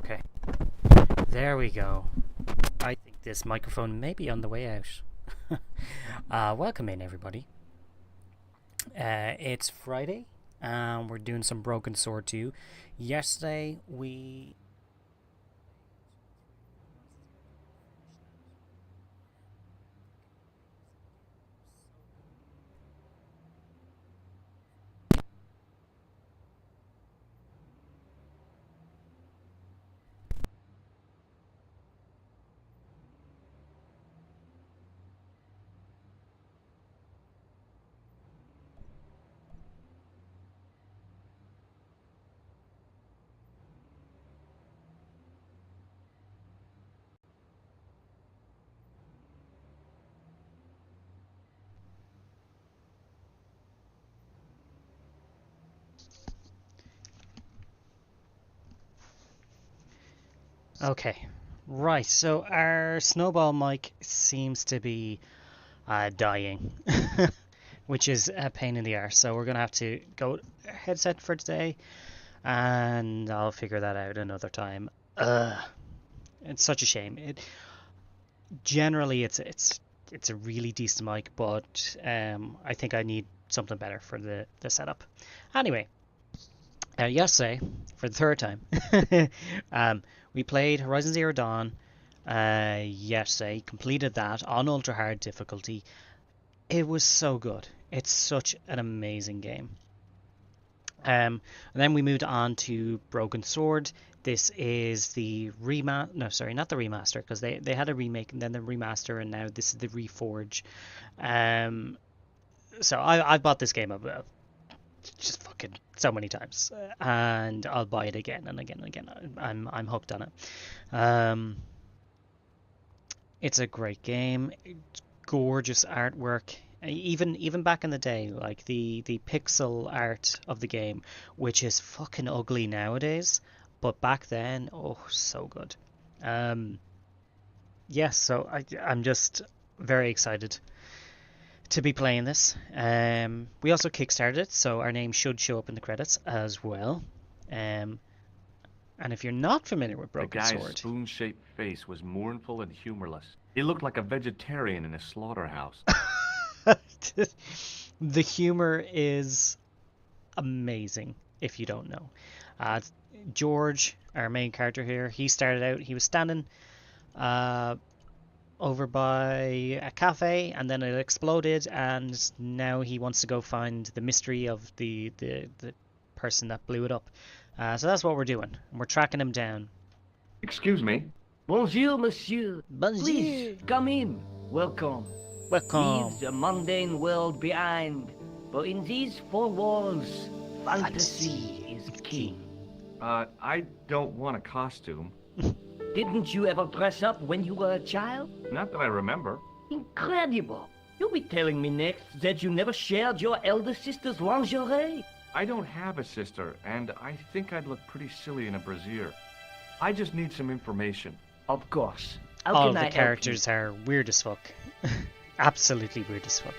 Okay, there we go. I think this microphone may be on the way out. Welcome in, everybody. It's Friday, and we're doing some Broken Sword 2. Yesterday, we... Okay, right, so our snowball mic seems to be dying, which is a pain in the arse, so we're going to have to go headset for today, and I'll figure that out another time. It's such a shame. Generally it's a really decent mic, but I think I need something better for the setup. Anyway, yesterday, for the third time, we played Horizon Zero Dawn yesterday, completed that on ultra hard difficulty. It was so good. It's such an amazing game. And then we moved on to Broken Sword. This is the no, sorry, not the remaster, because they had a remake and then the remaster, and now this is the reforge. So I bought this game about just fucking so many times, and I'll buy it again and again and again. I'm hooked on it. It's a great game. It's gorgeous artwork. Even back in the day, like the pixel art of the game, which is fucking ugly nowadays, but back then, oh, so good. Yes, so I'm just very excited to be playing this. We also kickstarted it, so our name should show up in the credits as well. And if you're not familiar with Broken Sword... The guy's Sword, spoon-shaped face was mournful and humorless. He looked like a vegetarian in a slaughterhouse. the humor is amazing if you don't know. George, our main character here, he started out, he was standing over by a cafe, and then it exploded, and now he wants to go find the mystery of the person that blew it up. So that's what we're doing. We're tracking him down. Excuse me. Bonjour, monsieur. Bonjour. Please, come in. Welcome. Welcome. Leave the mundane world behind. But in these four walls, fantasy is king. I don't want a costume. Didn't you ever dress up when you were a child? Not that I remember. Incredible. You'll be telling me next that you never shared your elder sister's lingerie. I don't have a sister, and I think I'd look pretty silly in a brassiere. I just need some information. Of course. All of the characters are weird as fuck. Absolutely weird as fuck.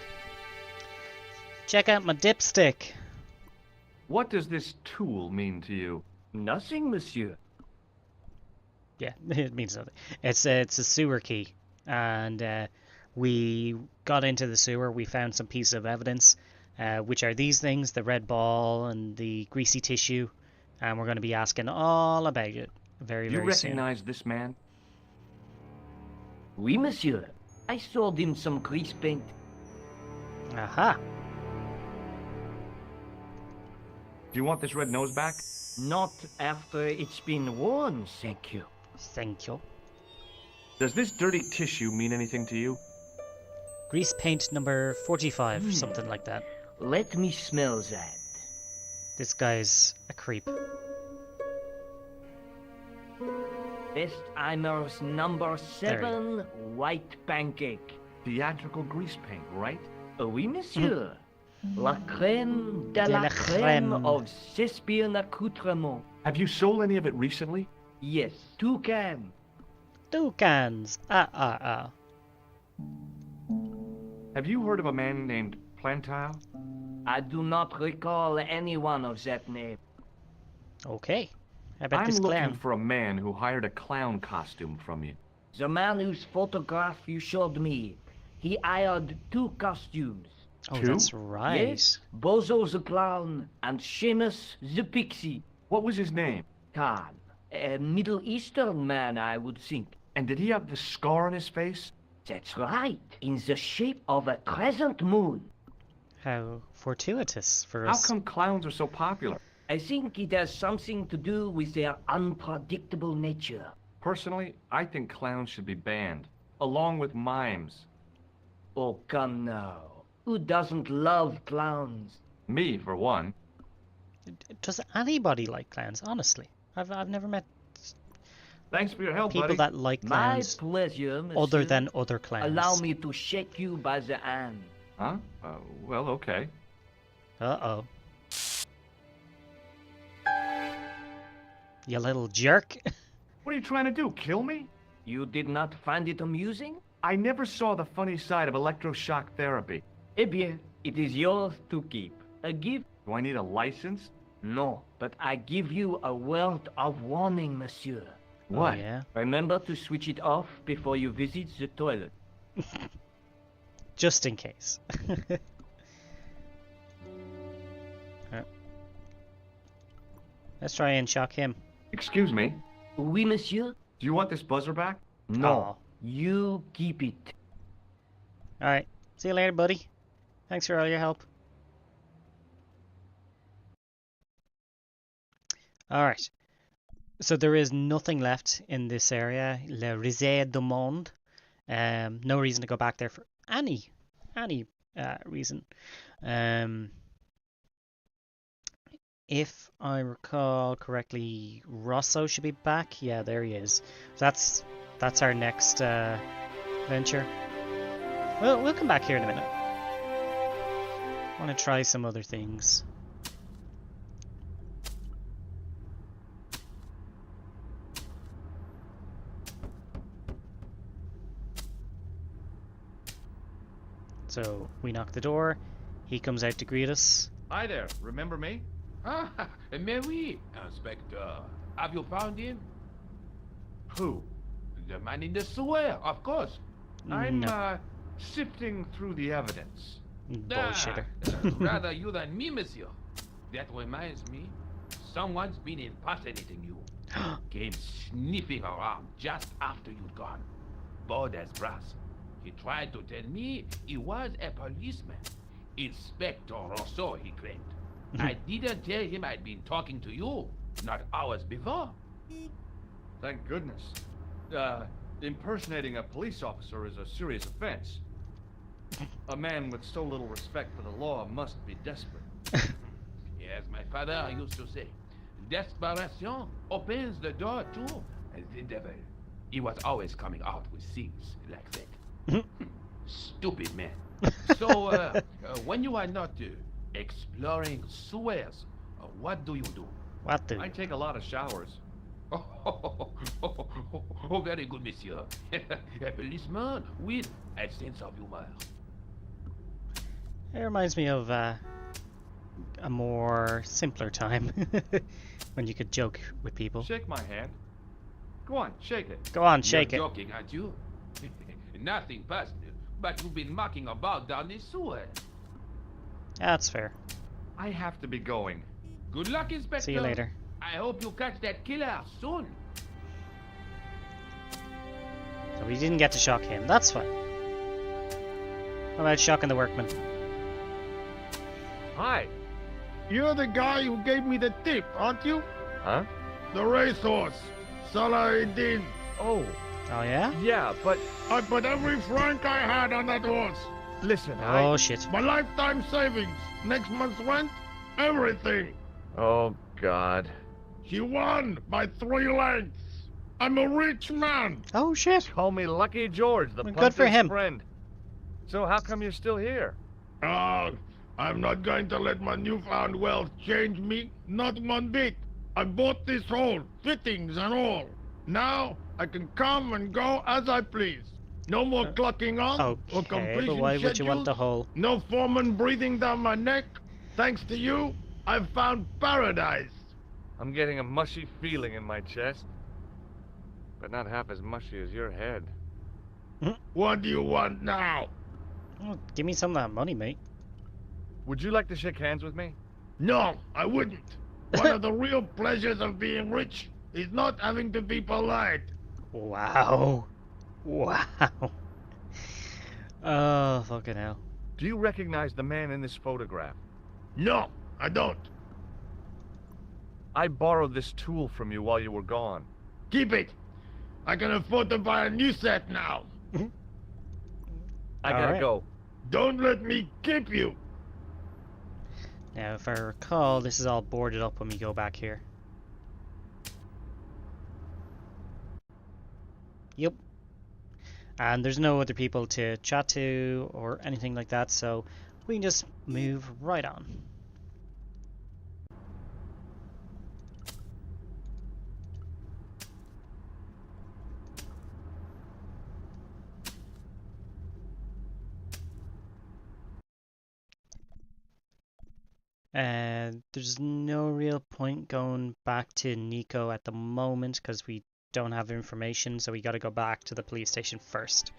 Check out my dipstick. What does this tool mean to you? Nothing, monsieur. Yeah, it means nothing. It's a sewer key, and we got into the sewer. We found some piece of evidence, which are these things: the red ball and the greasy tissue, and we're going to be asking all about it very soon. You recognize this man? Oui, monsieur. I sold him some grease paint. Aha. Do you want this red nose back? Not after it's been worn, thank you. Thank you. Does this dirty tissue mean anything to you? Grease paint number 45, something like that. Let me smell that. This guy's a creep. Bestheimer's number 7, white pancake. Theatrical grease paint, right? Oui, monsieur. La crème de la crème of Shakespeare accoutrement. Have you sold any of it recently? Yes, 2 cans. 2 cans. Have you heard of a man named Plantile? I do not recall anyone of that name. Okay. How about I'm this looking clown? for a man who hired a clown costume from you. The man whose photograph you showed me, he hired 2 costumes. Oh, Two? that's right. Yes, Bozo the clown and Seamus the pixie. What was his name? Khan, a Middle Eastern man, I would think. And did he have the scar on his face? That's right, in the shape of a crescent moon. How fortuitous for How us. come clowns are so popular? I think it has something to do with their unpredictable nature. Personally, I think clowns should be banned, along with mimes. Oh, come now. Who doesn't love clowns? Me, for one. Does anybody like clowns? Honestly, I've never met Thanks for your help, people buddy. that like My clowns pleasure, monsieur. other than other clowns. Allow me to shake you by the hand. Huh? Well, okay. Uh-oh. You little jerk. What are you trying to do, kill me? You did not find it amusing? I never saw the funny side of electroshock therapy. Eh bien, it is yours to keep. A gift? Do I need a license? No, but I give you a word of warning, monsieur. What? Oh, yeah. Remember to switch it off before you visit the toilet. Just in case. Let's try and shock him. Excuse me. Oui, monsieur? Do you want this buzzer back? No. Aw. You keep it. Alright. See you later, buddy. Thanks for all your help. Alright. So there is nothing left in this area. Le Risée du Monde. No reason to go back there for any reason. If I recall correctly, Rosso should be back. Yeah, there he is. That's our next venture. Well, we'll come back here in a minute. I want to try some other things. So we knock the door. He comes out to greet us. Hi there. Remember me? Ah, mais oui, Inspector. Have you found him? Who? The man in the sewer, of course. I'm, No. sifting through the evidence. Bullshitter. Rather you than me, monsieur. That reminds me, someone's been impersonating you. Came sniffing around just after you'd gone. Bold as brass. He tried to tell me he was a policeman. Inspector Rousseau, he claimed. I didn't tell him I'd been talking to you, not hours before. Thank goodness. Impersonating a police officer is a serious offense. A man with so little respect for the law must be desperate. Yes, my father used to say, desperation opens the door to the devil. He was always coming out with things like that. Stupid man. So, when you are not exploring sewers, what do you do? What the? I take a lot of showers. Oh, very good, monsieur. A policeman with a sense of humor. It reminds me of a more simpler time when you could joke with people. Shake my hand. Go on, shake it. Go on, shake You're it. joking, aren't you? Nothing personal, but you've been mucking about down this sewer. That's fair. I have to be going. Good luck, Inspector. See you later. I hope you catch that killer soon. So we didn't get to shock him. That's fine. How about shocking the workman? Hi. You're the guy who gave me the tip, aren't you? Huh? The racehorse, Salah-ed-Din. Oh, Oh yeah? yeah, but I put every franc I had on that horse. listen, Oh shit. My lifetime savings, next month's rent, everything. Oh, God. She won by 3 lengths. I'm a rich man. Oh shit. Call me Lucky George, the Well, good for punter's him. friend. So how come you're still here? Oh, I'm not going to let my newfound wealth change me, not one bit. I bought this hole, fittings and all. Now I can come and go as I please. No more clocking on or Okay, completion but why would you want the schedules. whole? No foreman breathing down my neck. Thanks to you, I've found paradise. I'm getting a mushy feeling in my chest. But not half as mushy as your head. What do you want now? Oh, give me some of that money, mate. Would you like to shake hands with me? No, I wouldn't. One of the real pleasures of being rich is not having to be polite. Wow. Wow. Oh, fucking hell. Do you recognize the man in this photograph? No, I don't. I borrowed this tool from you while you were gone. Keep it. I can afford to buy a new set now. I gotta Alright. go. Don't let me keep you. Now, if I recall, this is all boarded up when we go back here. Yep. And there's no other people to chat to or anything like that, so we can just move right on. And there's no real point going back to Nico at the moment because we don't have information, so we got to go back to the police station first.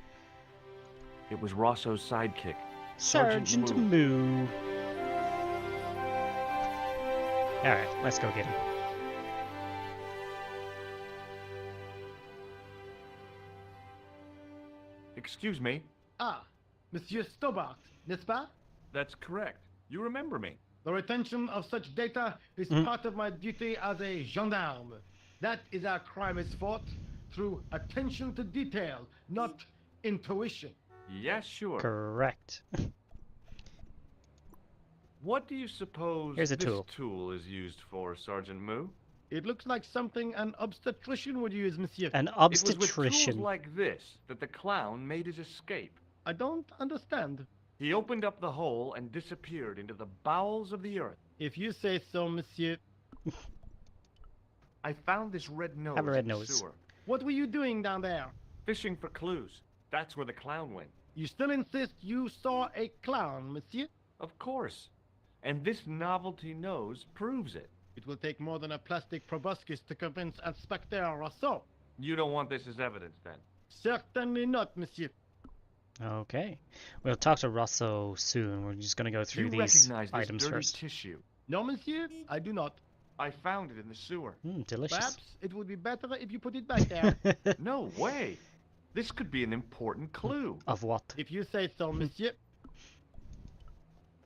It was Rosso's sidekick. Sergeant Moo. Alright, let's go get him. Excuse me. Ah, Monsieur Stobart, n'est-ce pas? That's correct. You remember me. The retention of such data is part of my duty as a gendarme. That is how crime is fought, through attention to detail, not intuition. Yes, sure. Correct. What do you suppose Here's a this tool. tool is used for, Sergeant Moo? It looks like something an obstetrician would use, monsieur. An It was with obstetrician. tools like this that the clown made his escape. I don't understand. He opened up the hole and disappeared into the bowels of the earth. If you say so, monsieur. I found this red nose Have a red in the nose. sewer. What were you doing down there? Fishing for clues. That's where the clown went. You still insist you saw a clown, monsieur? Of course. And this novelty nose proves it. It will take more than a plastic proboscis to convince Inspector Rousseau. You don't want this as evidence, then? Certainly not, monsieur. Okay. We'll talk to Rosso soon. We're just going to go through You these recognize this items dirty first. tissue. No, monsieur, I do not. I found it in the sewer. Delicious. Perhaps it would be better if you put it back there. No way. This could be an important clue. Of what? If you say so, monsieur.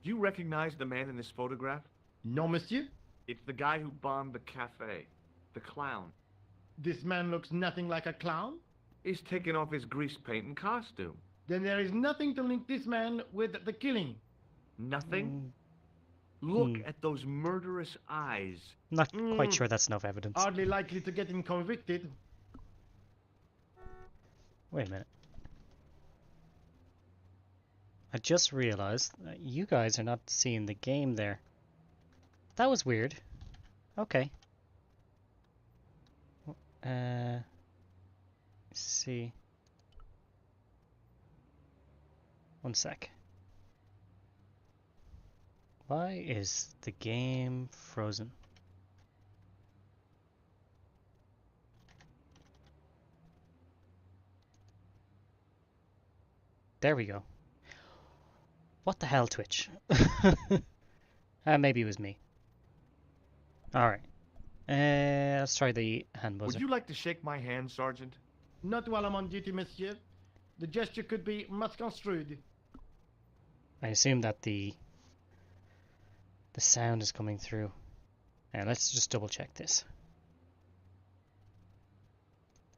Do you recognize the man in this photograph? No, monsieur. It's the guy who bombed the cafe. The clown. This man looks nothing like a clown. He's taken off his grease paint and costume. Then there is nothing to link this man with the killing. Nothing? Look at those murderous eyes. Not quite sure that's enough evidence. Hardly likely to get him convicted. Wait a minute. I just realized that you guys are not seeing the game there. That was weird. Okay. Let's see. One sec. Why is the game frozen? There we go. What the hell, Twitch? Maybe it was me. Alright. Let's try the hand buzzer. Would you like to shake my hand, Sergeant? Not while I'm on duty, monsieur. The gesture could be misconstrued. I assume that the sound is coming through. And let's just double check this.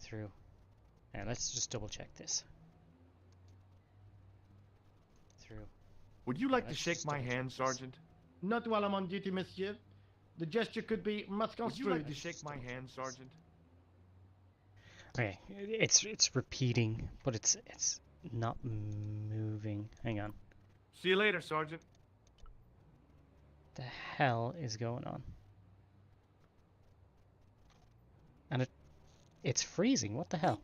Through. And let's just double check this. Through. Would you like to Let's shake just my double hand, check this. Sergeant? Not while I'm on duty, monsieur. The gesture could be Would you like misconstrued. to shake my hand, Sergeant? Okay, it's repeating, but it's not moving. Hang on. See you later, Sergeant. The hell is going on? And it's freezing. What the hell?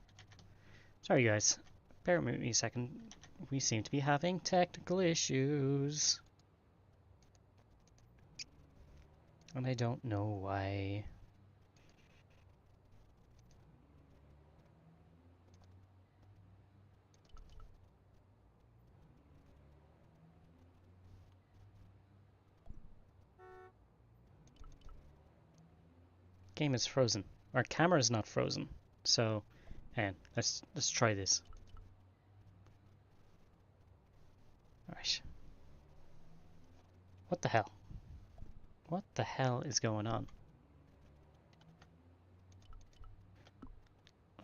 Sorry, guys. Bear with me a second. We seem to be having technical issues. And I don't know why. game is frozen. Our camera is not frozen. So, and let's try this. Alright. What the hell? What the hell is going on?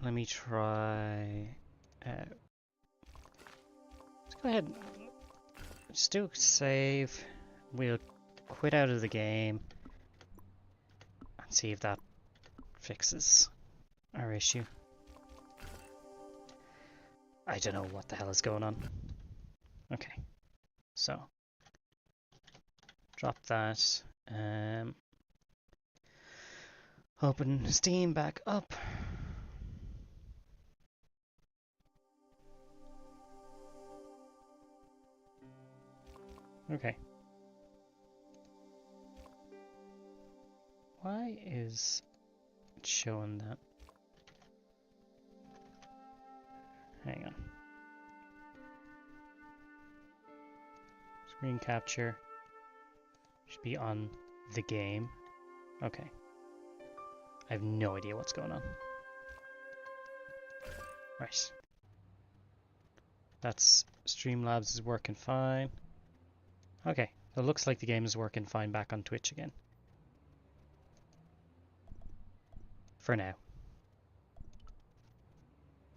Let me try. Let's go ahead. Just do save. We'll quit out of the game and see if that fixes our issue. I don't know what the hell is going on. Okay, so drop that. Open Steam back up. Okay. Why is it showing that? Hang on. Screen capture should be on the game. Okay. I have no idea what's going on. Right. That's Streamlabs is working fine. Okay, so it looks like the game is working fine back on Twitch again. For now.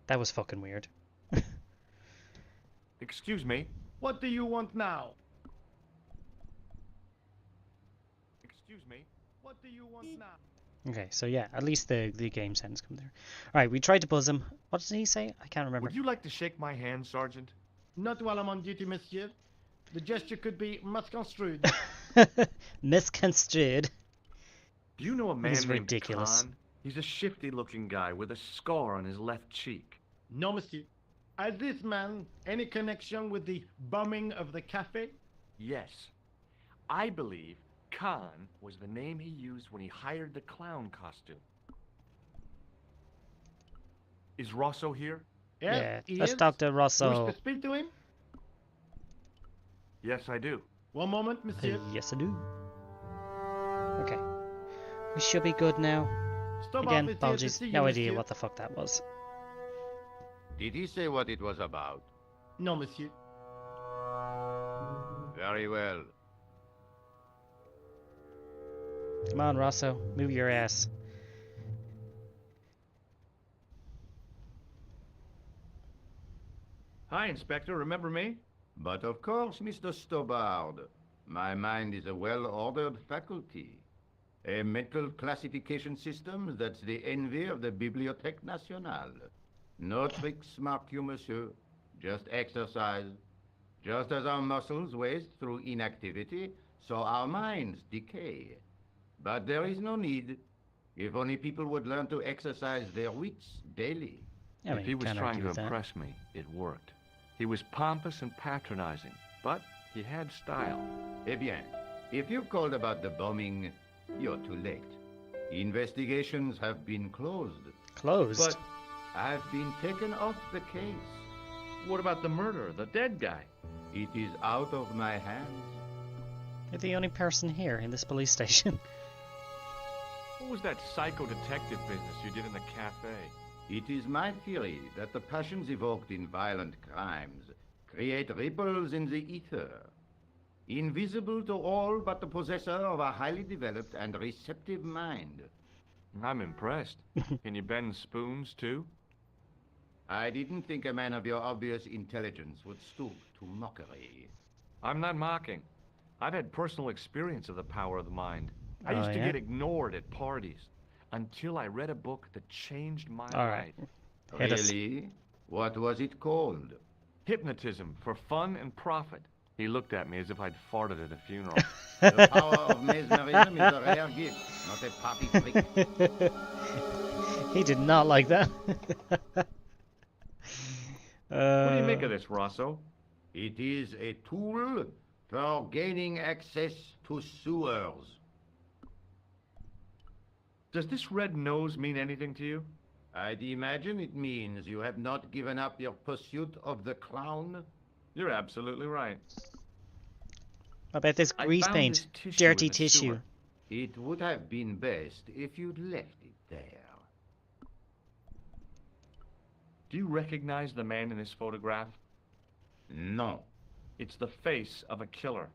That was fucking weird. Excuse me. What do you want now? Excuse me. What do you want now? Okay, so yeah, at least the game sounds come there. Alright, we tried to buzz him. What did he say? I can't remember. Would you like to shake my hand, Sergeant? Not while I'm on duty, monsieur. The gesture could be misconstrued. Misconstrued. Do you know a man He's named ridiculous. Khan? He's a shifty-looking guy with a scar on his left cheek. No, monsieur. Has this man any connection with the bombing of the cafe? Yes. I believe Khan was the name he used when he hired the clown costume. Is Rosso here? Yes, Yeah, he let's is. talk to Wish Rosso. to speak to him? Yes, I do. One moment, monsieur. Yes, I do. Okay. We should be good now. Stop Again, office here to apologies. see you, No idea monsieur. what the fuck that was. Did he say what it was about? No, monsieur. Very well. Come on, Rosso. Move your ass. Hi, Inspector. Remember me? But of course, Mr. Stobard. My mind is a well-ordered faculty. A mental classification system that's the envy of the Bibliothèque Nationale. No tricks, mark you, monsieur. Just exercise. Just as our muscles waste through inactivity, so our minds decay. But there is no need. If only people would learn to exercise their wits daily. I mean, If he was can't trying argue to with that. impress me, it worked. He was pompous and patronizing, but he had style. Eh bien, if you called about the bombing, you're too late. Investigations have been closed. Closed. But I've been taken off the case. What about the murderer, the dead guy? It is out of my hands. You're the only person here in this police station. What was that psycho detective business you did in the cafe? It is my theory that the passions evoked in violent crimes create ripples in the ether, invisible to all but the possessor of a highly developed and receptive mind. I'm impressed. Can you bend spoons, too? I didn't think a man of your obvious intelligence would stoop to mockery. I'm not mocking. I've had personal experience of the power of the mind. I Oh, used to yeah? get ignored at parties until I read a book that changed my All right. life. Hit us. Really? What was it called? Hypnotism for fun and profit. He looked at me as if I'd farted at a funeral. The power of mesmerism is a rare gift, not a party trick. He did not like that. What do you make of this, Rosso? It is a tool for gaining access to sewers. Does this red nose mean anything to you? I'd imagine it means you have not given up your pursuit of the clown. You're absolutely right. What about this I grease found paint? this tissue Dirty in the tissue. sewer. It would have been best if you'd left it there. Do you recognize the man in this photograph? No. It's the face of a killer.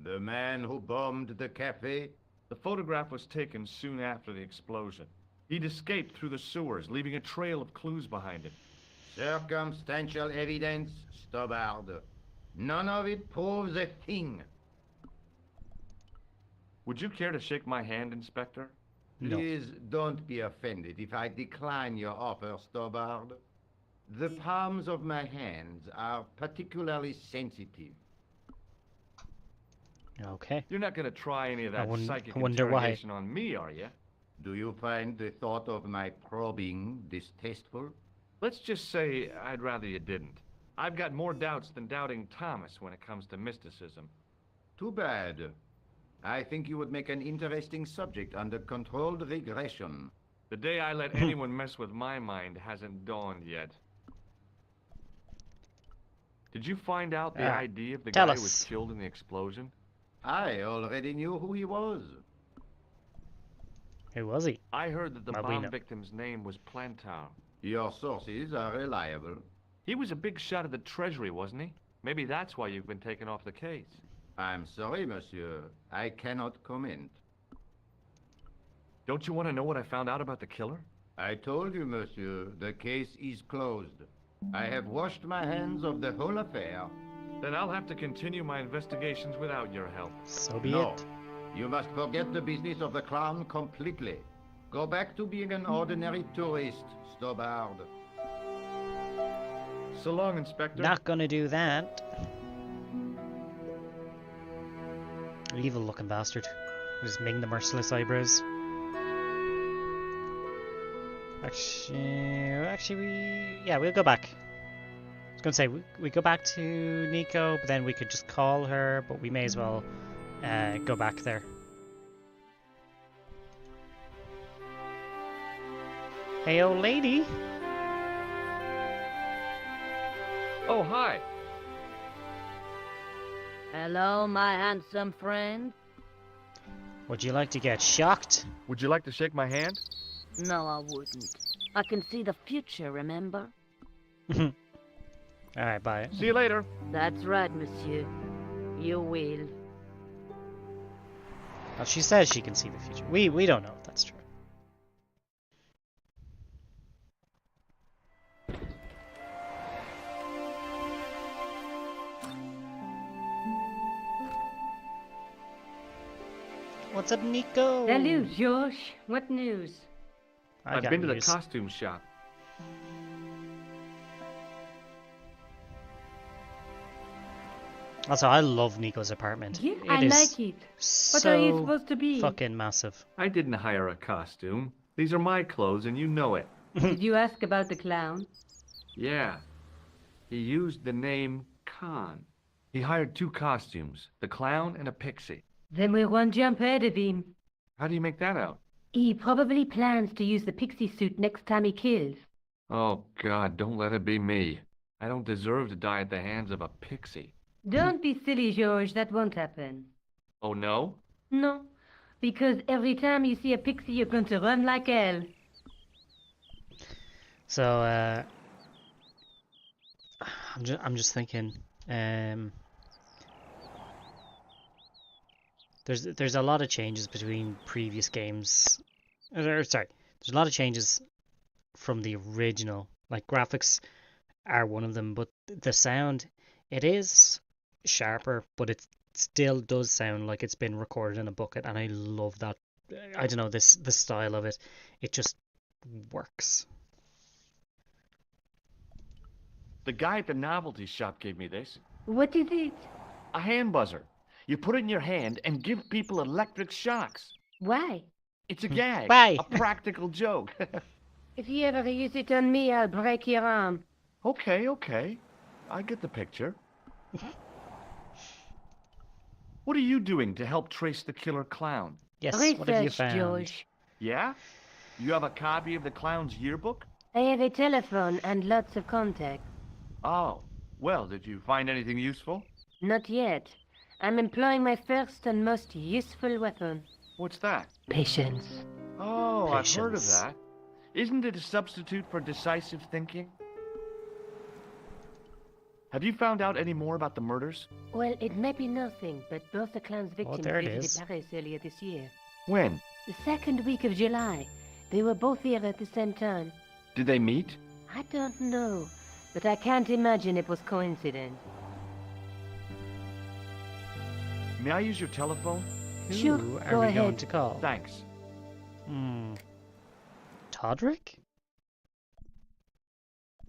The man who bombed the cafe? The photograph was taken soon after the explosion. He'd escaped through the sewers, leaving a trail of clues behind him. Circumstantial evidence, Stobbard. None of it proves a thing. Would you care to shake my hand, Inspector? No. Please don't be offended if I decline your offer, Stobbard. The palms of my hands are particularly sensitive. Okay. You're not going to try any of that psychic I wonder why. interrogation on me, are you? Do you find the thought of my probing distasteful? Let's just say I'd rather you didn't. I've got more doubts than doubting Thomas when it comes to mysticism. Too bad. I think you would make an interesting subject under controlled regression. The day I let anyone mess with my mind hasn't dawned yet. Did you find out the ID of the guy who was killed in the explosion? I already knew who he was. Who was he? I heard that the Well, we bomb know. victim's name was Plantar. Your sources are reliable. He was a big shot at the Treasury, wasn't he? Maybe that's why you've been taken off the case. I'm sorry, monsieur. I cannot comment. Don't you want to know what I found out about the killer? I told you, monsieur, the case is closed. I have washed my hands of the whole affair. Then I'll have to continue my investigations without your help. So be No. it. You must forget the business of the clown completely. Go back to being an ordinary tourist, Stobbard. So long, Inspector. Not gonna do that. Evil looking bastard. Just Ming the merciless eyebrows. We'll go back. I was gonna say we go back to Nico, but then we could just call her, but we may as well go back there. Hey, old lady. Oh, hi. Hello, my handsome friend. Would you like to get shocked? Would you like to shake my hand? No, I wouldn't. I can see the future, remember? Alright, bye. See you later. That's right, monsieur. You will. Well, she says she can see the future. We don't know if that's true. What's up, Nico? Salut, George. What news? I've got been to the news. costume shop. Also, I love Nico's apartment. Yeah, It I is like it. What so are you supposed to be? fucking massive. I didn't hire a costume. These are my clothes, and you know it. Did you ask about the clown? Yeah. He used the name Khan. He hired 2 costumes, the clown and a pixie. Then we're one jump ahead of him. How do you make that out? He probably plans to use the pixie suit next time he kills. Oh, God, don't let it be me. I don't deserve to die at the hands of a pixie. Don't be silly, George. That won't happen. Oh, no? No, because every time you see a pixie, you're going to run like hell. So, I'm just thinking, there's a lot of changes between previous games. Sorry, there's a lot of changes from the original. Like graphics are one of them, but the sound, it is sharper, but it still does sound like it's been recorded in a bucket, and I love that. I don't know, the style of it. It just works. The guy at the novelty shop gave me this. What is it? A hand buzzer. You put it in your hand and give people electric shocks. Why? It's a gag. Why? A practical joke. If you ever use it on me, I'll break your arm. Okay. I get the picture. What are you doing to help trace the killer clown? Yes, what have you Research, found? George. Yeah? You have a copy of the clown's yearbook? I have a telephone and lots of contacts. Oh, well, did you find anything useful? Not yet. I'm employing my first and most useful weapon. What's that? Patience. Oh, I've heard of Patience. that. Isn't it a substitute for decisive thinking? Have you found out any more about the murders? Well, it may be nothing, but both the clown's victims there it visited is. Paris earlier this year. When? The second week of July. They were both here at the same time. Did they meet? I don't know, but I can't imagine it was coincidence. May I use your telephone? Sure, Who are go we ahead. going to call? Thanks. Todrick?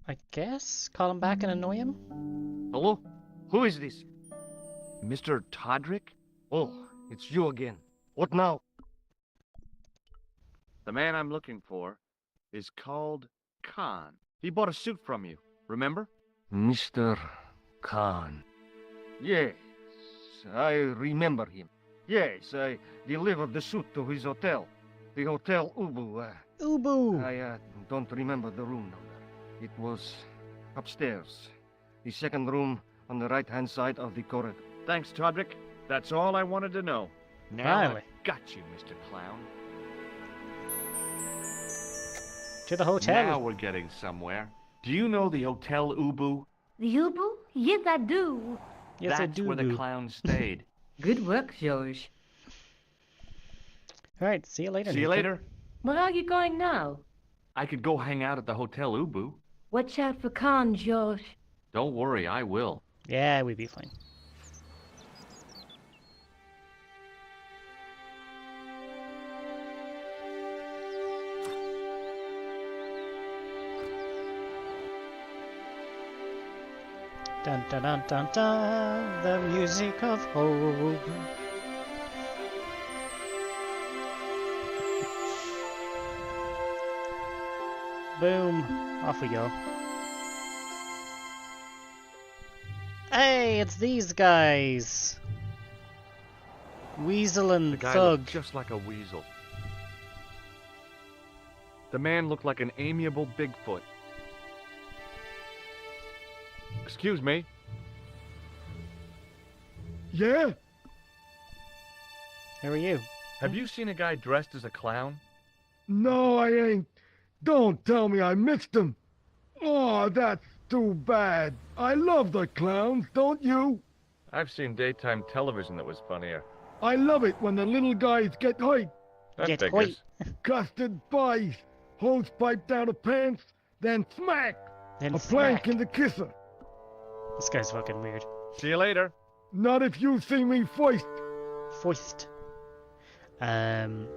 I guess? Call him back and annoy him? Hello? Who is this? Mr. Todrick? Oh, it's you again. What now? The man I'm looking for is called Khan. He bought a suit from you, remember? Mr. Khan. Yes, I remember him. Yes, I delivered the suit to his hotel. The Hotel Ubu. Ubu! I don't remember the room number. It was upstairs. The second room on the right-hand side of the corridor. Thanks, Todrick. That's all I wanted to know. Now Finally. I've got you, Mr. Clown. To the hotel. Now we're getting somewhere. Do you know the Hotel Ubu? The Ubu? Yes, I do. Yes, I That's do. where the clown stayed. Good work, George. Alright, see you later. See you Nico. later. Where are you going now? I could go hang out at the Hotel Ubu. Watch out for Khan, George. Don't worry, I will. Yeah, we'd be fine. Dun dun dun dun dun, the music of hope. Boom, off we go. Hey, it's these guys. Weasel and The guy Thug. looked just like a weasel. The man looked like an amiable Bigfoot. Excuse me. Yeah? Who are you? Have you seen a guy dressed as a clown? No, I ain't. Don't tell me I missed him. Oh, that's too bad. I love the clowns, don't you? I've seen daytime television that was funnier. I love it when the little guys get hyped. That Get figures. Custard pies, hose pipe down the pants, then smack! Then A plank smack. in the kisser. This guy's fucking weird. See you later. Not if you see me first. Foist. I'm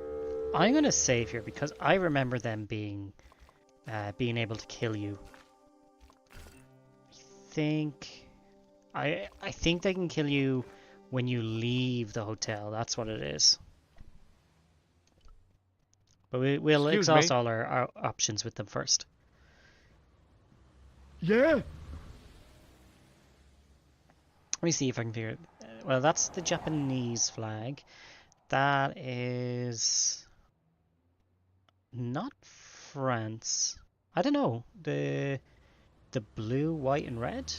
gonna save here because I remember them being able to kill you. I think they can kill you when you leave the hotel. That's what it is. But we'll Excuse exhaust me? all our options with them first. Yeah? Let me see if I can figure it. Well, that's the Japanese flag. That is not France. I don't know. The blue, white, and red.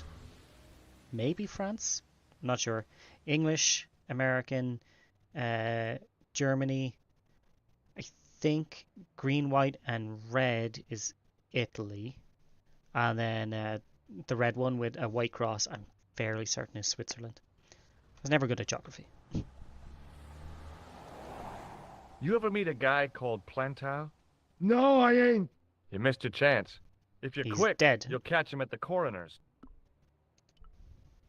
Maybe France. I'm not sure. English, American, Germany. I think green, white, and red is Italy, and then the red one with a white cross. I'm fairly certain is Switzerland. I was never good at geography. You ever meet a guy called Plantow? No, I ain't. You missed your chance. If you're He's quick, dead. you'll catch him at the coroner's.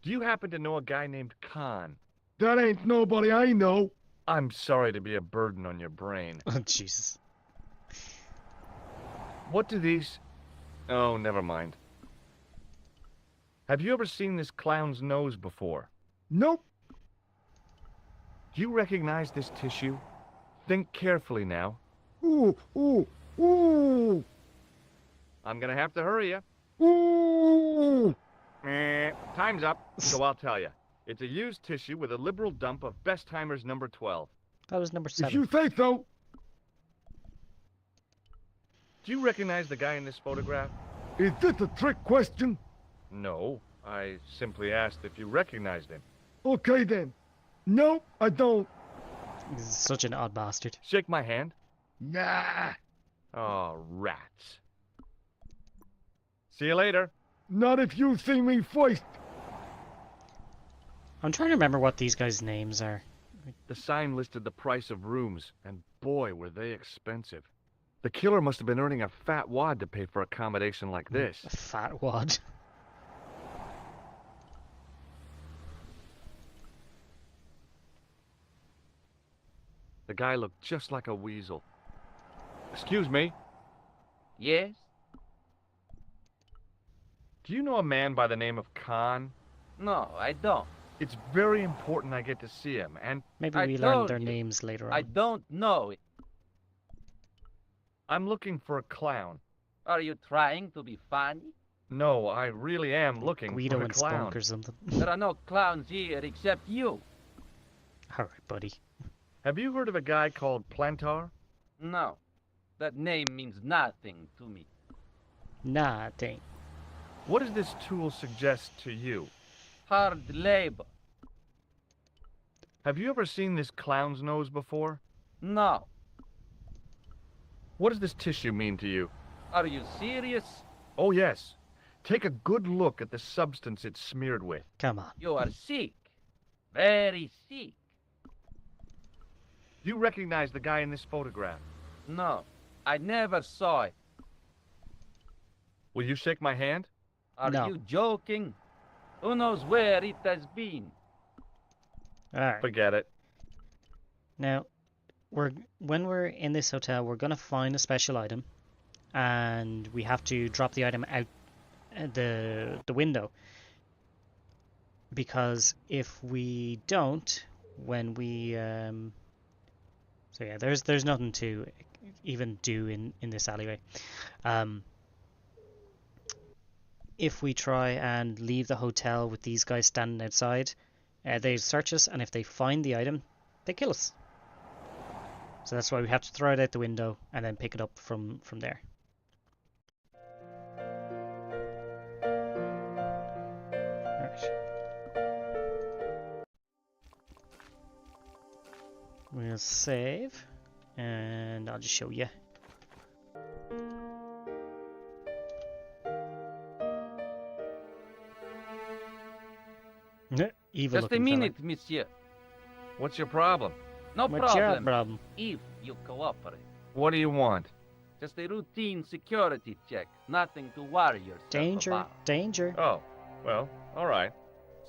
Do you happen to know a guy named Khan? That ain't nobody I know. I'm sorry to be a burden on your brain. Oh, Jesus. What do these... Oh, never mind. Have you ever seen this clown's nose before? Nope. Do you recognize this tissue? Think carefully now. Ooh, ooh, ooh, I'm gonna have to hurry you. ooh. Time's up, so I'll tell you. It's a used tissue with a liberal dump of Bestheimer's number 12. That was number If 7. you say so. Do you recognize the guy in this photograph? Is this a trick question? No, I simply asked if you recognized him. Okay then. Nope, I don't. He's such an odd bastard. Shake my hand. Nah, Oh, rats. See you later. not if you see me first. I'm trying to remember what these guys' names are. The sign listed the price of rooms, and boy, were they expensive. The killer must have been earning a fat wad to pay for accommodation like this. A fat wad. The guy looked just like a weasel. Excuse me, Yes? do you know a man by the name of Khan? No, I don't. It's very important I get to see him, and Maybe I we learn told their you. names later I on. don't know it. I'm looking for a clown. Are you trying to be funny? No, I really am looking Guido for a and clown. Spunk or something. There are no clowns here except you. Alright, buddy. Have you heard of a guy called Plantar? No. That name means nothing to me. Nah, dang. What does this tool suggest to you? Hard labor. Have you ever seen this clown's nose before? No. What does this tissue mean to you? Are you serious? Oh, yes. Take a good look at the substance it's smeared with. Come on. You are sick. Very sick. Do you recognize the guy in this photograph? No. I never saw it. Will you shake my hand? Are No. you joking? Who knows where it has been? Alright. Forget it. Now, when we're in this hotel, we're gonna find a special item, and we have to drop the item out the window. Because if we don't, when we so yeah, there's nothing to even do in this alleyway. If we try and leave the hotel with these guys standing outside, they search us, and if they find the item, they kill us. So that's why we have to throw it out the window and then pick it up from there. Right. We'll save, and I'll just show you. Evil Just a looking fella. minute, monsieur. What's your problem? No What's your problem. problem? If you cooperate. What do you want? Just a routine security check. Nothing to worry yourself Danger, about. danger. Oh, well, all right.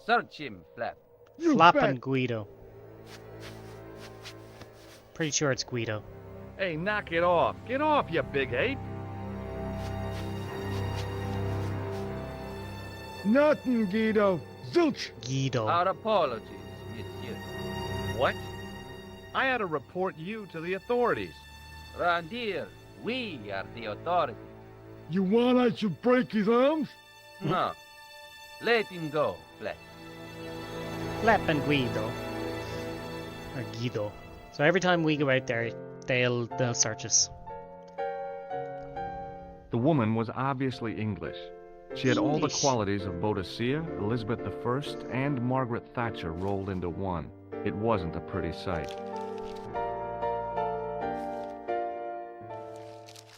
Search him, Flap. You Flap bet. and Guido. Pretty sure it's Guido. Hey, knock it off. Get off, you big ape. Nothing, Guido. Zilch. Guido. Our apologies, monsieur. What? I had to report you to the authorities. Round here, we are the authority. You want I should break his arms? No. Let him go, Flap. Flap and Guido. Or Guido. So every time we go out there, they'll search us. The woman was obviously English. She had all the English. qualities of Boadicea, Elizabeth I, and Margaret Thatcher rolled into one. It wasn't a pretty sight.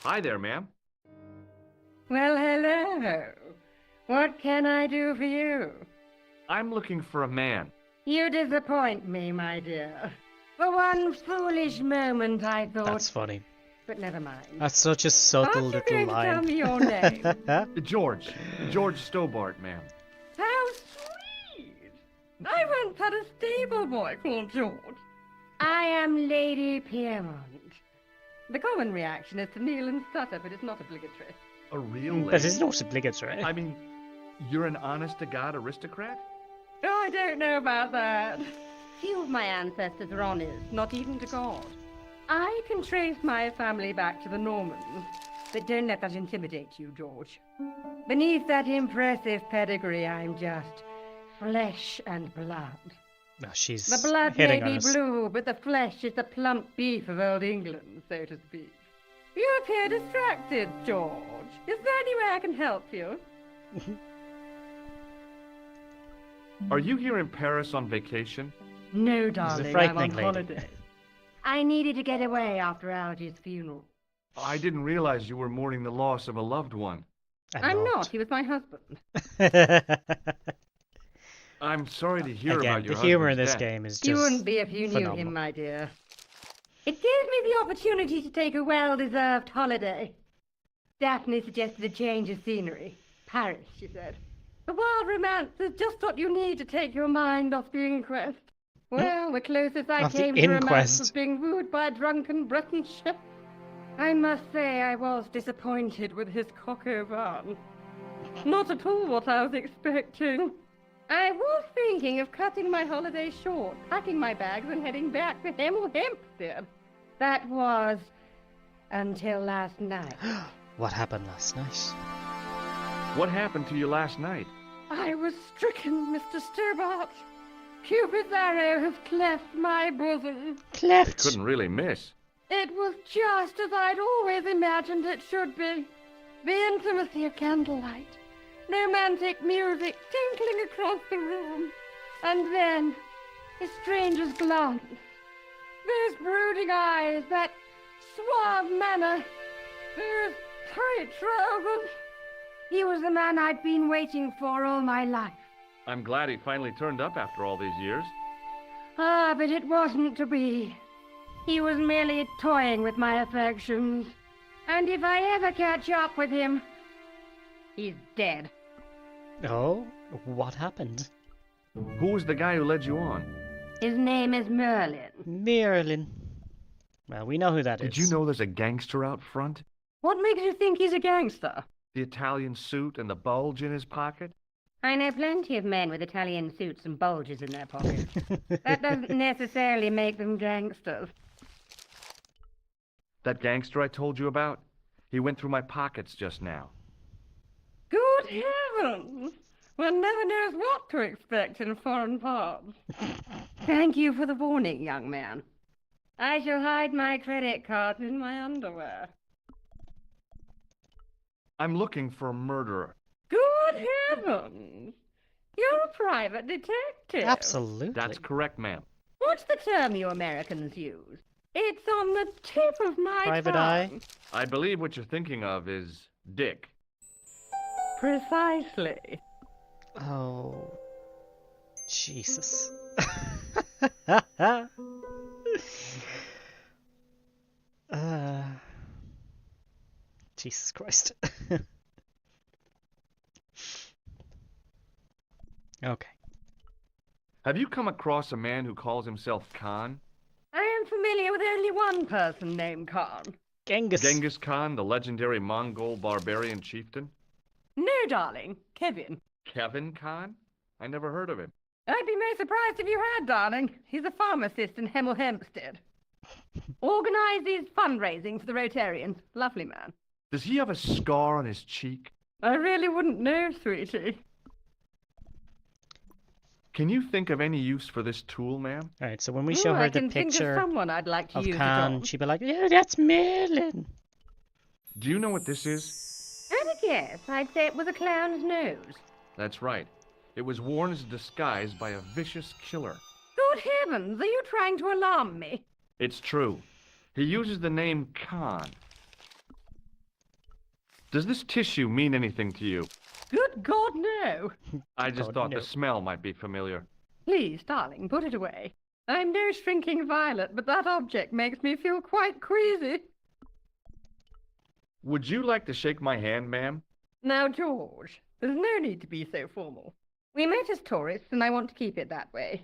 Hi there, ma'am. Well, hello. What can I do for you? I'm looking for a man. You disappoint me, my dear. For one foolish moment I thought, That's funny. but never mind. That's such a subtle Aren't you little going to line. tell me your name? George Stobart, ma'am. How sweet! I once had a stable boy called George. I am Lady Piermont. The common reaction is to kneel and stutter, but it's not obligatory. A real That lady? is not obligatory. I mean, you're an honest-to-God aristocrat? Oh, I don't know about that. Few of my ancestors are honest, not even to God. I can trace my family back to the Normans, but don't let that intimidate you, George. Beneath that impressive pedigree, I'm just flesh and blood. No, she's The blood may hitting on be us. blue, but the flesh is the plump beef of old England, so to speak. You appear distracted, George. Is there any way I can help you? Are you here in Paris on vacation? No, darling, I'm on frightening lady. holiday. I needed to get away after Algy's funeral. I didn't realize you were mourning the loss of a loved one. I'm not. He was my husband. I'm sorry to hear Again, about your the humor in husband's this death. game is just You wouldn't be if you knew phenomenal. him, my dear. It gave me the opportunity to take a well-deserved holiday. Daphne suggested a change of scenery. Paris, she said. The wild romance is just what you need to take your mind off the inquest. Well, the closest I Off the came to romance inquest. was being wooed by a drunken Breton chef. I must say I was disappointed with his coq au vin. Not at all what I was expecting. I was thinking of cutting my holiday short, packing my bags and heading back to Hemel Hempstead. That was until last night. What happened last night? What happened to you last night? I was stricken, Mr. Stobart. Cupid's arrow has cleft my bosom. Cleft. Couldn't really miss. It was just as I'd always imagined it should be. The intimacy of candlelight, romantic music tinkling across the room, and then a stranger's glance. Those brooding eyes, that suave manner, those tight trousers. He was the man I'd been waiting for all my life. I'm glad he finally turned up after all these years. Ah, but it wasn't to be. He was merely toying with my affections. And if I ever catch up with him, he's dead. Oh, what happened? Who was the guy who led you on? His name is Merlin. Merlin. Well, we know who that Did is. you know there's a gangster out front? What makes you think he's a gangster? The Italian suit and the bulge in his pocket? I know plenty of men with Italian suits and bulges in their pockets. That doesn't necessarily make them gangsters. That gangster I told you about? He went through my pockets just now. Good heavens! One never knows what to expect in foreign parts. Thank you for the warning, young man. I shall hide my credit cards in my underwear. I'm looking for a murderer. Good heavens! You're a private detective. Absolutely. That's correct, ma'am. What's the term you Americans use? It's on the tip of my Private eye? tongue. I believe what you're thinking of is Dick. Precisely. Oh, Jesus. Jesus Christ. Okay. Have you come across a man who calls himself Khan? I am familiar with only one person named Khan. Genghis. Genghis Khan, the legendary Mongol barbarian chieftain? No, darling. Kevin. Kevin Khan? I never heard of him. I'd be most surprised if you had, darling. He's a pharmacist in Hemel Hempstead. Organizes fundraising for the Rotarians. Lovely man. Does he have a scar on his cheek? I really wouldn't know, sweetie. Can you think of any use for this tool, ma'am? Alright, so when we show her I the can think picture of someone I'd like to of use it Khan, on. she'd be like, yeah, that's Merlin. Do you know what this is? At a guess, I'd say it was a clown's nose. That's right. It was worn as a disguise by a vicious killer. Good heavens, are you trying to alarm me? It's true. He uses the name Khan. Does this tissue mean anything to you? Good God, no. I just God, thought no. the smell might be familiar. Please, darling, put it away. I'm no shrinking violet, but that object makes me feel quite queasy. Would you like to shake my hand, ma'am? Now, George, there's no need to be so formal. We met as tourists, and I want to keep it that way,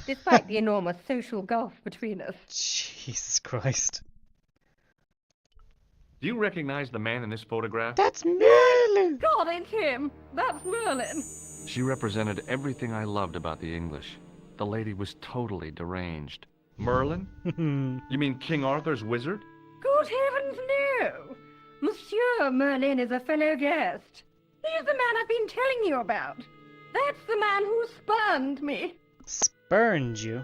despite the enormous social gulf between us. Jesus Christ. Do you recognize the man in this photograph? That's Merlin! God, it's him! That's Merlin! She represented everything I loved about the English. The lady was totally deranged. Merlin? You mean King Arthur's wizard? Good heavens, no! Monsieur Merlin is a fellow guest. He's the man I've been telling you about. That's the man who spurned me. Spurned you?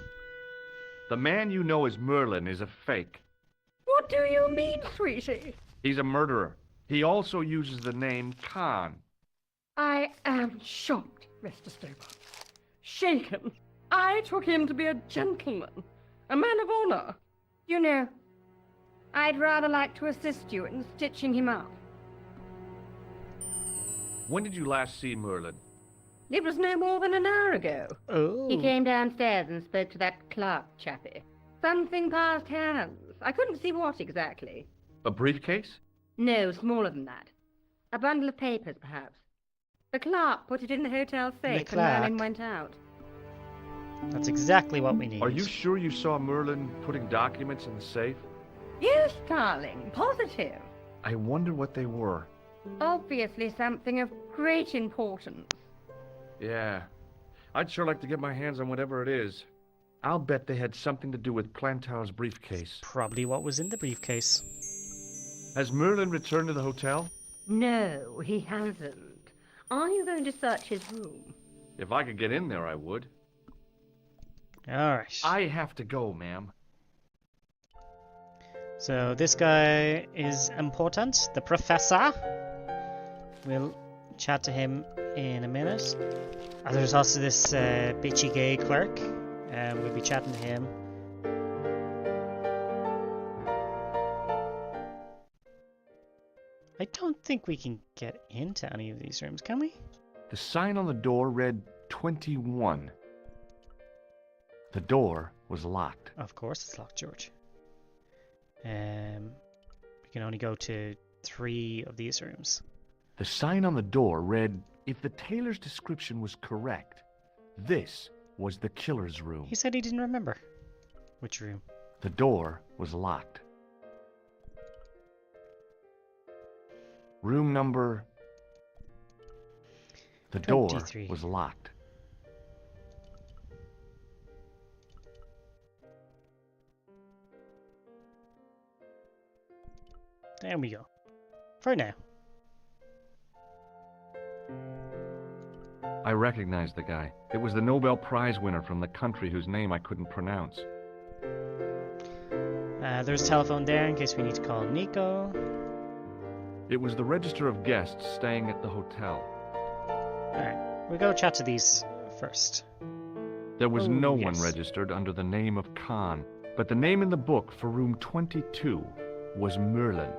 The man you know as Merlin is a fake. What do you mean, sweetie? He's a murderer. He also uses the name Khan. I am shocked, Mr. Stobart. Shaken. I took him to be a gentleman, a man of honor. You know, I'd rather like to assist you in stitching him up. When did you last see Merlin? It was no more than an hour ago. Oh. He came downstairs and spoke to that Clark chappie. Something passed hands. I couldn't see what exactly. A briefcase? No, smaller than that. A bundle of papers, perhaps. The clerk put it in the hotel safe and Merlin went out. That's exactly what we need. Are you sure you saw Merlin putting documents in the safe? Yes, darling, positive. I wonder what they were. Obviously something of great importance. Yeah. I'd sure like to get my hands on whatever it is. I'll bet they had something to do with Plantow's briefcase. Probably what was in the briefcase. Has Merlin returned to the hotel? No, he hasn't. Are you going to search his room? If I could get in there, I would. Alright. I have to go, ma'am. So this guy is important, the professor. We'll chat to him in a minute. There's also this bitchy gay clerk. We'll be chatting to him. I don't think we can get into any of these rooms, can we? The sign on the door read 21. The door was locked. Of course it's locked, George. We can only go to 3 of these rooms. The sign on the door read, if the tailor's description was correct, this was the killer's room. He said he didn't remember. Which room? The door was locked. Room number... The 23. door was locked. There we go. For now. I recognized the guy. It was the Nobel Prize winner from the country whose name I couldn't pronounce. There's a telephone there in case we need to call Nico. It was the register of guests staying at the hotel. Alright, we'll go chat to these first. There was no yes. one registered under the name of Khan, but the name in the book for room 22 was Merlin.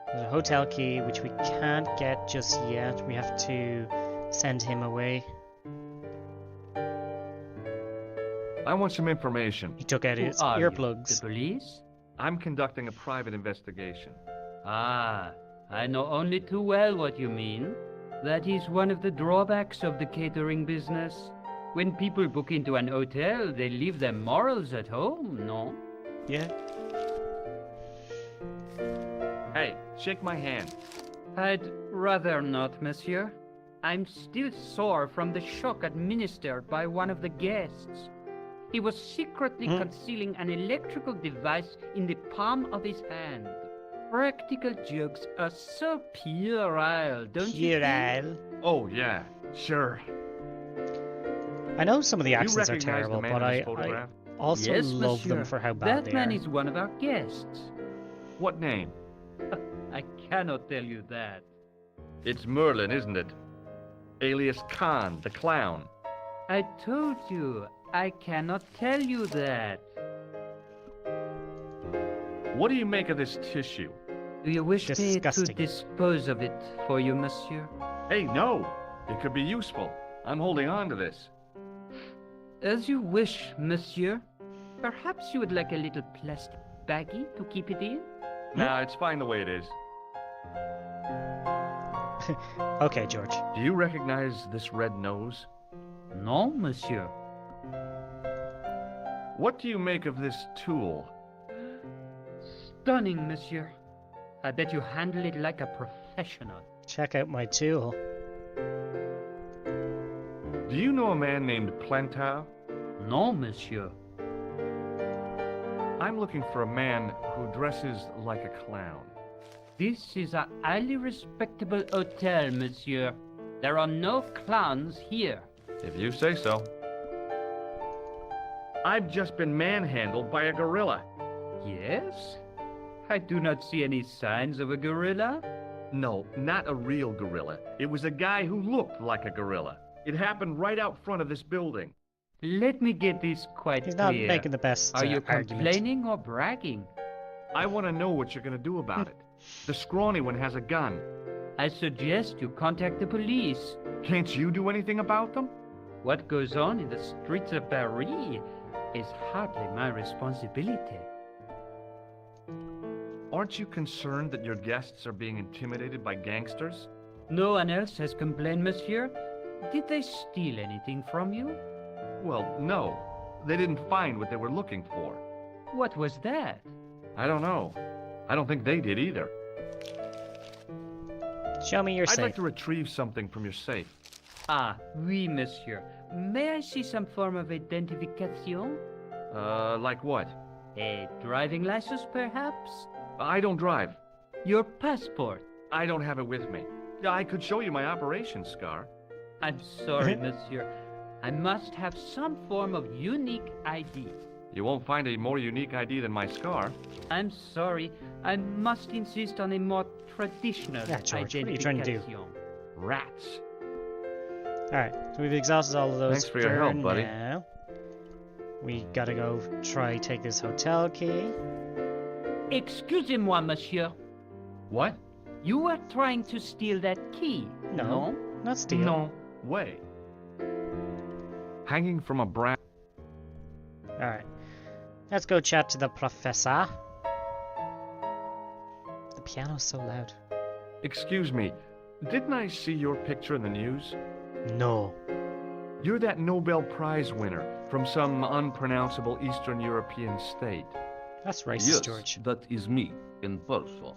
There's a hotel key, which we can't get just yet. We have to send him away. I want some information. He took out his Who are you? earplugs. The police? I'm conducting a private investigation. Ah, I know only too well what you mean. That is one of the drawbacks of the catering business. When people book into an hotel, they leave their morals at home, no? Yeah. Hey, shake my hand. I'd rather not, monsieur. I'm still sore from the shock administered by one of the guests. He was secretly concealing an electrical device in the palm of his hand. Practical jokes are so puerile, don't you think? Oh, yeah, sure. I know some of the accents are recognize the terrible, man but in I this photograph? also Yes, love monsieur. them for how bad That they man are. is one of our guests. What name? I cannot tell you that. It's Merlin, isn't it? Alias Khan, the clown. I told you, I cannot tell you that. What do you make of this tissue? Do you wish me to Disgusting. dispose of it for you, monsieur? Hey, no! It could be useful. I'm holding on to this. As you wish, monsieur. Perhaps you would like a little plastic baggie to keep it in? Nah, it's fine the way it is. Okay, George. Do you recognize this red nose? No, monsieur. What do you make of this tool? Stunning, monsieur. I bet you handle it like a professional. Check out my tool. Do you know a man named Plantow? No, monsieur. I'm looking for a man who dresses like a clown. This is a highly respectable hotel, monsieur. There are no clowns here. If you say so. I've just been manhandled by a gorilla. Yes? I do not see any signs of a gorilla. No, not a real gorilla. It was a guy who looked like a gorilla. It happened right out front of this building. Let me get this quite He's not clear. making the best Are you argument. complaining or bragging? I want to know what you're going to do about it. The scrawny one has a gun. I suggest you contact the police. Can't you do anything about them? What goes on in the streets of Paris is hardly my responsibility. Aren't you concerned that your guests are being intimidated by gangsters? No one else has complained, monsieur? Did they steal anything from you? Well, no. They didn't find what they were looking for. What was that? I don't know. I don't think they did either. Show me your I'd safe. like to retrieve something from your safe. Ah, oui, monsieur. May I see some form of identification? Like what? A driving license, perhaps? I don't drive. Your passport? I don't have it with me. I could show you my operation scar. I'm sorry, monsieur. I must have some form of unique ID. You won't find a more unique ID than my scar. I'm sorry. I must insist on a more traditional Yeah, George, what are you identification. trying to do? Rats. Alright, so we've exhausted all of those. Thanks for your help, buddy. Now. We gotta go try take this hotel key. Excusez-moi, monsieur. What? You were trying to steal that key, No, not steal. No way. Hanging from a branch. Alright. Let's go chat to the professor. The piano's so loud. Excuse me. Didn't I see your picture in the news? No. You're that Nobel Prize winner from some unpronounceable Eastern European state. That's racist, Yes, George. that is me, in person.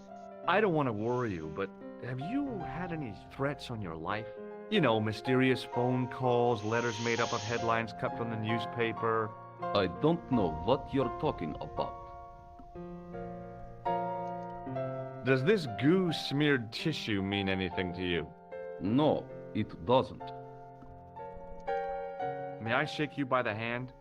I don't want to worry you, but have you had any threats on your life? You know, mysterious phone calls, letters made up of headlines cut from the newspaper. I don't know what you're talking about. Does this goo-smeared tissue mean anything to you? No, it doesn't. May I shake you by the hand?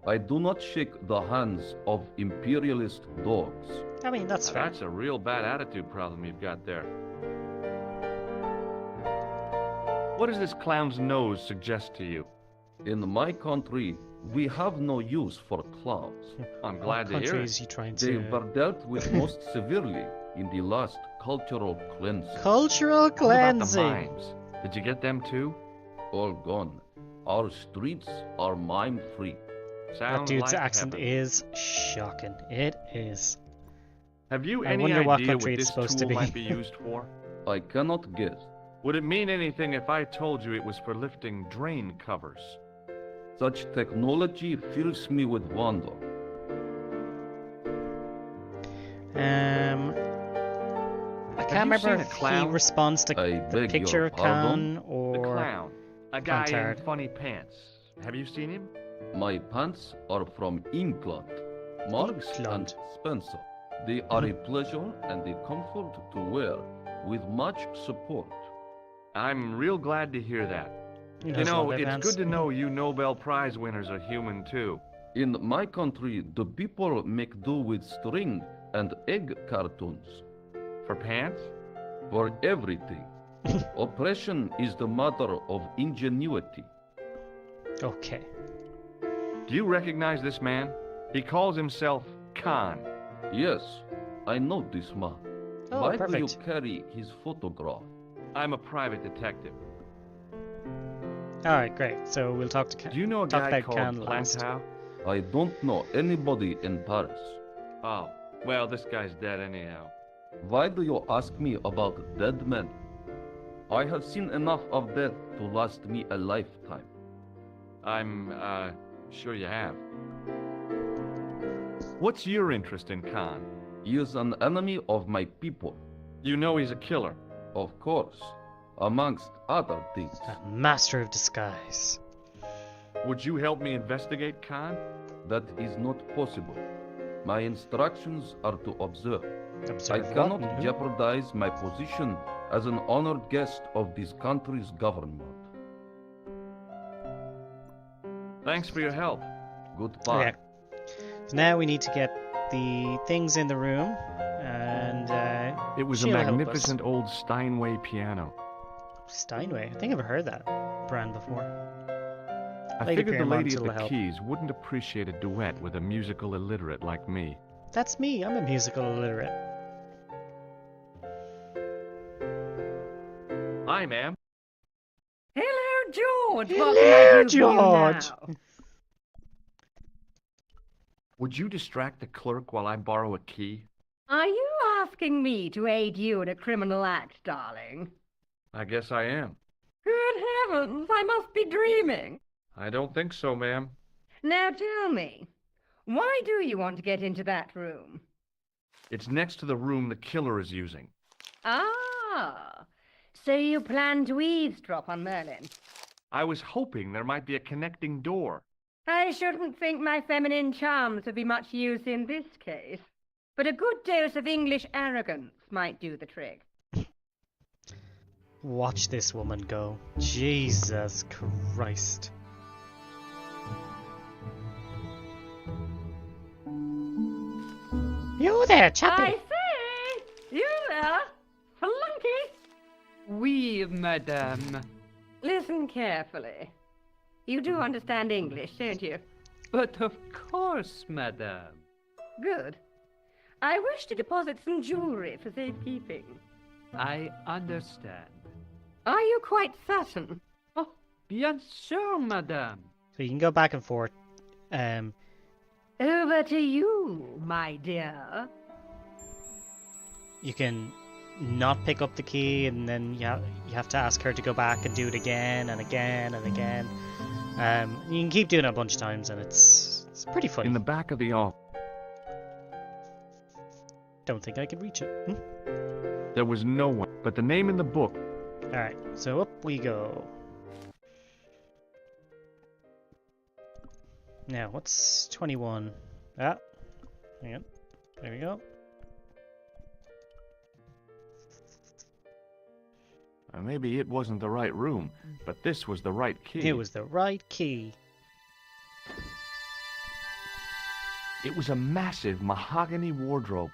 I do not shake the hands of imperialist dogs. I mean, that's fair. That's a real bad attitude problem you've got there. What does this clown's nose suggest to you? In my country, we have no use for clowns. I'm glad to What hear country it. is he trying They to... were dealt with most severely in the last cultural cleansing. Cultural What about the cleansing! mimes? Did you get them too? All gone. Our streets are mime-free. That Sounds dude's like accent heaven. is shocking. It is. Have you I any wonder idea what what country it's this supposed tool to be. might be used for? I cannot guess. Would it mean anything if I told you it was for lifting drain covers? Such technology fills me with wonder. I can't you remember seen a if he clown? responds to I the beg picture your pardon? Khan or... The clown. A guy in Contard. funny pants. Have you seen him? My pants are from England. Marks England. and Spencer. They are a pleasure and a comfort to wear, with much support. I'm real glad to hear that. He You knows all know, their it's bands. good to know you Nobel Prize winners are human too. In my country, the people make do with string and egg cartoons. For pants? For everything. Oppression is the mother of ingenuity. Okay. Do you recognize this man? He calls himself Khan. Yes, I know this man. Oh, Why do perfect. you carry his photograph? I'm a private detective. Alright, great. So we'll talk to Khan. Do you know a Talk guy about Khan called last. Plantow? I don't know anybody in Paris. Oh, well, this guy's dead anyhow. Why do you ask me about dead men? I have seen enough of death to last me a lifetime. I'm, sure you have. What's your interest in Khan? He is an enemy of my people, You know he's a killer. of course, amongst other things. A master of disguise. Would you help me investigate Khan? That is not possible. My instructions are to observe. I Observe cannot what? jeopardize my position as an honored guest of this country's government. Thanks for your help. Goodbye. Okay. So now we need to get the things in the room, and It was she'll a help us. magnificent old Steinway piano. Steinway. I think I've heard that brand before. I Lady figured the Paramount lady at will the help. keys wouldn't appreciate a duet with a musical illiterate like me. That's me. I'm a musical illiterate. Hi, ma'am. Hello, George. Hello, what can I do George. for you now? Would you distract the clerk while I borrow a key? Are you asking me to aid you in a criminal act, darling? I guess I am. Good heavens, I must be dreaming. I don't think so, ma'am. Now tell me, why do you want to get into that room? It's next to the room the killer is using. Ah, so you plan to eavesdrop on Merlin? I was hoping there might be a connecting door. I shouldn't think my feminine charms would be much use in this case, but a good dose of English arrogance might do the trick. Watch this woman go. Jesus Christ. You there, chappie? I say! You there? Flunky! Oui, madame. Listen carefully. You do understand English, don't you? But of course, madame. Good. I wish to deposit some jewelry for safekeeping. I understand. Are you quite certain? Oh, bien sûr, madame. So you can go back and forth. Over to you, my dear. You can not pick up the key, and then you have to ask her to go back and do it again and again and again. You can keep doing it a bunch of times, and it's pretty funny. In the back of the office, Don't think I could reach it. there was no one, but the name in the book. Alright, so up we go. Now, what's 21? Ah, hang on. There we go. Maybe it wasn't the right room, but this was the right key. It was the right key. It was a massive mahogany wardrobe.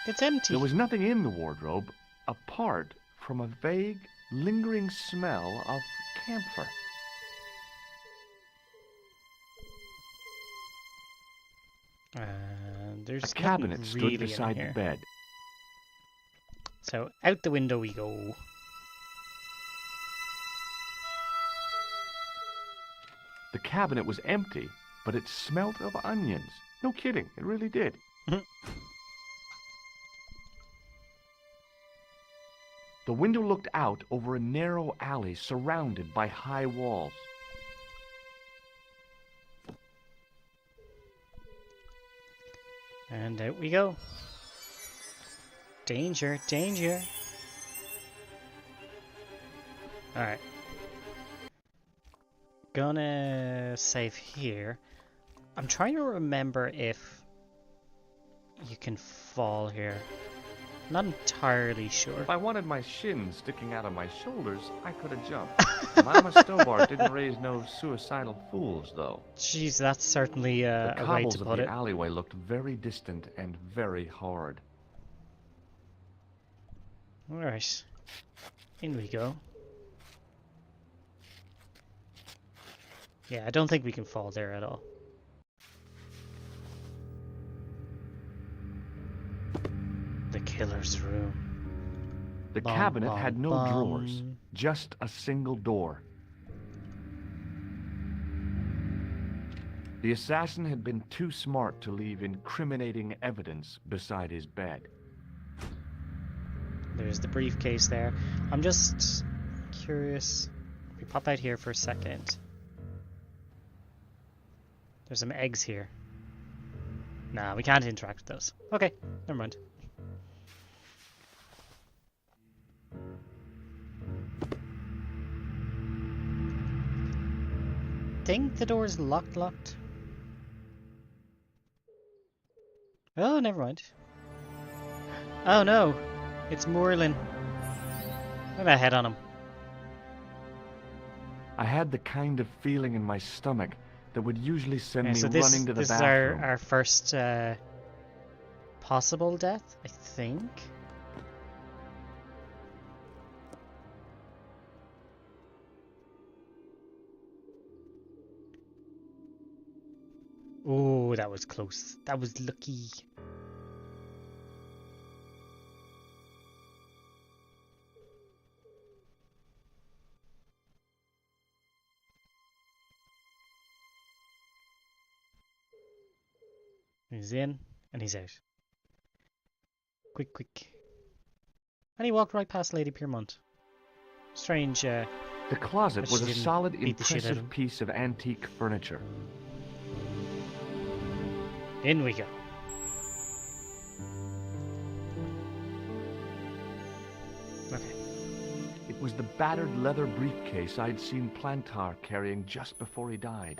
It's empty. There was nothing in the wardrobe apart from a vague, lingering smell of camphor. There's A cabinet nothing stood really beside in the here. bed. So out the window we go. The cabinet was empty, but it smelt of onions. No kidding, it really did. The window looked out over a narrow alley surrounded by high walls. And out we go. Danger, danger. Alright. Gonna save here. I'm trying to remember if you can fall here. Not entirely sure. If I wanted my shins sticking out of my shoulders, I could have jumped. Mama Stobart didn't raise no suicidal fools, though. Jeez, that's certainly The a way cobbles to of put the it. alleyway looked very distant and very hard. Alright. In we go. Yeah, I don't think we can fall there at all. The killer's room. The Bum, cabinet bum, had no bum. drawers, just a single door. The assassin had been too smart to leave incriminating evidence beside his bed. There's the briefcase there. I'm just curious. If we pop out here for a second. There's some eggs here. Nah, we can't interact with those. Okay, never mind. Think the door's locked. Oh, never mind. Oh no, it's Merlin. I have a head on him. I had the kind of feeling in my stomach that would usually send Yeah, me so this running to the is bathroom. our first possible death, I think. Oh, that was close. That was lucky. He's in and he's out. Quick, quick. And he walked right past Lady Piermont. Strange, The closet But was she a didn't solid, beat the shit out of him. impressive piece of antique furniture. in we go. Okay. It was the battered leather briefcase I'd seen Plantar carrying just before he died.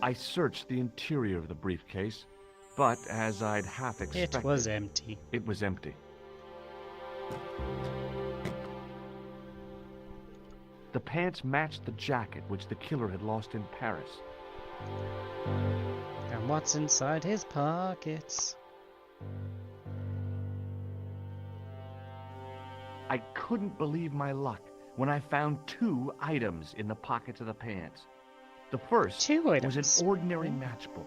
I searched the interior of the briefcase, but as I'd half expected, It was empty. it was empty. The pants matched the jacket which the killer had lost in Paris. And what's inside his pockets? I couldn't believe my luck when I found 2 items in the pockets of the pants. The first 2 items. was an ordinary matchbook.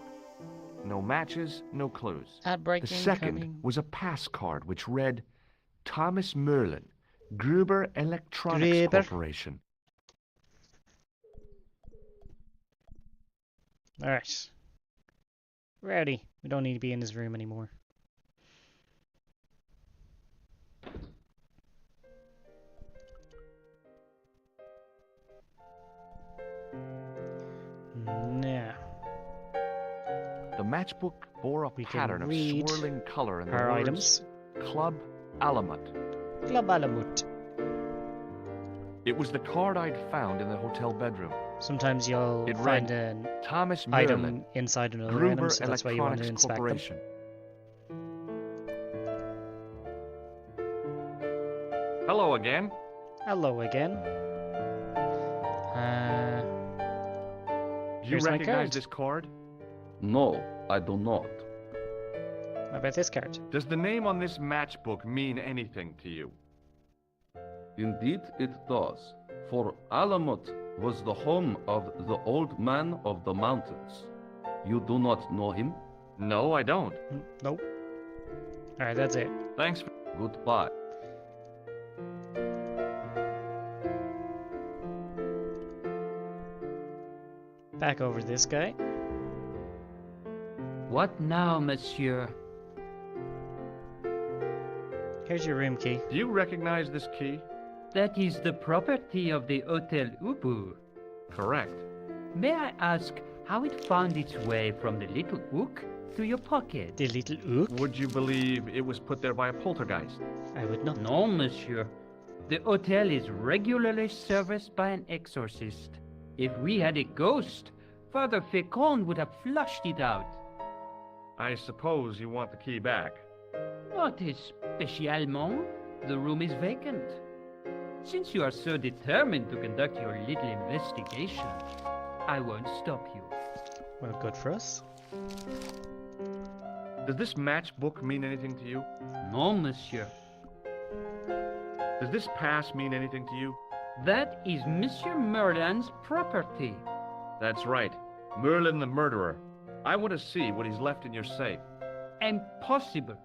No matches, no clues. Ad break The second incoming. was a pass card which read, Thomas Merlin, Gruber Electronics Gruber. Corporation. Alright. Rowdy. We don't need to be in this room anymore. Now, The matchbook bore a We can pattern of read swirling color in the our words, items. Club Alamut. Club Alamut. It was the card I'd found in the hotel bedroom. Sometimes you'll It find read, an Thomas item Merlin, inside another Gruber item, so that's why you want to Electronics inspect them. Corporation. Hello again. Hello again. Do you Here's my recognize card. this card? No, I do not. How about this card? Does the name on this matchbook mean anything to you? Indeed it does, for Alamut was the home of the old man of the mountains. You do not know him? No, I don't. Nope. Alright, that's it. Thanks for... Goodbye. Back over to this guy. What now, monsieur? Here's your room key. Do you recognize this key? That is the property of the Hotel Ubu. Correct. May I ask how it found its way from the little hook to your pocket? The little ook? Would you believe it was put there by a poltergeist? I would not. No, monsieur. The hotel is regularly serviced by an exorcist. If we had a ghost, Father Fécond would have flushed it out. I suppose you want the key back. Not spécialement. The room is vacant. Since you are so determined to conduct your little investigation, I won't stop you. Well, good for us. Does this matchbook mean anything to you? No, monsieur. Does this pass mean anything to you? That is Monsieur Merlin's property. That's right. Merlin the murderer. I want to see what he's left in your safe. Impossible.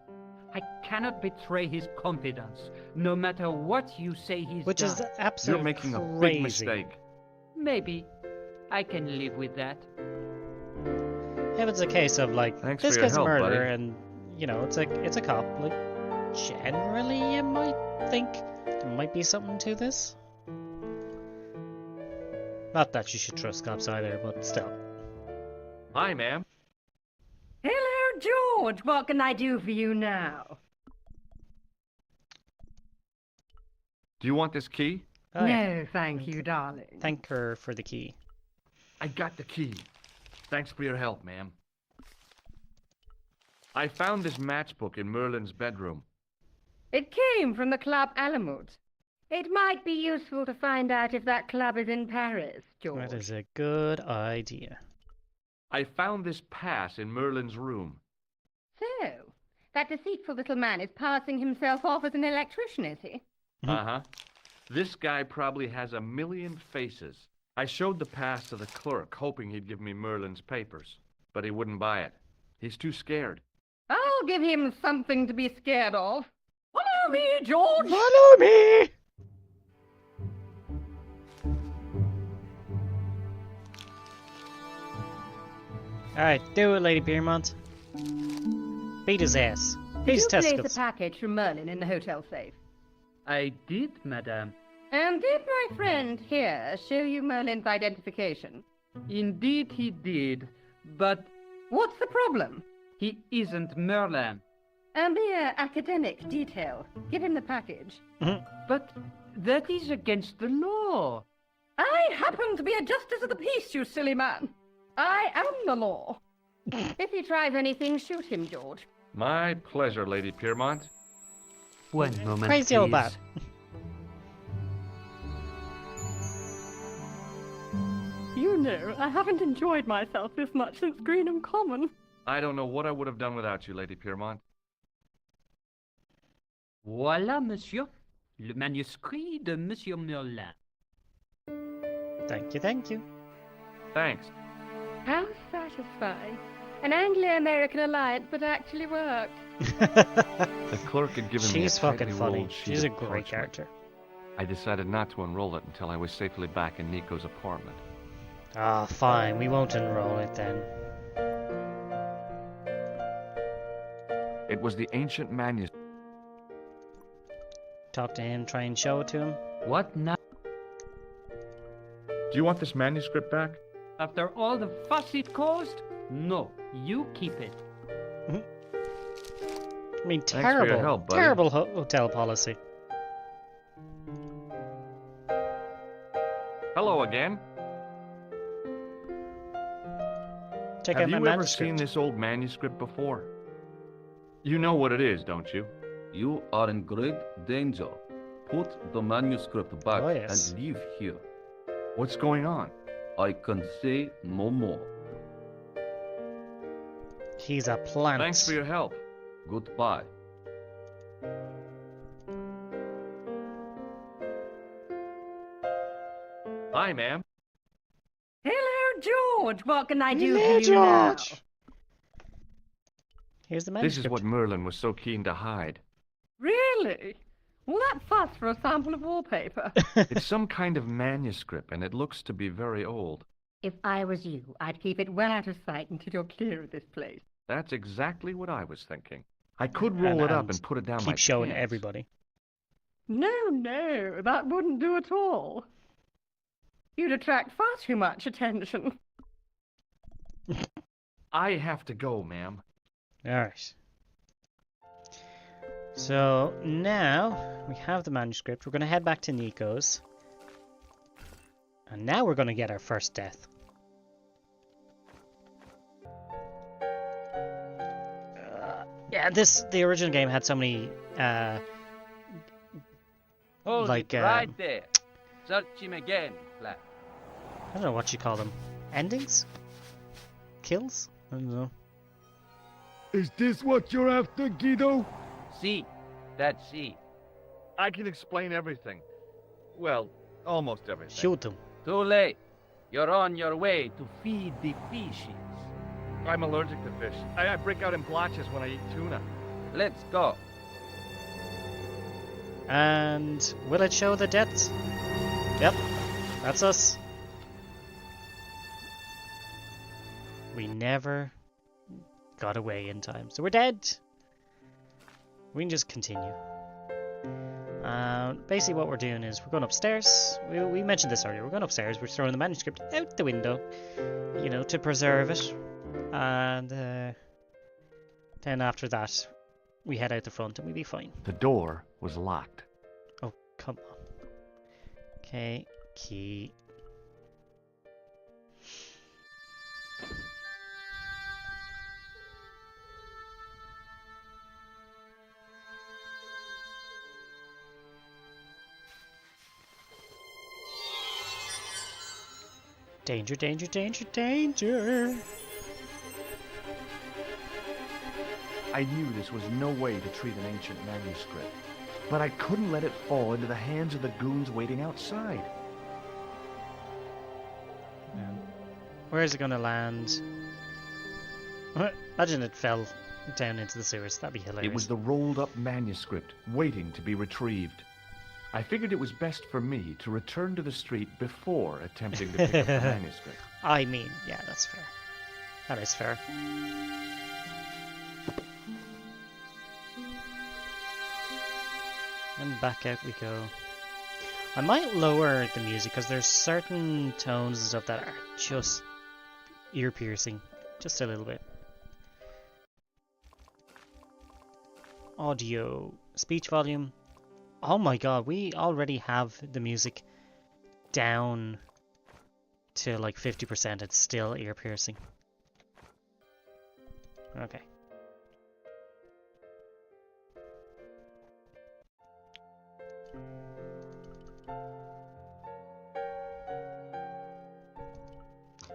I cannot betray his confidence, no matter what you say he's Which done. is absolutely You're making a crazy. big mistake. Maybe. I can live with that. If it's a case of like, Thanks this for your guy's a help, murderer buddy. and, you know, it's a cop, like, generally you might think there might be something to this. Not that you should trust cops either, but still. Hi, ma'am. Hello, George. What can I do for you now? Do you want this key? Oh, yeah. No, thank you, darling. Thank her for the key. I got the key. Thanks for your help, ma'am. I found this matchbook in Merlin's bedroom. It came from the Club Alamut. It might be useful to find out if that club is in Paris, George. That is a good idea. I found this pass in Merlin's room. So, that deceitful little man is passing himself off as an electrician, is he? Mhm. Uh-huh. This guy probably has a million faces. I showed the pass to the clerk, hoping he'd give me Merlin's papers, but he wouldn't buy it. He's too scared. I'll give him something to be scared of. Follow me, George! Follow me! Alright, do it, Lady Piermont. Beat his ass. Beat his Did you place testicles. the package from Merlin in the hotel safe? I did, madame. And did my friend here show you Merlin's identification? Indeed he did, but What's the problem? he isn't Merlin. A mere academic detail. Give him the package. But that is against the law. I happen to be a justice of the peace, you silly man. I am the law. If he tries anything, shoot him, George. My pleasure, Lady Piermont. One moment, Crazy old please. bat. You know, I haven't enjoyed myself this much since Greenham Common. I don't know what I would have done without you, Lady Piermont. Voilà, monsieur. Le manuscrit de Monsieur Merlin. Thank you, thank you. Thanks. How satisfying. An Anglo-American alliance that actually worked. The clerk had given me a She's fucking tightly funny. rolled sheet She's a of great parchment. character. I decided not to unroll it until I was safely back in Nico's apartment. Ah, fine. We won't unroll it then. It was the ancient manuscript. Talk to him, try and show it to him. What now? Do you want this manuscript back? After all the fuss it caused? No, you keep it. I mean, for your terrible, help, buddy. terrible hotel policy. Hello again. Check Have out my you ever manuscript. seen this old manuscript before? You know what it is, don't you? You are in great danger. Put the manuscript back Oh, yes. and leave here. What's going on? I can say no more. He's a plant. Thanks for your help. Goodbye. Hi, ma'am. Hello, George. What can I do Hello, for you now? George. Here's the This manuscript. is what Merlin was so keen to hide. Really? Well, that fuss for a sample of wallpaper. It's some kind of manuscript, and it looks to be very old. If I was you, I'd keep it well out of sight until you're clear of this place. That's exactly what I was thinking. I could roll it up and put it down my keep showing pants. everybody. No, that wouldn't do at all. You'd attract far too much attention. I have to go, ma'am. Alright. So now we have the manuscript. We're going to head back to Nico's. And now we're going to get our first death. Yeah, the original game had so many, Hold like, it right there. Search him again, Flat. I don't know what you call them. Endings? Kills? I don't know. Is this what you're after, Guido? See, that's it. I can explain everything. Well, almost everything. Shoot them. Too late. You're on your way to feed the fishes. I'm allergic to fish. I break out in blotches when I eat tuna. Let's go. And will it show the deaths? Yep, that's us. We never got away in time, so we're dead. We can just continue. Basically what we're doing is we're going upstairs. We mentioned this earlier. We're going upstairs. We're throwing the manuscript out the window, you know, to preserve it. And then after that, we head out the front and we'll be fine. The door was locked. Oh, come on. Okay, key. Danger, danger, danger, danger! I knew this was no way to treat an ancient manuscript. but I couldn't let it fall into the hands of the goons waiting outside. Where is it going to land? Imagine it fell down into the sewers. That'd be hilarious. It was the rolled-up manuscript, waiting to be retrieved. I figured it was best for me to return to the street before attempting to pick up the manuscript. I mean, yeah, that's fair. That is fair. And back out we go. I might lower the music because there's certain tones and stuff that are just ear-piercing. Just a little bit. Audio. Speech volume. Oh my god, we already have the music down to like 50%. It's still ear-piercing. Okay.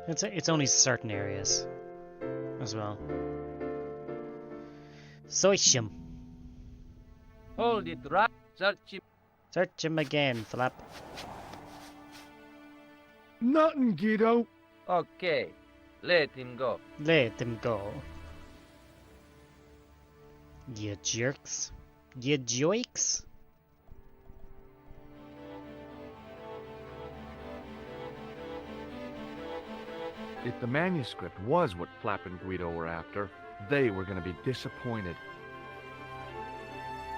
It's only certain areas as well. Search him. Hold it right. Search him. Search him again, Flap. Nothing, Guido. Okay. Let him go. Let him go. You jerks. You joiks. If the manuscript was what Flap and Guido were after, they were going to be disappointed.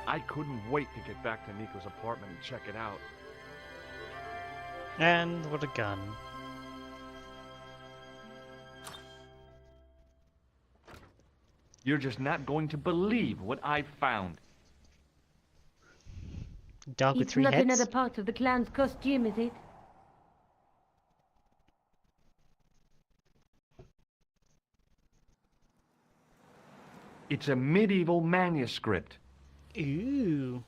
I couldn't wait to get back to Nico's apartment and check it out. And with a gun. You're just not going to believe what I found. Dog with It's three not heads? another part of the clown's costume, is it? It's a medieval manuscript. Ooh.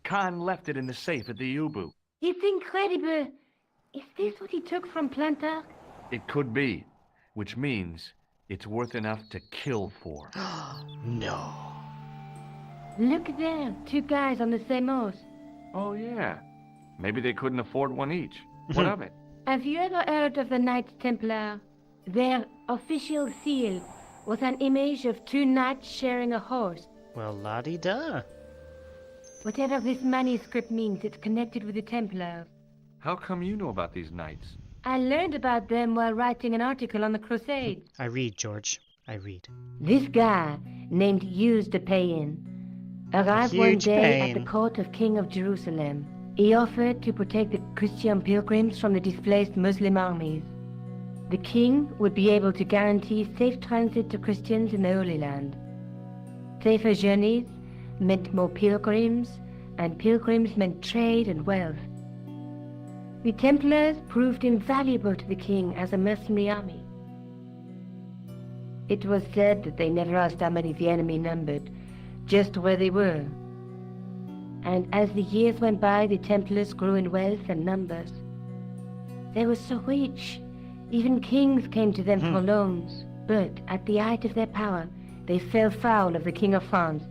Khan left it in the safe at the U-boot. It's incredible. Is this what he took from Plantar? It could be, which means it's worth enough to kill for. No. Look there, two guys on the same horse. Oh, yeah. Maybe they couldn't afford one each. What of it? Have you ever heard of the Knights Templar? Their official seal was an image of two knights sharing a horse. Well, la-di-da. Whatever this manuscript means, it's connected with the Templars. How come you know about these knights? I learned about them while writing an article on the Crusades. I read, George. I read. This guy, named Hughes de Payen, arrived one Huge day at pain. the court of King of Jerusalem. He offered to protect the Christian pilgrims from the displaced Muslim armies. The king would be able to guarantee safe transit to Christians in the Holy Land. Safer journeys meant more pilgrims, and pilgrims meant trade and wealth. The Templars proved invaluable to the king as a mercenary army. It was said that they never asked how many the enemy numbered, just where they were. And as the years went by, the Templars grew in wealth and numbers. They were so rich, even kings came to them for loans. But at the height of their power, they fell foul of the King of France.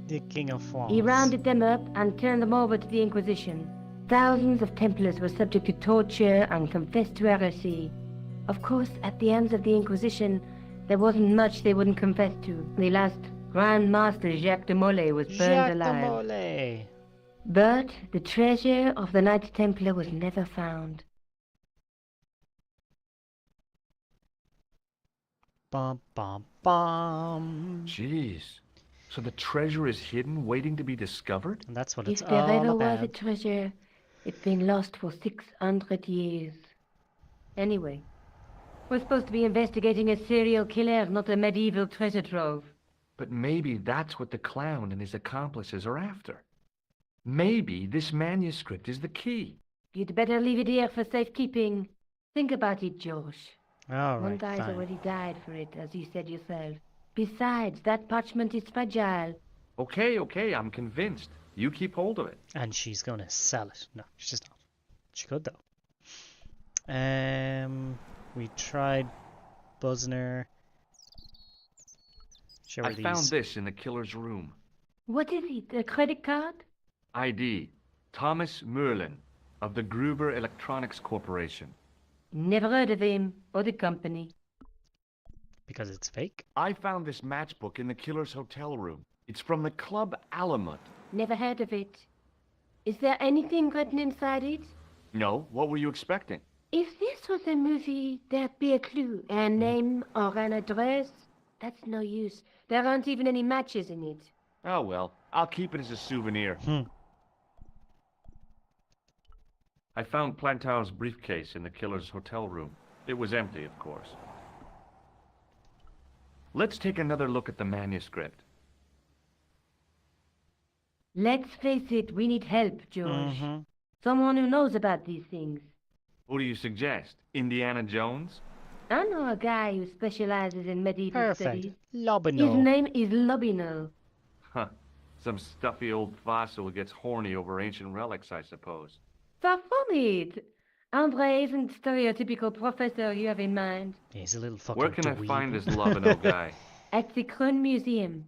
The King of France. He rounded them up and turned them over to the Inquisition. Thousands of Templars were subject to torture and confessed to heresy. Of course, at the hands of the Inquisition, there wasn't much they wouldn't confess to. The last Grand Master Jacques de Molay was burned Jacques alive. de Molay. But the treasure of the Knights Templar was never found. Bum, bum, bum. Jeez. So the treasure is hidden, waiting to be discovered? And that's what it's If there all ever about. was a treasure, it's been lost for 600 years. Anyway, we're supposed to be investigating a serial killer, not a medieval treasure trove. But maybe that's what the clown and his accomplices are after. Maybe this manuscript is the key. You'd better leave it here for safekeeping. Think about it, Josh. All One right, guy's fine. already died for it, as you said yourself. Besides, that parchment is fragile. Okay, I'm convinced. You keep hold of it. And she's going to sell it. No, she's not. She could, though. We tried buzzing her. Show her I these. found this in the killer's room. What is it, a credit card? ID. Thomas Merlin of the Gruber Electronics Corporation. Never heard of him or the company. Because it's fake? I found this matchbook in the killer's hotel room. It's from the Club Alamut. Never heard of it. Is there anything written inside it? No, what were you expecting? If this was a movie, there'd be a clue, a name or an address. That's no use. There aren't even any matches in it. Oh well, I'll keep it as a souvenir. I found Plantow's briefcase in the killer's hotel room. It was empty, of course. Let's take another look at the manuscript. Let's face it, we need help, George. Someone who knows about these things. Who do you suggest? Indiana Jones? I know a guy who specializes in medieval studies. His Lobino. name is Lobino. Huh. Some stuffy old fossil who gets horny over ancient relics, I suppose. Far from it. Andre isn't the stereotypical professor you have in mind. He's a little fucking Where can I dweeb. find this Lobino guy? At the Krohn Museum.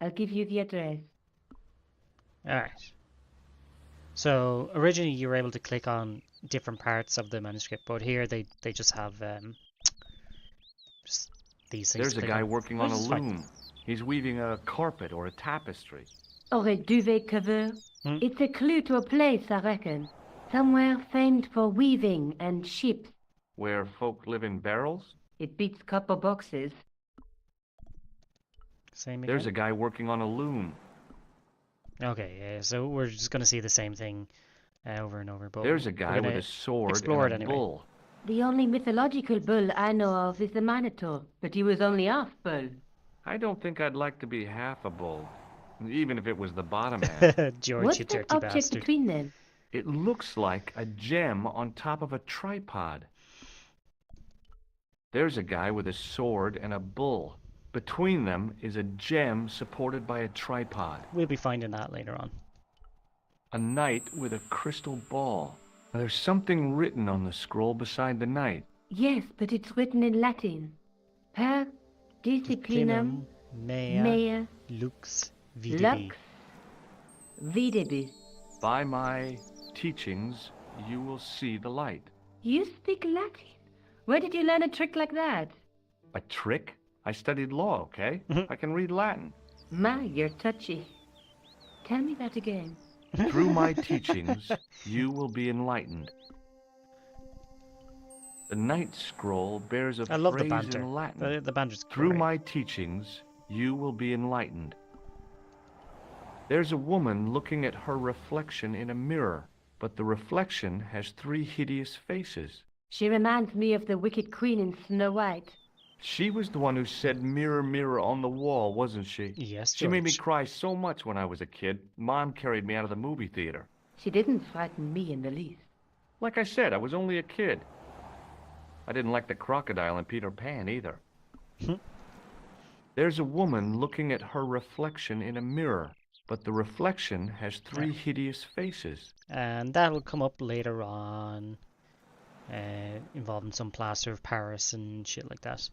I'll give you the address. Alright. So, originally you were able to click on different parts of the manuscript, but here they just have just these things. There's to a click guy on. working on a Which is fine. loom. He's weaving a carpet or a tapestry. Or a duvet cover. It's a clue to a place, I reckon. Somewhere famed for weaving and ships. Where folk live in barrels? It beats copper boxes. Same again? There's a guy working on a loom. Okay, yeah, so we're just going to see the same thing over and over. But There's a we're guy with gonna a sword explore and it a anyway. bull. The only mythological bull I know of is the Minotaur, but he was only half bull. I don't think I'd like to be half a bull, even if it was the bottom half. George, What's you that dirty object bastard. between them? It looks like a gem on top of a tripod. There's a guy with a sword and a bull. Between them is a gem supported by a tripod. We'll be finding that later on. A knight with a crystal ball. Now, there's something written on the scroll beside the knight. Yes, but it's written in Latin. Per disciplinam mea lux videbi. lux videbi. By my teachings, you will see the light. You speak Latin? Where did you learn a trick like that? A trick? I studied law, okay? I can read Latin. My, you're touchy. Tell me that again. Through my teachings, you will be enlightened. The Night Scroll bears a I love the phrase banter. in Latin. The banter's Through great. my teachings, you will be enlightened. There's a woman looking at her reflection in a mirror, but the reflection has 3 hideous faces. She reminds me of the wicked queen in Snow White. She was the one who said, "Mirror, mirror on the wall," wasn't she? Yes, She made me George. cry so much when I was a kid. Mom carried me out of the movie theater. She didn't frighten me in the least. Like I said, I was only a kid. I didn't like the crocodile in Peter Pan either. There's a woman looking at her reflection in a mirror, but the reflection has 3 hideous faces. And that'll come up later on, involving some plaster of Paris and shit like that.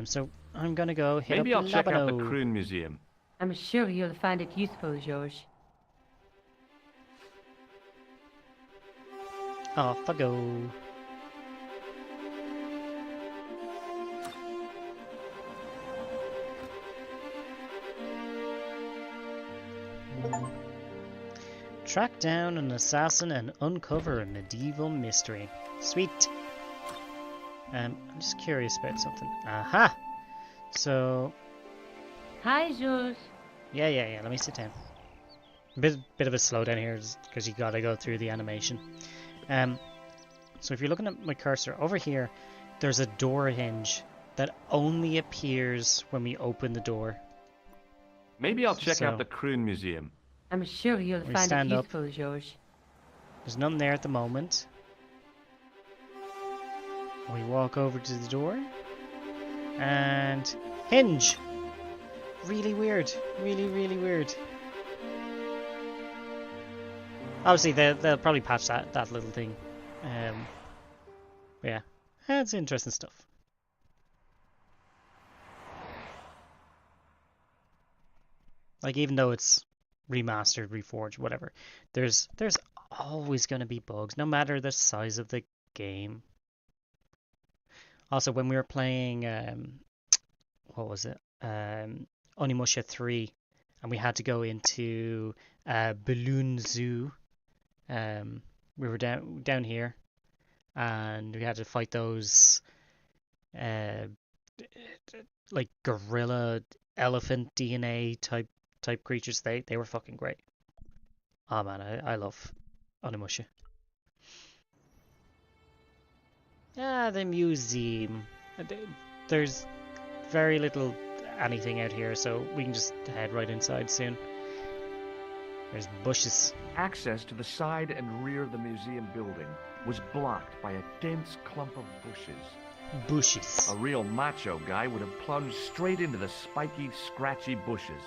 So I'm gonna go hit Maybe up I'll check out the Labano. Kroon Museum. I'm sure you'll find it useful, George. Off I go. Track down an assassin and uncover a medieval mystery. Sweet. I'm just curious about something. Aha! So, Hi, George. yeah. Let me sit down. Bit of a slowdown here because you gotta go through the animation. So if you're looking at my cursor over here, there's a door hinge that only appears when we open the door. Maybe I'll check So- out the Kroon Museum. I'm sure you'll We find it stand up. useful, George. There's none there at the moment. We walk over to the door. And hinge! Really weird. Really weird. Obviously, they'll probably patch that little thing. But yeah, that's interesting stuff. Like, even though it's remastered, reforged, whatever. There's always going to be bugs, no matter the size of the game. Also, when we were playing, what was it? Onimusha 3, and we had to go into Balloon Zoo. We were down here, and we had to fight those like gorilla elephant DNA type creatures. They were fucking great. Oh man, I love Onimusha. The museum. There's very little anything out here, so we can just head right inside soon. There's bushes. Access to the side and rear of the museum building was blocked by a dense clump of bushes. Bushes. A real macho guy would have plunged straight into the spiky, scratchy bushes.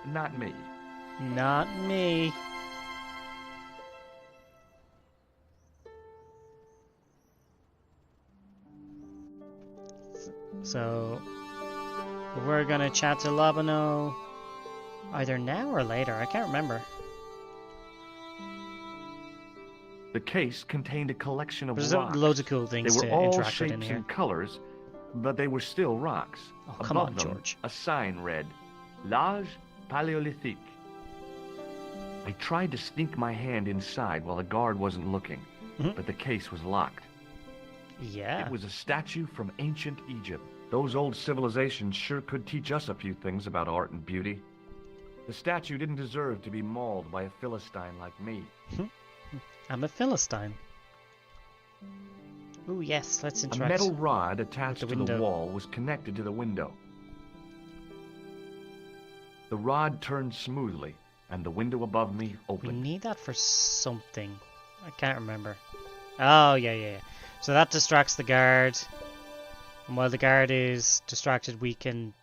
Not me. Not me. So we're gonna chat to Lobano either now or later. I can't remember. The case contained a collection of There's rocks. loads of cool things They were to all interact with in shapes here. and colors, but they were still rocks. Oh, come Above on, them, George. a sign read, L'Âge Paléolithique. I tried to sneak my hand inside while the guard wasn't looking, but the case was locked. Yeah. It was a statue from ancient Egypt. Those old civilizations sure could teach us a few things about art and beauty. The statue didn't deserve to be mauled by a Philistine like me. I'm a Philistine. Ooh, yes, let's A interact. metal rod attached the to the window. wall was connected to the window. The rod turned smoothly, and the window above me We opened. need that for something. I can't remember. Oh, yeah. So that distracts the guard. And while the guard is distracted, we can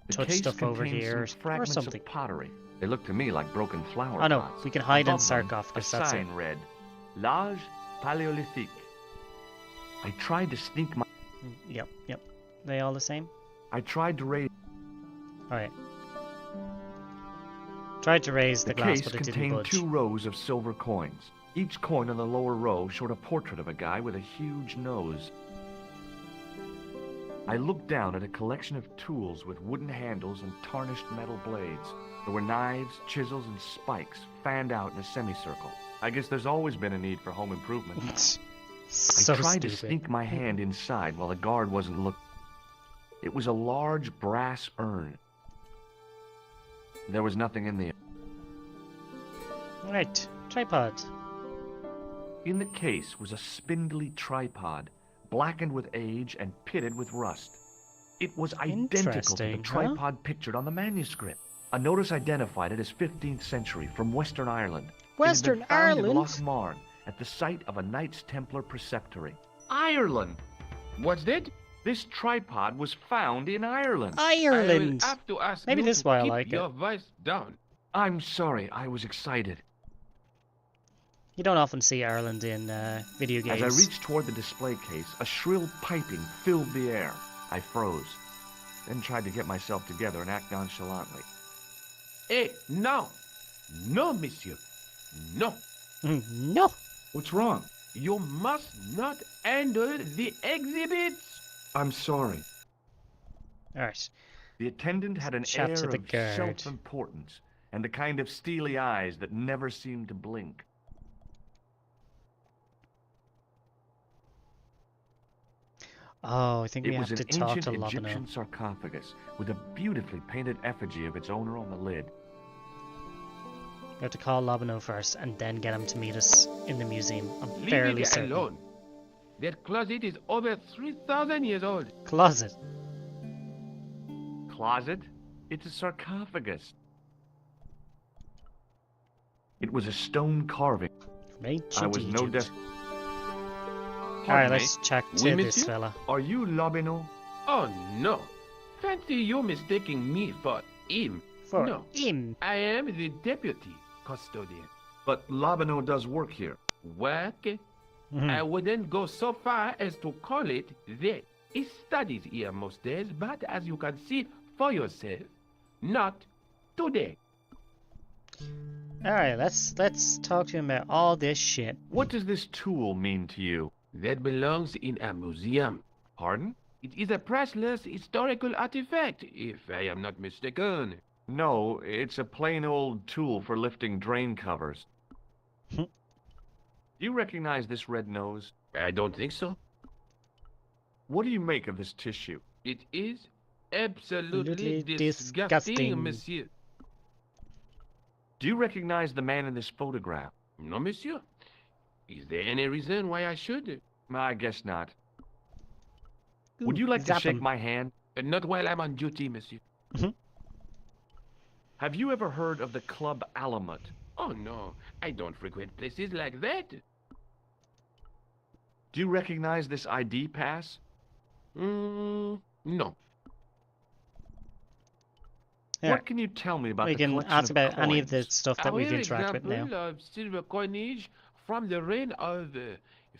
The touch case stuff over contained here some or fragments something. of pottery. They looked to me like broken flower Oh no, pots. we can hide in Above them, sarcophagus, a that's it. sign read, L'Âge Paléolithique. I tried to sneak my... Yep. They all the same? I tried to raise... Alright. Tried to raise the glass, case but it didn't contained budge. 2 rows of silver coins. Each coin on the lower row showed a portrait of a guy with a huge nose. I looked down at a collection of tools with wooden handles and tarnished metal blades. There were knives, chisels, and spikes fanned out in a semicircle. I guess there's always been a need for home improvement. So I tried to stupid. sneak my hand inside while the guard wasn't looking. It was a large brass urn. There was nothing in the... Right, tripod. In the case was a spindly tripod, blackened with age and pitted with rust. It was identical to the Interesting, tripod pictured on the manuscript. A notice identified it as 15th century from Western Ireland. Western it had been found in Ireland? Lochmarn, at the site of a Knights Templar preceptory. Ireland? What's that? This tripod was found in Ireland. Ireland! I will have to ask Maybe you this is to why I keep like your it. voice down. I'm sorry, I was excited. You don't often see Ireland in video games. As I reached toward the display case, a shrill piping filled the air. I froze, then tried to get myself together and act nonchalantly. Eh, no. No, monsieur. No. No. What's wrong? You must not enter the exhibits. I'm sorry. Alright. The attendant had an Chat air to the of guard. self-importance and the kind of steely eyes that never seemed to blink. Oh, I think we It have was to an talk ancient to Egyptian Lobano. sarcophagus with a beautifully painted effigy of its owner on the lid. We have to call Lobano first and then get him to meet us in the museum. I'm Leave fairly it certain. alone. That closet is over 3,000 years old. Closet. Closet? It's a sarcophagus. It was a stone carving. From ancient I was no Egypt. Pardon Alright, me? let's check Oui, to this monsieur? fella. Are you Lobino? Oh, no. Fancy you mistaking me for him. For no. him. I am the deputy custodian. But Lobino does work here. Work? I wouldn't go so far as to call it that. He studies here most days, but as you can see for yourself, not today. Alright, let's talk to him about all this shit. What does this tool mean to you? That belongs in a museum. Pardon? It is a priceless historical artifact, if I am not mistaken. No, it's a plain old tool for lifting drain covers. Do you recognize this red nose? I don't think so. What do you make of this tissue? It is absolutely Absolutely disgusting, disgusting. monsieur. Do you recognize the man in this photograph? No, monsieur. Is there any reason why I should? I guess not. Would you like to zap shake him. my hand? Not while I'm on duty, monsieur. Have you ever heard of the Club Alamut? Oh, no. I don't frequent places like that. Do you recognize this ID pass? No. Yeah. What can you tell me about We the can collection ask of about any of the coins? stuff that we've Our interacted with now. example of silver coinage from the reign of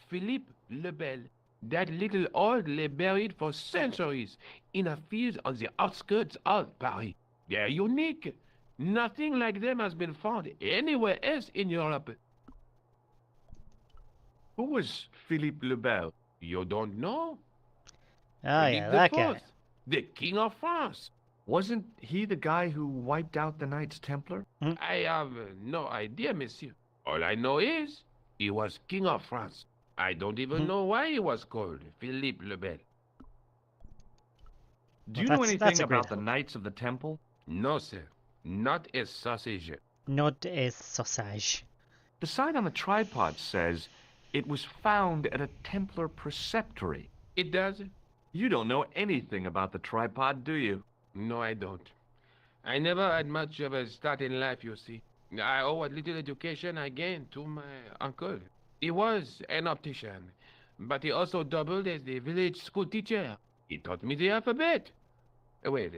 Philippe le Bel. That little old lay buried for centuries in a field on the outskirts of Paris. They're unique. Nothing like them has been found anywhere else in Europe. Who was Philippe le Bel? You don't know? Oh Philippe yeah, that the guy. Fourth, the King of France. Wasn't he the guy who wiped out the Knights Templar? I have no idea, monsieur. All I know is he was King of France. I don't even know why he was called Philippe le Bel. Do you Well, know that's anything a great about the Knights of the Temple? No, sir. Not a sausage. Not a sausage. The sign on the tripod says it was found at a Templar preceptory. It does? You don't know anything about the tripod, do you? No, I don't. I never had much of a start in life, you see. I owe what little education I gained to my uncle. He was an optician, but he also doubled as the village school teacher. He taught me the alphabet. Wait,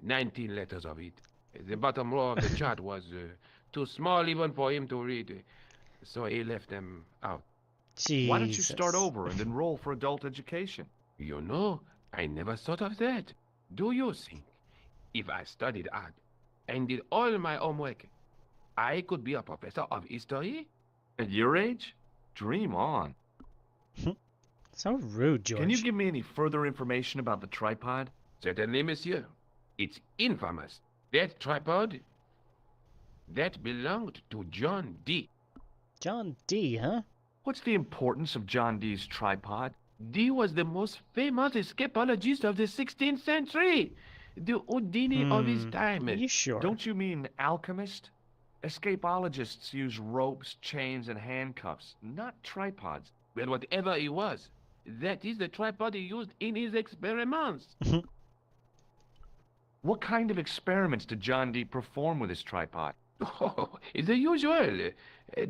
19 letters of it. The bottom row of the chart was too small even for him to read, so he left them out. Jesus. Why don't you start over and enroll for adult education? You know, I never thought of that. Do you think if I studied hard and did all my homework, I could be a professor of history? At your age? Dream on. So rude, George. Can you give me any further information about the tripod? Certainly, monsieur. It's infamous. That tripod, that belonged to John Dee. John Dee, huh? What's the importance of John Dee's tripod? Dee was the most famous escapologist of the 16th century. The Houdini of his time. Are you sure? Don't you mean alchemist? Escapologists use ropes, chains, and handcuffs, not tripods. Well, whatever he was, that is the tripod he used in his experiments. What kind of experiments did John Dee perform with his tripod? Oh, the usual.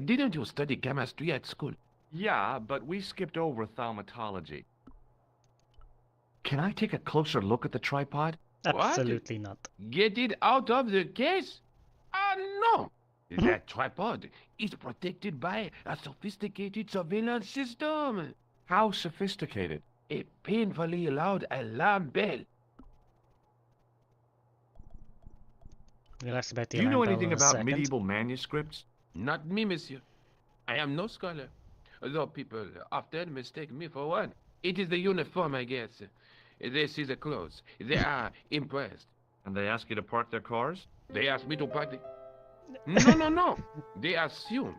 Didn't you study chemistry at school? Yeah, but we skipped over thaumatology. Can I take a closer look at the tripod? Absolutely not. Get it out of the case? No! That tripod is protected by a sophisticated surveillance system. How sophisticated? A painfully loud alarm bell. We'll ask about the Do you know alarm bell anything in a about second. medieval manuscripts? Not me, monsieur. I am no scholar, though people often mistake me for one. It is the uniform, I guess. They see the clothes. They are impressed. And they ask you to park their cars? They ask me to park the... No. They assume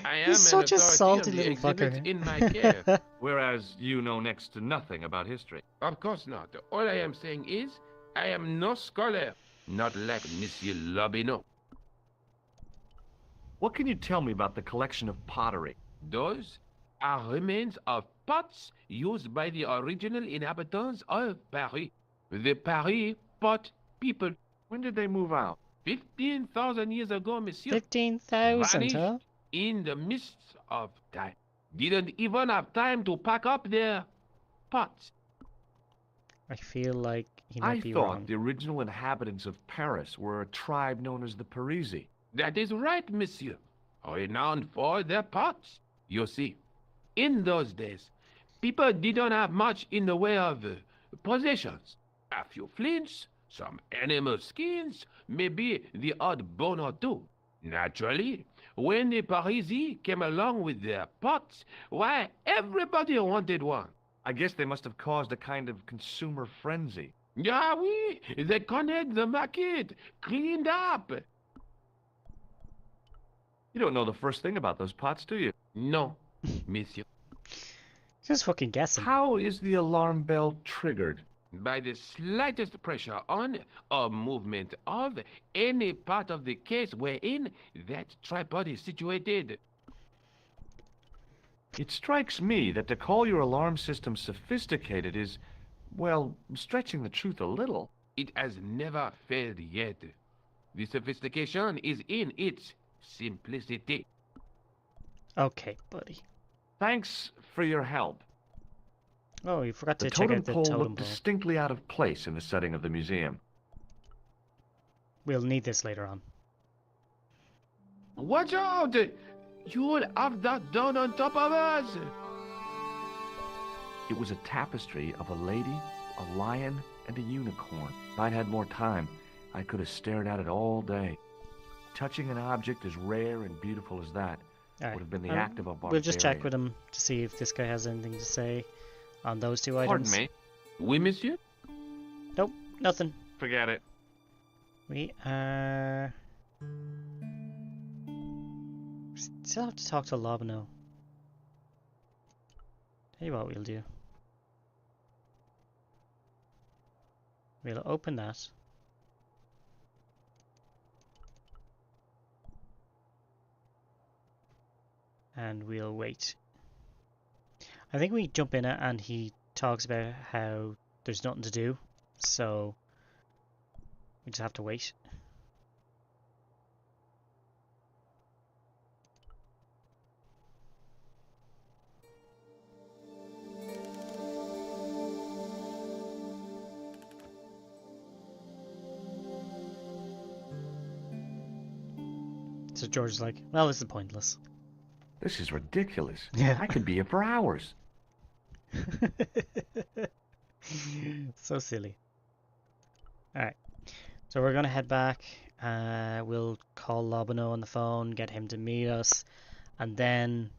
I am He's such an a authority salty of the little exhibits fucker. in my care. Whereas you know next to nothing about history. Of course not. All I am saying is, I am no scholar. Not like Monsieur Lobineau. What can you tell me about the collection of pottery? Those are remains of pots used by the original inhabitants of Paris. The Paris pot people. When did they move out? 15,000 years ago, monsieur. 15,000, Vanished huh? in the mists of time. Didn't even have time to pack up their pots. I feel like he I might be thought wrong. the original inhabitants of Paris were a tribe known as the Parisi. That is right, monsieur. Renowned for their pots. You see, in those days, people didn't have much in the way of possessions. A few flints, some animal skins, maybe the odd bone or two. Naturally, when the Parisi came along with their pots, why, everybody wanted one. I guess they must have caused a kind of consumer frenzy. Ah oui, they connect the market, cleaned up. You don't know the first thing about those pots, do you? No, monsieur. Just fucking guessing. How is the alarm bell triggered? By the slightest pressure on or movement of any part of the case wherein that tripod is situated. It strikes me that to call your alarm system sophisticated is, well, stretching the truth a little. It has never failed yet. The sophistication is in its simplicity. Okay, buddy. Thanks for your help. Oh, you forgot to The check totem out the pole totem looked pole. distinctly out of place in the setting of the museum. We'll need this later on. Watch out! You'll have that done on top of us! It was a tapestry of a lady, a lion, and a unicorn. If I'd had more time, I could have stared at it all day. Touching an object as rare and beautiful as that would have been the act of a barbarian. We'll just check with him to see if this guy has anything to say on those two items. Pardon me. Oui, monsieur? Nope, nothing. Forget it. We are... Still have to talk to Lobno. Tell you what we'll do. We'll open that. And we'll wait. I think we jump in it and he talks about how there's nothing to do. So we just have to wait. So George's like, well, this is pointless. This is ridiculous. Yeah. I could be here for hours. So silly. Alright. So we're gonna head back. We'll call Lobino on the phone, get him to meet us, and then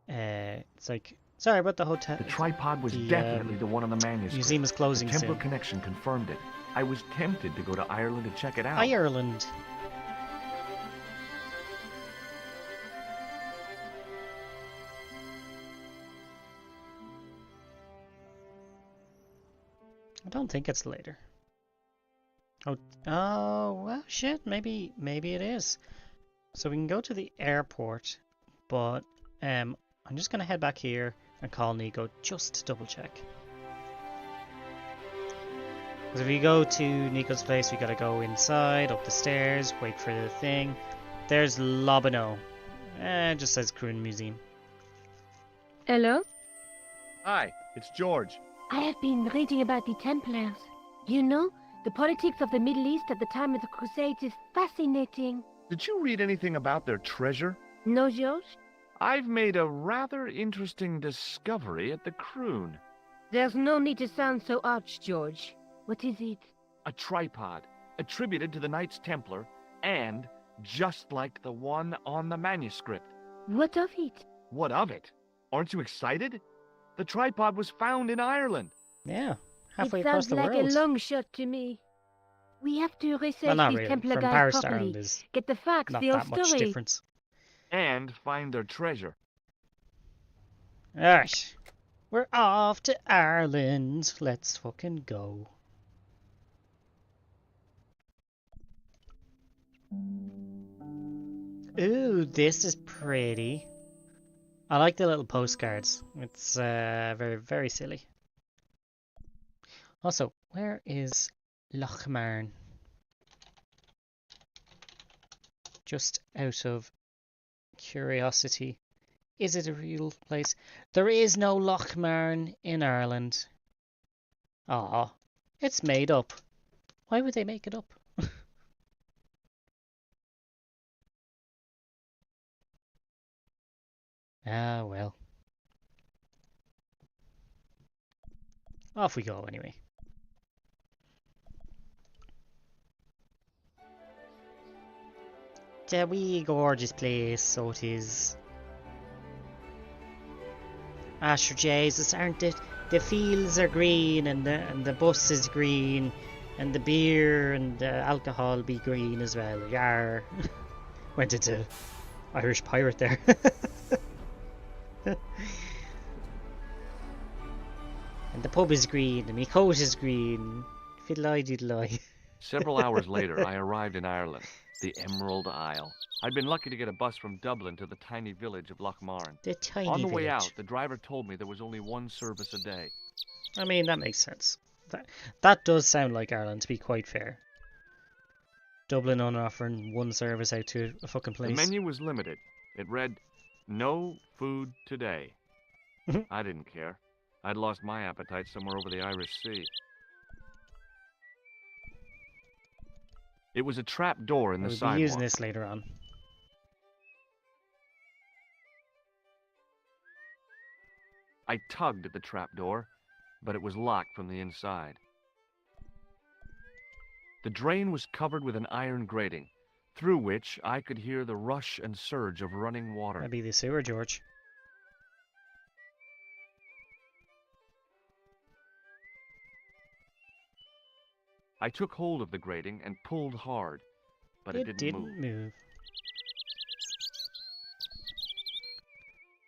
it's like, sorry about the hotel. The tripod was definitely the one on the manuscript. Museum is closing the Templar soon. Connection confirmed it. I was tempted to go to Ireland to check it out. Ireland. I don't think it's later. Oh, well, shit. Maybe it is. So we can go to the airport, but I'm just gonna head back here and call Nico just to double check. Because if we go to Nico's place, we gotta go inside, up the stairs, wait for the thing. There's Lobino. It just says Kroon Museum. Hello? Hi, it's George. I have been reading about the Templars. You know, the politics of the Middle East at the time of the Crusades is fascinating. Did you read anything about their treasure? No, George? I've made a rather interesting discovery at the Kroon. There's no need to sound so arch, George. What is it? A tripod, attributed to the Knights Templar, and just like the one on the manuscript. What of it? What of it? Aren't you excited? The tripod was found in Ireland. Yeah, halfway it across sounds the like world. a long shot to me. We have to research Well, not these really. Templar From guys Paris to properly. Ireland is Get the facts, not the that whole much story. difference. And find their treasure. Alright, we're off to Ireland. Let's fucking go. Ooh, this is pretty. I like the little postcards. It's very, very silly. Also, where is Lochmarn? Just out of curiosity. Is it a real place? There is no Lochmarn in Ireland. Ah, it's made up. Why would they make it up? Ah, well. Off we go anyway. It's a wee gorgeous place, so it is. Asher Jesus, aren't it? The fields are green, and the bus is green, and the beer and the alcohol be green as well. Yar. Went into Irish pirate there. And the pub is green, and my coat is green. Fiddle-I-diddle-I. Several hours later, I arrived in Ireland, the Emerald Isle. I'd been lucky to get a bus from Dublin to the tiny village of Lochmarn. The tiny On the village. way out, the driver told me there was only one service a day. I mean, that makes sense. That does sound like Ireland, to be quite fair. Dublin on offering one service out to a fucking place. The menu was limited. It read, "No food today." I didn't care. I'd lost my appetite somewhere over the Irish Sea. It was a trap door in the We'll sidewalk. be using this later on. I tugged at the trap door, but it was locked from the inside. The drain was covered with an iron grating, through which I could hear the rush and surge of running water. That'd be the sewer, George. I took hold of the grating and pulled hard, but it didn't move.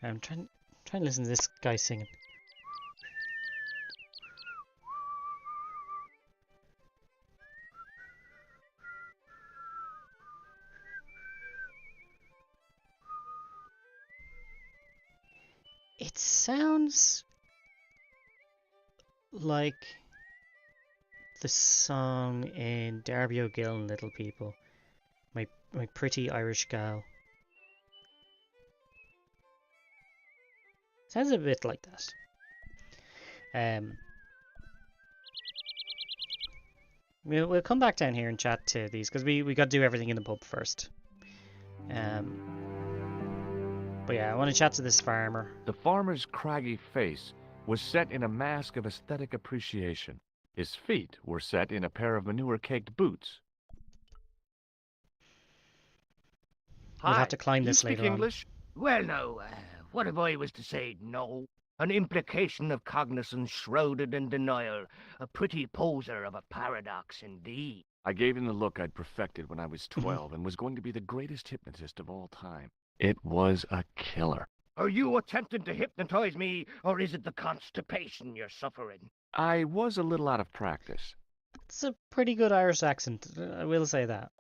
I'm trying to listen to this guy singing. It sounds like the song in Darby O'Gill and Little People. My pretty Irish gal. Sounds a bit like that. We'll come back down here and chat to these because we got to do everything in the pub first. But yeah, I want to chat to this farmer. The farmer's craggy face was set in a mask of aesthetic appreciation. His feet were set in a pair of manure-caked boots. We'll have to climb this later on. English? Well, no. What if I was to say no? An implication of cognizance shrouded in denial. A pretty poser of a paradox indeed. I gave him the look I'd perfected when I was 12 and was going to be the greatest hypnotist of all time. It was a killer. Are you attempting to hypnotize me, or is it the constipation you're suffering? I was a little out of practice. It's a pretty good Irish accent, I will say that.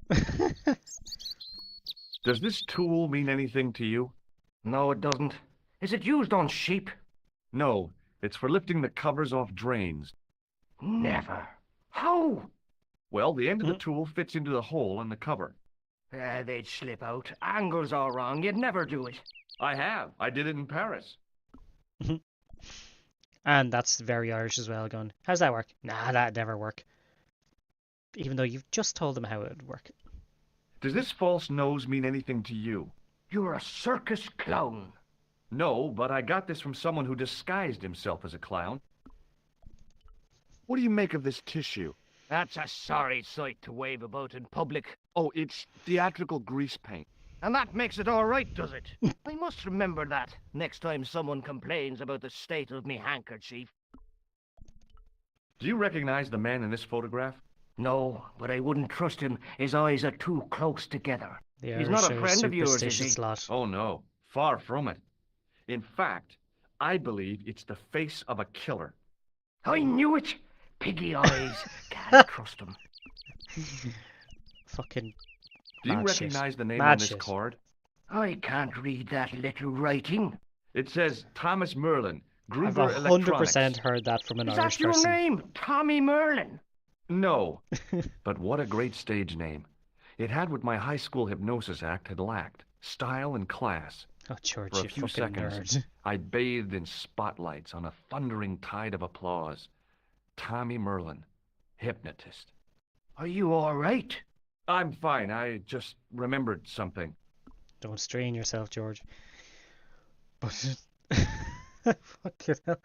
Does this tool mean anything to you? No, it doesn't. Is it used on sheep? No, it's for lifting the covers off drains. Never. How? Well, the end of the tool fits into the hole in the cover. They'd slip out. Angles are wrong. You'd never do it. I have. I did it in Paris. And that's very Irish as well, going, how's that work? Nah, that'd never work. Even though you've just told them how it would work. Does this false nose mean anything to you? You're a circus clown. No, but I got this from someone who disguised himself as a clown. What do you make of this tissue? That's a sorry sight to wave about in public. Oh, it's theatrical grease paint. And that makes it all right, does it? I must remember that next time someone complains about the state of me handkerchief. Do you recognize the man in this photograph? No, but I wouldn't trust him. His eyes are too close together. He's not a friend of yours, is he? Lot. Oh, no. Far from it. In fact, I believe it's the face of a killer. I knew it! Piggy eyes. Can't trust him. Fucking Do you recognize the name on this card? I can't read that little writing. It says Thomas Merlin, I've Gruber 100% Electronics. heard that from an Is Irish that your person. name? Tommy Merlin? No, but what a great stage name. It had what my high school hypnosis act had lacked, style and class. Oh, George, For a you few fucking seconds, nerd. I bathed in spotlights on a thundering tide of applause. Tommy Merlin, hypnotist. Are you all right? I'm fine. I just remembered something. Don't strain yourself, George. But fucking hell.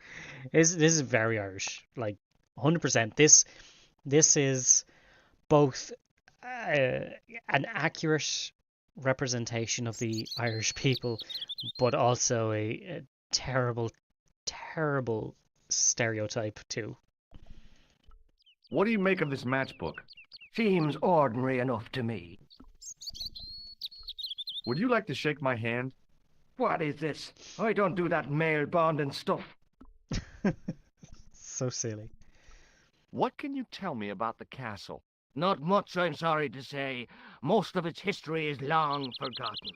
This is very Irish. Like 100%. This is both an accurate representation of the Irish people, but also a terrible, terrible stereotype too. What do you make of this matchbook? Seems ordinary enough to me. Would you like to shake my hand? What is this? I don't do that mail bonding stuff. So silly. What can you tell me about the castle? Not much, I'm sorry to say. Most of its history is long forgotten.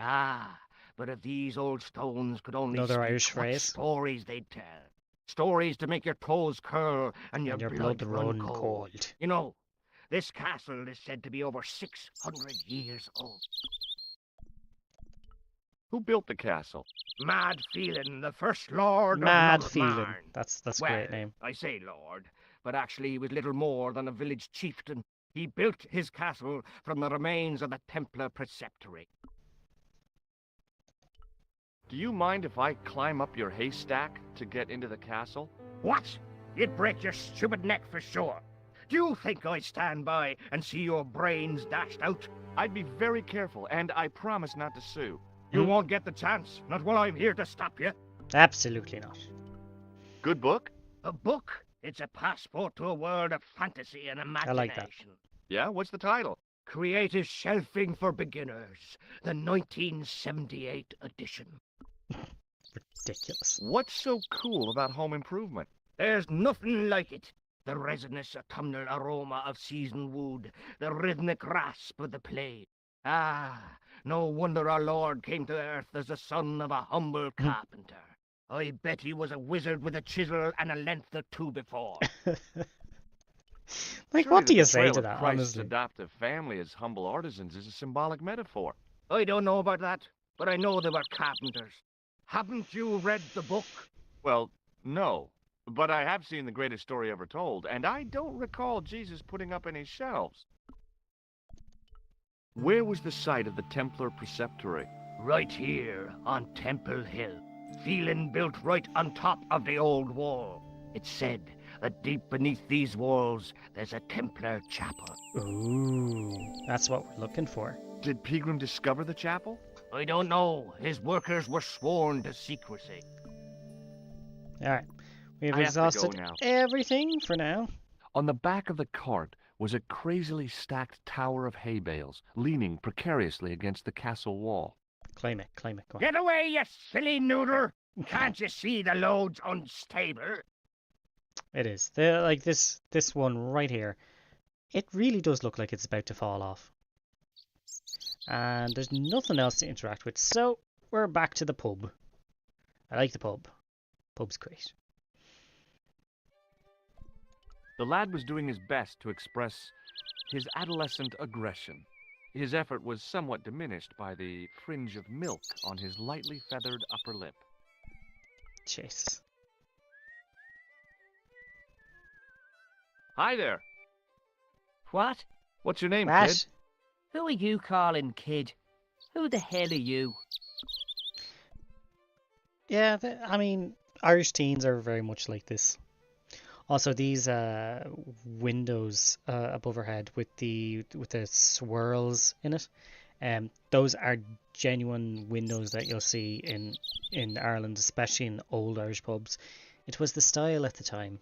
Ah, but if these old stones could only Another speak, Irish what phrase. stories they'd tell. Stories to make your toes curl and your blood run cold. You know, this castle is said to be over 600 years old. Who built the castle? Mad Phelan, the first lord Mad of Phelan. Lochmarn. That's a Well, great name. I say lord, but actually he was little more than a village chieftain. He built his castle from the remains of the Templar Preceptory. Do you mind if I climb up your haystack to get into the castle? What? You'd break your stupid neck for sure. Do you think I'd stand by and see your brains dashed out? I'd be very careful, and I promise not to sue. You won't get the chance, not while I'm here to stop you. Absolutely not. Good book? A book? It's a passport to a world of fantasy and imagination. I like that. Yeah, what's the title? Creative Shelving for Beginners, the 1978 edition. Ridiculous. What's so cool about home improvement? There's nothing like it. The resinous autumnal aroma of seasoned wood, the rhythmic rasp of the play. Ah, no wonder our Lord came to earth as the son of a humble carpenter. I bet he was a wizard with a chisel and a length or two before. Like, Surely what do the you say betrayal to of that, Christ's honestly? adoptive family as humble artisans is a symbolic metaphor. I don't know about that, but I know they were carpenters. Haven't you read the book? Well, no. But I have seen The Greatest Story Ever Told, and I don't recall Jesus putting up any shelves. Where was the site of the Templar Preceptory? Right here on Temple Hill. Phelan built right on top of the old wall. It's said that deep beneath these walls there's a Templar chapel. Ooh, that's what we're looking for. Did Pegram discover the chapel? I don't know. His workers were sworn to secrecy. Alright, we've I have to go exhausted now. everything for now. On the back of the cart was a crazily stacked tower of hay bales, leaning precariously against the castle wall. Claim it, go on. Get away, you silly noodle! Can't you see the load's unstable? It is. Like this one right here. It really does look like it's about to fall off. And there's nothing else to interact with, so we're back to the pub. I like the pub. Pub's great. The lad was doing his best to express his adolescent aggression. His effort was somewhat diminished by the fringe of milk on his lightly feathered upper lip. Jesus. Hi there. What? What's your name, What? kid? Who are you calling kid? Who the hell are you? Yeah, I mean, Irish teens are very much like this. Also, these windows above our head with the swirls in it, those are genuine windows that you'll see in Ireland, especially in old Irish pubs. It was the style at the time.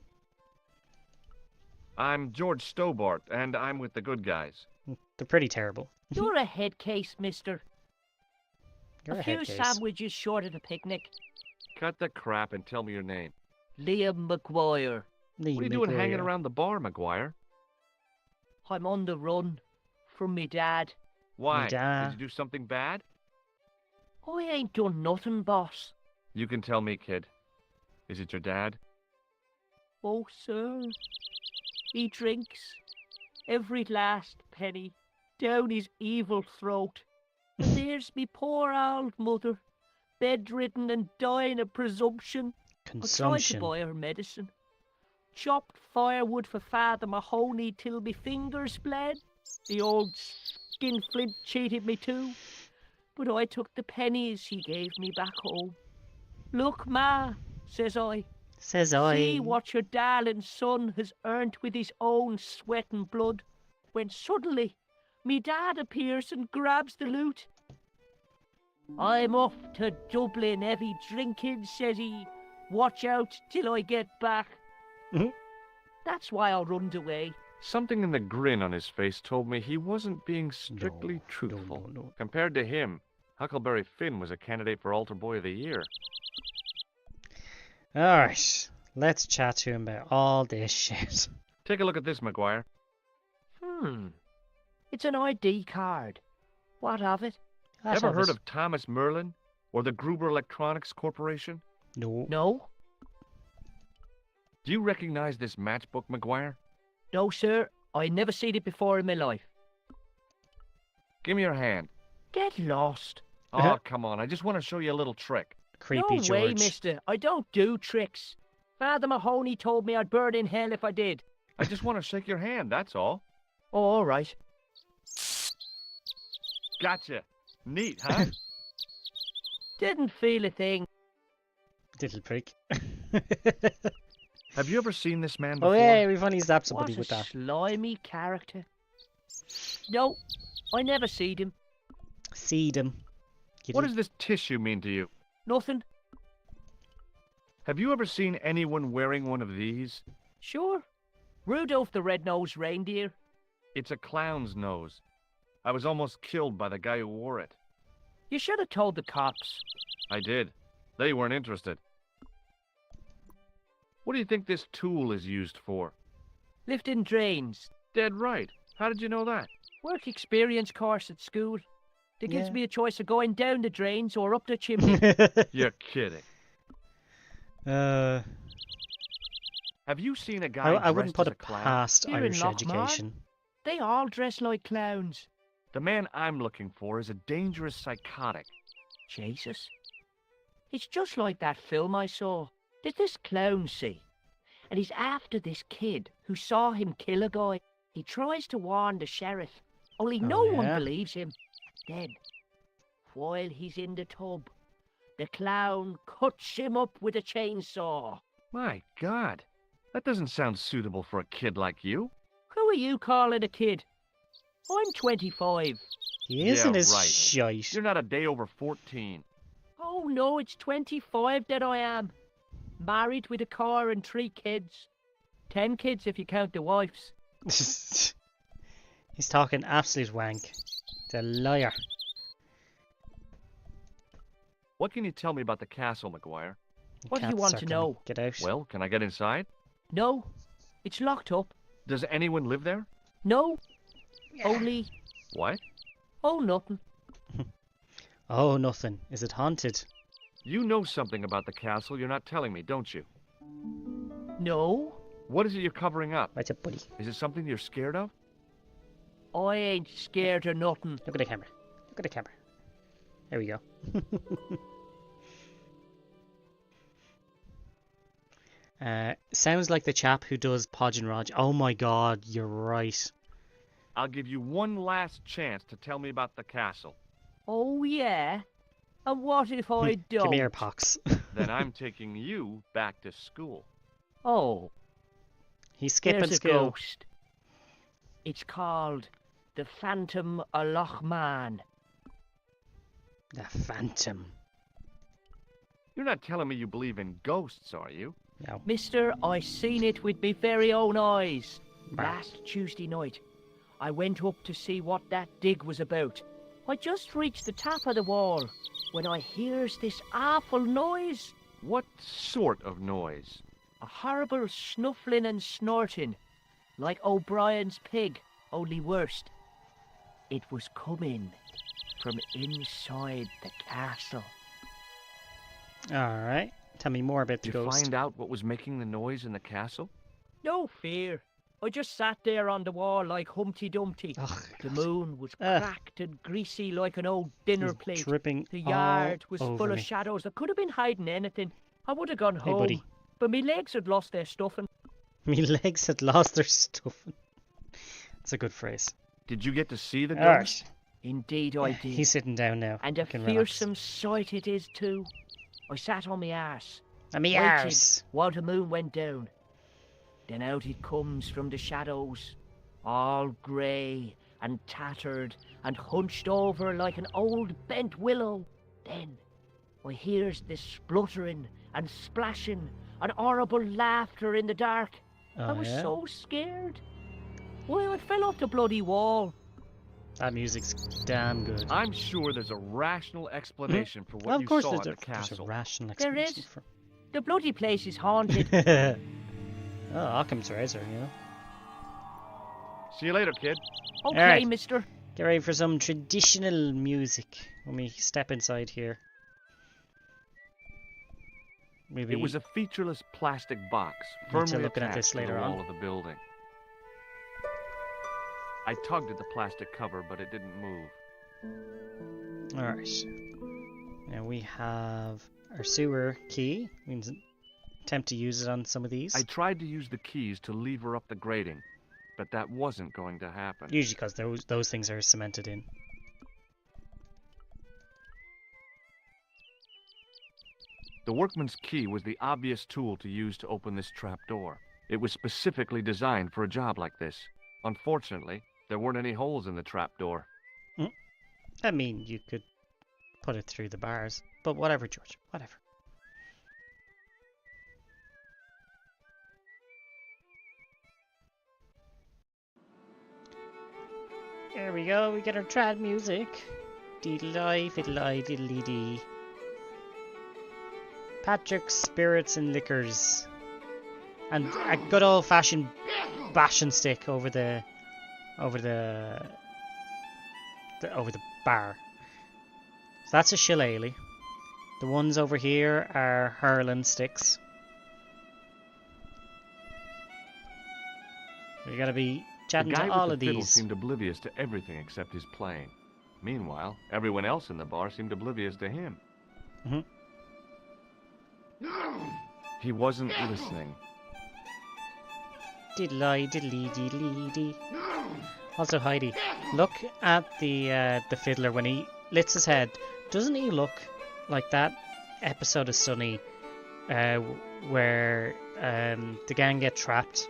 I'm George Stobart, and I'm with the good guys. They're pretty terrible. You're a head case, mister. You're a a few head case. sandwiches short of a picnic. Cut the crap and tell me your name. Liam McGuire. What are you doing hanging around the bar, McGuire? I'm on the run from me dad. Why? Me dad. Did you do something bad? I ain't done nothing, boss. You can tell me, kid. Is it your dad? Oh, sir. He drinks every last penny down his evil throat. And there's me poor old mother, bedridden and dying of presumption. I tried to Consumption. buy her medicine. Chopped firewood for Father Mahoney till me fingers bled. The old skinflint cheated me too. But I took the pennies he gave me back home. Look, Ma, says I. Says I. See what your darling son has earned with his own sweat and blood. When suddenly, me dad appears and grabs the loot. I'm off to Dublin, heavy drinking, says he. Watch out till I get back. That's why I runned away. Something in the grin on his face told me he wasn't being strictly truthful. No. Compared to him, Huckleberry Finn was a candidate for Altar Boy of the Year. Alright, let's chat to him about all this shit. Take a look at this, Maguire. It's an ID card. What of it? Ever heard of Thomas Merlin? Or the Gruber Electronics Corporation? No. No? Do you recognize this matchbook, Maguire? No, sir. I never seen it before in my life. Give me your hand. Get lost. Oh, come on. I just want to show you a little trick. Creepy no George. way, mister. I don't do tricks. Father Mahoney told me I'd burn in hell if I did. I just want to shake your hand, that's all. Oh, all right. Gotcha. Neat, huh? Didn't feel a thing. Little prick. Have you ever seen this man before? Oh yeah, we've only zapped somebody What with a that. slimy character. No, I never seed him. Seed him. What does this tissue mean to you? Nothing. Have you ever seen anyone wearing one of these? Sure. Rudolph the Red-Nosed Reindeer. It's a clown's nose. I was almost killed by the guy who wore it. You should have told the cops. I did. They weren't interested. What do you think this tool is used for? Lifting drains. Dead right. How did you know that? Work experience course at school. They gives Yeah. me a choice of going down the drains or up the chimney. You're kidding. Have you seen a guy I wouldn't dressed put as it a clown? past Here in Irish Lochmar? education. They all dress like clowns. The man I'm looking for is a dangerous psychotic. Jesus. It's just like that film I saw. Did this clown see? And he's after this kid who saw him kill a guy. He tries to warn the sheriff, only no one yeah? believes him. Then, while he's in the tub, the clown cuts him up with a chainsaw. My God. That doesn't sound suitable for a kid like you. Who are you calling a kid? I'm 25. He isn't Yeah, his right. shite. You're not a day over 14. Oh no, it's 25 that I am. Married with a car and 3 kids. 10 kids if you count the wives. He's talking absolute wank. The liar. What can you tell me about the castle, Maguire? What do you Cats want are to gonna know? Get out. Well, can I get inside? No, it's locked up. Does anyone live there? No, only... What? Oh, nothing. Oh, nothing. Is it haunted? You know something about the castle you're not telling me, don't you? No, What is it you're covering up? What's up, buddy? Is it something you're scared of? I ain't scared of nothing. Look at the camera. Look at the camera. There we go. Sounds like the chap who does Podge and Rog. Oh my god, you're right. I'll give you one last chance to tell me about the castle. Oh, yeah? And what if I don't? Give me your pox. Then I'm taking you back to school. Oh, He's skipping there's a school. ghost. It's called the Phantom of Lochman. The Phantom. You're not telling me you believe in ghosts, are you? No. Mister, I seen it with me very own eyes. Bah. Last Tuesday night, I went up to see what that dig was about. I just reached the top of the wall when I hears this awful noise. What sort of noise? A horrible snuffling and snorting, like O'Brien's pig, only worse. It was coming from inside the castle. Alright. Tell me more about the Did you ghost. find out what was making the noise in the castle? No fear. I just sat there on the wall like Humpty Dumpty. Oh, The God. moon was Ugh. cracked and greasy like an old dinner He's plate. dripping The all yard was over full of me. shadows. I could have been hiding anything. I would have gone Hey, home. buddy. But my legs had lost their stuffing. Me legs had lost their stuffing. That's a good phrase. Did you get to see the Alright. ghost? Indeed I did. He's sitting down now. And a You can relax. fearsome sight it is too. I sat on my arse, And me waited arse. while the moon went down. Then out it comes from the shadows, all grey and tattered and hunched over like an old bent willow. Then I hears this spluttering and splashing and horrible laughter in the dark. Oh, I was yeah? so scared. Well, it fell off the bloody wall. That music's damn good. I'm sure there's a rational explanation for what Well, of you course saw there's at the there's a castle. rational There explanation is. for... The bloody place is haunted. Oh, Occam's razor, you know. See you later, kid. Okay, Alright. mister. Get ready for some traditional music when we step inside here. Maybe It was a featureless plastic box, Need to firmly looking at attached this to the later wall on. of the building. I tugged at the plastic cover, but it didn't move. Alright. Now we have our sewer key. We can attempt to use it on some of these. I tried to use the keys to lever up the grating, but that wasn't going to happen. Usually because those things are cemented in. The workman's key was the obvious tool to use to open this trapdoor. It was specifically designed for a job like this. Unfortunately, there weren't any holes in the trapdoor. I mean, you could put it through the bars. But whatever, George. Whatever. There we go. We get our trad music. Deedle-eye, fiddle-eye, diddly-dee. Patrick's Spirits and Liquors. And a good old-fashioned bash and stick over the bar. So that's a shillelagh. The ones over here are hurling sticks. We gotta be The chatting guy to all with of the fiddle these. seemed oblivious to everything except his playing. Meanwhile, everyone else in the bar seemed oblivious to him. Mhm. He wasn't listening. Diddly diddly diddly dee. Also, Heidi, look at the fiddler when he lifts his head. Doesn't he look like that episode of Sunny where the gang get trapped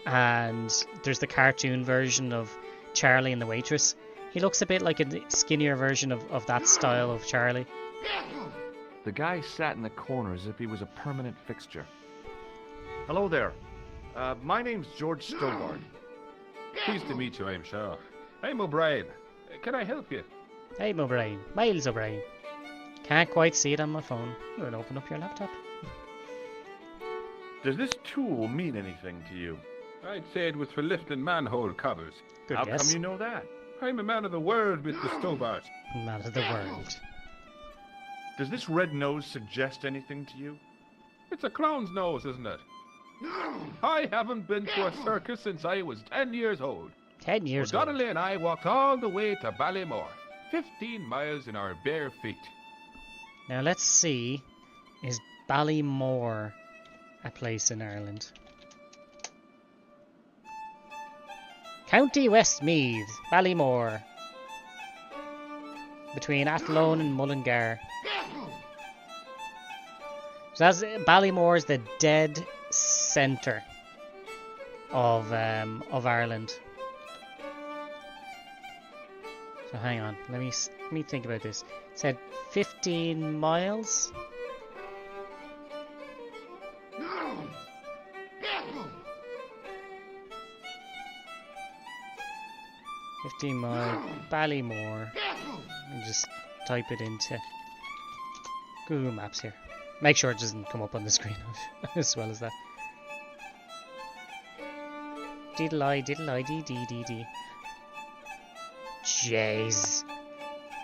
and there's the cartoon version of Charlie and the waitress? He looks a bit like a skinnier version of that style of Charlie. The guy sat in the corner as if he was a permanent fixture. Hello there. My name's George Stobart. Pleased to meet you, I'm sure. I'm O'Brien. Can I help you? Hey, O'Brien. Miles O'Brien. Can't quite see it on my phone. You'll open up your laptop. Does this tool mean anything to you? I'd say it was for lifting manhole covers. Good How guess. come you know that? I'm a man of the world with the Stobart. Man of the world. Does this red nose suggest anything to you? It's a clown's nose, isn't it? I haven't been to a circus since I was 10 years old. 10 years old. Donnelly and I walked all the way to Ballymore, 15 miles in our bare feet. Now let's see. Is Ballymore a place in Ireland? County Westmeath, Ballymore. Between Athlone and Mullingar. So that's Ballymore is the dead centre of Ireland. So hang on, let me think about this. It said 15 miles. Ballymore. Let me just type it into Google Maps here. Make sure it doesn't come up on the screen as well as that. Diddle-eye, diddle-eye, dee-dee-dee-dee. Jeez.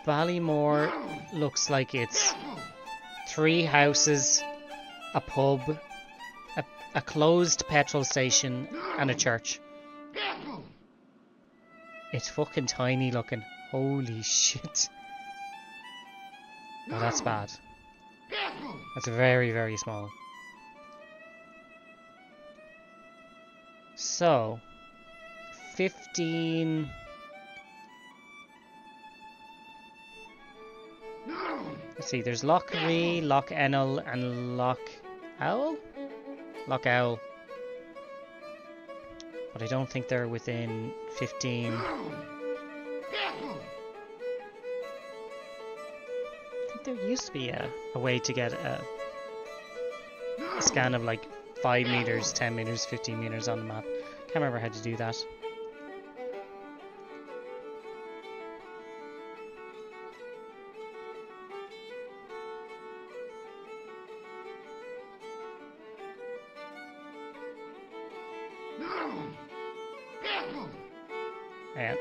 Ballymore looks like it's 3 houses, a pub, a closed petrol station, and a church. It's fucking tiny looking. Holy shit. Oh, that's bad. That's very, very small. So, 15... Let's see, there's Loch Ree, Loch Ennell, and Loch Owl? Loch Owl. But I don't think they're within 15. I think there used to be a way to get a scan of like 5 meters, 10 meters, 15 meters on the map. Can't remember how to do that. Yeah.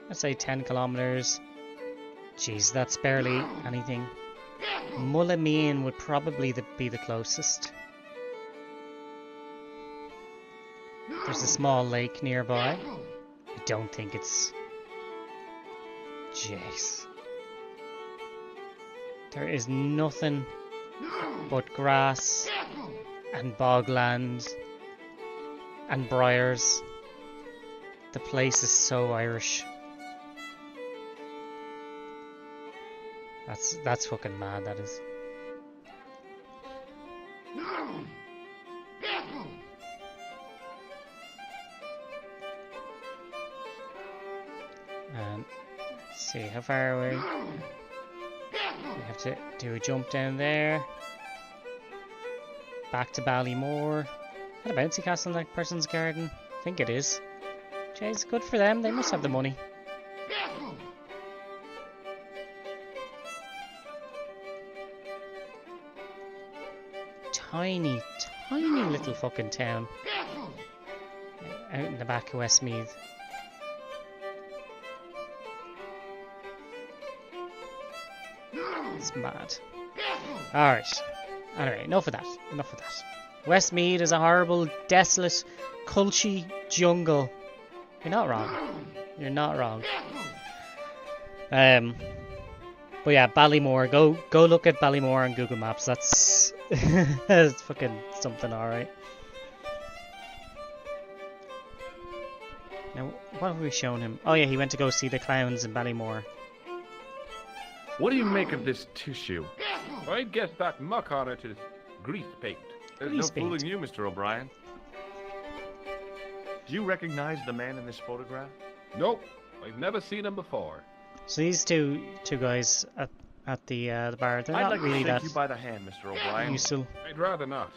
Let's say 10 kilometers. Jeez, that's barely anything. Mullameen would probably be the closest. There's a small lake nearby. I don't think it's... Jeez. There is nothing but grass and bogland and briars. The place is so Irish. That's fucking mad, that is. Let's see, how far away? We have to do a jump down there. Back to Ballymore. Is that a bouncy castle in that person's garden? I think it is. Jeez, good for them. They must have the money. Tiny, tiny little fucking town. Out in the back of Westmeath. It's mad. Alright. Anyway, enough of that. Enough of that. Westmeath is a horrible, desolate, culchy jungle. You're not wrong. You're not wrong. But yeah, Ballymore. Go look at Ballymore on Google Maps. That's that's fucking something, alright. Now, what have we shown him? Oh yeah, he went to go see the clowns in Ballymore. What do you make of this tissue? I guess that muck on it is grease paint. There's no fooling you, Mr. O'Brien. Do you recognize the man in this photograph? Nope, I've never seen him before. So these two guys at the bar, they're I'd not like really to shake that you by the hand, Mr. O'Brien. useful. I'd rather not.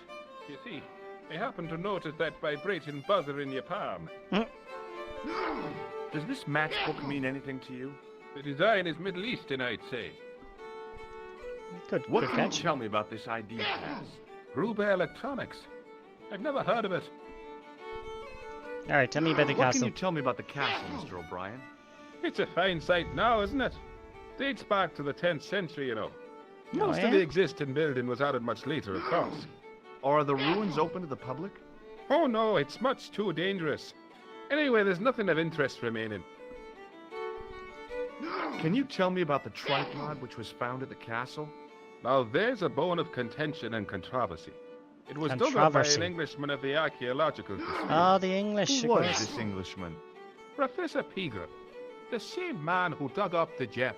You see, I happen to notice that vibrating buzzer in your palm. Does this matchbook mean anything to you? The design is Middle Eastern, I'd say. Good, What good can catch. you tell me about this ID pass? Gruber Electronics. I've never heard of it. Alright, tell me about the What castle. can you tell me about the castle, Mr. O'Brien? It's a fine site now, isn't it? Dates back to the 10th century, you know. Most yeah? of the existing building was added much later, of course. Are the ruins open to the public? Oh no, it's much too dangerous. Anyway, there's nothing of interest remaining. Can you tell me about the tripod which was found at the castle? Now there's a bone of contention and controversy. It was dug up by Controversy. an Englishman of the Archaeological Society. Oh, the English, Who of was course. this Englishman? Professor Pegram, the same man who dug up the gem.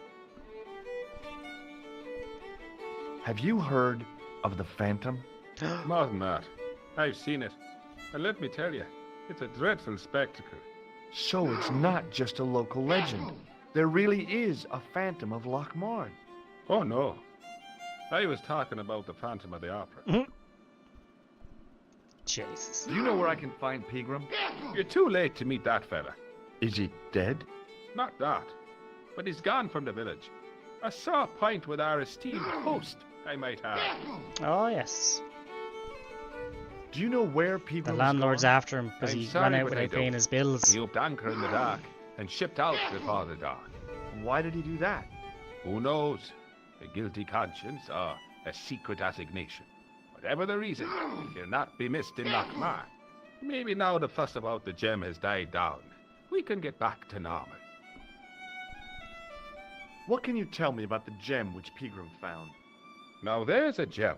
Have you heard of the Phantom? More than that. I've seen it. And let me tell you, it's a dreadful spectacle. So it's not just a local legend. There really is a Phantom of Lochmarn. Oh no. I was talking about the Phantom of the Opera. Jesus. Do you know where I can find Pegram? You're too late to meet that fella. Is he dead? Not that. But he's gone from the village. A sore point with our esteemed host, I might add. Oh, yes. Do you know where The Pegram landlord's gone? after him because I'm he sorry, ran out but I without paying don't. his bills. He upped anchor in the dark and shipped out before the dawn. Why did he do that? Who knows? A guilty conscience or a secret assignation. Whatever the reason, he'll not be missed in Lochmar. Maybe now the fuss about the gem has died down, we can get back to normal. What can you tell me about the gem which Pegram found? Now there's a gem,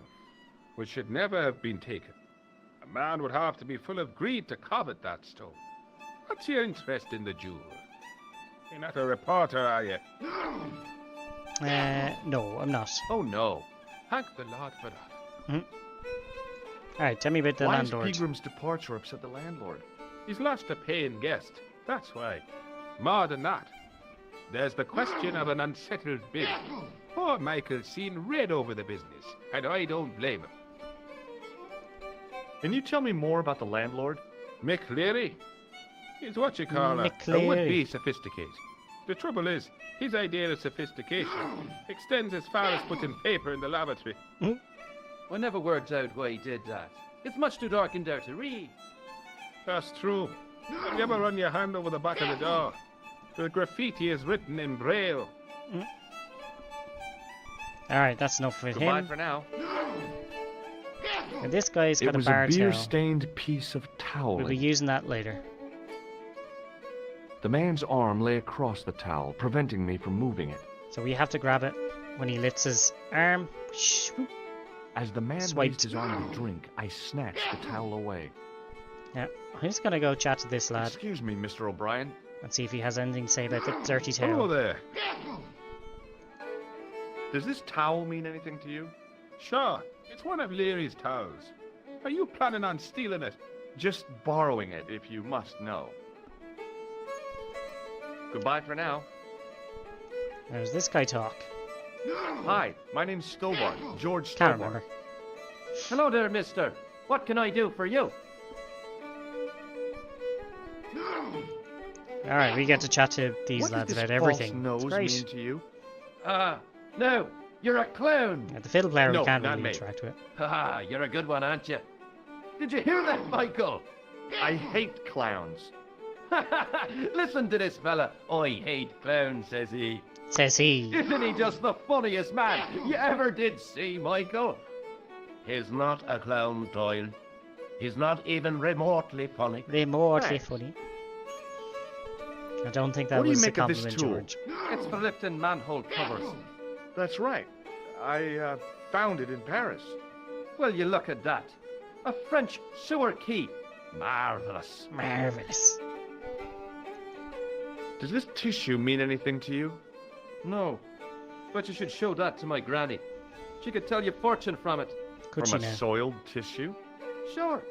which should never have been taken. A man would have to be full of greed to covet that stone. What's your interest in the jewel? You're not a reporter, are you? No, I'm not. Oh, no. Thank the Lord for that. Alright, tell me about the Why landlord. does Peagram's departure upset the landlord? He's lost a paying guest. That's why. More than that, there's the question of an unsettled bill. Poor Michael's seen red over the business, and I don't blame him. Can you tell me more about the landlord? McCleary? He's what you call a would-be sophisticated. The trouble is, his idea of sophistication extends as far as putting paper in the lavatory. I never worked out why he did that. It's much too dark in there to read. That's true. Have you ever run your hand over the back of the door? The graffiti is written in Braille. Alright, that's enough for Goodbye him. for now. And this guy's It got a was bar a towel. beer-stained piece of toweling. We'll be using that later. The man's arm lay across the towel, preventing me from moving it. So we have to grab it when he lifts his arm. As the man Swiped. raised his arm to drink, I snatched the towel away. Yeah, I'm just gonna go chat to this lad Excuse me, Mr. O'Brien. and see if he has anything to say about the dirty Hello towel. there. Does this towel mean anything to you? Sure, it's one of Leary's towels. Are you planning on stealing it? Just borrowing it, if you must know. Goodbye for now. There's this guy talk. Hi, my name's Stobart, George Can't Stobart. remember. Hello there, mister. What can I do for you? Alright, we get to chat to these What lads does this about everything. false It's nose great. mean to you? No, you're a clown. Yeah, the fiddle player No, we can't not really me. interact with. Haha, you're a good one, aren't you? Did you hear that, Michael? I hate clowns. Listen to this fella. I hate clowns, says he. Says he. Isn't he just the funniest man you ever did see, Michael? He's not a clown, Doyle. He's not even remotely funny. Remotely Thanks. funny. I don't think that What do you was a make of this compliment, tool? George. It's for lifting manhole covers. That's right. I found it in Paris. Well, you look at that. A French sewer key. Marvelous. Marvelous. Does this tissue mean anything to you? No, but you should show that to my granny. She could tell you fortune from it. Could From she a now? soiled tissue? Sure.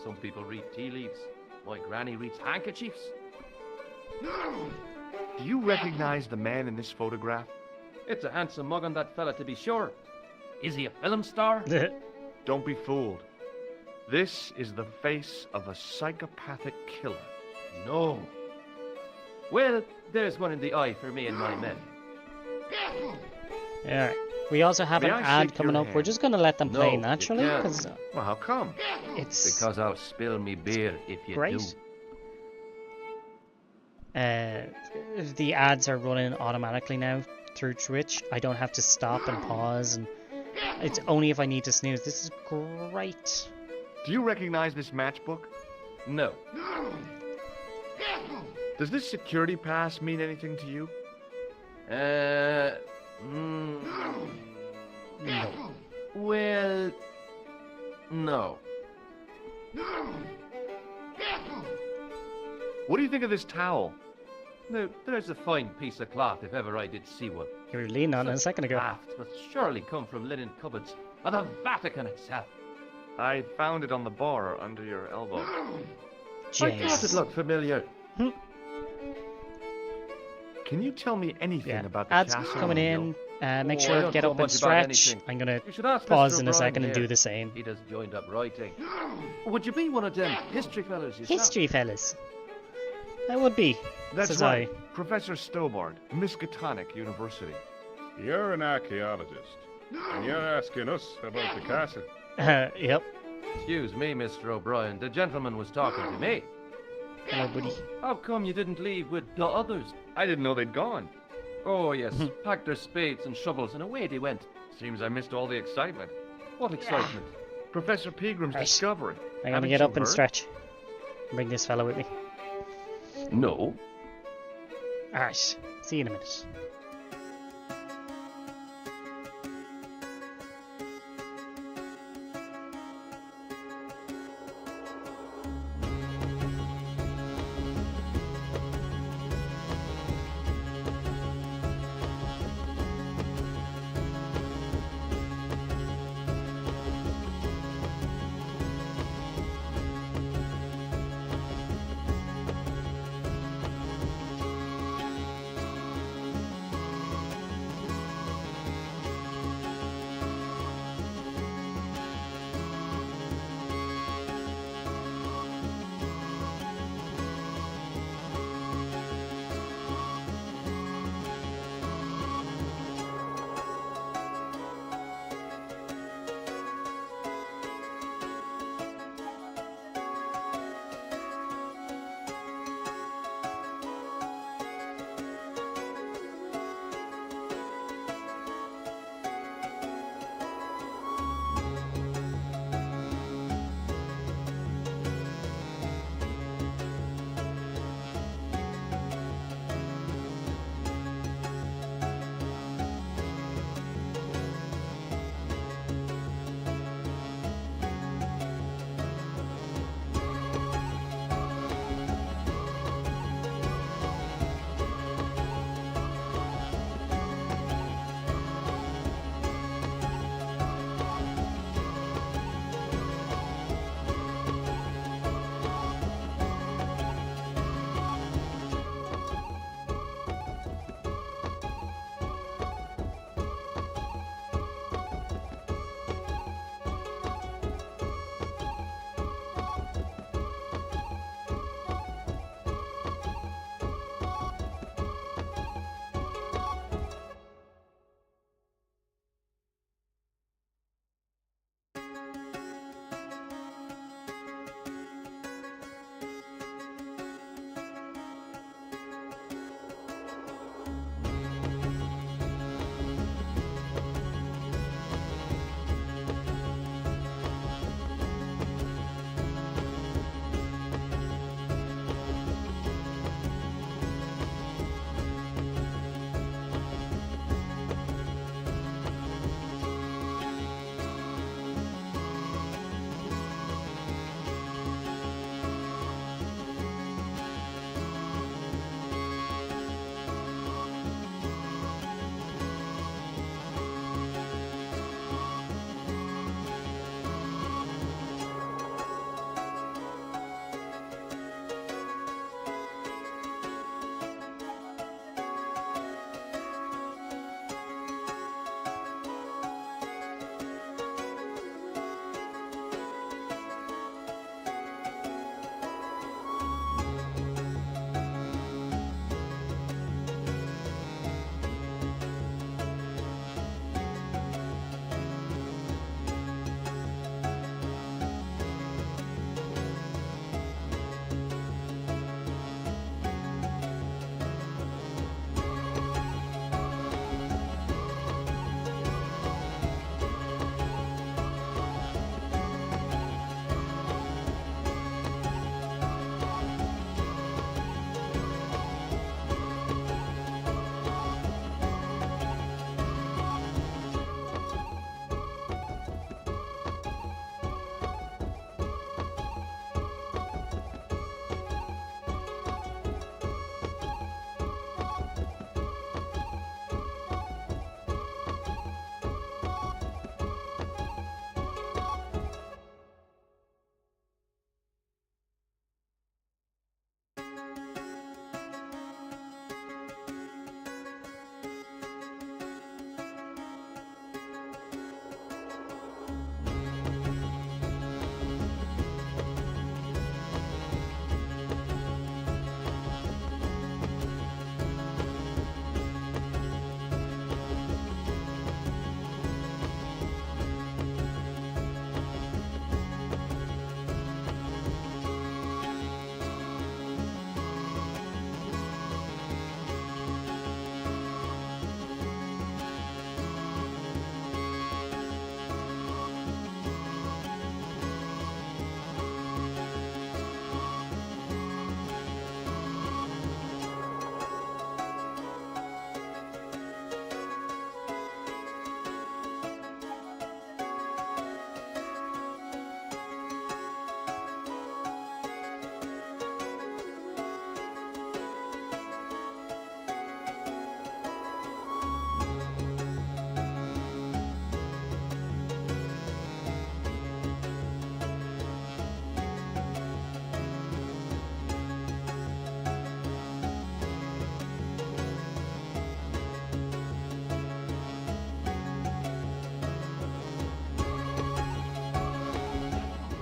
Some people read tea leaves. My granny reads handkerchiefs. Do you recognize the man in this photograph? It's a handsome mug on that fella, to be sure. Is he a film star? Don't be fooled. This is the face of a psychopathic killer. No. Well, there's one in the eye for me and my men. Alright. We also have May an I ad shake coming your up. We're hand? just gonna let them No, play you naturally can't. because Well, how come? it's Because I'll spill me beer if you great. do. The ads are running automatically now through Twitch. I don't have to stop and pause, and it's only if I need to snooze. This is great. Do you recognize this matchbook? No. Does this security pass mean anything to you? No. Well, no. What do you think of this towel? Now, there's a fine piece of cloth if ever I did see one. You were leaning on it a second ago. Craft must surely come from linen cupboards of the Vatican itself. I found it on the bar under your elbow. I thought it Jeez. looked familiar. Can you tell me anything Yeah. about the Ads castle coming on the in. hill? Make Oh, I sure don't get know up and much about stretch. anything. I'm gonna You should ask pause Mr. in a second and O'Brien do the here. same. He does joined up writing. Would you be one of them history fellas yourself? History, fellas. I would be. That's says right. Professor Stobart, Miskatonic University. You're an archaeologist, and you're asking us about the castle. Yep. Excuse me, Mr. O'Brien. The gentleman was talking to me. Hello, buddy. How come you didn't leave with the others? I didn't know they'd gone. Oh, yes. Packed their spades and shovels, and away they went. Seems I missed all the excitement. What excitement. Professor Peagram's Right. discovery. I'm gonna Haven't get you up and heard? stretch. Bring this fella with me. No. Alright. See you in a minute.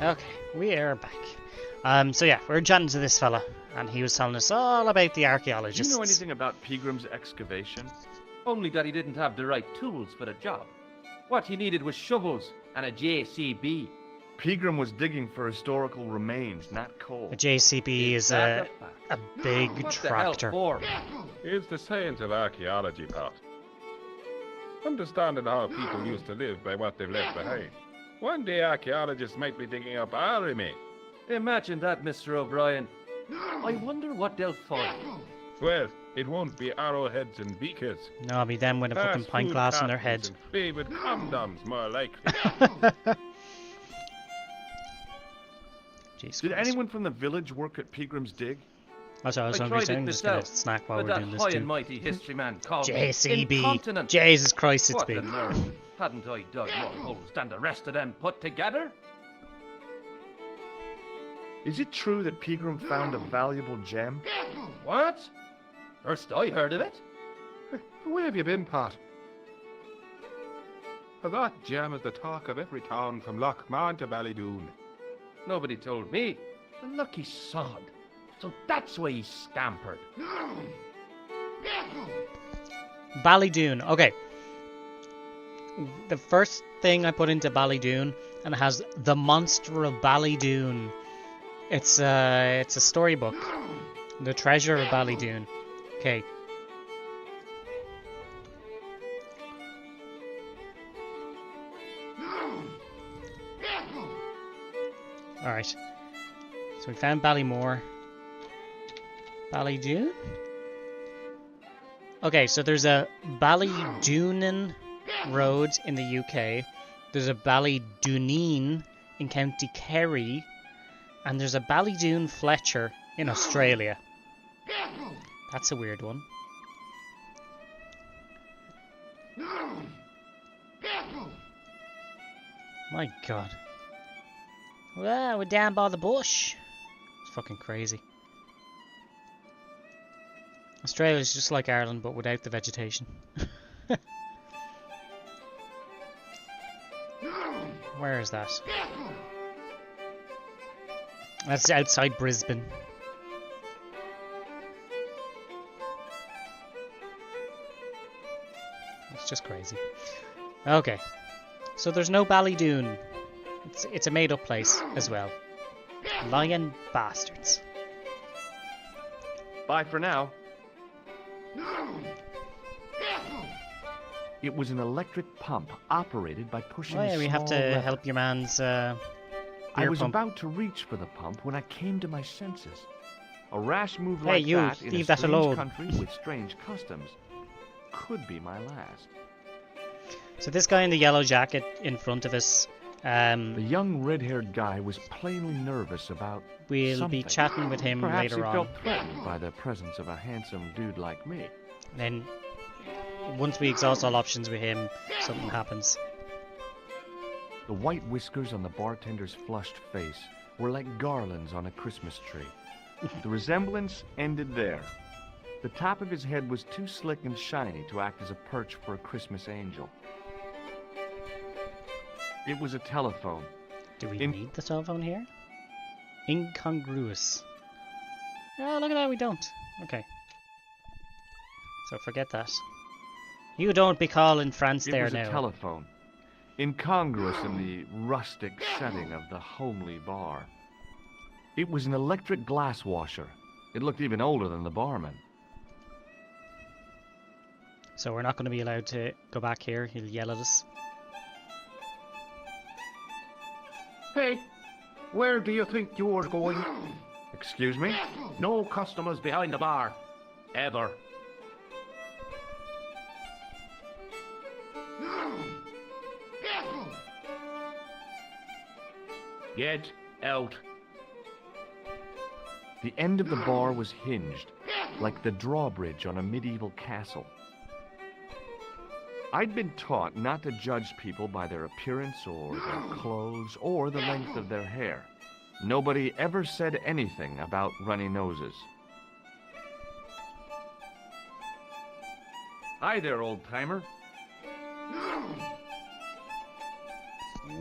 Okay, we are back. So yeah, we're chatting to this fella, and he was telling us all about the Do archaeologists. you know anything about Peagram's excavation? Only that he didn't have the right tools for the job. What he needed was shovels and a JCB. Peagram was digging for historical remains, not coal. A JCB is a big What tractor. the hell for? It's the science of archaeology, Pat. Understanding how people used to live by what they've left behind. One day archaeologists might be digging up our remains. Imagine that, Mr. O'Brien. I wonder what they'll find. Well, it won't be arrowheads and beakers. No, it'll be them with a fucking Fast pint food glass on their cartons head. and flavoured condoms, more likely. Jesus Did Christ. anyone from the village work at Peagram's dig? That's what I was I going to be tried it saying. Just gonna myself, snack while but we're that doing this high too. and mighty history man called me JCB. incontinent. Jesus Christ, it's What big. a nerve. Hadn't I dug more holes than the rest of them put together? Is it true that Peagram found a valuable gem? What? First I heard of it. Where have you been, Pat? That gem is the talk of every town from Lochmahon to Ballydoon. Nobody told me. The lucky sod. So that's why he scampered. Ballydoon. Okay. The first thing I put into Ballydoon, and it has The Monster of Ballydoon. It's a storybook. The Treasure of Ballydoon. Okay. Alright. So we found Ballymore. Ballydoon? Okay, so there's a Ballydoonan road in the UK. There's a Ballydooneen in County Kerry. And there's a Ballydoon Fletcher in Australia. That's a weird one. My god. Well, we're down by the bush. It's fucking crazy. Australia's just like Ireland, but without the vegetation. Where is that? That's outside Brisbane. It's just crazy. Okay. So there's no Ballydoon. It's a made-up place as well. Lying bastards. Bye for now. It was an electric pump operated by pushing Oh yeah, a we have small to lever. help your man's I beer was pump. about to reach for the pump when I came to my senses. A rash move Hey, like you, that in a leave that strange alone. country with strange customs could be my last. So this guy in the yellow jacket in front of us, The young red-haired guy was plainly nervous about we'll something. be chatting with him Perhaps later he on. felt threatened by the presence of a handsome dude like me. Then, once we exhaust all options with him, something happens. The white whiskers on the bartender's flushed face were like garlands on a Christmas tree. The resemblance ended there. The top of his head was too slick and shiny to act as a perch for a Christmas angel. It was a telephone. Do we need the telephone here? Incongruous. Oh, look at that, we don't. Okay. So forget that. You don't be calling France It there was now. a telephone, incongruous in the rustic setting of the homely bar. It was an electric glass washer. It looked even older than the barman. So we're not going to be allowed to go back here. He'll yell at us. Hey, where do you think you're going? Excuse me? No customers behind the bar. Ever. Get out. The end of the bar was hinged, like the drawbridge on a medieval castle. I'd been taught not to judge people by their appearance or their clothes or the length of their hair. Nobody ever said anything about runny noses. Hi there, old-timer.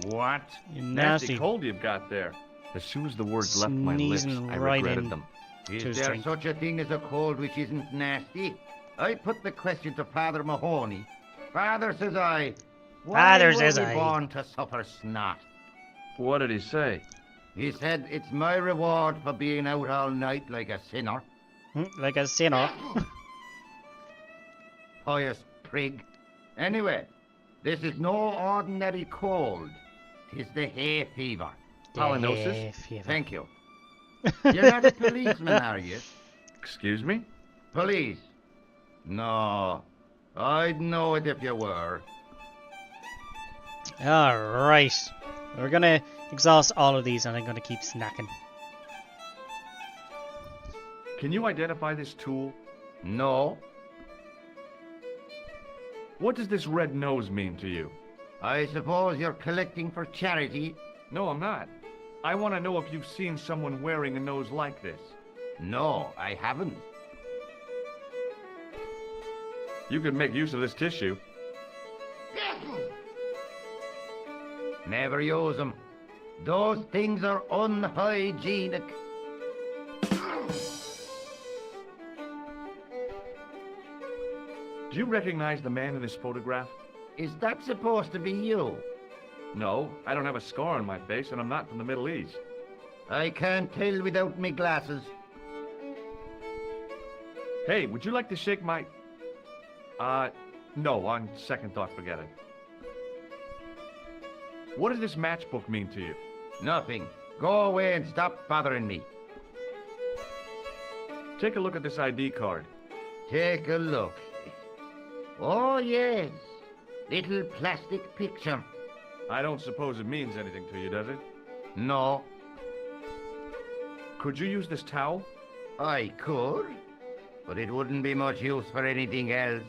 What? You Nasty nasty. cold you've got there. As soon as the words left my lips, Sneezing I right regretted in. them. Is Too there strong. such a thing as a cold which isn't nasty? I put the question to Father Mahoney. Father, says I, why Father, were says we I. born to suffer snot? What did he say? He said, it's my reward for being out all night like a sinner. Like a sinner. Pious prig. Anyway, this is no ordinary cold. 'Tis the hay fever. Pollinosis? Hay fever. Thank you. You're not a policeman, are you? Excuse me? Police? No. I'd know it if you were. Alright. We're gonna exhaust all of these and I'm gonna keep snacking. Can you identify this tool? No. What does this red nose mean to you? I suppose you're collecting for charity? No, I'm not. I want to know if you've seen someone wearing a nose like this. No, I haven't. You could make use of this tissue. Never use them. Those things are unhygienic. Do you recognize the man in this photograph? Is that supposed to be you? No, I don't have a scar on my face, and I'm not from the Middle East. I can't tell without me glasses. Hey, would you like to shake my... no, on second thought, forget it. What does this matchbook mean to you? Nothing. Go away and stop bothering me. Take a look at this ID card. Take a look. Oh, yes. Little plastic picture. I don't suppose it means anything to you, does it? No. Could you use this towel? I could, but it wouldn't be much use for anything else.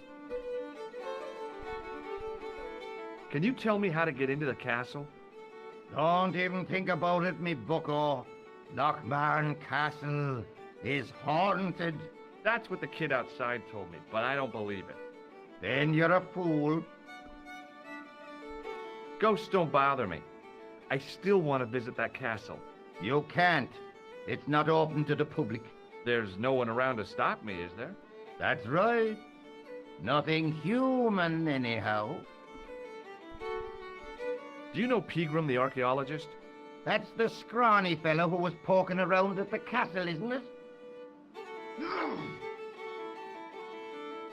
Can you tell me how to get into the castle? Don't even think about it, me bucko. Lochmarn Castle is haunted. That's what the kid outside told me, but I don't believe it. Then you're a fool. Ghosts don't bother me. I still want to visit that castle. You can't. It's not open to the public. There's no one around to stop me, is there? That's right. Nothing human, anyhow. Do you know Pegram, the archaeologist? That's the scrawny fellow who was poking around at the castle, isn't it?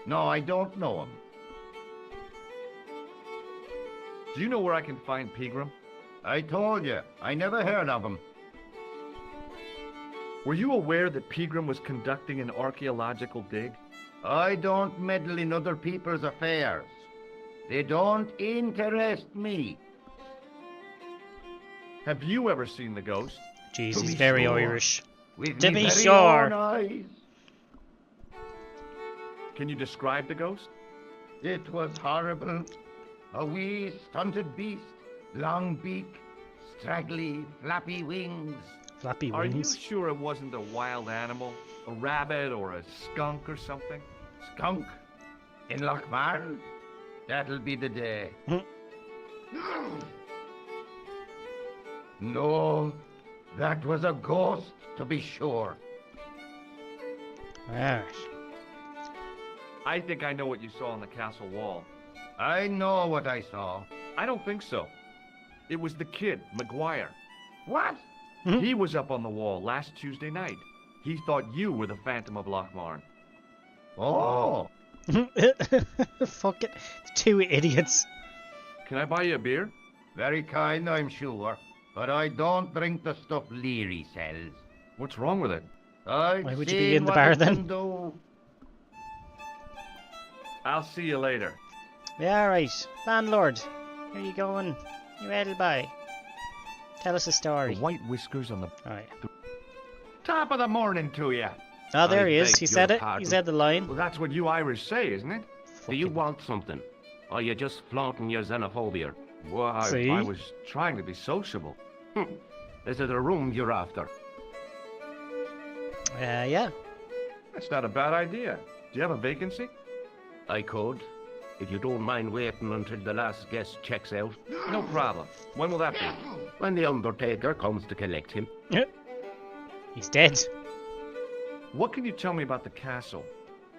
No, I don't know him. Do you know where I can find Pegram? I told you, I never heard of him. Were you aware that Pegram was conducting an archaeological dig? I don't meddle in other people's affairs. They don't interest me. Have you ever seen the ghost? Jeez, he's very Irish. With To me be very sure. own eyes. Can you describe the ghost? It was horrible. A wee stunted beast, long beak, straggly, flappy wings. Flappy Are you wings. sure it wasn't a wild animal? A rabbit or a skunk or something? Skunk? In Lochmarn? That'll be the day. No, that was a ghost, to be sure. Right. I think I know what you saw on the castle wall. I know what I saw. I don't think so. It was the kid, McGuire. What? He was up on the wall last Tuesday night. He thought you were the Phantom of Lochmarn. Oh. Fuck it. Two idiots. Can I buy you a beer? Very kind, I'm sure. But I don't drink the stuff Leary sells. What's wrong with it? I've Why would you be seen in the what bar it then? can do. I'll see you later. Yeah, right. Landlord, where you going? You headed by. Tell us a The story. white whiskers on the... Alright. Top of the morning to you. Oh, there I he is. beg He said your it. He pardon. said the line. Well, that's what you Irish say, isn't it? Do you want something? Or you just flaunting your xenophobia? Well, See? I was trying to be sociable. Is it a room you're after? Yeah. That's not a bad idea. Do you have a vacancy? I could. if you don't mind waiting until the last guest checks out. No problem. When will that be? When the Undertaker comes to collect him. He's dead. What can you tell me about the castle?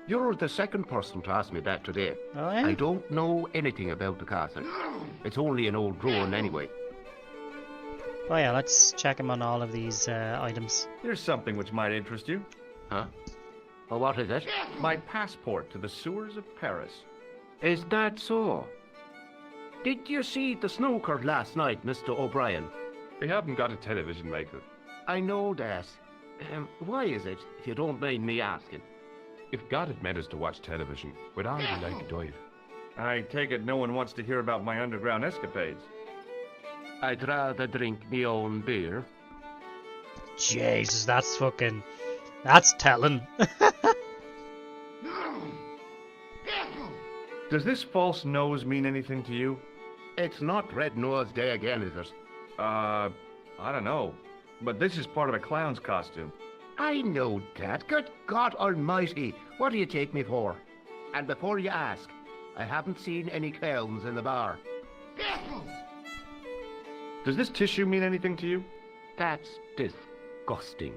You're the second person to ask me that today. Oh, yeah? I don't know anything about the castle. It's only an old ruin anyway. Oh yeah, let's check him on all of these items. Here's something which might interest you. Huh? Well, what is it? My passport to the sewers of Paris. Is that so? Did you see the snooker last night, Mr. O'Brien? We haven't got a television, Michael. I know that. Why is it, if you don't mind me asking? If God had meant us to watch television, we'd already like died. I take it no one wants to hear about my underground escapades. I'd rather drink me own beer. Jesus, that's telling. Does this false nose mean anything to you? It's not Red Nose Day again, is it? I don't know. But this is part of a clown's costume. I know that. Good God Almighty, what do you take me for? And before you ask, I haven't seen any clowns in the bar. Does this tissue mean anything to you? That's disgusting.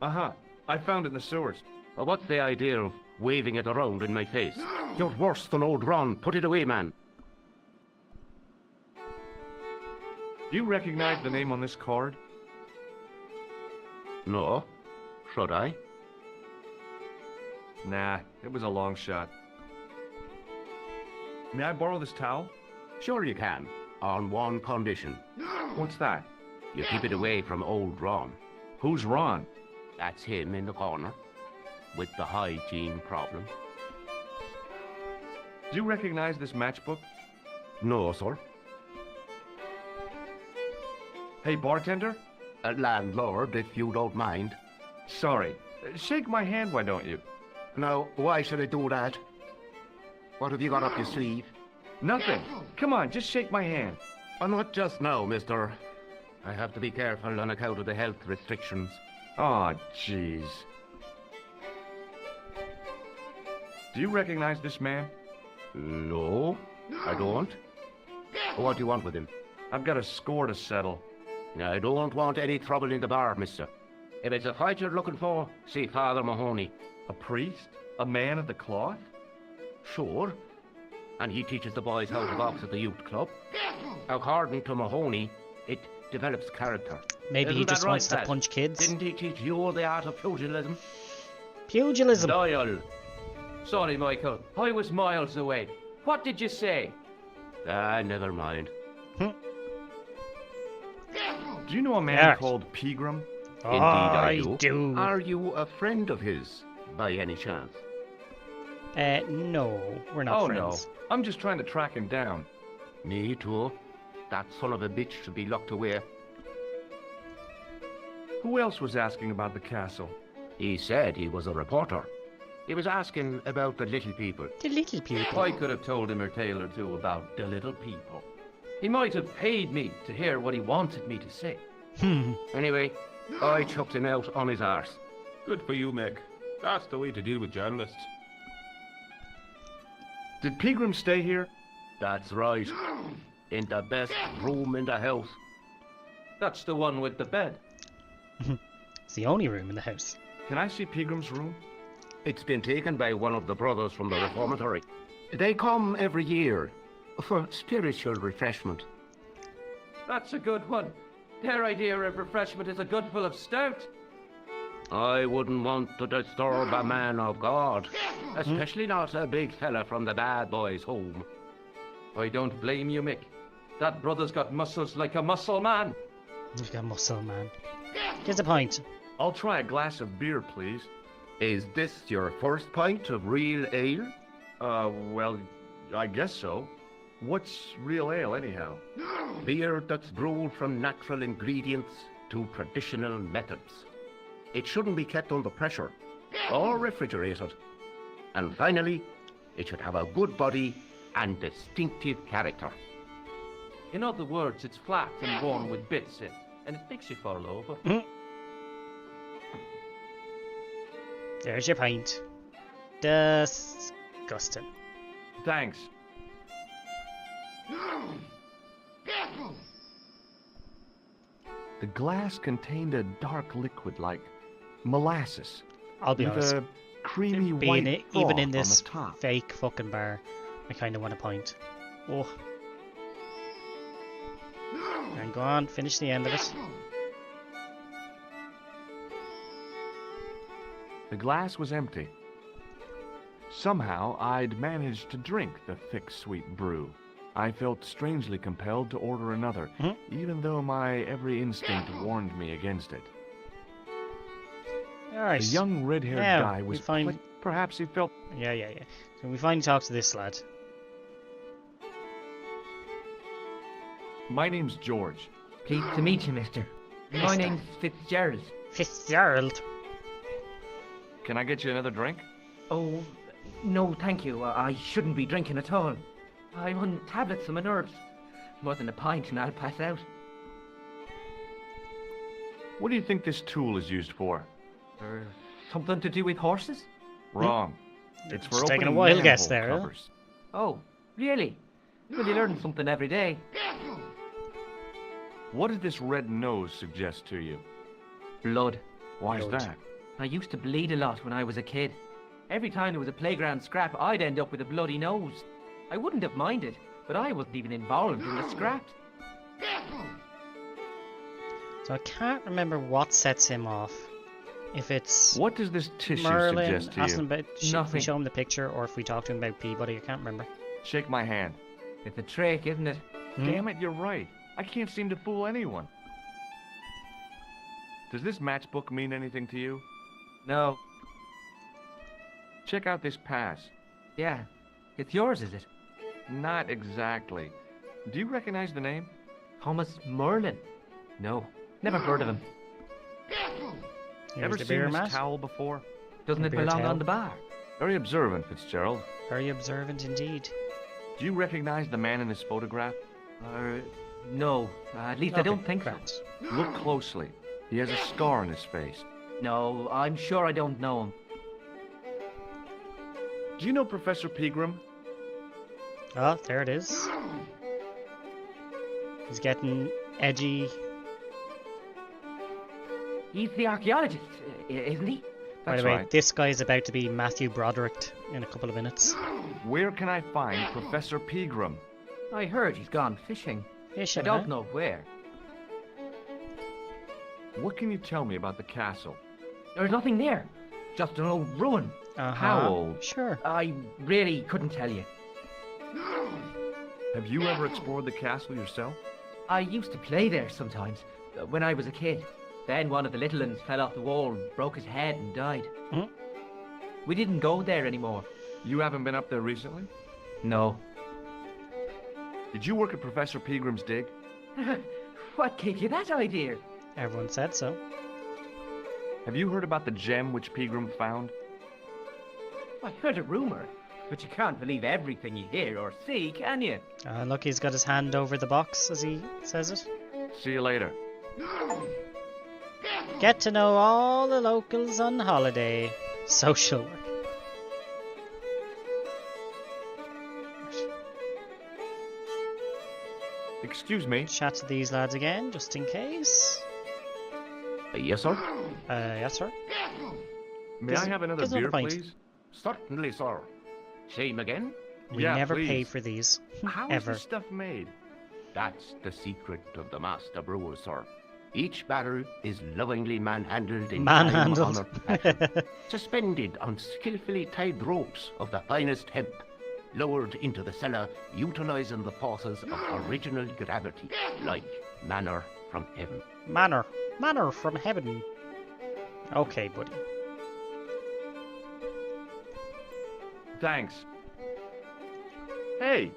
Uh-huh. I found it in the sewers. Well, what's the idea of waving it around in my face? You're worse than old Ron. Put it away, man. Do you recognize the name on this card? No. Should I? Nah, it was a long shot. May I borrow this towel? Sure you can. On one condition. What's that? You keep it away from old Ron. Who's Ron? That's him in the corner. With the hygiene problem. Do you recognize this matchbook? No, sir. Hey, bartender? Landlord, if you don't mind. Sorry. Shake my hand, why don't you? Now, why should I do that? What have you got up your sleeve? Nothing. Come on, just shake my hand. Well, not just now, mister. I have to be careful on account of the health restrictions. Aw, jeez. Do you recognize this man? No, I don't. What do you want with him? I've got a score to settle. I don't want any trouble in the bar, mister. If it's a fight you're looking for, see Father Mahoney. A priest? A man of the cloth? Sure. And he teaches the boys how to box at the youth club. According to Mahoney, it develops character. Maybe he Isn't that just wants right, to punch kids. Didn't he teach you the art of pugilism? Pugilism. Doyle. Sorry, Michael. I was miles away. What did you say? Never mind. Do you know a man Yes. called Pegram? Indeed I I do. Are you a friend of his, by any chance? No, we're not Oh, friends. no. I'm just trying to track him down. Me too. That son of a bitch should be locked away. Who else was asking about the castle? He said he was a reporter. He was asking about the little people. The little people. I could have told him a tale or two about the little people. He might have paid me to hear what he wanted me to say. Anyway, I chucked him out on his arse. Good for you, Mick. That's the way to deal with journalists. Did Pegram stay here? That's right. In the best room in the house. That's the one with the bed. It's the only room in the house. Can I see Pegram's room? It's been taken by one of the brothers from the reformatory. They come every year for spiritual refreshment. That's a good one. Their idea of refreshment is a good full of stout. I wouldn't want to disturb a man of God, especially not a big fella from the bad boys' home. I don't blame you, Mick. That brother's got muscles like a muscle man. You've got muscle, man. Here's a pint. I'll try a glass of beer, please. Is this your first pint of real ale? Well, I guess so. What's real ale, anyhow? Beer that's brewed from natural ingredients to traditional methods. It shouldn't be kept under pressure or refrigerated. And finally, it should have a good body and distinctive character. In other words, it's flat and worn with bits in, and it makes you fall over. There's your pint. Disgusting. Thanks. The glass contained a dark liquid like molasses. I'll be with honest. a creamy Being white even froth in this on the top. fake fucking bar, I kind of want a pint. Oh. And go on, finish the end of it. The glass was empty. Somehow, I'd managed to drink the thick, sweet brew. I felt strangely compelled to order another, even though my every instinct warned me against it. Alright. The young red-haired Now, guy was... Perhaps he felt... Yeah. So we finally talk to this lad. My name's George. Pleased to meet you, mister. My name's Fitzgerald. Fitzgerald? Can I get you another drink? Oh, no, thank you. I shouldn't be drinking at all. I'm on tablets for my nerves. More than a pint and I'll pass out. What do you think this tool is used for? Something to do with horses? Wrong. It's for Just taking a opening wild guess manhole there, huh? covers. Oh, really? Well, you learn something every day. What did this red nose suggest to you? Blood. Why's Blood. that? I used to bleed a lot when I was a kid. Every time there was a playground scrap, I'd end up with a bloody nose. I wouldn't have minded, but I wasn't even involved in the scraps. So I can't remember what sets him off. If it's What does this tissue Merlin, suggest to asking you? about, if we Nothing. show him the picture, or if we talk to him about Peabody, I can't remember. Shake my hand. It's a trick, isn't it? Damn it, you're right. I can't seem to fool anyone. Does this matchbook mean anything to you? No. Check out this pass. Yeah. It's yours, is it? Not exactly. Do you recognize the name? Thomas Merlin? No. Never heard of him. Here's Ever the seen beer this mat. towel before? Doesn't it Beer belong towel. on the bar? Very observant, Fitzgerald. Very observant indeed. Do you recognize the man in this photograph? No. At least I Okay, don't think so. grand. Look closely. He has a scar on his face. No, I'm sure I don't know him. Do you know Professor Pegram? Oh, there it is. He's getting edgy. He's the archaeologist, isn't he? By That's the way, right. this guy is about to be Matthew Broderick in a couple of minutes. Where can I find Professor Pegram? I heard he's gone fishing. Fishing, I don't huh? know where. What can you tell me about the castle? There's nothing there. Just an old ruin. Uh-huh. How old? Sure. I really couldn't tell you. Have you ever explored the castle yourself? I used to play there sometimes, when I was a kid. Then one of the little ones fell off the wall, broke his head and died. Hmm? We didn't go there anymore. You haven't been up there recently? No. Did you work at Professor Pegram's dig? What gave you that idea? Everyone said so. Have you heard about the gem which Pegram found? I heard a rumor, but you can't believe everything you hear or see, can you? Look, he's got his hand over the box as he says it. See you later. Get to know all the locals on holiday. Social work. Excuse me. Chat to these lads again, just in case. Yes, sir? Yes, sir. May I have another Gives another beer, pint. please? Certainly, sir. Same again? We Yeah, never pay please. for these. How is Ever. this stuff made? That's the secret of the master brewer, sir. Each barrel is lovingly manhandled in Manhandled. time-honored fashion, suspended on skillfully tied ropes of the finest hemp, lowered into the cellar, utilizing the forces of original gravity, like manna from heaven. Manor. Manor from heaven. Okay, buddy. Thanks. Hey,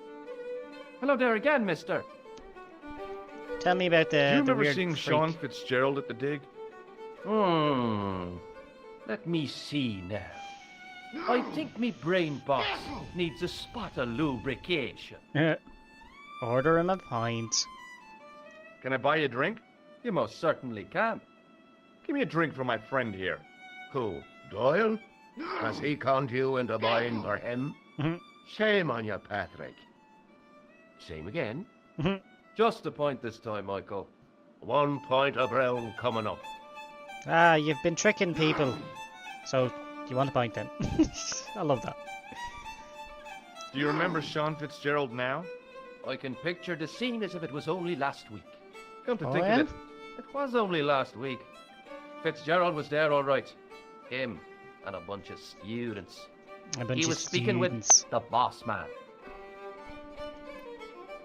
Hello there again, mister. Tell me about do you the remember weird seeing freak. Sean Fitzgerald at the dig? Let me see now. I think me brain box needs a spot of lubrication. Order him a pint. Can I buy you a drink? You most certainly can. Give me a drink for my friend here. Who, Doyle? Has he conned you into buying for him? Mhm. Shame on you, Patrick. Same again. Just a point this time, Michael. 1 point of brown coming up. Ah, you've been tricking people. So, do you want a point then? I love that. Do you remember Sean Fitzgerald now? I can picture the scene as if it was only last week. Come to Oh, think yeah? of It was only last week. Fitzgerald was there all right. Him and a bunch of students. A bunch He of was speaking students. with the boss man.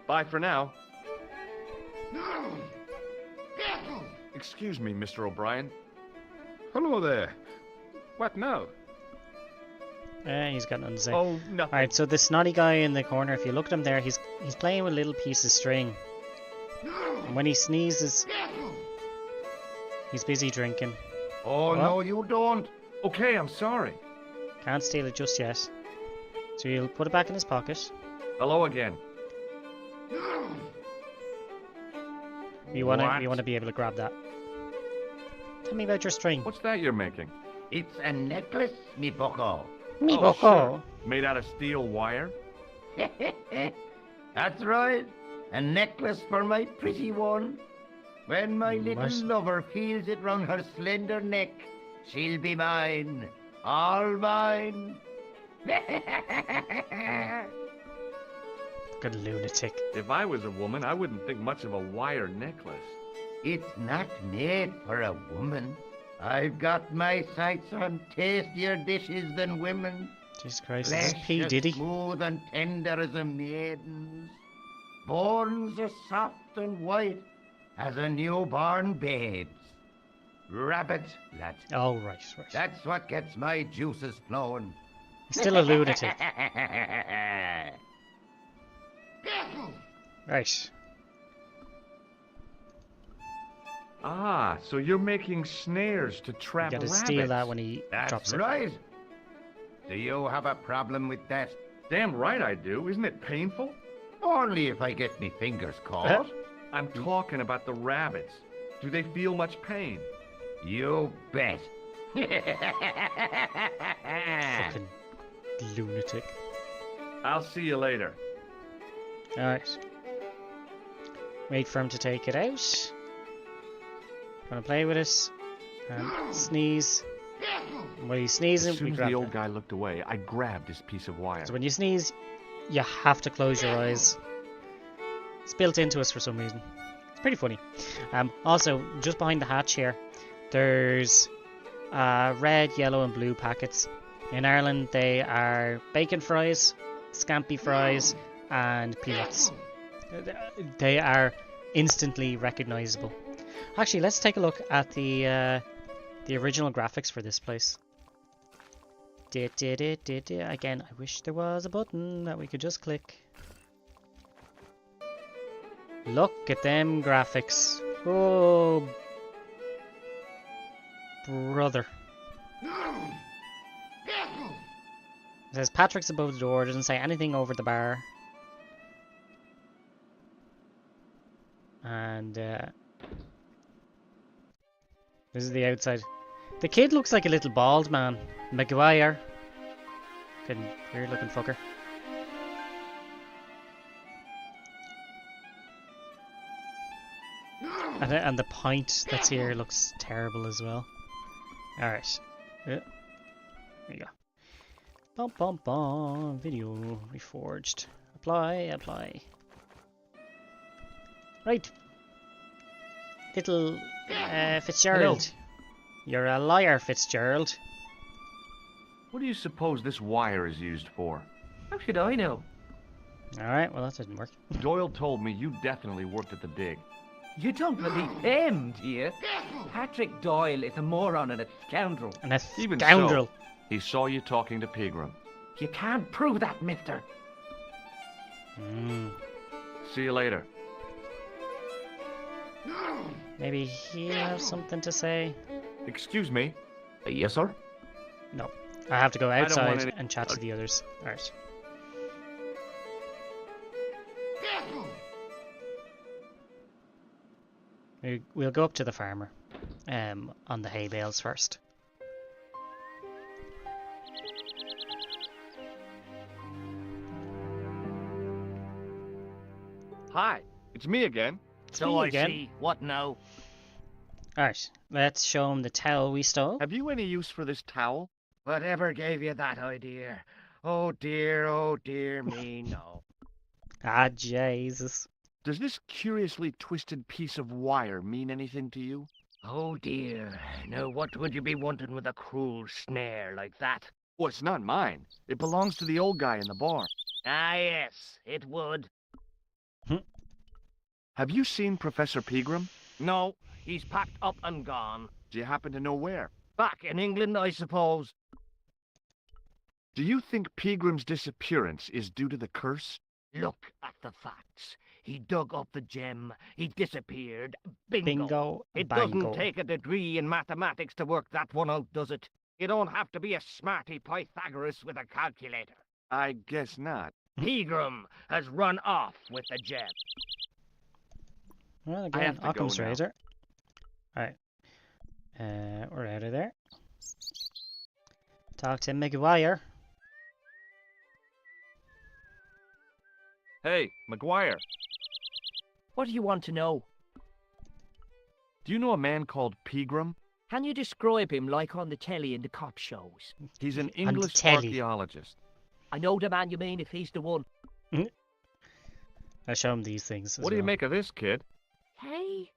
Bye for now. Excuse me, Mr. O'Brien. Hello there. What now? He's got nothing to say. Oh, nothing. Alright, so the snotty guy in the corner, if you look at him there, he's playing with a little piece of string. And when he sneezes, he's busy drinking. Oh, What? no, you don't. Okay, I'm sorry. Can't steal it just yet. So he'll put it back in his pocket. Hello again. You wanna be able to grab that. Tell me about your string. What's that you're making? It's a necklace, me bucko. Me Oh, bucko. sure. Made out of steel wire? That's right. A necklace for my pretty one. When my little What? lover feels it round her slender neck, she'll be mine. All mine. Good lunatic. If I was a woman, I wouldn't think much of a wire necklace. It's not made for a woman. I've got my sights on tastier dishes than women. Jesus Christ, is this Flesh P. as Diddy? smooth and tender as a maiden's. Bones as soft and white as a newborn babe's. Rabbit, lad. Oh, right. That's what gets my juices flowing. He's still a lunatic. Right. Ah, so you're making snares to trap You gotta rabbits. steal that when he That's drops it. right. Do you have a problem with that? Damn right I do. Isn't it painful? Only if I get me fingers caught. I'm talking about the rabbits. Do they feel much pain? You bet. Fucking lunatic. I'll see you later. Alright. Wait for him to take it out. Wanna play with it? And sneeze. And when he's sneezing, As soon we as grab the old it. guy looked away, I grabbed this piece of wire. So when you sneeze, you have to close your eyes. It's built into us for some reason. It's pretty funny. Also, just behind the hatch here, there's red, yellow, and blue packets. In Ireland, they are bacon fries, scampi fries, and peanuts. They are instantly recognizable. Actually, let's take a look at the original graphics for this place. Again, I wish there was a button that we could just click. Look at them graphics. Oh, brother. It says Patrick's above the door, doesn't say anything over the bar. And this is the outside. The kid looks like a little bald man. Maguire. Fucking weird looking fucker. And the pint that's here looks terrible as well. Alright. There you go. Bum bum bum. Video reforged. Apply. Right. Little Fitzgerald. Hello. You're a liar, Fitzgerald. What do you suppose this wire is used for? How should I know? Alright, well that didn't work. Doyle told me you definitely worked at the dig. You don't believe him, do you? Patrick Doyle is a moron and a scoundrel. And a Even scoundrel. so, he saw you talking to Pegram. You can't prove that, mister. See you later. Maybe he'll have something to say. Excuse me. Yes, sir? No. I have to go don't want outside any- and chat to the others. Alright. We'll go up to the farmer on the hay bales first. Hi, it's me again. So me I again. see. What now? Alright, let's show him the towel we stole. Have you any use for this towel? Whatever gave you that idea? Oh dear me, no. Ah, Jesus. Does this curiously twisted piece of wire mean anything to you? Oh dear. Now what would you be wanting with a cruel snare like that? Well, it's not mine. It belongs to the old guy in the bar. Ah yes, it would. Have you seen Professor Pegram? No, he's packed up and gone. Do you happen to know where? Back in England, I suppose. Do you think Pegram's disappearance is due to the curse? Look at the facts. He dug up the gem. He disappeared. Bingo. Bingo. It bango. doesn't take a degree in mathematics to work that one out, does it? You don't have to be a smarty Pythagoras with a calculator. I guess not. Pegram has run off with the gem. Well, I again, have to go Occam's now. razor. Alright. We're out of there. Talk to McGuire. Hey, McGuire, What do you want to know? do you know a man called Pegram? Can you describe him like on the telly in the cop shows? He's an On the English telly. archaeologist. I know the man you mean if he's the one. I show him these things. What do you make of this, kid? Hey,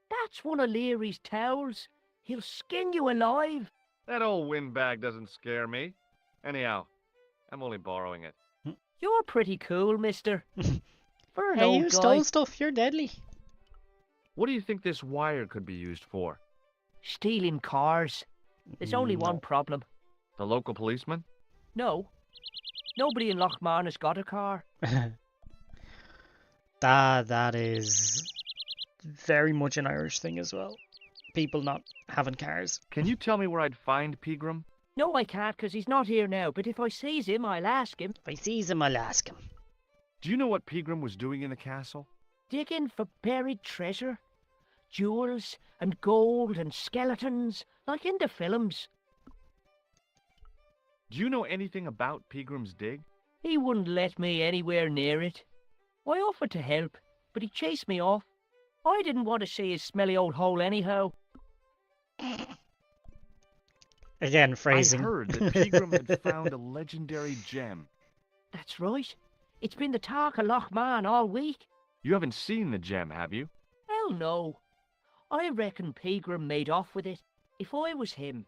that's one of Leary's towels. He'll skin you alive. That old windbag doesn't scare me. Anyhow, I'm only borrowing it. You're pretty cool, mister. For an Hey, old you guy. stole stuff. You're deadly. What do you think this wire could be used for? Stealing cars. There's only one problem. The local policeman? No. Nobody in Lochmarn has got a car. That is very much an Irish thing as well. People not having cars. Can you tell me where I'd find Pegram? No, I can't, 'cause he's not here now. But if I sees him, I'll ask him. If I sees him, I'll ask him. Do you know what Pegram was doing in the castle? Digging for buried treasure. Jewels and gold and skeletons, like in the films. Do you know anything about Pegram's dig? He wouldn't let me anywhere near it. I offered to help, but he chased me off. I didn't want to see his smelly old hole anyhow. Again, phrasing. I heard that Pegram had found a legendary gem. That's right. It's been the talk of Lochmarn all week. You haven't seen the gem, have you? Hell no. I reckon Pegram made off with it. If I was him,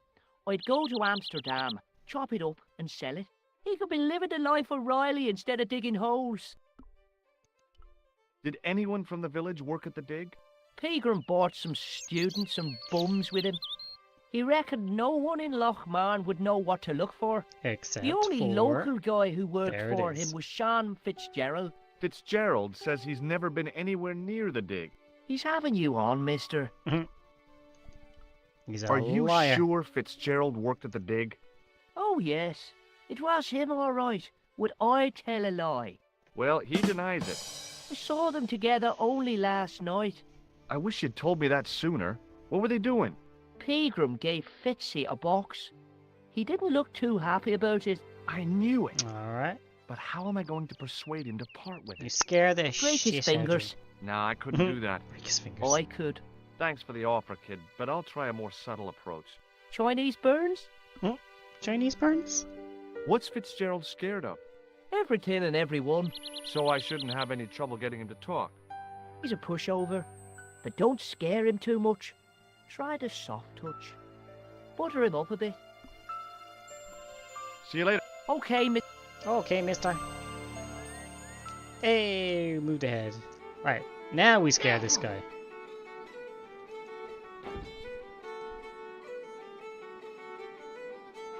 I'd go to Amsterdam, chop it up and sell it. He could be living the life of Riley instead of digging holes. Did anyone from the village work at the dig? Pegram bought some students and bums with him. He reckoned no one in Lochmarn would know what to look for. Except The only for... local guy who worked There it for is. him was Sean Fitzgerald. Fitzgerald says he's never been anywhere near the dig. He's having you on, mister. He's a Are you liar. sure Fitzgerald worked at the dig? Oh, yes. It was him, all right. Would I tell a lie? Well, he denies it. I saw them together only last night. I wish you'd told me that sooner. What were they doing? Pegram gave Fitzy a box. He didn't look too happy about it. I knew it. Alright. But how am I going to persuade him to part with You it? scare the Break shit his out of fingers. him. Nah, I couldn't do that. Break his fingers. I could. Thanks for the offer, kid, but I'll try a more subtle approach. Chinese burns? Chinese burns? What's Fitzgerald scared of? Everything and everyone. So I shouldn't have any trouble getting him to talk. He's a pushover. But don't scare him too much. Try the soft touch. Butter him up a bit. See you later. Okay, miss. Okay, mister. Hey, moved ahead. Right, now we scare this guy.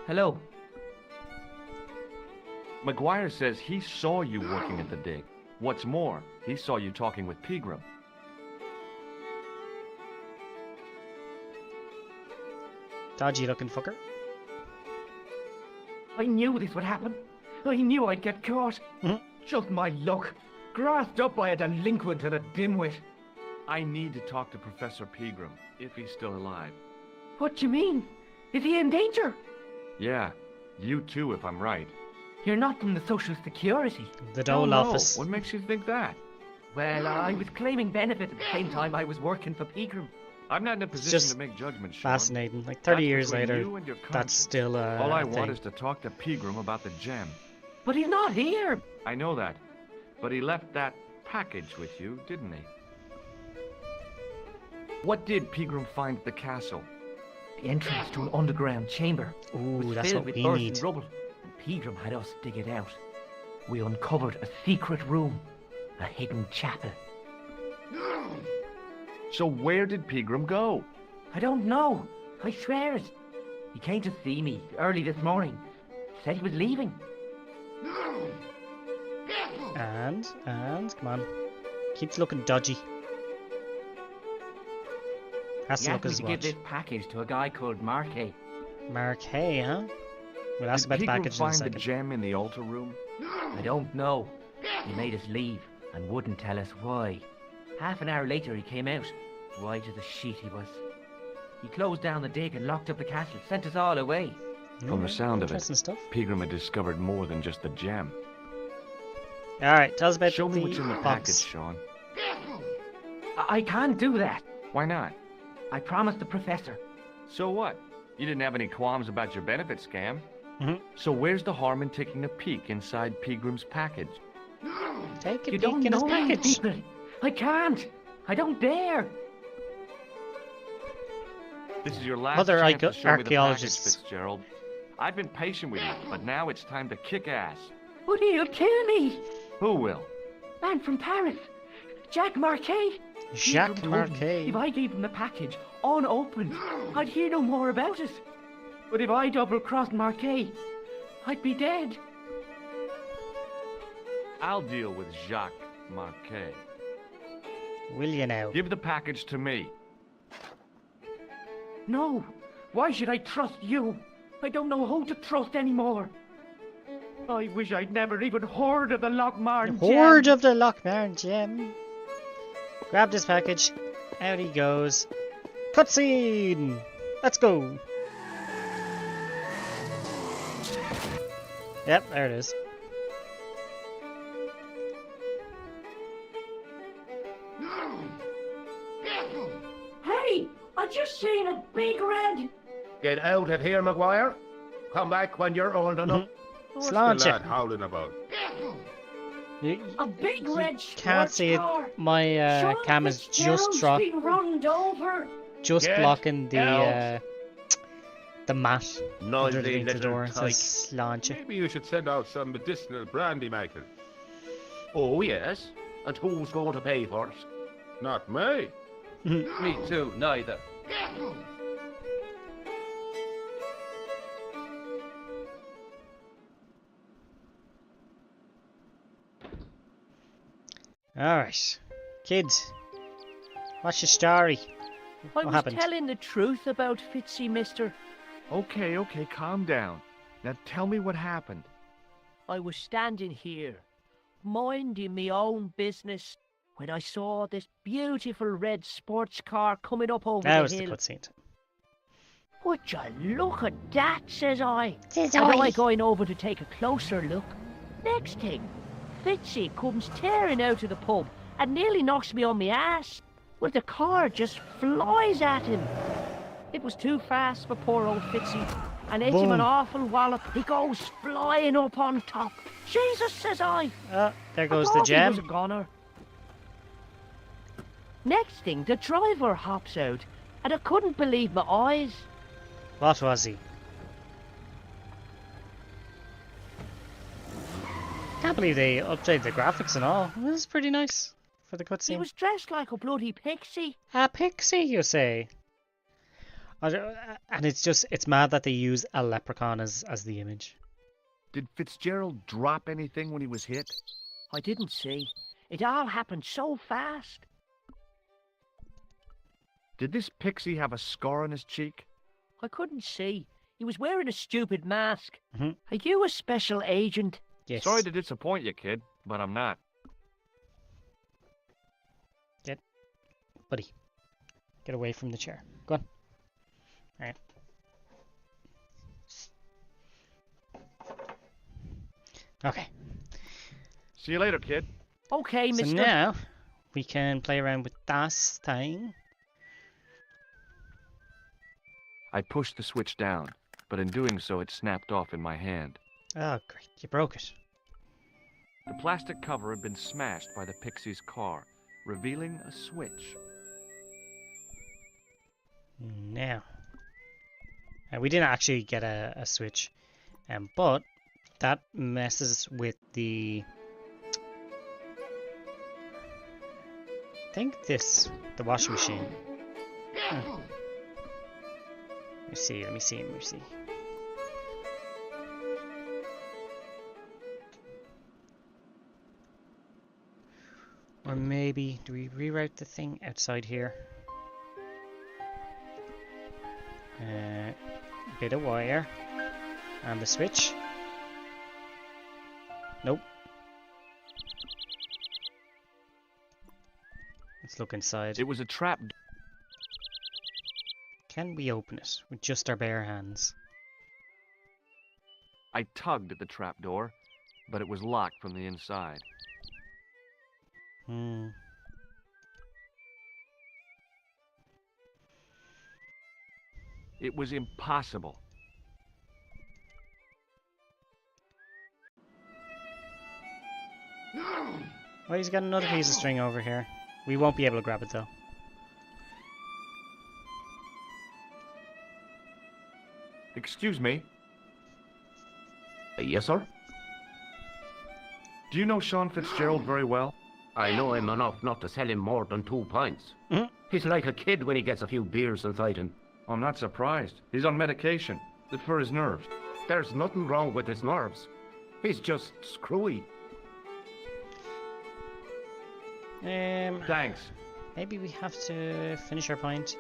Hello. McGuire says he saw you working at the dig. What's more, he saw you talking with Pegram. Dodgy looking fucker. I knew this would happen. I knew I'd get caught. Just my luck. Grasped up by a delinquent and a dimwit. I need to talk to Professor Pegram, if he's still alive. What do you mean? Is he in danger? Yeah, you too, if I'm right. You're not from the Social Security. The Dole No, office. what makes you think that? Well, I was claiming benefit at the same time I was working for Pegram. I'm not in a position just to make judgments, Sean. Fascinating. Like 30 That's years between later, you and your that's conscience. still All I a want thing. is to talk to Pegram about the gem. But he's not here. I know that. But he left that package with you, didn't he? What did Pegram find at the castle? The entrance to an underground chamber Ooh, was that's filled what with we earth need. and rubble. And Pegram had us dig it out. We uncovered a secret room, a hidden chapel. So where did Pegram go? I don't know. I swear it. He came to see me early this morning. Said he was leaving. And, come on. Keeps looking dodgy. Has He to asked look me as to much. give this package to a guy called Marquet. Mark Hay, huh? We'll ask Did about the Pegram package in a find the second. gem in the altar room? I don't know. He made us leave and wouldn't tell us why. Half an hour later he came out. White as a sheet he was. He closed down the dig and locked up the castle, sent us all away. From the sound of it, Interesting stuff. Pegram had discovered more than just the gem. Alright, tell us about Show me what's in the box. package, Sean. I can't do that. Why not? I promised the professor. So what? You didn't have any qualms about your benefit scam. Mhm. So where's the harm in taking a peek inside Pegram's package? Take a You peek don't in his know me, package. people. I can't. I don't dare. This is your last Other chance to show me the package, archaeologists. Fitzgerald. I've been patient with you, but now it's time to kick ass. But he'll kill me. Who will? Man from Paris. Jacques Marquet. Jacques Pegram told me Marquet. If I gave him the package unopened, I'd hear no more about it. But if I double-crossed Marquet, I'd be dead. I'll deal with Jacques Marquet. Will you now? Give the package to me. No. Why should I trust you? I don't know who to trust anymore. I wish I'd never even heard of the Lochmarn Horde gem. of the Lochmarn gem. Grab this package. Out he goes. Cutscene! Let's go! Yep, there it is. Hey, I just seen a big red. Get out of here, Maguire. Come back when you're old enough. What's Sláinte. the lad howling about? A big red Can't sports see it. car. My Sean cam is Fitzgerald's just been runned over. Get blocking out. the mat Noisy underneath the little door. It tyke. says Sláinte. Maybe you should send out some medicinal brandy, Michael. Oh, yes. And who's going to pay for it? Not me. Me too, neither. Alright. Kids, what's your story? I What was happened? telling the truth about Fitzy, mister. Okay, calm down. Now tell me what happened. I was standing here, minding me own business, when I saw this beautiful red sports car coming up over That the was the hill. cutscene. Would you look at that, says I. Says And I. I going over to take a closer look. Next thing, Fitzy comes tearing out of the pub and nearly knocks me on my ass. Well, the car just flies at him. It was too fast for poor old Fitzy, and hit him Boom. an awful wallop. He goes flying up on top. Jesus, says I. There goes I the thought He gem. was a goner. Next thing, the driver hops out, and I couldn't believe my eyes. What was he? Can't believe they updated the graphics and all. It was pretty nice for the He cutscene. was dressed like a bloody pixie. A pixie, you say? And it's mad that they use a leprechaun as the image. Did Fitzgerald drop anything when he was hit? I didn't see. It all happened so fast. Did this pixie have a scar on his cheek? I couldn't see. He was wearing a stupid mask. Mhm. Are you a special agent? Yes. Sorry to disappoint you, kid, but I'm not. Buddy, get away from the chair. Go on. Alright. Okay. See you later, kid. Okay, So mister. now, we can play around with that thing. I pushed the switch down, but in doing so it snapped off in my hand. Oh, great. You broke it. The plastic cover had been smashed by the Pixie's car, revealing a switch. Now. We didn't actually get a switch, but that messes with the... I think the washing machine. Let me see. Or maybe, do we reroute the thing outside here? Bit of wire. And the switch. Nope. Let's look inside. It was a trap. Can we open it with just our bare hands? I tugged at the trapdoor, but it was locked from the inside. It was impossible. Oh, he's got another piece of string over here. We won't be able to grab it though. Excuse me. Yes, sir? Do you know Sean Fitzgerald very well? I know him enough not to sell him more than 2 pints. He's like a kid when he gets a few beers inside him. I'm not surprised. He's on medication. For his nerves. There's nothing wrong with his nerves. He's just screwy. Thanks. Maybe we have to finish our pint.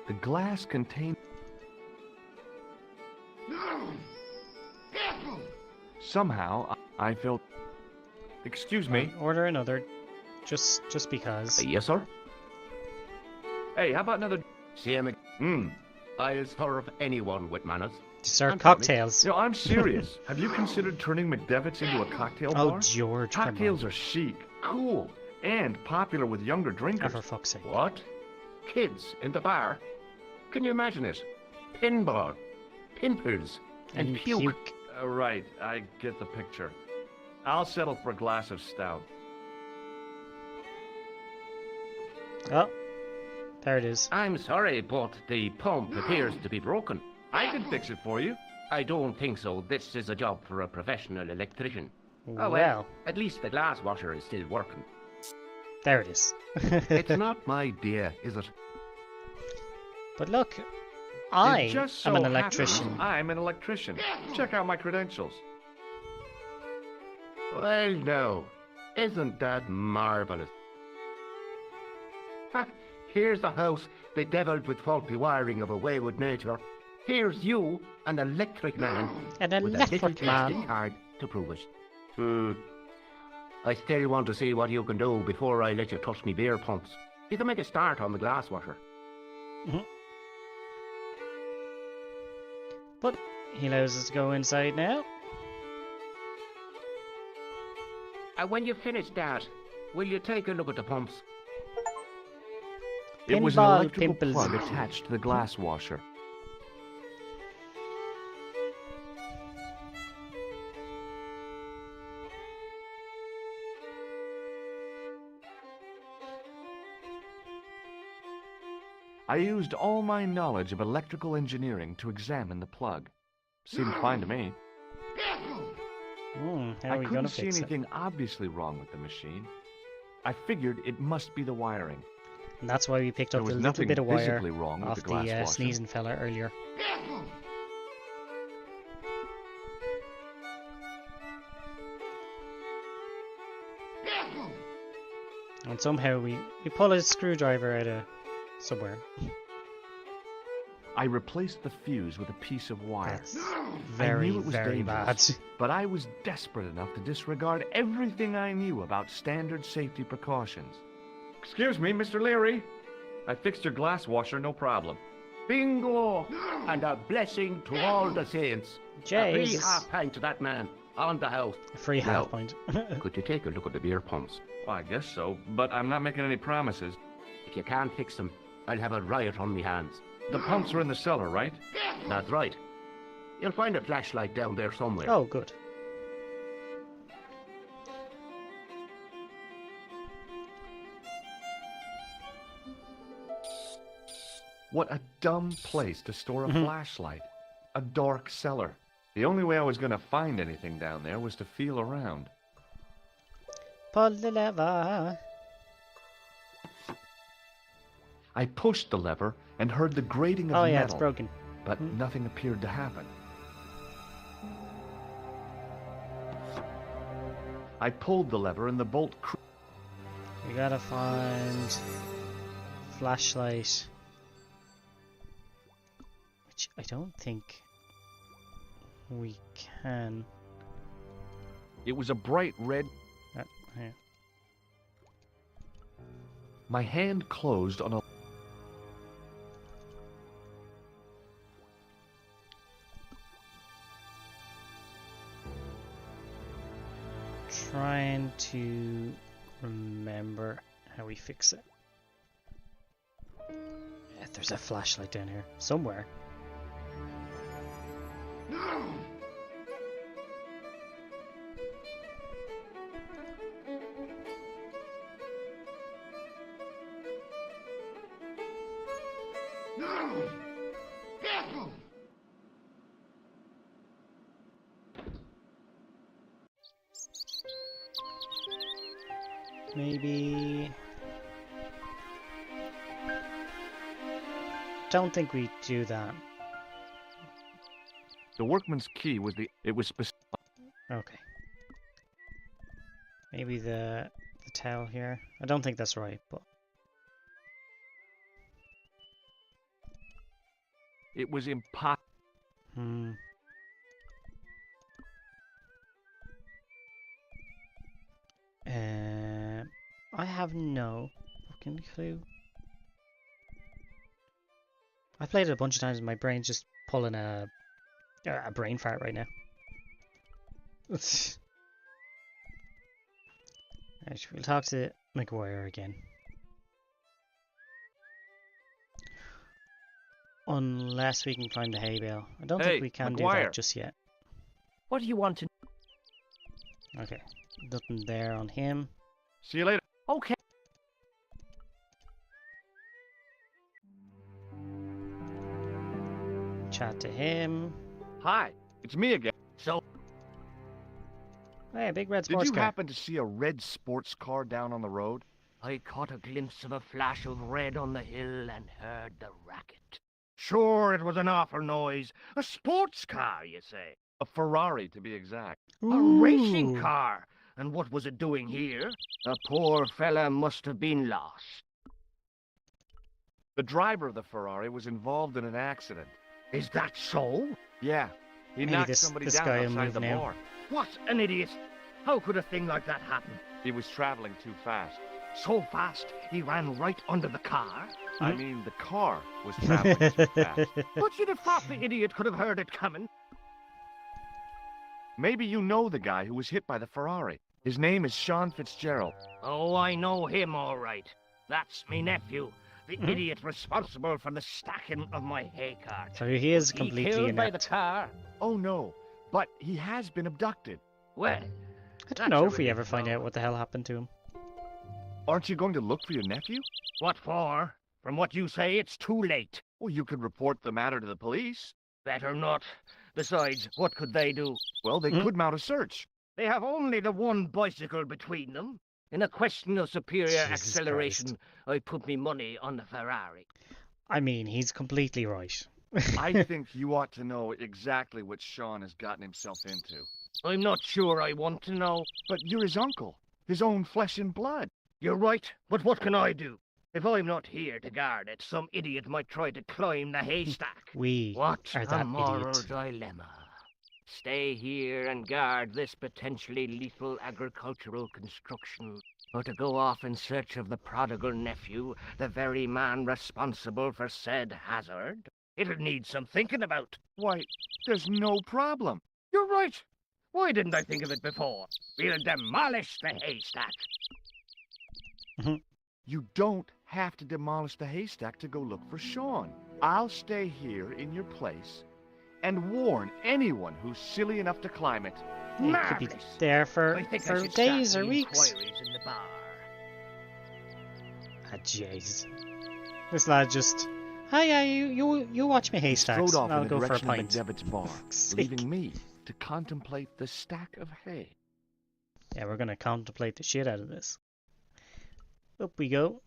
The glass contained... Somehow, I felt... Excuse me. Order another, just because. Yes, sir? Hey, how about another... Same. I'll serve anyone with manners. Serve cocktails. No, I'm serious. Have you considered turning McDevitt's into a cocktail bar? Oh, George. Cocktails are chic, cool, and popular with younger drinkers. Oh, for fuck's sake. What? Kids in the bar? Can you imagine it? Pinball, pimples, and puke. Right, I get the picture. I'll settle for a glass of stout. Oh, there it is. I'm sorry, but the pump appears to be broken. I can fix it for you. I don't think so. This is a job for a professional electrician. Well. Oh, well, at least the glass washer is still working. There it is. It's not my idea, is it? But look, I just so am an happens electrician. I'm an electrician. Check out my credentials. Well, no. Isn't that marvelous? Ha, here's a house bedeviled with faulty wiring of a wayward nature. Here's you, an electric man, with a little plastic card to prove it. I still want to see what you can do before I let you touch me beer pumps. You can make a start on the glass washer. But he allows us to go inside now. And when you finish that, will you take a look at the pumps? It was an Pinball electrical pimples. plug attached to the glass washer. I used all my knowledge of electrical engineering to examine the plug. Seemed fine to me. How I are we couldn't gonna see fix it? anything obviously wrong with the machine. I figured it must be the wiring. And that's why we picked up There the was little nothing bit of wire visibly wrong with off the glass washer. sneezing fella earlier. And somehow we pull a screwdriver out of somewhere. I replaced the fuse with a piece of wire. That's I very, knew it was very dangerous, bad. but I was desperate enough to disregard everything I knew about standard safety precautions. Excuse me, Mr. Leary. I fixed your glass washer, no problem. Bingo! And a blessing to all the saints. A free Jesus. half pint to that man on the house. A free Now, half pint. could you take a look at the beer pumps? Well, I guess so, but I'm not making any promises. If you can't fix them, I'll have a riot on me hands. The pumps are in the cellar, right? That's right. You'll find a flashlight down there somewhere. Oh, good. What a dumb place to store a flashlight. A dark cellar. The only way I was going to find anything down there was to feel around. Pull the lever. I pushed the lever and heard the grating of Oh metal. yeah, it's broken. But nothing appeared to happen. I pulled the lever and the bolt We gotta find flashlight, which I don't think we can. It was a bright red. Yeah. My hand closed on a. Trying to remember how we fix it. Yeah, there's a flashlight down here somewhere. Maybe. Don't think we do that. The workman's key was the. It was specific. Okay. Maybe the towel here. I don't think that's right, but It was impossible. I have no fucking clue. I've played it a bunch of times and my brain's just pulling a brain fart right now. Right, we'll talk to McGuire again. Unless we can find the hay bale. I don't think we can do that just yet. What do you want to... Okay, nothing there on him. See you later. Okay. Chat to him. Hi, it's me again. So, hey, big red did sports you car. happen to see a red sports car down on the road? I caught a glimpse of a flash of red on the hill and heard the racket. Sure, it was an awful noise. A sports car, you say? A Ferrari, to be exact. A racing car. And what was it doing here? The poor fella must have been lost. The driver of the Ferrari was involved in an accident. Is that so? Yeah, he knocked somebody down outside the bar. What an idiot! How could a thing like that happen? He was traveling too fast. So fast, he ran right under the car? I mean, the car was traveling too fast. But you'd have thought the idiot could have heard it coming. Maybe you know the guy who was hit by the Ferrari. His name is Sean Fitzgerald. Oh, I know him all right. That's me nephew, the idiot responsible for the stacking of my hay cart. So he is Was completely killed inept. by the car? Oh no, but he has been abducted. Well, I don't know if we ever find out what the hell happened to him. Aren't you going to look for your nephew? What for? From what you say, it's too late. Well, you could report the matter to the police. Better not. Besides, what could they do? Well, they could mount a search. They have only the one bicycle between them. In a question of superior Jesus acceleration, I put me money on the Ferrari. I mean, he's completely right. I think you ought to know exactly what Sean has gotten himself into. I'm not sure I want to know. But you're his uncle, his own flesh and blood. You're right, but what can I do? If I'm not here to guard it, some idiot might try to climb the haystack. We What are a that moral idiot. dilemma. Stay here and guard this potentially lethal agricultural construction, or to go off in search of the prodigal nephew, the very man responsible for said hazard? It'll need some thinking about. Why, there's no problem. You're right. Why didn't I think of it before? We'll demolish the haystack. You don't have to demolish the haystack to go look for Sean. I'll stay here in your place and warn anyone who's silly enough to climb it. He could be there for days or weeks. In the bar. Ah, jeez. This lad just... Hi, you watch me haystacks. Strode off I'll in the go for a direction pint. of McDevitt's bar, leaving me to contemplate the stack of hay. Yeah, we're gonna contemplate the shit out of this. Up we go.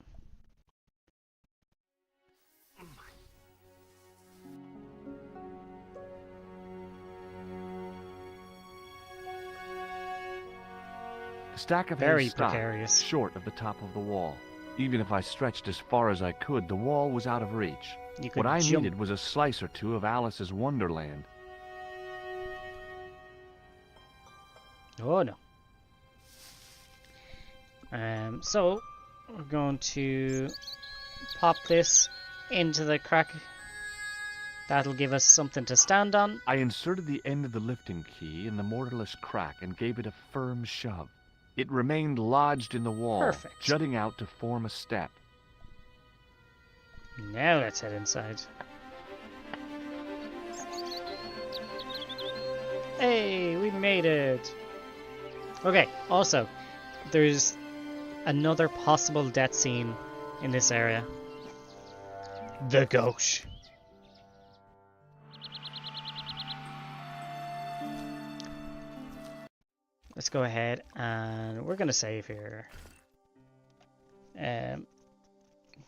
The stack of Very hay stopped precarious. short of the top of the wall. Even if I stretched as far as I could, the wall was out of reach. You could What I jump. needed was a slice or two of Alice's Wonderland. Oh no. So we're going to pop this into the crack. That'll give us something to stand on. I inserted the end of the lifting key in the mortarless crack and gave it a firm shove. It remained lodged in the wall, Perfect. jutting out to form a step. Now let's head inside. Hey, we made it. Okay, also, there's another possible death scene in this area. The goat. Let's go ahead and we're gonna save here.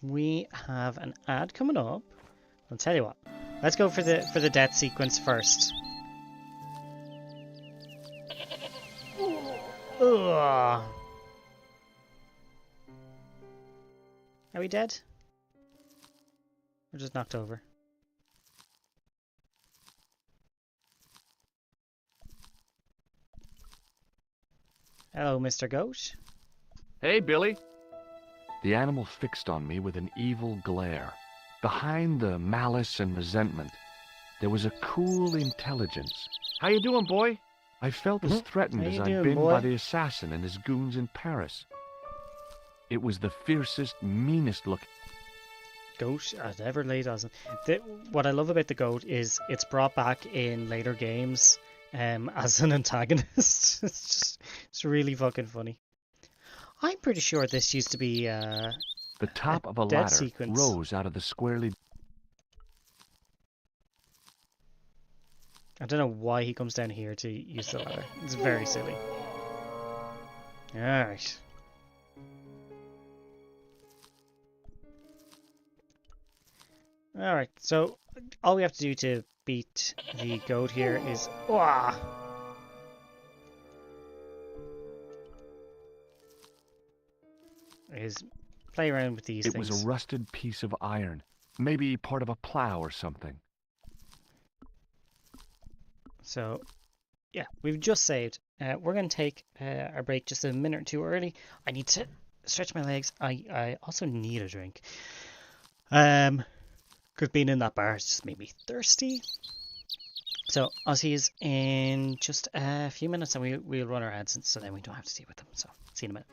We have an ad coming up. I'll tell you what. Let's go for the death sequence first. Ugh. Are we dead? We're just knocked over. Hello, Mr. Goat. Hey, Billy. The animal fixed on me with an evil glare. Behind the malice and resentment, there was a cool intelligence. How you doing, boy? I felt as threatened How as you I'd doing, been boy? by the assassin and his goons in Paris. It was the fiercest, meanest looking. Goat as ever laid doesn't. What I love about the goat is it's brought back in later games as an antagonist. It's really fucking funny. I'm pretty sure this used to be The top of a death ladder sequence. rose out of the squarely. I don't know why he comes down here to use the ladder. It's very silly. Alright. Alright, so all we have to do to beat the goat here is... Wah! Is play around with these It things. was a rusted piece of iron, maybe part of a plow or something. So, yeah, we've just saved. We're going to take our break just a minute or two early. I need to stretch my legs. I also need a drink. Because being in that bar has just made me thirsty. So, I'll see you in just a few minutes and we'll run our ads so then we don't have to deal with them. So, see you in a minute.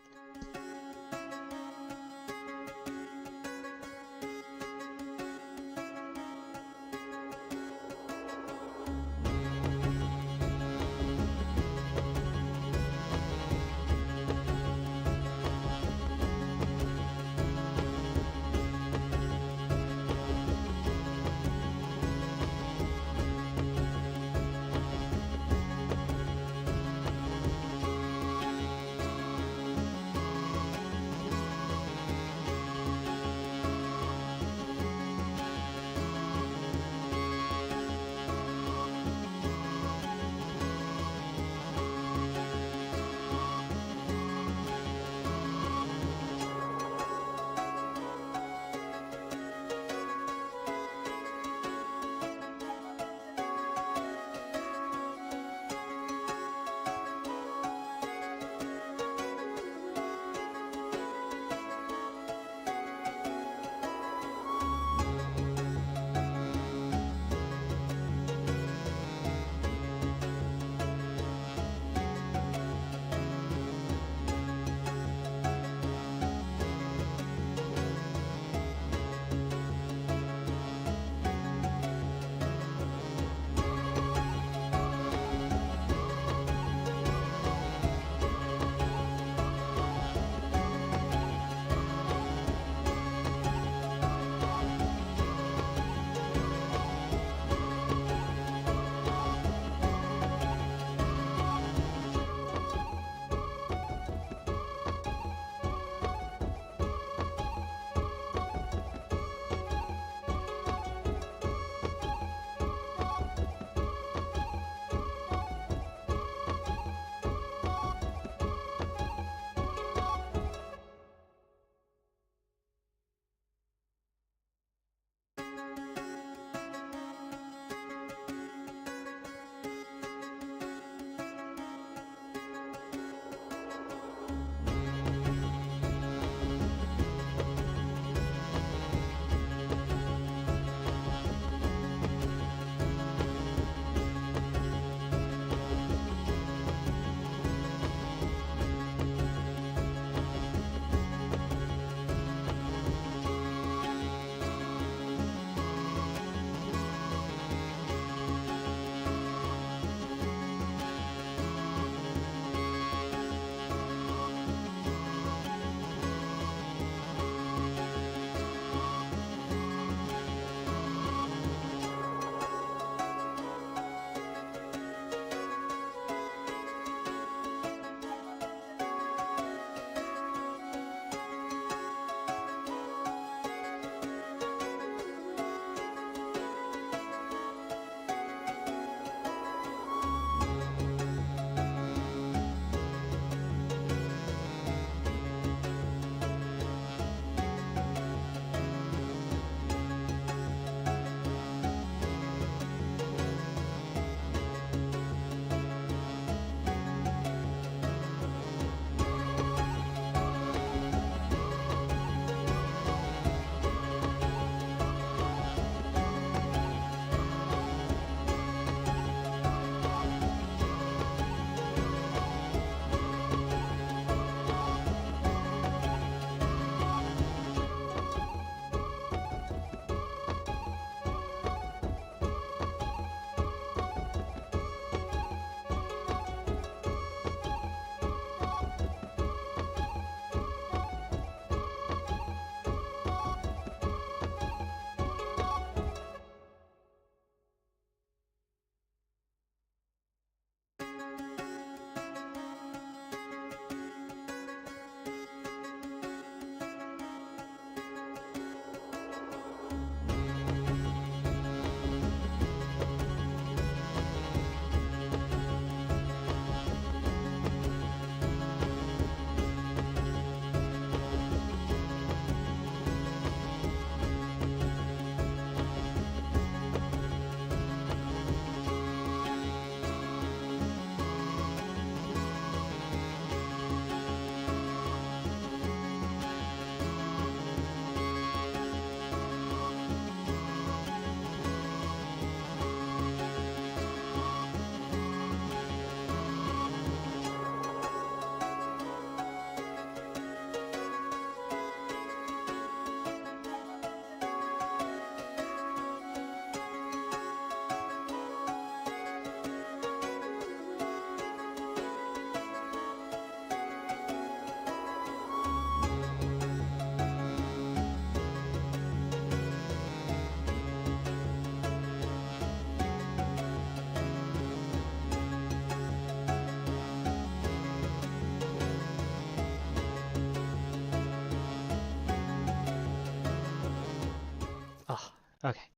Okay.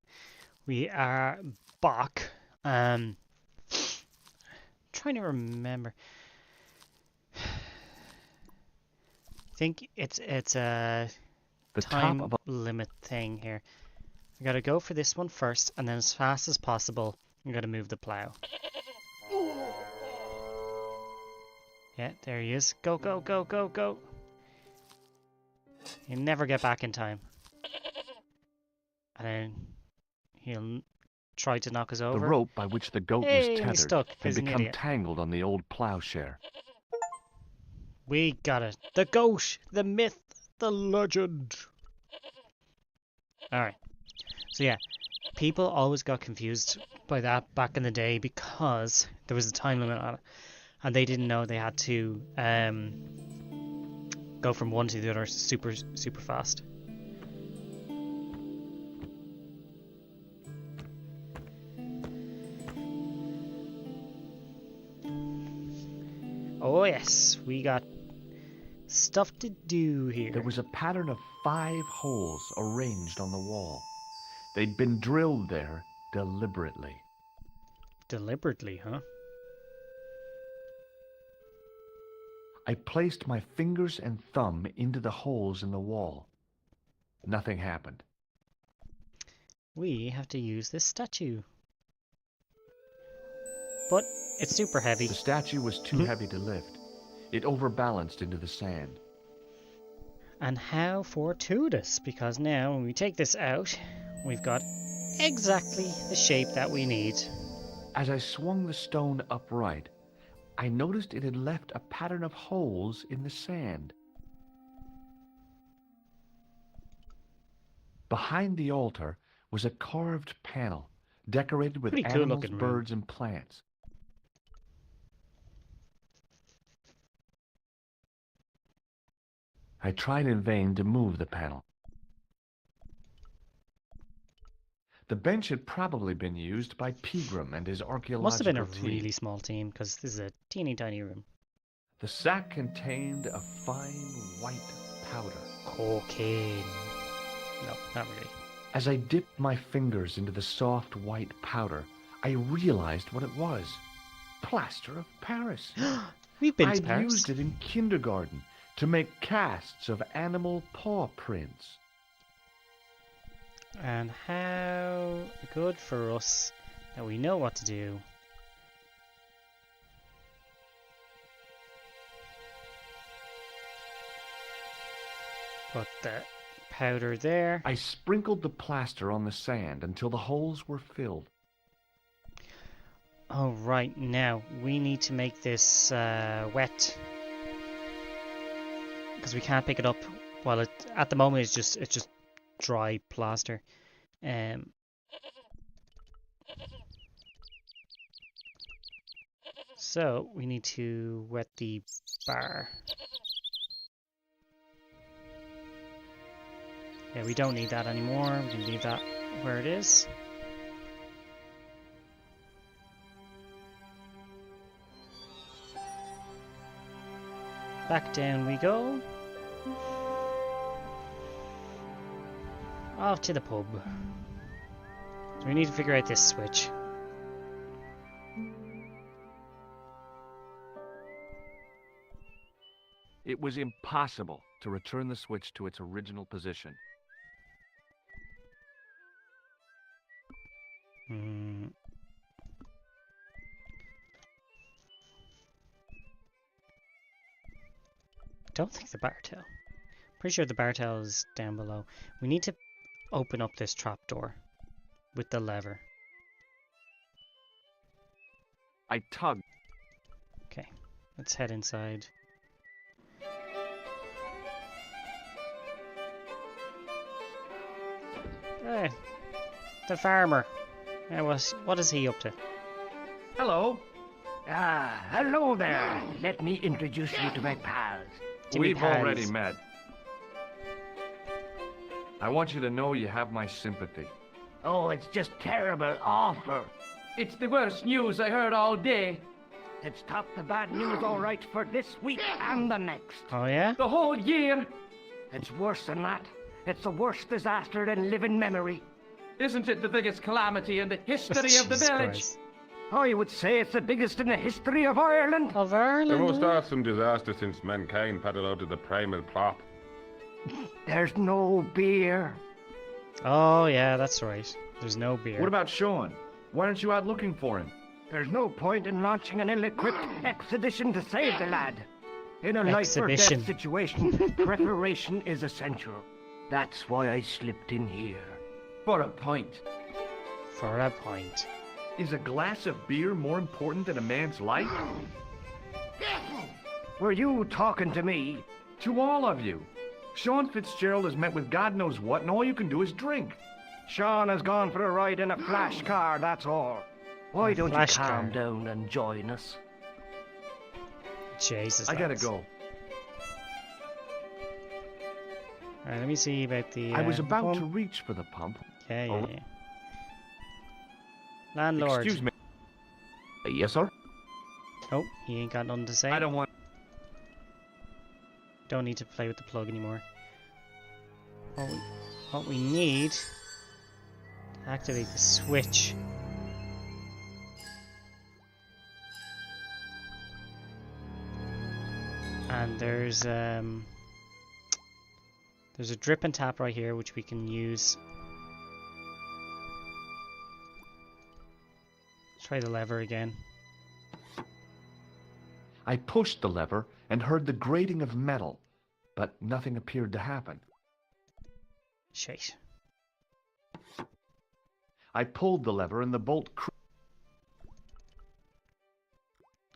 We are back. Trying to remember. I think it's a The time top of limit thing here. I gotta go for this one first, and then as fast as possible, I'm gonna move the plow. Yeah, there he is. Go, go, go, go, go. He'll never get back in time. And then he'll try to knock us over. the rope by which the goat Hey, was and tethered he's stuck. had He's an become idiot. tangled on the old plowshare. We got it. The goat, the myth, the legend. Alright. So yeah, people always got confused by that back in the day because there was a time limit on it. And they didn't know they had to go from one to the other super fast. Oh yes, we got stuff to do here. There was a pattern of 5 holes arranged on the wall. They'd been drilled there deliberately. Deliberately, huh? I placed my fingers and thumb into the holes in the wall. Nothing happened. We have to use this statue. But it's super heavy. The statue was too heavy to lift. It overbalanced into the sand. And how fortuitous, because now when we take this out, we've got exactly the shape that we need. As I swung the stone upright, I noticed it had left a pattern of holes in the sand. Behind the altar was a carved panel decorated with Pretty cool animals, looking room. birds, and plants. I tried in vain to move the panel. The bench had probably been used by Pegram and his archaeological Must have been a team. really small team, because this is a teeny tiny room. The sack contained a fine white powder. Cocaine. No, not really. As I dipped my fingers into the soft white powder, I realized what it was. Plaster of Paris. We've been to I'd Paris. used it in kindergarten to make casts of animal paw prints. And how good for us that we know what to do. Put the powder there. I sprinkled the plaster on the sand until the holes were filled. Oh, right, now we need to make this wet. Because we can't pick it up while at the moment it's just dry plaster. So we need to wet the bar. Yeah, we don't need that anymore. We can leave that where it is. Back down we go. Off to the pub. So we need to figure out this switch. It was impossible to return the switch to its original position. Don't think the bar tail. Pretty sure the bar tail is down below. We need to open up this trapdoor with the lever. I tugged. Okay, let's head inside. Hey, the farmer. What is he up to? Hello. Hello there. Let me introduce you to my pals. We've already met. I want you to know you have my sympathy. Oh, it's just terrible, awful. It's the worst news I heard all day. It's top the bad news all right for this week and the next. Oh yeah? The whole year. It's worse than that. It's the worst disaster in living memory. Isn't it the biggest calamity in the history of the Jesus village? Christ. I would say it's the biggest in the history of Ireland. Of The Ireland? most awesome disaster since mankind paddled out of the primal plop. There's no beer. Oh, yeah, that's right. There's no beer. What about Sean? Why aren't you out looking for him? There's no point in launching an ill-equipped expedition to save the lad. In a Exhibition. life-or-death situation, preparation is essential. That's why I slipped in here. For a point. For a point. Is a glass of beer more important than a man's life? Were you talking to me? To all of you. Sean Fitzgerald has met with God knows what, and all you can do is drink. Sean has gone for a ride in a flash car, that's all. Why don't you Flash calm car. down and join us? Jesus. I gotta lads. go. Alright, let me see about the. I was about to pump. reach for the pump. Yeah, yeah, Oh. yeah. Landlord. Excuse me. Yes, sir? Oh, he ain't got nothing to say. I don't want... Don't need to play with the plug anymore. What we need to activate the switch. And there's a drip and tap right here which we can use. Try the lever again. I pushed the lever and heard the grating of metal, but nothing appeared to happen. Shite. I pulled the lever and the bolt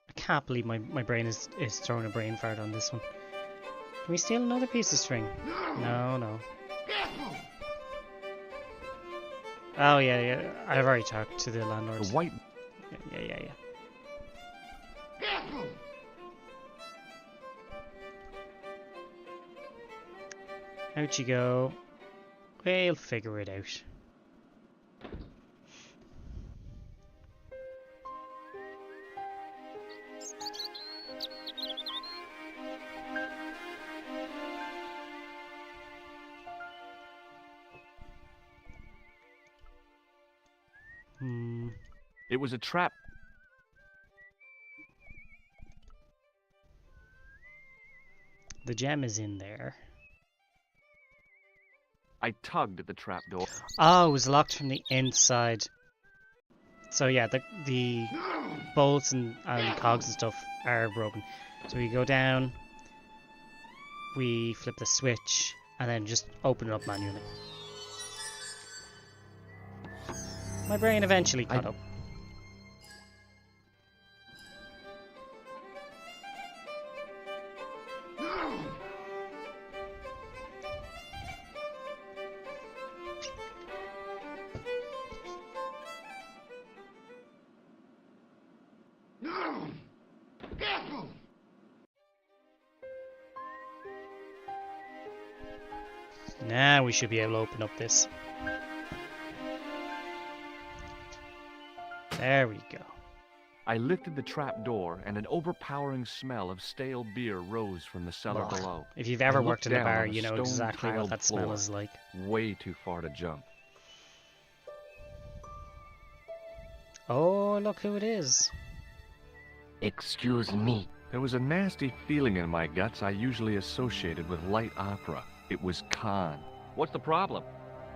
I can't believe my brain is throwing a brain fart on this one. Can we steal another piece of string? No, no. Oh yeah, yeah. I've already talked to the landlord. The white... Yeah. Out you go. We'll figure it out. It was a trap. The gem is in there. I tugged at the trap door. Oh, it was locked from the inside. So yeah, the bolts and cogs and stuff are broken. So we go down, we flip the switch, and then just open it up manually. My brain eventually caught up. Now we should be able to open up this. There we go. I lifted the trap door, and an overpowering smell of stale beer rose from the cellar Ugh. below. If you've ever I worked looked in a down bar, on the you know stone exactly what tiled that smell floor. is like. Way too far to jump. Oh, look who it is. Excuse me. There was a nasty feeling in my guts I usually associated with light opera. It was Khan. What's the problem?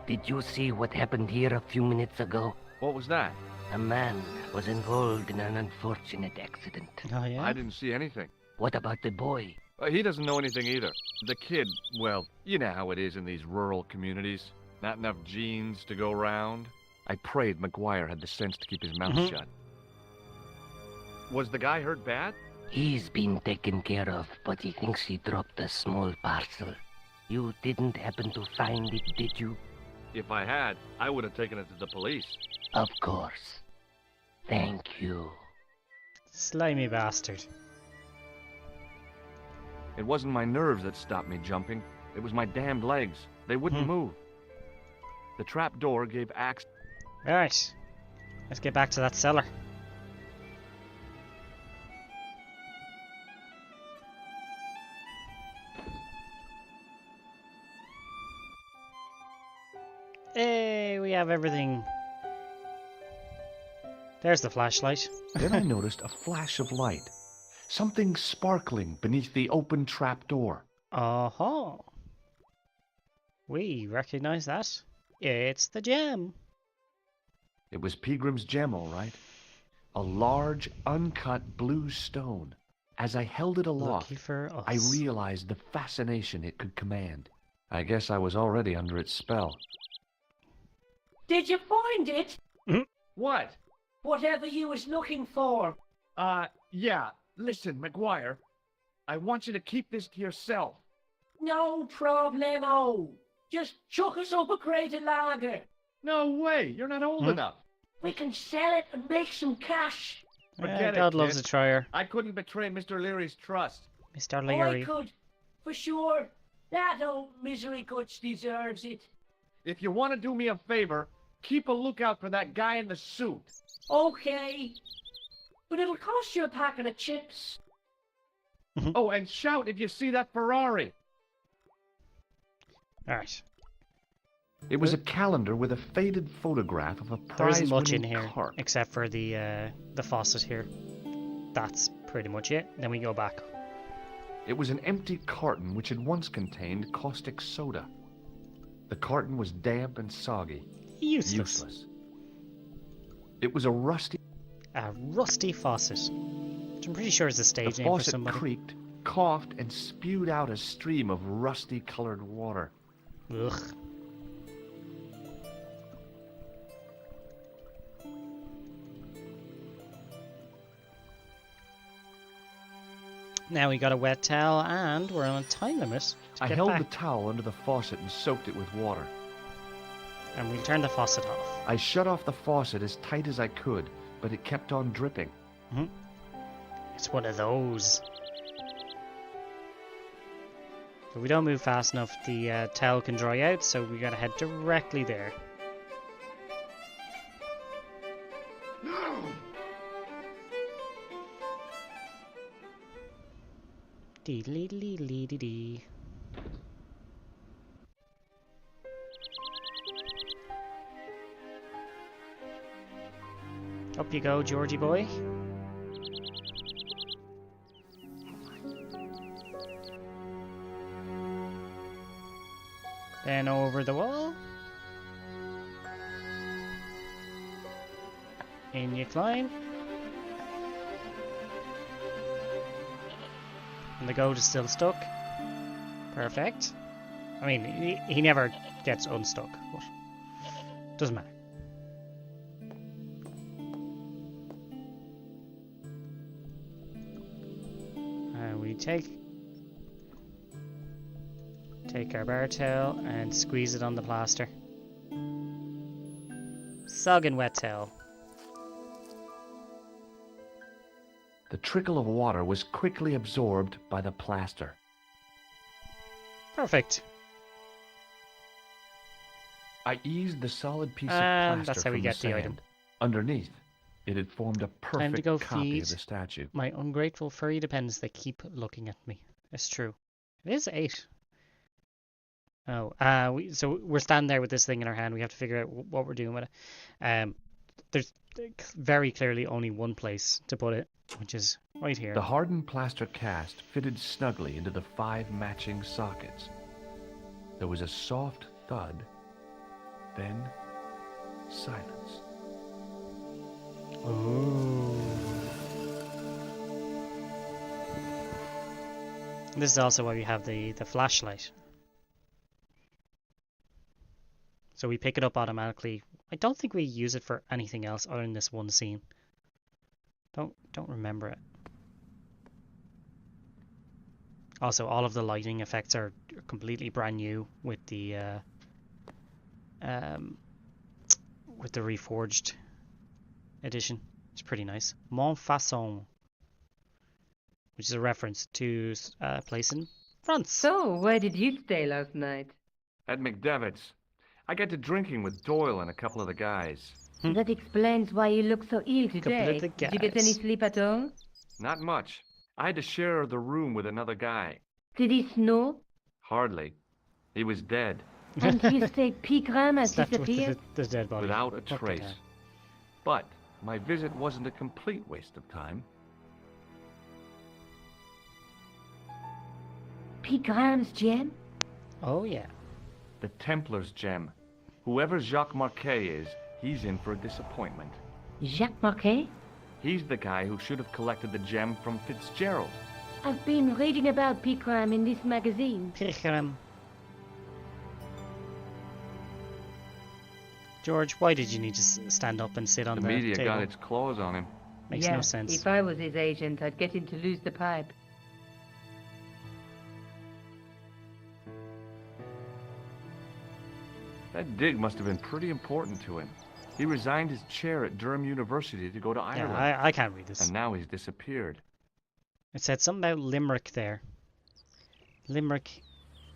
Did you see what happened here a few minutes ago? What was that? A man was involved in an unfortunate accident. Oh, yeah? I didn't see anything. What about the boy? He doesn't know anything either. The kid, well, you know how it is in these rural communities. Not enough genes to go round. I prayed McGuire had the sense to keep his mouth shut. Was the guy hurt bad? He's been taken care of, but he thinks he dropped a small parcel. You didn't happen to find it, did you? If I had, I would have taken it to the police. Of course. Thank you. Slimy bastard. It wasn't my nerves that stopped me jumping. It was my damned legs. They wouldn't move. The trap door gave access. Alright. Let's get back to that cellar. Hey, we have everything. There's the flashlight. Then I noticed a flash of light. Something sparkling beneath the open trap door. Uh-huh. We recognize that. It's the gem. It was Peagrim's gem, all right. A large, uncut blue stone. As I held it aloft, Lucky for us. I realized the fascination it could command. I guess I was already under its spell. Did you find it? What? Whatever you was looking for. Yeah. Listen, McGuire. I want you to keep this to yourself. No problemo. Just chuck us up a crate of lager. No way. You're not old enough. We can sell it and make some cash. Forget it, God loves a kid. trier. I couldn't betray Mr. Leary's trust. Mr. I Leary. could, for sure. That old misery guts deserves it. If you want to do me a favor, keep a lookout for that guy in the suit. Okay. But it'll cost you a packet of chips. Oh, and shout if you see that Ferrari. Alright. It was a calendar with a faded photograph of a There isn't much in prize-winning here, cart. except for the faucet here. That's pretty much it. Then we go back. It was an empty carton which had once contained caustic soda. The carton was damp and soggy. Useless. It was a rusty faucet. Which I'm pretty sure is a stage The name for faucet somebody. creaked, coughed, and spewed out a stream of rusty-colored water. Ugh. Now we got a wet towel and we're on a time limit to I get held back. the towel under the faucet and soaked it with water. And we'll turn the faucet off. I shut off the faucet as tight as I could, but it kept on dripping. It's one of those. If we don't move fast enough, the towel can dry out, so we gotta head directly there. Dee dee dee dee dee dee. Up you go, Georgie boy. Then over the wall. In you climb. And the goat is still stuck. Perfect. I mean, he never gets unstuck, but doesn't matter. And we take our bar towel and squeeze it on the plaster. Sogging wet towel. The trickle of water was quickly absorbed by the plaster. Perfect. I eased the solid piece of And plaster that's how we from get the sand. item. Underneath, it had formed a Time to go perfect copy feed of the statue. my ungrateful furry dependents that keep looking at me. It's true. It is 8. Oh, so we're standing there with this thing in our hand. We have to figure out what we're doing with it. There's very clearly only one place to put it, which is right here. The hardened plaster cast fitted snugly into the 5 matching sockets. There was a soft thud, then silence. Ooh. This is also why we have the flashlight. So we pick it up automatically. I don't think we use it for anything else other than this one scene. Don't remember it. Also, all of the lighting effects are completely brand new with the reforged edition. It's pretty nice. Montfaucon, which is a reference to a place in France. So, where did you stay last night? At McDevitt's. I got to drinking with Doyle and a couple of the guys. That explains why you look so ill today. the Did you get any guys. sleep at all? Not much. I had to share the room with another guy. Did he snore? Hardly. He was dead. And you say Pigram has Slept with disappeared? the dead body. Without a Fucking trace. hell. But my visit wasn't a complete waste of time. Pigram's gem? Oh, yeah. The Templar's gem. Whoever Jacques Marquet is, he's in for a disappointment. Jacques Marquet? He's the guy who should have collected the gem from Fitzgerald. I've been reading about Pigram in this magazine. Pigram. George, why did you need to stand up and sit on The the media table? got its claws on him. Makes no sense. If I was his agent, I'd get him to lose the pipe. That dig must have been pretty important to him. He resigned his chair at Durham University to go to Ireland. Yeah, I can't read this. And now he's disappeared. It said something about Limerick there. Limerick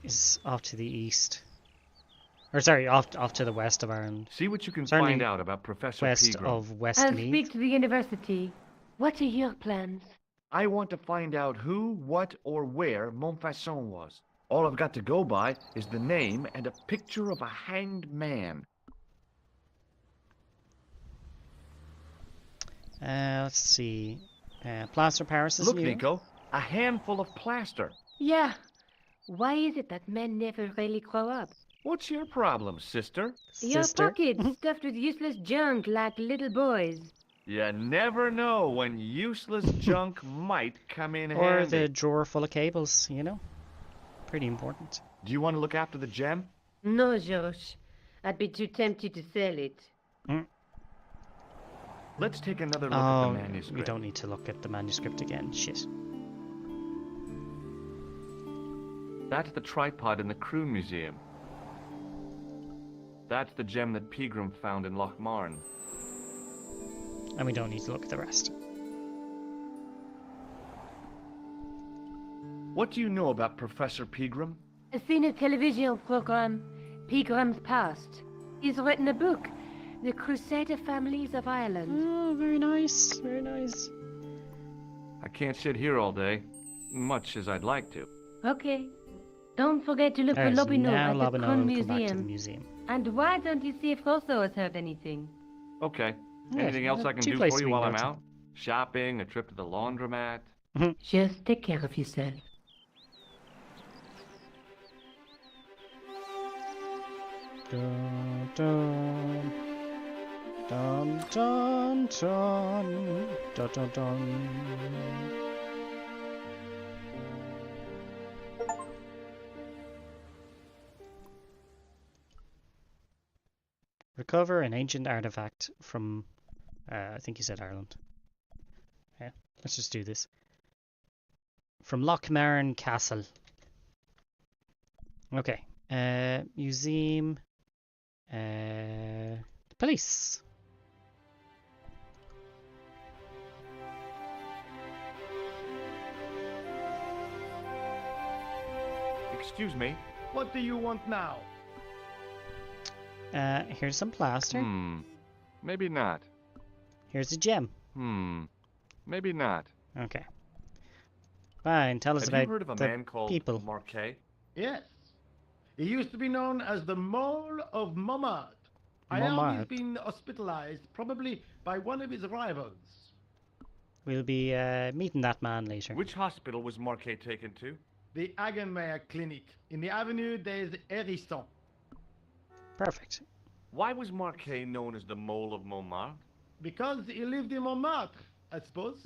is off to the east. Or sorry, off to the west of Ireland. See what you can Certainly find out about Professor west Pegram. of I'll Westmeath. speak to the university. What are your plans? I want to find out who, what, or where Montfaucon was. All I've got to go by is the name and a picture of a hanged man. Let's see. Plaster Paris is Look, new. Nico, a handful of plaster. Yeah. Why is it that men never really grow up? What's your problem, sister? Your pockets stuffed with useless junk like little boys. You never know when useless junk might come in Or handy. the drawer full of cables, you know? Pretty important. Do you want to look after the gem? No, George. I'd be too tempted to sell it. Let's take another look at the Oh, manuscript. we don't need to look at the manuscript again. Shit. That's the tripod in the Croon Museum. That's the gem that Pegram found in Lochmarn. And we don't need to look at the rest. What do you know about Professor Pegram? I've seen a television program, Pigram's Past. He's written a book, The Crusader Families of Ireland. Oh, very nice. Very nice. I can't sit here all day, much as I'd like to. Okay. Don't forget to look for There's Lobineau now at the Lobineau Croon and come back to the Museum. museum. And why don't you see if Rosso has heard anything? Okay. Yeah, Anything else I can two do places for you we can while go I'm to. out? Shopping, a trip to the laundromat? Just take care of yourself. Dun, dun, dun, dun, dun, dun, dun, dun. Recover an ancient artifact from, I think you said Ireland. Yeah, let's just do this. From Lochmarn Castle. Okay, museum. Police. Excuse me? What do you want now? Here's some plaster. Maybe not. Here's a gem. Maybe not. Okay. Fine, tell us Have about you heard of a the man called people. Marquet? Yes. He used to be known as the Mole of Montmartre. I heard he's Montmartre. been hospitalized, probably by one of his rivals. We'll be meeting that man later. Which hospital was Marquet taken to? The Hagenmeyer Clinic in the Avenue des Hérissons. Perfect. Why was Marquet known as the Mole of Montmartre? Because he lived in Montmartre, I suppose.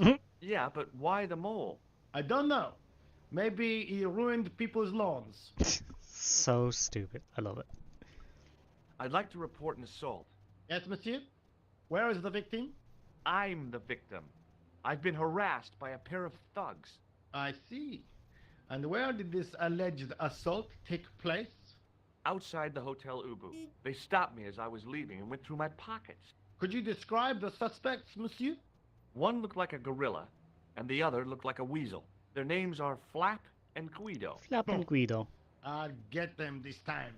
Yeah, but why the mole? I don't know. Maybe he ruined people's lawns. So stupid. I love it. I'd like to report an assault. Yes, monsieur? Where is the victim? I'm the victim. I've been harassed by a pair of thugs. I see. And where did this alleged assault take place? Outside the Hotel Ubu. They stopped me as I was leaving and went through my pockets. Could you describe the suspects, monsieur? One looked like a gorilla, and the other looked like a weasel. Their names are Flap and Guido. Flap and Guido. I'll get them this time.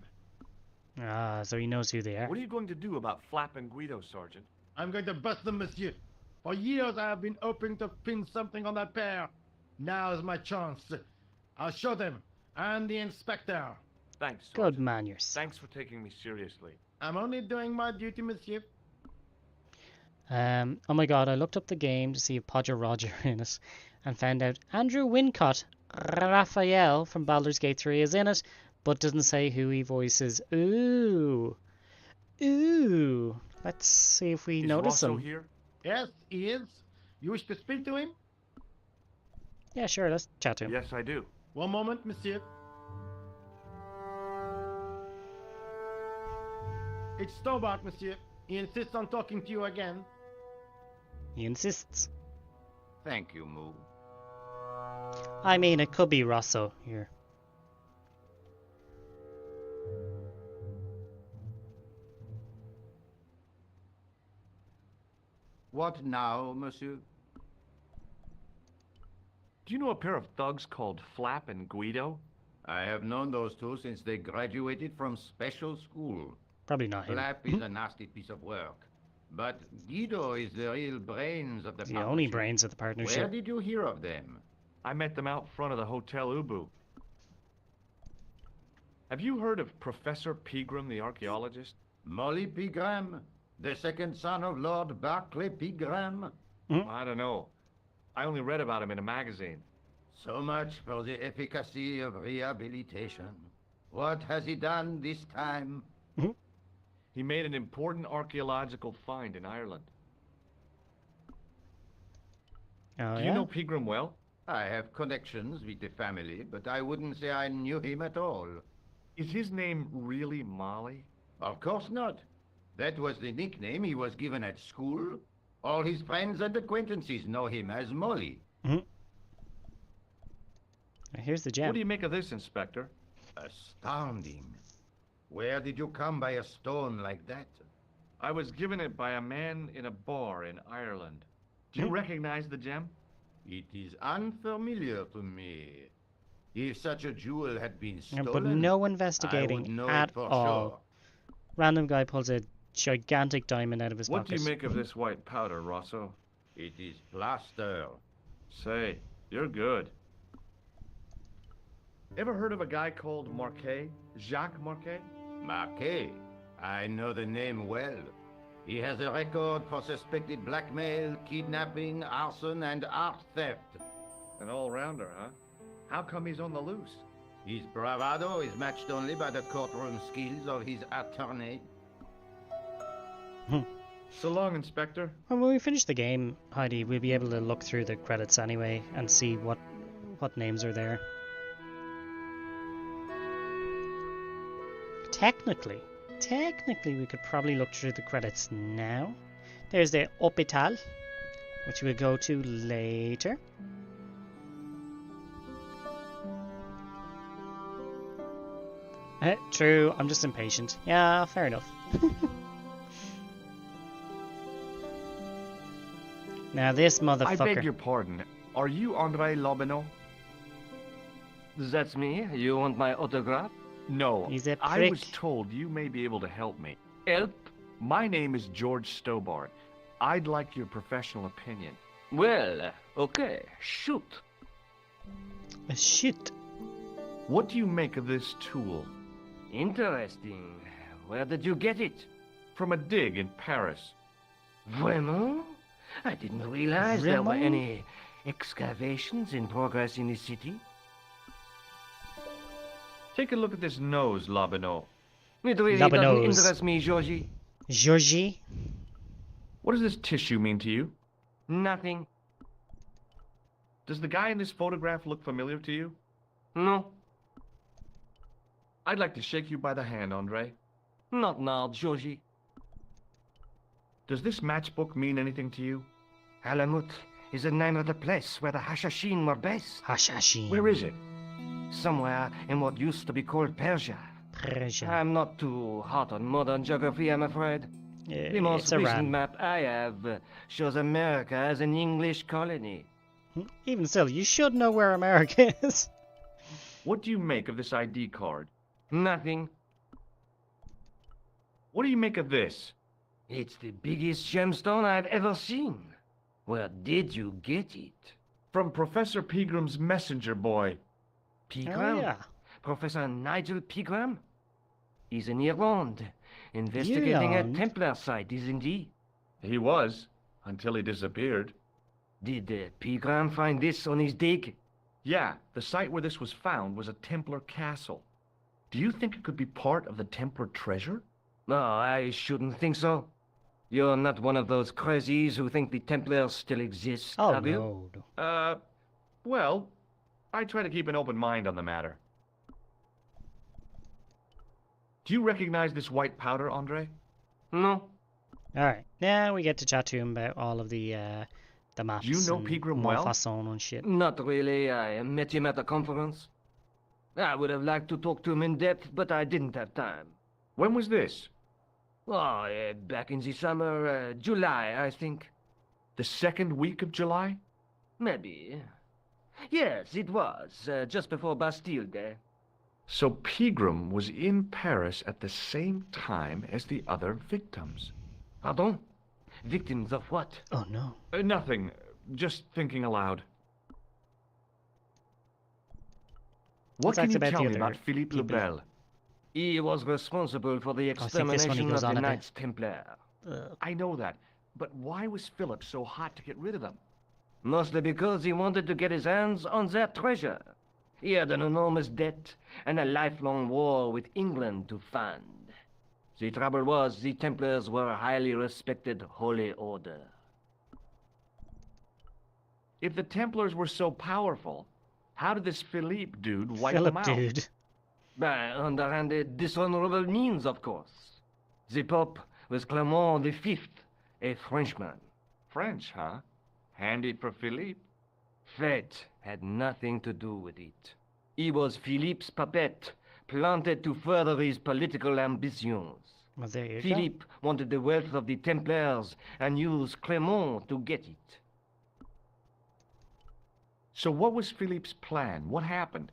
Ah, so he knows who they are. What are you going to do about Flap and Guido, Sergeant? I'm going to bust them, monsieur. For years I have been hoping to pin something on that pair. Now's my chance. I'll show them. And the inspector. Thanks, Good Sergeant. man, yourself. Thanks for taking me seriously. I'm only doing my duty, monsieur. Oh my god, I looked up the game to see if Podger Roger in it and found out Andrew Wincott Raphael from Baldur's Gate 3 is in it, but doesn't say who he voices. Ooh. Ooh. Let's see if we notice Rosso him. here? Yes, he is. You wish to speak to him? Yeah, sure, let's chat to him. Yes, I do. One moment, monsieur. It's Stobart, monsieur. He insists on talking to you again. He insists. Thank you, Moo. I mean, it could be Rosso here. What now, monsieur? Do you know a pair of thugs called Flap and Guido? I have known those two since they graduated from special school. Probably not him. Flap is a nasty piece of work. But Guido is the real brains of the The partnership. only brains of the partnership. Where did you hear of them? I met them out front of the Hotel Ubu. Have you heard of Professor Pegram, the archaeologist? Molly Pegram? The second son of Lord Barclay Pegram? I don't know. I only read about him in a magazine. So much for the efficacy of rehabilitation. What has he done this time? He made an important archaeological find in Ireland. Oh, Do yeah? you know Pegram well? I have connections with the family, but I wouldn't say I knew him at all. Is his name really Molly? Of course not. That was the nickname he was given at school. All his friends and acquaintances know him as Molly. Here's the gem. What do you make of this, Inspector? Astounding. Where did you come by a stone like that? I was given it by a man in a bar in Ireland. Do you recognize the gem? It is unfamiliar to me. If such a jewel had been Yeah, stolen, but no I would investigating know at it for all. sure. Random guy pulls a gigantic diamond out of his What do pocket. you make of this white powder, Rosso? It is plaster. Say, you're good. Ever heard of a guy called Marquet? Jacques Marquet? Marquet. I know the name well. He has a record for suspected blackmail, kidnapping, arson, and art theft. An all-rounder, huh? How come he's on the loose? His bravado is matched only by the courtroom skills of his attorney. So long, Inspector. Well, when we finish the game, Heidi, we'll be able to look through the credits anyway and see what names are there. Technically, we could probably look through the credits now. There's the Hôpital, which we'll go to later. True, I'm just impatient. Yeah, fair enough. Now this motherfucker. I beg your pardon. Are you Andre Lobineau? That's me. You want my autograph? No. He's a I prick. was told you may be able to help me. Help? My name is George Stobart. I'd like your professional opinion. Well, okay. Shoot. Shit. What do you make of this tool? Interesting. Where did you get it? From a dig in Paris. Vraiment? I didn't realize there were Vraiment? any excavations in progress in the city. Take a look at this nose, Lobineau. It really doesn't Labanose. interest me, Georgie. Georgie? What does this tissue mean to you? Nothing. Does the guy in this photograph look familiar to you? No. I'd like to shake you by the hand, Andre. Not now, Georgie. Does this matchbook mean anything to you? Alamut is the name of the place where the Hashashin were based. Hashashin. Where is it? Somewhere in what used to be called Persia. Persia. I'm not too hot on modern geography, I'm afraid. The most It's recent Iran. map I have shows America as an English colony. Even still, you should know where America is. What do you make of this ID card? Nothing. What do you make of this? It's the biggest gemstone I've ever seen. Where did you get it? From Professor Pegram's messenger boy. Pegram? Oh, yeah. Professor Nigel Pegram? He's in Ireland, investigating a Ireland? Templar site, isn't he? He was, until he disappeared. Did Pegram find this on his dig? Yeah, the site where this was found was a Templar castle. Do you think it could be part of the Templar treasure? No, I shouldn't think so. You're not one of those crazies who think the Templars still exist, Oh, are you? no. Well, I try to keep an open mind on the matter. Do you recognize this white powder, Andre? No. Alright, now we get to chat to him about all of the maps. Do you know and Pegram well? Montfaucon and shit. Not really. I met him at a conference. I would have liked to talk to him in depth, but I didn't have time. When was this? Oh, back in the summer, July, I think. The second week of July? Maybe. Yes, it was, just before Bastille Day. So Pegram was in Paris at the same time as the other victims. Pardon? Victims of what? Oh, no. Nothing. Just thinking aloud. What can you tell me about Philippe le Bel? He was responsible for the I think this one he extermination goes of on the a bit. Knights Templar. I know that, but why was Philip so hot to get rid of them? Mostly because he wanted to get his hands on their treasure. He had an enormous debt and a lifelong war with England to fund. The trouble was, the Templars were a highly respected holy order. If the Templars were so powerful, how did this Philippe dude wipe Philip them out? dude. By underhanded, dishonorable means, of course. The Pope was Clement V, a Frenchman. French, huh? Handy for Philippe. Fate had nothing to do with it. He was Philippe's puppet, planted to further his political ambitions. Well, there you go. Philippe wanted the wealth of the Templars and used Clement to get it. So what was Philippe's plan? What happened?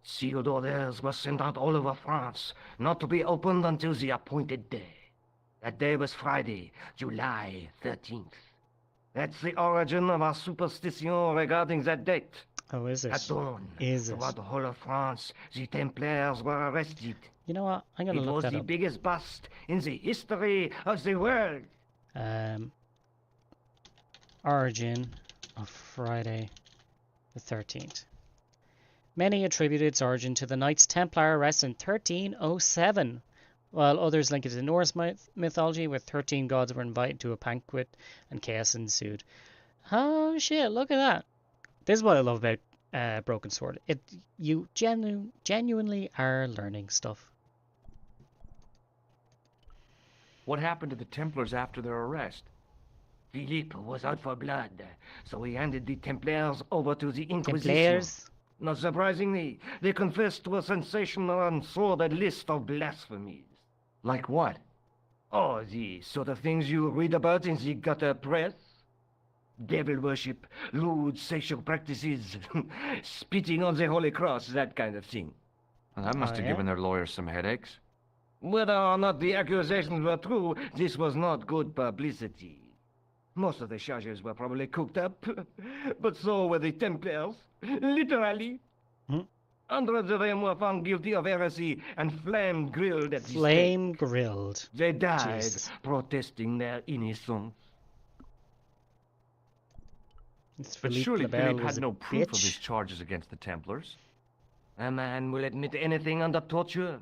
Sealed orders were sent out all over France, not to be opened until the appointed day. That day was Friday, July 13th. That's the origin of our superstition regarding that date. Oh, is it? At dawn, Is it? throughout the whole of France, the Templars were arrested. You know what? I'm going to It look was that the up. biggest bust in the history of the world. Origin of Friday the 13th. Many attribute its origin to the Knights Templar arrest in 1307, while others link it to Norse mythology, where 13 gods were invited to a banquet and chaos ensued. Oh shit, look at that. This is what I love about Broken Sword. You genuinely are learning stuff. What happened to the Templars after their arrest? Philippe was out for blood, so he handed the Templars over to the Inquisition. Templars? Not surprisingly, they confessed to a sensational and sordid list of blasphemies. Like what? Oh, the sort of things you read about in the gutter press. Devil worship, lewd sexual practices, spitting on the Holy Cross, that kind of thing. Well, that must have given their lawyers some headaches. Whether or not the accusations were true, this was not good publicity. Most of the charges were probably cooked up, but so were the Templars, literally. Hundreds of them were found guilty of heresy and flame-grilled at the stake. Flame-grilled. They died Jesus. protesting their innocence. But surely le Bel Philippe was had a no proof of bitch. his charges against the Templars. A man will admit anything under torture.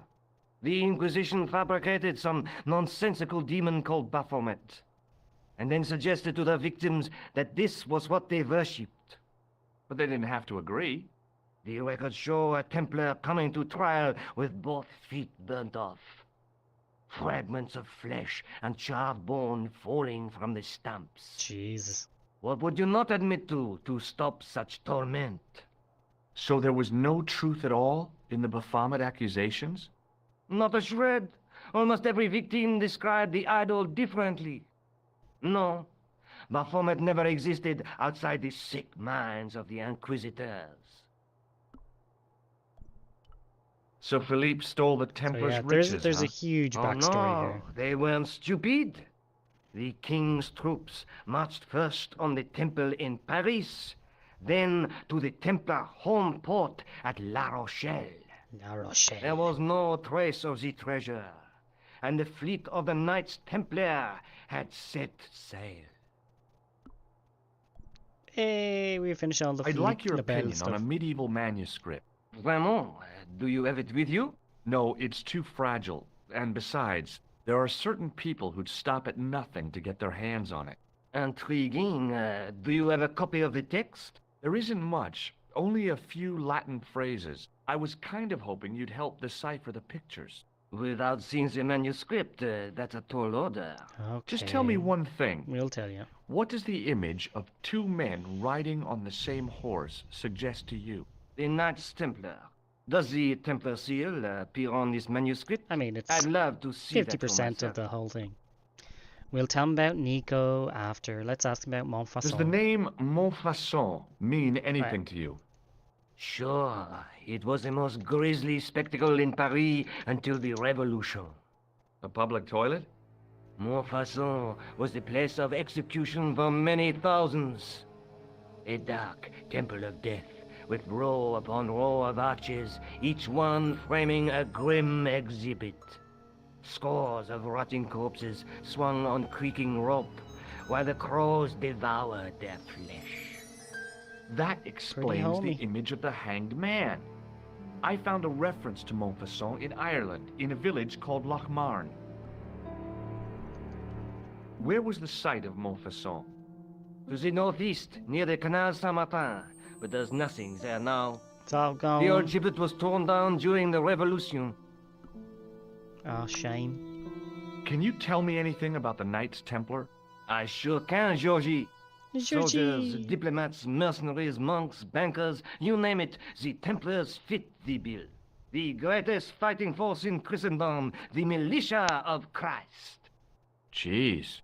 The Inquisition fabricated some nonsensical demon called Baphomet, and then suggested to the victims that this was what they worshipped. But they didn't have to agree. The records show a Templar coming to trial with both feet burnt off. Fragments of flesh and charred bone falling from the stumps. Jesus. What would you not admit to stop such torment? So there was no truth at all in the Baphomet accusations? Not a shred. Almost every victim described the idol differently. No, Baphomet never existed outside the sick minds of the Inquisitors. So Philippe stole the Templars' yeah, riches, there's huh? a huge Oh backstory no, here. they weren't stupid. The king's troops marched first on the temple in Paris, then to the Templar home port at La Rochelle. There Rochelle. was no trace of the treasure, and the fleet of the Knights Templar had set sail. Hey, we finished all the I'd like your Lebel opinion stuff. on a medieval manuscript. Vraiment? Do you have it with you? No, it's too fragile. And besides, there are certain people who'd stop at nothing to get their hands on it. Intriguing. Do you have a copy of the text? There isn't much, only a few Latin phrases. I was kind of hoping you'd help decipher the pictures. Without seeing the manuscript, that's a tall order. Okay. Just tell me one thing. We'll tell you. What does the image of two men riding on the same horse suggest to you? The Knights Templar. Does the Templar seal appear on this manuscript? I mean, it's I'd love to see 50% of the whole thing. We'll tell him about Nico after. Let's ask him about Montfaucon. Does the name Montfaucon mean anything to you? Sure. It was the most grisly spectacle in Paris until the Revolution. A public toilet? Montfaucon was the place of execution for many thousands. A dark temple of death, with row upon row of arches, each one framing a grim exhibit. Scores of rotting corpses swung on creaking rope, while the crows devoured their flesh. That explains the image of the hanged man. I found a reference to Montfaucon in Ireland, in a village called Lochmarn. Where was the site of Montfaucon? To the northeast, near the Canal Saint-Martin, but there's nothing there now. It's all gone. The old gibbet was torn down during the Revolution. Oh, shame. Can you tell me anything about the Knights Templar? I sure can, Georgie. Georgie. Soldiers, diplomats, mercenaries, monks, bankers, you name it, the Templars fit the bill. The greatest fighting force in Christendom, the militia of Christ. Jeez.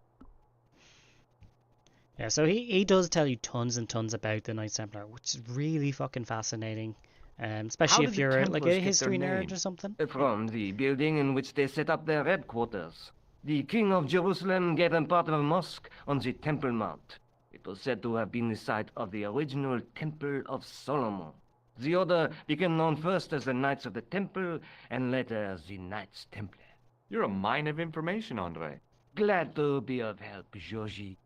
Yeah, so he does tell you tons and tons about the Knights Templar, which is really fucking fascinating. Especially if you're like a history nerd or something. From the building in which they set up their headquarters. The King of Jerusalem gave them part of a mosque on the Temple Mount. It was said to have been the site of the original Temple of Solomon. The order became known first as the Knights of the Temple, and later as the Knights Templar. You're a mine of information, Andre. Glad to be of help, Georgie.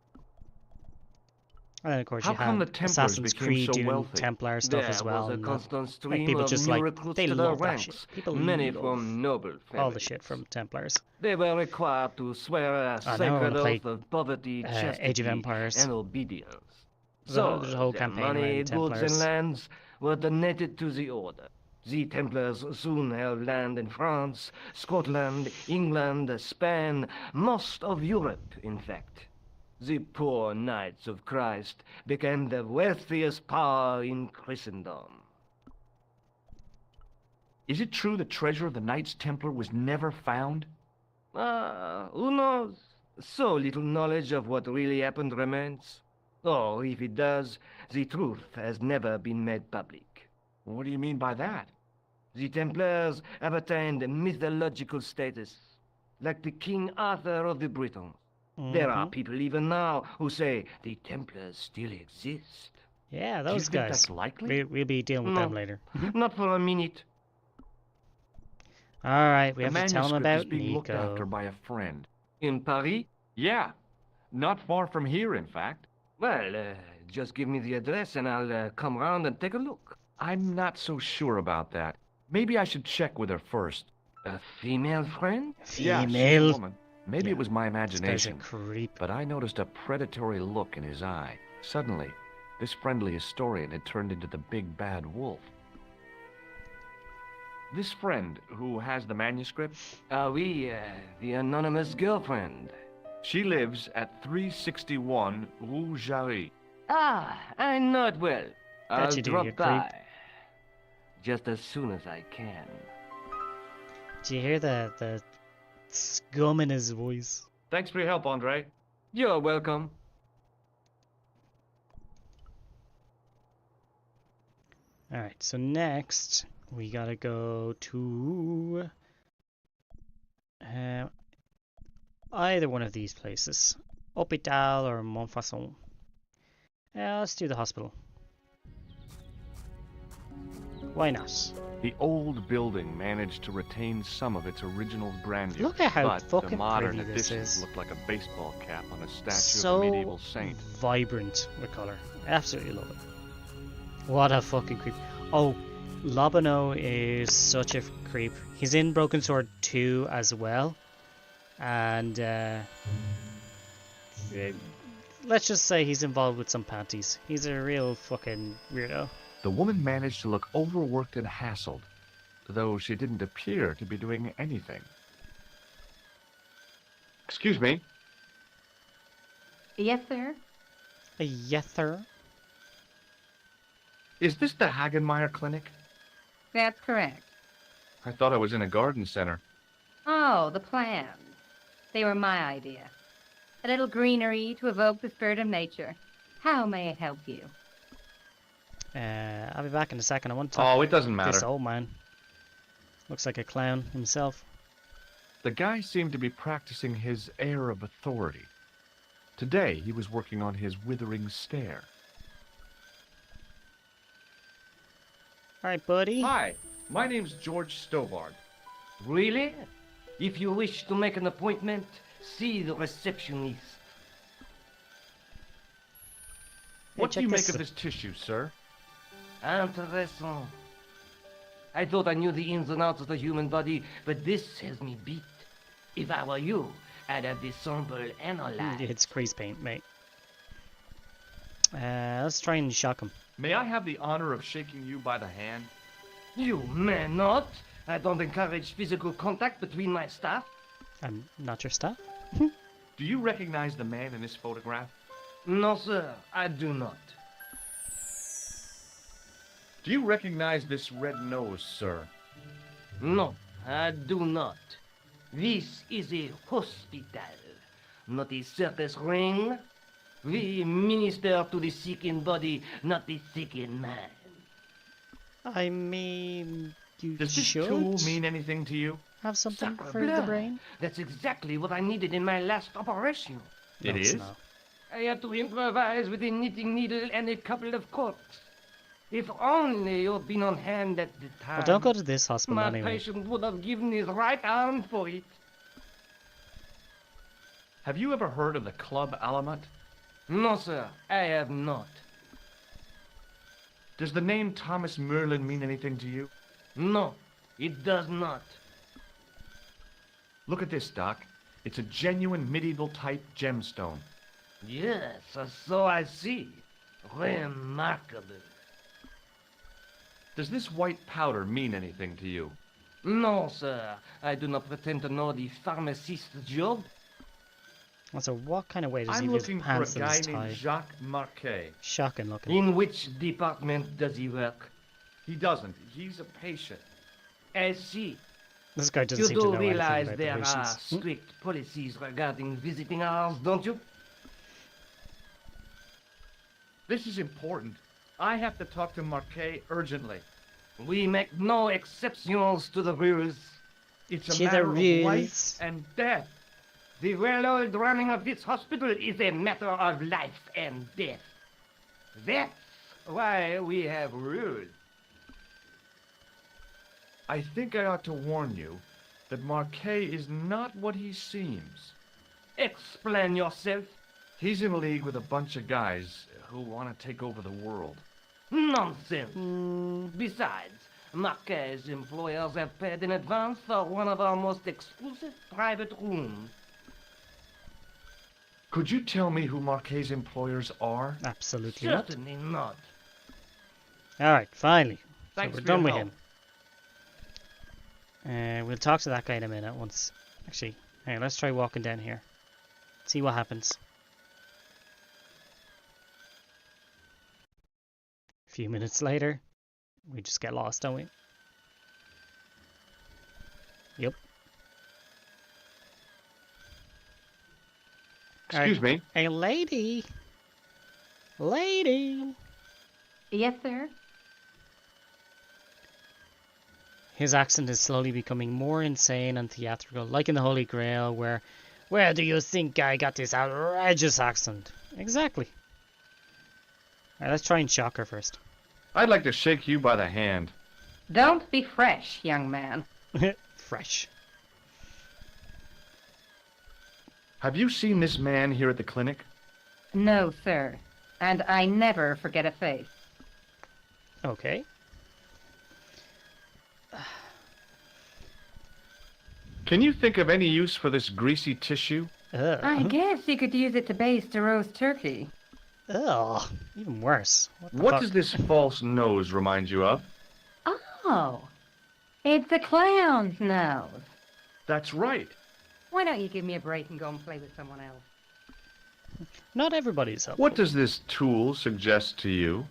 And then, of course, How you come have the Templars Assassin's became Creed so doing wealthy? Templar stuff as well. There was a and constant like stream people of just new like recruits they to their love that ranks. shit. People Many love from noble families. all the shit from Templars. They were required to swear a now I sacred wanna play, oath of poverty, chastity, Age of Empires. and obedience. So there's a whole their campaign money, around goods, Templars. and lands were donated to the order. The Templars soon held land in France, Scotland, England, Spain, most of Europe, in fact. The poor Knights of Christ became the wealthiest power in Christendom. Is it true the treasure of the Knights Templar was never found? Who knows? So little knowledge of what really happened remains. Or if it does, the truth has never been made public. What do you mean by that? The Templars have attained mythological status, like the King Arthur of the Britons. There are people even now who say the Templars still exist. Yeah, Do you those think guys. that's likely? We'll be dealing with No. them later. Not for a minute. All right, we The have to tell them manuscript is about being looked Nico. after by a friend. In Paris? Yeah, not far from here, in fact. Well, just give me the address and I'll come round and take a look. I'm not so sure about that. Maybe I should check with her first. A female friend? Yeah, she's a Female? woman. Maybe it was my This guy's a imagination. creep. But I noticed a predatory look in his eye. Suddenly, this friendly historian had turned into the big bad wolf. This friend who has the manuscript, Oui, the anonymous girlfriend. she lives at 361 Rue Jarry. Ah, I know it well. I'll you do, drop you creep. by. Just as soon as I can. Do you hear the scum in his voice? Thanks for your help, Andre. You're welcome. All right, so next we gotta go to either one of these places, Hôpital or Montfaucon. Let's do the hospital. Why not? The old building managed to retain some of its original grandeur, Look at how but the fucking modern pretty this additions is. looked like a baseball cap on a statue So of a medieval saint. vibrant with color. Absolutely love it. What a fucking creep. Oh, Lobano is such a creep. He's in Broken Sword 2 as well. And let's just say he's involved with some panties. He's a real fucking weirdo. The woman managed to look overworked and hassled, though she didn't appear to be doing anything. Excuse me. Yes, sir? Yes, sir. Is this the Hagenmeyer Clinic? That's correct. I thought I was in a garden center. Oh, the plans. They were my idea. A little greenery to evoke the spirit of nature. How may it help you? I'll be back in a second. I want to Oh, it doesn't matter. This old man. Looks like a clown himself. The guy seemed to be practicing his air of authority. Today, he was working on his withering stare. Alright, buddy. Hi, my name's George Stovard. Really? If you wish to make an appointment, see the receptionist. What do you check make this. of this tissue, sir? Interessant. I thought I knew the ins and outs of the human body, but this has me beat. If I were you, I'd have this sample analyzed. It's grease paint, mate. Let's try and shock him. May I have the honor of shaking you by the hand? You may not. I don't encourage physical contact between my staff. I'm not your staff. Do you recognize the man in this photograph? No, sir, I do not. Do you recognize this red nose, sir? No, I do not. This is a hospital, not a circus ring. We minister to the sick in body, not the sick in mind. I mean, you Does this should tool mean anything to you? have something Sacre for the bleu. brain. That's exactly what I needed in my last operation. No, It it's is? not. I had to improvise with a knitting needle and a couple of corks. If only you'd been on hand at the time. Well, don't go to this hospital My anyway. patient would have given his right arm for it. Have you ever heard of the Club Alamut? No, sir, I have not. Does the name Thomas Merlin mean anything to you? No, it does not. Look at this, Doc. It's a genuine medieval type gemstone. Yes, so I see. Remarkable. Does this white powder mean anything to you? No, sir, I do not pretend to know the pharmacist's job. So what kind of way does he I'm leave his looking for a pants in guy his tie? named Jacques Marquet. Shocking looking. In which department does he work? He doesn't. He's a patient. I see. This guy doesn't You seem to do know anything realize about there the are patients. strict policies regarding visiting hours, don't you? This is important. I have to talk to Marquet urgently. We make no exceptions to the rules. It's To a the matter of rules. life and death. The well-oiled running of this hospital is a matter of life and death. That's why we have rules. I think I ought to warn you that Marquet is not what he seems. Explain yourself. He's in league with a bunch of guys who want to take over the world. Nonsense. Besides, Marquet's employers have paid in advance for one of our most exclusive private rooms. Could you tell me who Marquet's employers are? Absolutely not. Certainly not. Alright, finally. Thanks So we're for your done with help. him. We'll talk to that guy in a minute once. Actually, hey, let's try walking down here. See what happens. A few minutes later, we just get lost, don't we? Yep. Excuse me. Hey, lady. Lady. Yes, sir? His accent is slowly becoming more insane and theatrical, like in the Holy Grail, where do you think I got this outrageous accent? Exactly. Alright, let's try and shock her first. I'd like to shake you by the hand. Don't be fresh, young man. Fresh. Have you seen this man here at the clinic? No, sir. And I never forget a face. Okay. Can you think of any use for this greasy tissue? I guess you could use it to baste a roast turkey. Ugh, even worse. What fuck? does this false nose remind you of? Oh, it's a clown's nose. That's right. Why don't you give me a break and go and play with someone else? Not everybody's helpful. What does this tool suggest to you?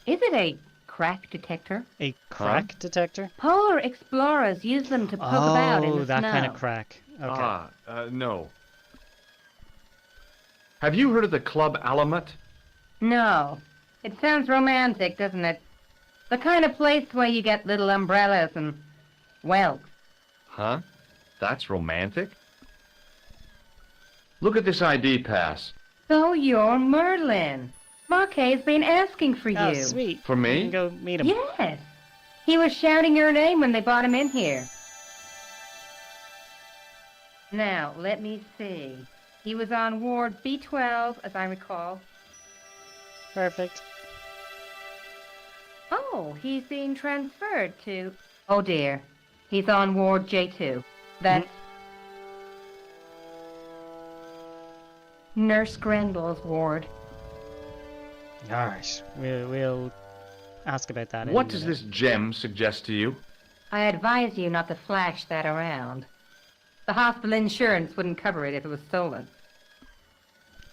Is it a crack detector? A crack detector? Polar explorers use them to poke about in the Oh, that snow. kind of crack. Okay. No. Have you heard of the Club Alamut? No. It sounds romantic, doesn't it? The kind of place where you get little umbrellas and, well... Huh? That's romantic? Look at this ID pass. So you're Merlin. Marquet's been asking for Oh, you. sweet. For me? You can go meet him. Yes. He was shouting your name when they brought him in here. Now, let me see. He was on Ward B12, as I recall. Perfect. Oh, he's being transferred to... Oh, dear. He's on Ward J2. That's... Nurse Grendel's ward. Alright, we'll ask about that in What a does minute. this gem suggest to you? I advise you not to flash that around. The hospital insurance wouldn't cover it if it was stolen.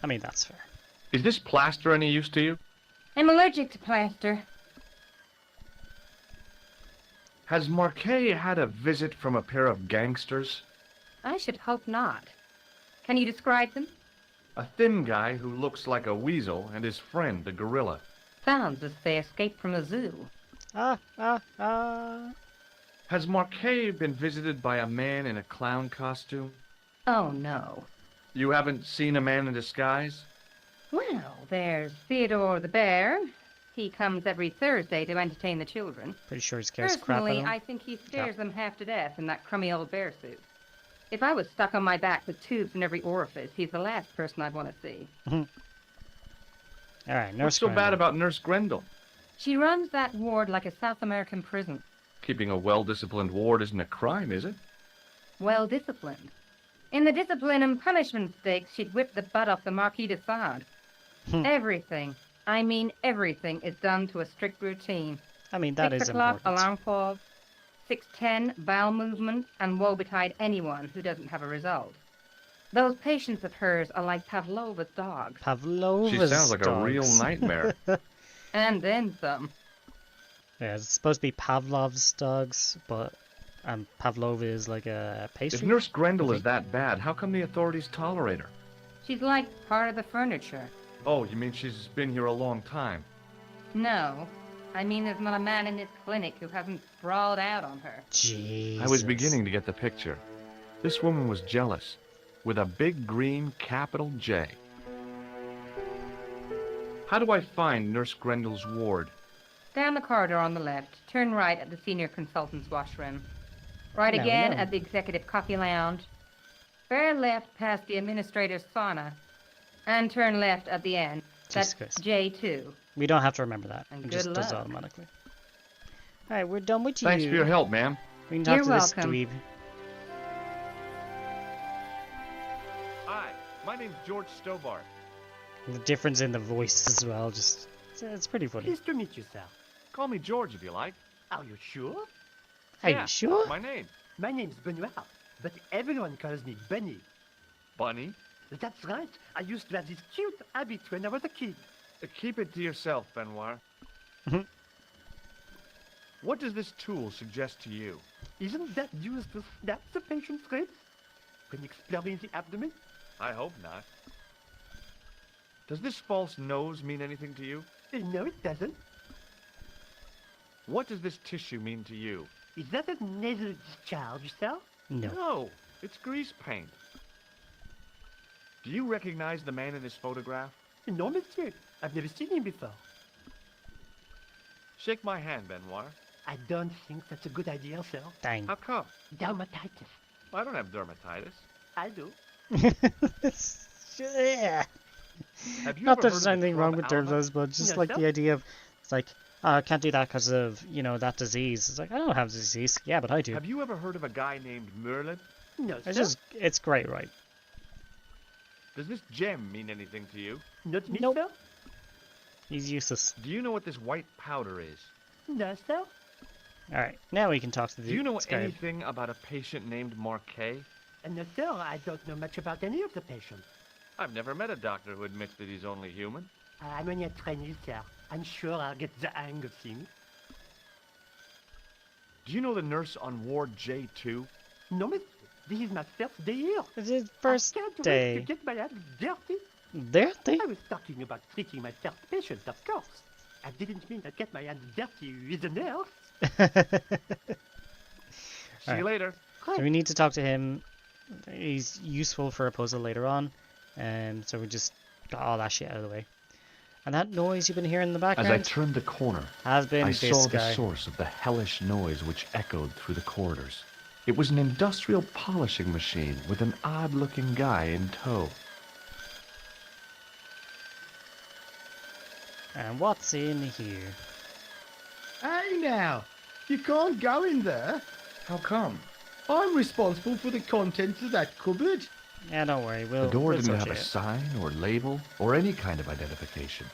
I mean, that's fair. Is this plaster any use to you? I'm allergic to plaster. Has Marquet had a visit from a pair of gangsters? I should hope not. Can you describe them? A thin guy who looks like a weasel and his friend, the gorilla. Sounds as if they escaped from a zoo. Has Marquet been visited by a man in a clown costume? Oh, no. You haven't seen a man in disguise? Well, there's Theodore the Bear. He comes every Thursday to entertain the children. Pretty sure he scares the crap out of Personally, them. I think he scares them half to death in that crummy old bear suit. If I was stuck on my back with tubes in every orifice, he's the last person I'd want to see. Alright, Nurse What's so Grendel. bad about Nurse Grendel? She runs that ward like a South American prison. Keeping a well-disciplined ward isn't a crime, is it? Well disciplined. In the discipline and punishment stakes, she'd whip the butt off the Marquis de Sade. Everything, I mean everything, is done to a strict routine. I mean, that 6 is o'clock, important. alarm pause. 6:10, bowel movement, and woe betide anyone who doesn't have a result. Those patients of hers are like Pavlova's dogs. Pavlova's She sounds like a real dogs. nightmare. And then some. Yeah, it's supposed to be Pavlov's dogs, but Pavlova is like a If pastry. Nurse Grendel is that bad, how come the authorities tolerate her? She's like part of the furniture. Oh, you mean she's been here a long time? No. I mean, there's not a man in this clinic who hasn't sprawled out on her. Jesus. I was beginning to get the picture. This woman was jealous, with a big green capital J. How do I find Nurse Grendel's ward? Down the corridor on the left, turn right at the senior consultant's washroom. Right Now we again know. at the executive coffee lounge. Bear left past the administrator's sauna. And turn left at the end. Jesus That's Christ. J2. We don't have to remember that. And It good just does it luck. automatically. Alright, we're done with you. Thanks for your help, ma'am. We can talk You're to this welcome. dweeb. Hi, my name's George Stobart. The difference in the voice as well, just it's pretty funny. Pleased to meet you, sir. Call me George if you like. Are you sure? Are Yeah, you sure? My name. My name's Benoit, but everyone calls me Bunny. Bunny. That's right. I used to have this cute habit when I was a kid. Keep it to yourself, Benoit. What does this tool suggest to you? Isn't that used to snap the patient's ribs when exploring the abdomen? I hope not. Does this false nose mean anything to you? No, it doesn't. What does this tissue mean to you? Is that a nasal discharge, sir? No. No, it's grease paint. Do you recognize the man in this photograph? No, monsieur. I've never seen him before. Shake my hand, Benoit. I don't think that's a good idea, sir. Dang. How come? Dermatitis. I don't have dermatitis. I do. Yeah. Have you Not ever that heard there's of the anything wrong Club with Alma? dermatitis, but just No, like sir. the idea of, it's like, oh, I can't do that because of, you know, that disease. It's like, I don't have the disease. Yeah, but I do. Have you ever heard of a guy named Merlin? No, It's sir. just, it's great, right? Does this gem mean anything to you? Not me, Nope. sir. He's useless. Do you know what this white powder is? No, sir. Alright, now we can talk to the Do you know scribe. anything about a patient named Marquet? No, sir, I don't know much about any of the patients. I've never met a doctor who admits that he's only human. I'm only a trainee, sir. I'm sure I'll get the hang of things. Do you know the nurse on Ward J2? No, miss. This is my first day here. It's his first I can't day. wait to get my hands dirty. Dirty? I was talking about treating my first patient, of course. I didn't mean to get my hands dirty with a nurse. See you later. So we need to talk to him. He's useful for a puzzle later on. So we just got all that shit out of the way. And that noise you've been hearing in the As background I turned the corner, has been I this saw the guy. source of the hellish noise which echoed through the corridors. It was an industrial polishing machine with an odd-looking guy in tow. And what's in here? Hey now, you can't go in there. How come? I'm responsible for the contents of that cupboard. Yeah, don't worry. The door we'll didn't sort have you a out. sign or label or any kind of identification.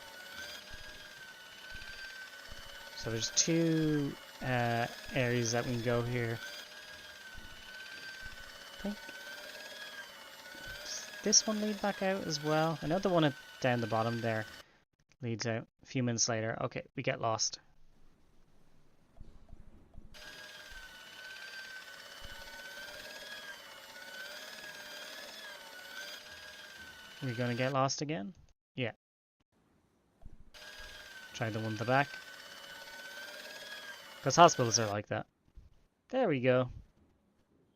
So there's two areas that we can go here. I think does this one lead back out as well. I know the one down the bottom there leads out a few minutes later. Okay, we get lost. We're gonna get lost again? Yeah. Try the one at the back. Because hospitals are like that. There we go.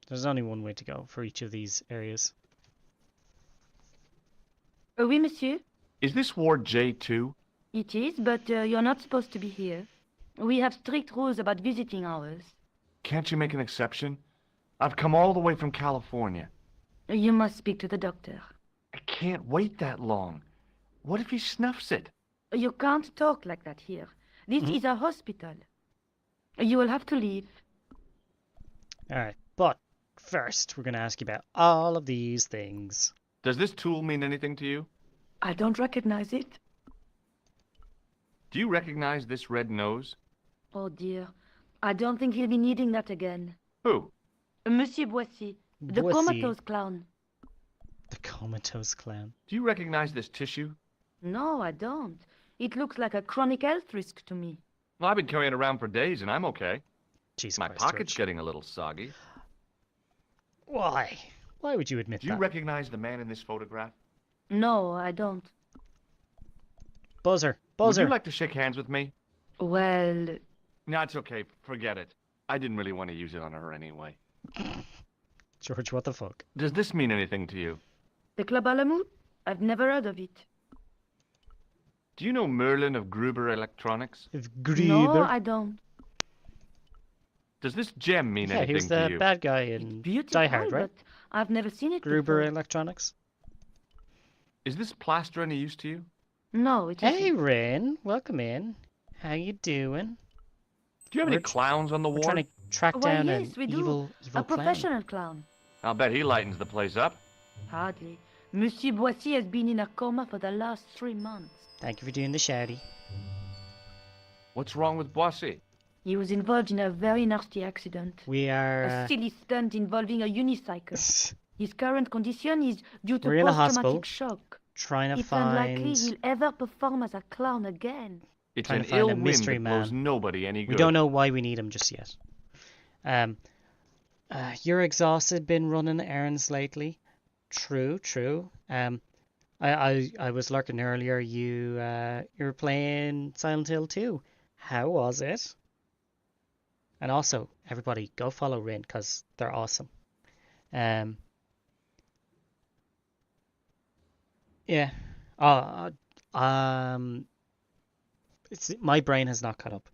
There's only one way to go for each of these areas. Oui, monsieur. Is this Ward J2? It is, but you're not supposed to be here. We have strict rules about visiting hours. Can't you make an exception? I've come all the way from California. You must speak to the doctor. I can't wait that long. What if he snuffs it? You can't talk like that here. This is a hospital. You will have to leave. Alright, but first we're going to ask you about all of these things. Does this tool mean anything to you? I don't recognize it. Do you recognize this red nose? Oh dear. I don't think he'll be needing that again. Who? Monsieur Boissy, the Boissy. comatose clown. The comatose clown. Do you recognize this tissue? No, I don't. It looks like a chronic health risk to me. Well, I've been carrying it around for days and I'm okay. Jesus My Christ, pocket's George. getting a little soggy. Why? Why would you admit Do you that? recognize the man in this photograph? No, I don't. Buzzer. Would Buzzer. you like to shake hands with me? Well, No, it's okay. Forget it. I didn't really want to use it on her anyway. George, what the fuck? Does this mean anything to you? the Club Alamut? I've never heard of it. Do you know Merlin of Gruber Electronics? It's No, Gruber. I don't. Does this gem mean Yeah, he was anything to the you? bad guy in Beautiful, Die Hard, right? but I've never seen it Gruber before. Electronics. Is this plaster any use to you? No, it Hey, isn't. Rin. Welcome in. How you doing? Do you have any We're- clowns on the We're ward? trying to track Why, down yes, we an do. evil A clown. professional clown. I'll bet he lightens the place up. Hardly. Monsieur Boissy has been in a coma for the last 3 months. Thank you for doing the shouty. What's wrong with Boissy? He was involved in a very nasty accident. We are... A silly stunt involving a unicycle. His current condition is due to We're in a hospital. post-traumatic shock. trying to It's unlikely find... he'll ever perform as a clown again. It's Trying an to find ill a wind mystery that blows man. nobody any good. We don't know why we need him just yet. You're exhausted, been running errands lately. True, true. I was lurking earlier. You were playing Silent Hill 2. How was it? And also, everybody, go follow Rin because they're awesome. Yeah. It's my brain has not caught up.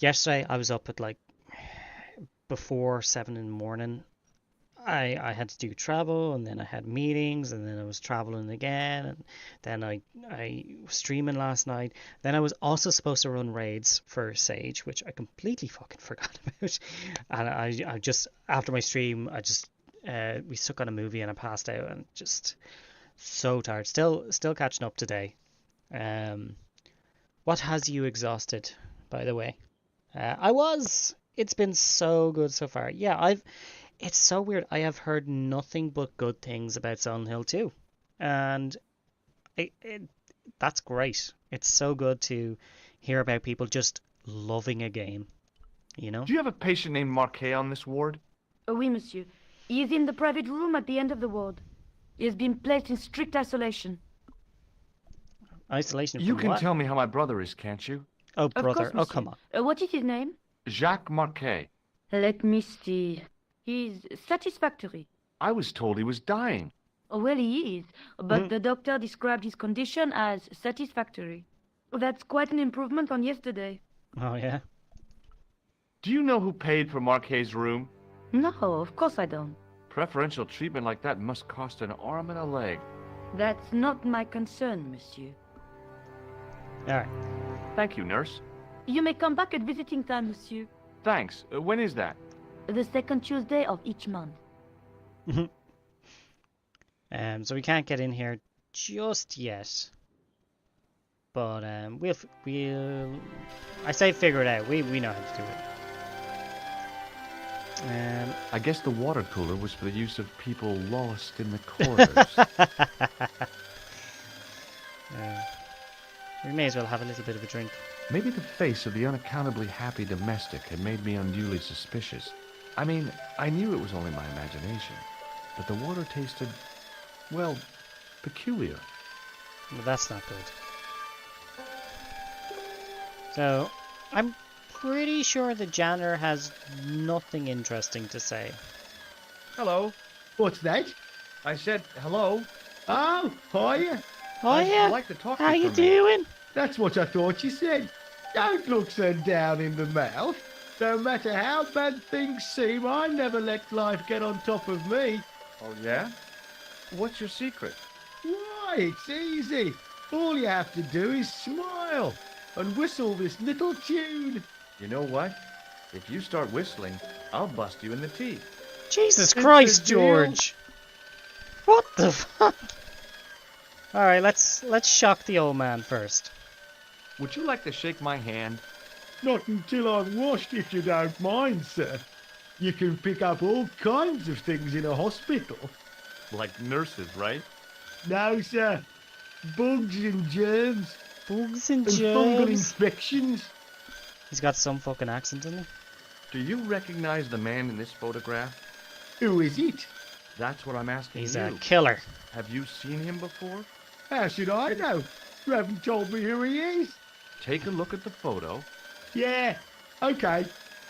yesterday I was up at like before 7 in the morning. I had to do travel, and then I had meetings, and then I was traveling again, and then I was streaming last night. Then I was also supposed to run raids for Sage, which I completely fucking forgot about. And I just, after my stream, we stuck on a movie and I passed out, and just so tired. Still catching up today. What has you exhausted, by the way? It's been so good so far. Yeah, it's so weird. I have heard nothing but good things about Silent Hill 2. And that's great. It's so good to hear about people just loving a game, you know? Do you have a patient named Marquet on this ward? Oui, monsieur. He is in the private room at the end of the ward. He has been placed in strict isolation. Isolation from You can what? tell me how my brother is, can't you? Oh, Of brother. course, Oh, monsieur. come on. What is his name? Jacques Marquet. Let me see. He's satisfactory. I was told he was dying. Well, he is, but the doctor described his condition as satisfactory. That's quite an improvement on yesterday. Oh, yeah? Do you know who paid for Marquet's room? No, of course I don't. Preferential treatment like that must cost an arm and a leg. That's not my concern, monsieur. Alright. Thank you, nurse. You may come back at visiting time, monsieur. Thanks. When is that? The second Tuesday of each month. So we can't get in here just yet. But we'll I say figure it out. We know how to do it. I guess the water cooler was for the use of people lost in the corridors. We may as well have a little bit of a drink. Maybe the face of the unaccountably happy domestic had made me unduly suspicious. I mean, I knew it was only my imagination, but the water tasted, well, peculiar. Well, that's not good. So, I'm pretty sure the janitor has nothing interesting to say. Hello. What's that? I said hello. Oh, hiya. Hiya. I'd like to talk to How you you for a minute. doing? That's what I thought you said. Don't look so down in the mouth. No matter how bad things seem, I never let life get on top of me. Oh, yeah? What's your secret? Why, it's easy. All you have to do is smile and whistle this little tune. You know what? If you start whistling, I'll bust you in the teeth. Jesus It's Christ, a deal. George! What the fuck? Alright, let's shock the old man first. Would you like to shake my hand? Not until I've washed, if you don't mind, sir. You can pick up all kinds of things in a hospital. Like nurses, right? No, sir. Bugs and germs. Bugs and fungal germs. infections. He's got some fucking accent, doesn't he? Do you recognize the man in this photograph? Who is it? That's what I'm asking He's you. a killer. Have you seen him before? How should I know? You haven't told me who he is. Take a look at the photo. Yeah, okay.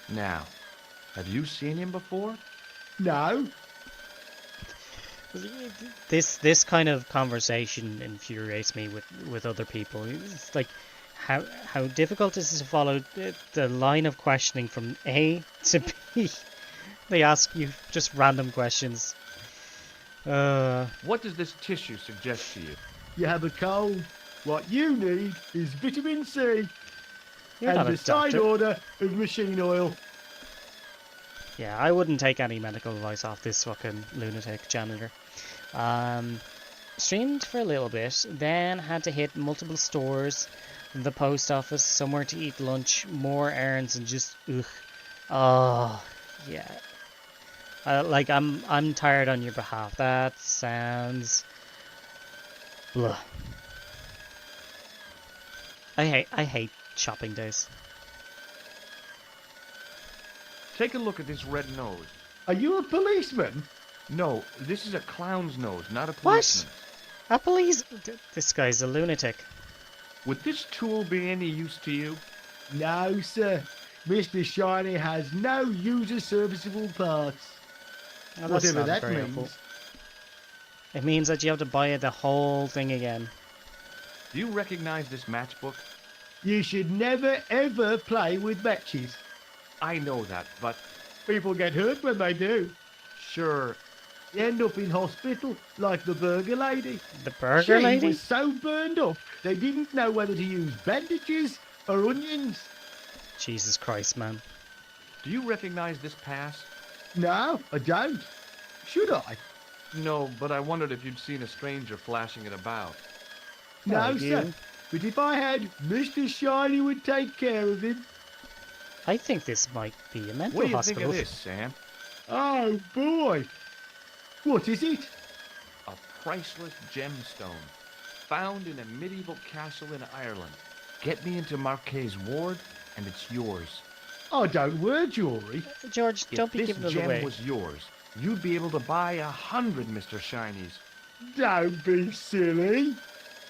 Now, have you seen him before? No. This kind of conversation infuriates me with other people. It's like how difficult is it to follow the line of questioning from A to B. They ask you just random questions. What does this tissue suggest to you? You have a cold. What you need is vitamin C. You're and not a a side doctor. order of machine oil. Yeah, I wouldn't take any medical advice off this fucking lunatic janitor. Streamed for a little bit, then had to hit multiple stores, the post office, somewhere to eat lunch, more errands, and just ugh. Oh, yeah. Like I'm tired on your behalf. That sounds blah. I hate shopping days. Take a look at this red nose. Are you a policeman? No, this is a clown's nose, not a What? policeman. A police? This guy's a lunatic. Would this tool be any use to you? No, sir. Mr. Shiny has no user serviceable parts. Oh, that's Whatever not that very means. helpful. It means that you have to buy the whole thing again. Do you recognize this matchbook? You should never ever play with matches. I know that, but People get hurt when they do. sure. You end up in hospital, like the burger lady. The burger She lady? was so burned up, they didn't know whether to use bandages or onions. Jesus Christ, man. Do you recognize this pass? No, I don't. Should I? No, but I wondered if you'd seen a stranger flashing it about. No, Oh, sir. you? But if I had, Mr. Shiny would take care of him. I think this might be a mental What do you hospital. think of this, Sam? Oh, boy. What is it? A priceless gemstone, found in a medieval castle in Ireland. Get me into Marquet's ward, and it's yours. I don't wear jewellery. George, don't be If giving this it gem away. was yours, you'd be able to buy 100 Mr. Shinies. Don't be silly.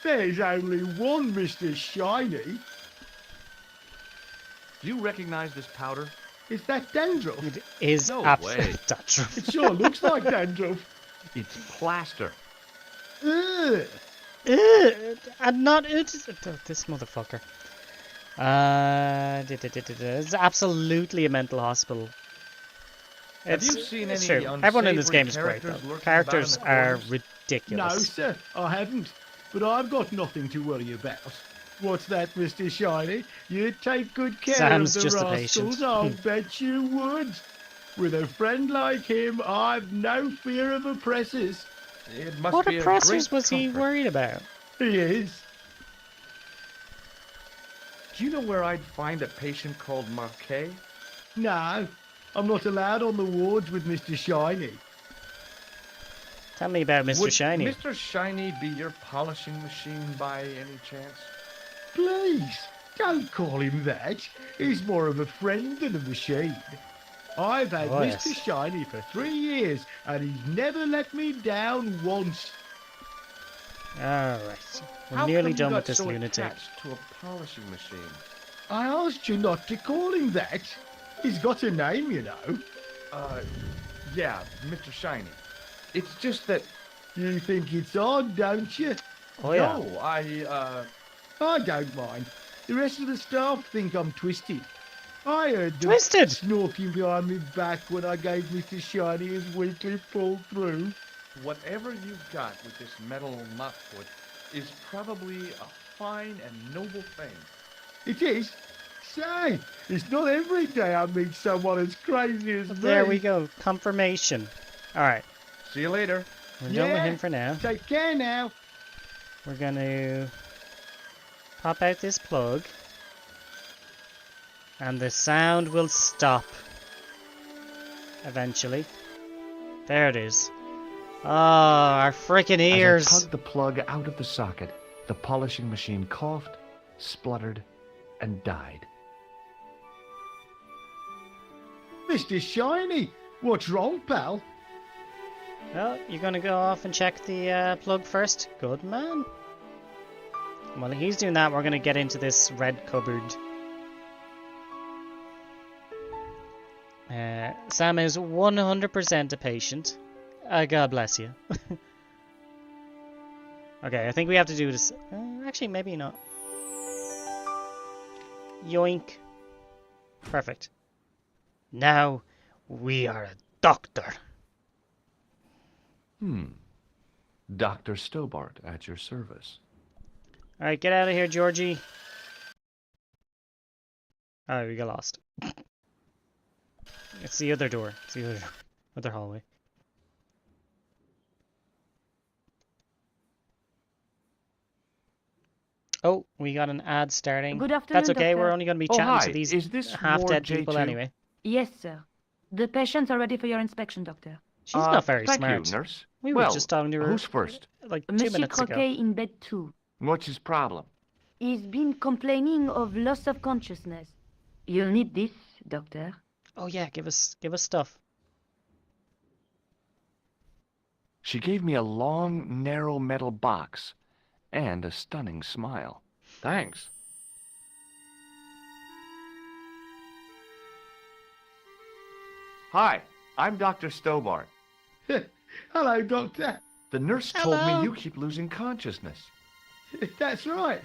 There's only one Mr. Shiny. Do you recognize this powder? Is that dandruff? It is No absolute way. dandruff. It sure looks like dandruff. It's plaster. Ugh. And not this motherfucker. It's absolutely a mental hospital. Have you seen it's any true. Everyone in this unsavory game is great, characters though. lurking Characters about in the are corners? No, ridiculous. sir, I haven't. But I've got nothing to worry about. What's that, Mr. Shiny? You'd take good care Sam's of the just a rascals, patient. I'll bet you would. With a friend like him, I've no fear of oppressors. It must What be oppressors a great was he comfort. worried about? He is. Do you know where I'd find a patient called Marquet? No, I'm not allowed on the wards with Mr. Shiny. Tell me about Mr. Would Shiny. Mr. Shiny be your polishing machine by any chance? Please, don't call him that. He's more of a friend than a machine. I've had Oh, Mr. yes. Shiny for 3 years, and he's never let me down once. Alright. We're How nearly come done you with got this so lunatic. attached to a polishing machine? I asked you not to call him that. He's got a name, you know. Yeah, Mr. Shiny. It's just that... You think it's odd, don't you? Oh, yeah. No, I don't mind. The rest of the staff think I'm twisted. I heard them Twisted? snorting behind me back when I gave Mr. Shiny his weekly pull through. Whatever you've got with this metal mopfoot is probably a fine and noble thing. It is. Say, it's not every day I meet someone as crazy as me. There we go. Confirmation. Alright. See you later. We're done with him for now. Take care now. We're going to pop out this plug. And the sound will stop. Eventually. There it is. Oh, our frickin' ears. As I tugged the plug out of the socket, the polishing machine coughed, spluttered, and died. Mr. Shiny, what's wrong, pal? Well, you're gonna go off and check the plug first? Good man. While he's doing that, we're gonna get into this red cupboard. Sam is 100% a patient. God bless you. Okay, I think we have to do this. Actually, maybe not. Yoink. Perfect. Now, we are a doctor. Dr. Stobart at your service. Alright, get out of here, Georgie. Oh, we got lost. It's the other door. It's the other hallway. Oh, we got an ad starting. Good afternoon, That's okay, we're Doctor. only going to be Oh, chatting hi. to these Is this half-dead Ward people J2? anyway. Yes, sir. The patients are ready for your inspection, Doctor. She's not very thank smart. you, nurse. We were Well, just talking to her who's first? like 2 Monsieur minutes ago. Croquet in bed 2. What's his problem? He's been complaining of loss of consciousness. You'll need this, Doctor. Oh yeah, give us stuff. She gave me a long, narrow metal box and a stunning smile. Thanks. Hi, I'm Dr. Stobart. Hello, Doctor. The nurse told Hello. me you keep losing consciousness. That's right.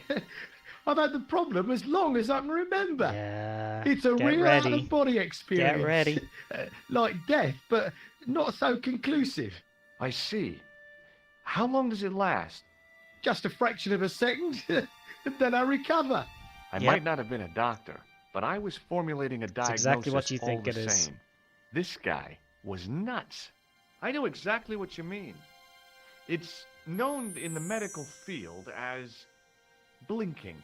I've had the problem as long as I can remember. Yeah. It's a get real ready. out-of-body experience. Get ready. Like death, but not so conclusive. I see. How long does it last? Just a fraction of a second, and then I recover. I Yep. might not have been a doctor, but I was formulating a diagnosis exactly what you all think the it is. same. This guy was nuts. I know exactly what you mean. It's known in the medical field as blinking.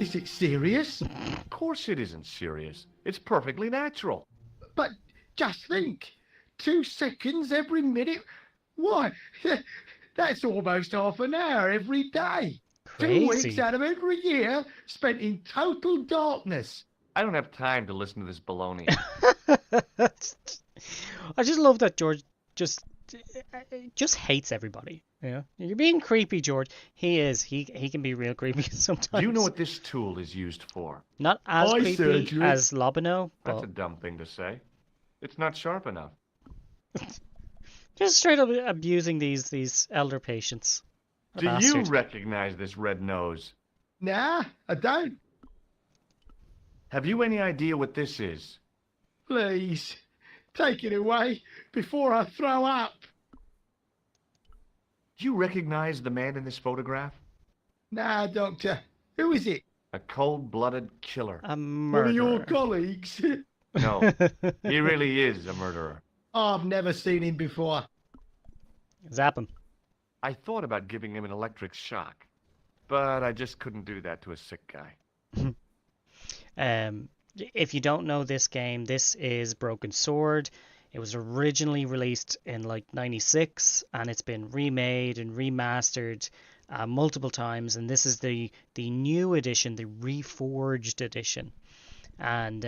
Is it serious? Of course it isn't serious. It's perfectly natural. But just think, 2 seconds every minute. Why? That's almost half an hour every day. 2 weeks Crazy. out of every year spent in total darkness. I don't have time to listen to this baloney. I just love that George just hates everybody. Yeah, you're being creepy, George. He is. He can be real creepy sometimes. Do you know what this tool is used for? Not as Eye creepy surgery. as Lobino, That's but a dumb thing to say. It's not sharp enough. just straight up abusing these elder patients. A Do you bastard. recognize this red nose? Nah, I don't. Have you any idea what this is? Please, take it away before I throw up. Do you recognize the man in this photograph? Nah, Doctor. Who is it? A cold-blooded killer. A One of your murderer. colleagues? No, he really is a murderer. I've never seen him before. Zap him. I thought about giving him an electric shock, but I just couldn't do that to a sick guy. If you don't know this game, this is Broken Sword. It was originally released in like '96, and it's been remade and remastered multiple times. And this is the new edition, the reforged edition, and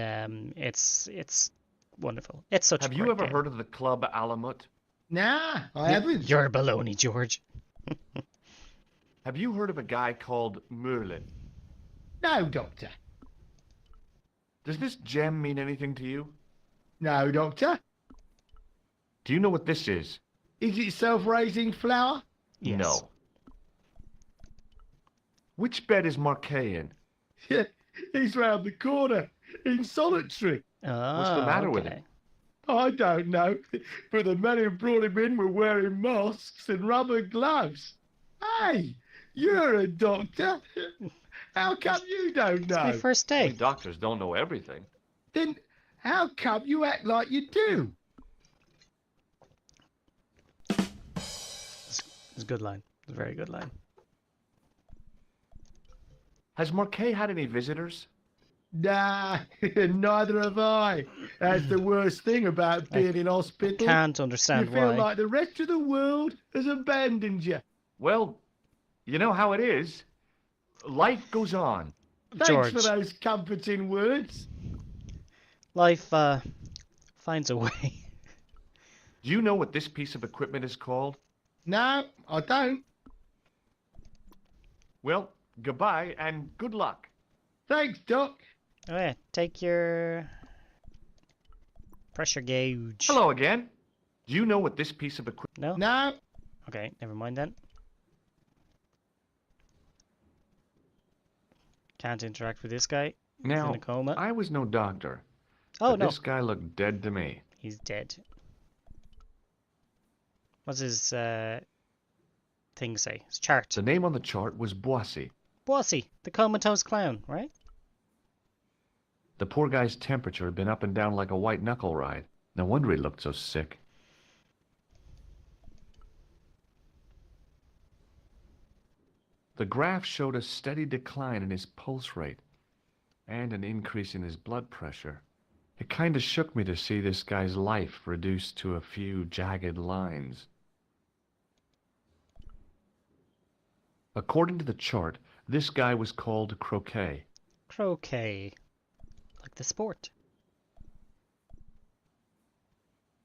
it's wonderful. It's such. Have a you great ever game. heard of the Club Alamut? Nah, I haven't. You're baloney, George. Have you heard of a guy called Merlin? No, Doctor. Does this gem mean anything to you? No, Doctor. Do you know what this is? Is it self-raising flour? Yes. No. Which bed is Marquet in? He's round the corner, in solitary. What's the matter with him? I don't know, but the men who brought him in were wearing masks and rubber gloves. Hey, you're a doctor. How come you don't It's my know? first We day. doctors don't know everything. Then how come you act like you do? It's a good line. It's a very good line. Has Marquet had any visitors? Nah, neither have I. That's the worst thing about being in hospital. Can't You understand feel why. like the rest of the world has abandoned you. Well, you know how it is. Life goes on. Thanks George. for those comforting words. Life finds a way. Do you know what this piece of equipment is called? No, I don't. Well, goodbye and good luck. Thanks, Doc. Oh yeah, take your pressure gauge. Hello again. Do you know what this piece of equipment... No? No. Okay, never mind then. Can't interact with this guy. He's Now, in a coma. I was no doctor. Oh but no, This guy looked dead to me. he's dead. What's his thing say? His chart. The name on the chart was Boissy. Bossy, the comatose clown, right? The poor guy's temperature had been up and down like a white knuckle ride. No wonder he looked so sick. The graph showed a steady decline in his pulse rate and an increase in his blood pressure. It kinda shook me to see this guy's life reduced to a few jagged lines. According to the chart, this guy was called Croquet. Croquet. Like the sport.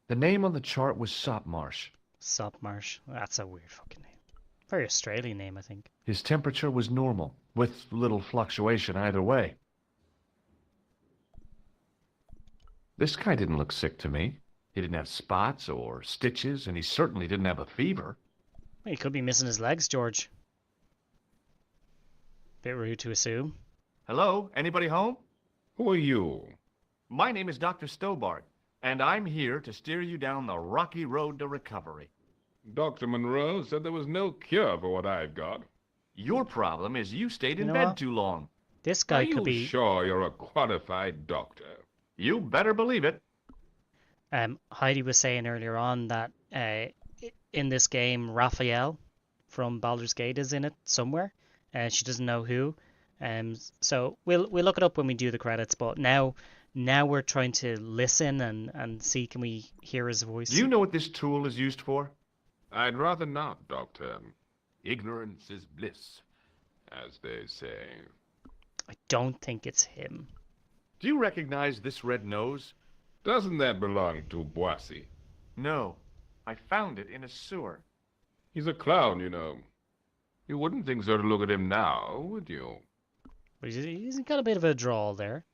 The name on the chart was Sopmarsh. Sopmarsh. That's a weird fucking name. Very Australian name, I think. His temperature was normal, with little fluctuation either way. This guy didn't look sick to me. He didn't have spots or stitches, and he certainly didn't have a fever. Well, he could be missing his legs, George. Bit rude to assume. Hello? Anybody home? Who are you? My name is Dr. Stobart, and I'm here to steer you down the rocky road to recovery. Dr. Monroe said there was no cure for what I've got. Your problem is you stayed in You know bed what? too long. This Are guy you could be. sure you're a qualified doctor? You better believe it. Heidi was saying earlier on that in this game, Raphael from Baldur's Gate is in it somewhere. She doesn't know who. So we'll look it up when we do the credits. But now we're trying to listen and see, can we hear his voice? Do you know what this tool is used for? I'd rather not, Doctor. Ignorance is bliss, as they say. I don't think it's him. Do you recognize this red nose? Doesn't that belong to Boissy? No. I found it in a sewer. He's a clown, you know. You wouldn't think so to look at him now, would you? But he's got a bit of a drawl there.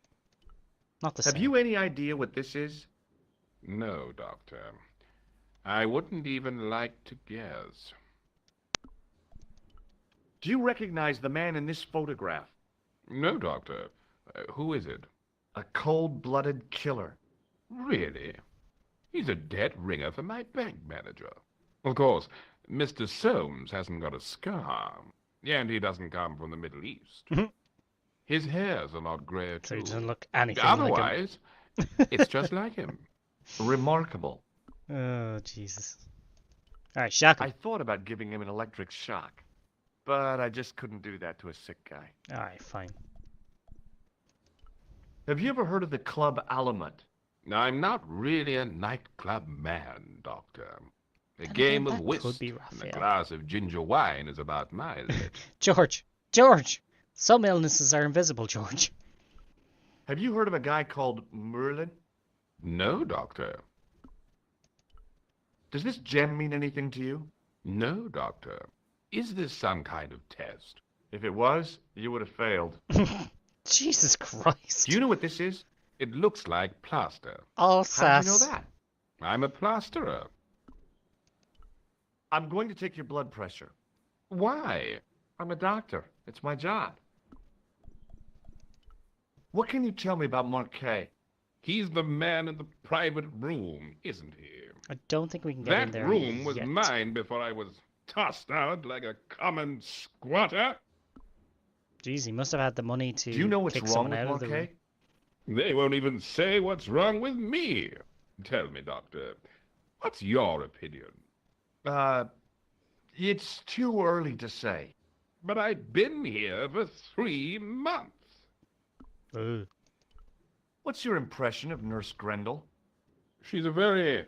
Not the same. Have you any idea what this is? No, Doctor. I wouldn't even like to guess. Do you recognize the man in this photograph? No, Doctor. Who is it? A cold-blooded killer. Really? He's a dead ringer for my bank manager. Of course, Mr. Soames hasn't got a scar, and he doesn't come from the Middle East. His hair's a lot grayer, too. So he doesn't look anything Otherwise, like him. it's just like him. Remarkable. Oh, Jesus. All right, Shaka. I thought about giving him an electric shock, but I just couldn't do that to a sick guy. All right, fine. Have you ever heard of the Club Alamut? I'm not really a nightclub man, Doctor. A game of that whist could be and a Raphael. glass of ginger wine is about my limit. George! Some illnesses are invisible, George. Have you heard of a guy called Merlin? No, Doctor. Does this gem mean anything to you? No, Doctor. Is this some kind of test? If it was, you would have failed. Jesus Christ. Do you know what this is? It looks like plaster. All How do you know sass. that? I'm a plasterer. I'm going to take your blood pressure. Why? I'm a doctor. It's my job. What can you tell me about Marquet? He's the man in the private room, isn't he? I don't think we can get in That there room was yet. mine before I was tossed out like a common squatter. Jeez, he must have had the money to Do you know what's kick wrong someone with out of the room. Marquet? They won't even say what's wrong with me. Tell me, Doctor, what's your opinion? It's too early to say. But I've been here for 3 months. Ooh. What's your impression of Nurse Grendel? She's a very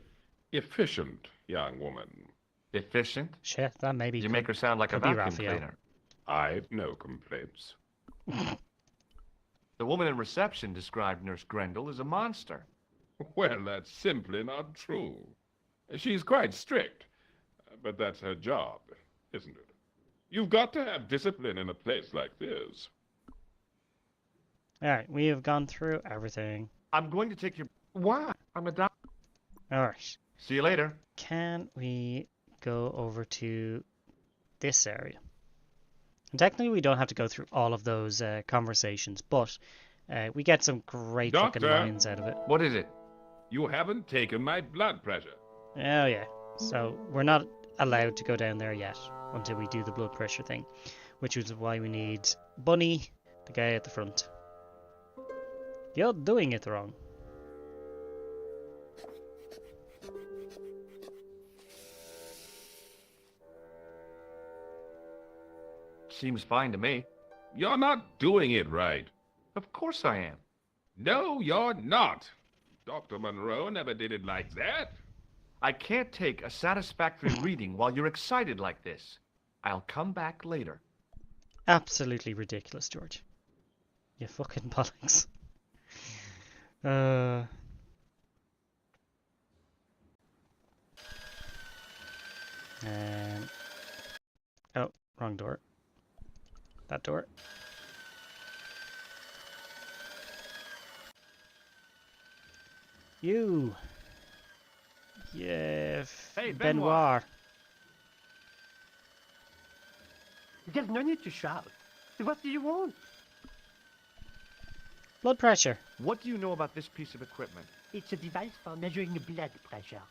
efficient young woman. Efficient? Shit, that maybe You make her sound like a could be vacuum Raphael. cleaner. I've no complaints. The woman in reception described Nurse Grendel as a monster. Well, that's simply not true. She's quite strict, but that's her job, isn't it? You've got to have discipline in a place like this. All right, we have gone through everything. I'm going to take your... Why? I'm a doctor. All right. See you later. Can we go over to this area? And technically, we don't have to go through all of those conversations, but we get some great fucking Doctor? lines out of it. What is it? You haven't taken my blood pressure. Oh, yeah. So we're not allowed to go down there yet until we do the blood pressure thing, which is why we need Bunny, the guy at the front. You're doing it wrong. Seems fine to me. You're not doing it right. Of course I am. No, you're not. Dr. Monroe never did it like that. I can't take a satisfactory reading while you're excited like this. I'll come back later. Absolutely ridiculous, George. You fucking bollocks. Oh, wrong door. That door. You. Yeah, Hey, Benoit. There's no need to shout. What do you want? Blood pressure. What do you know about this piece of equipment? It's a device for measuring the blood pressure.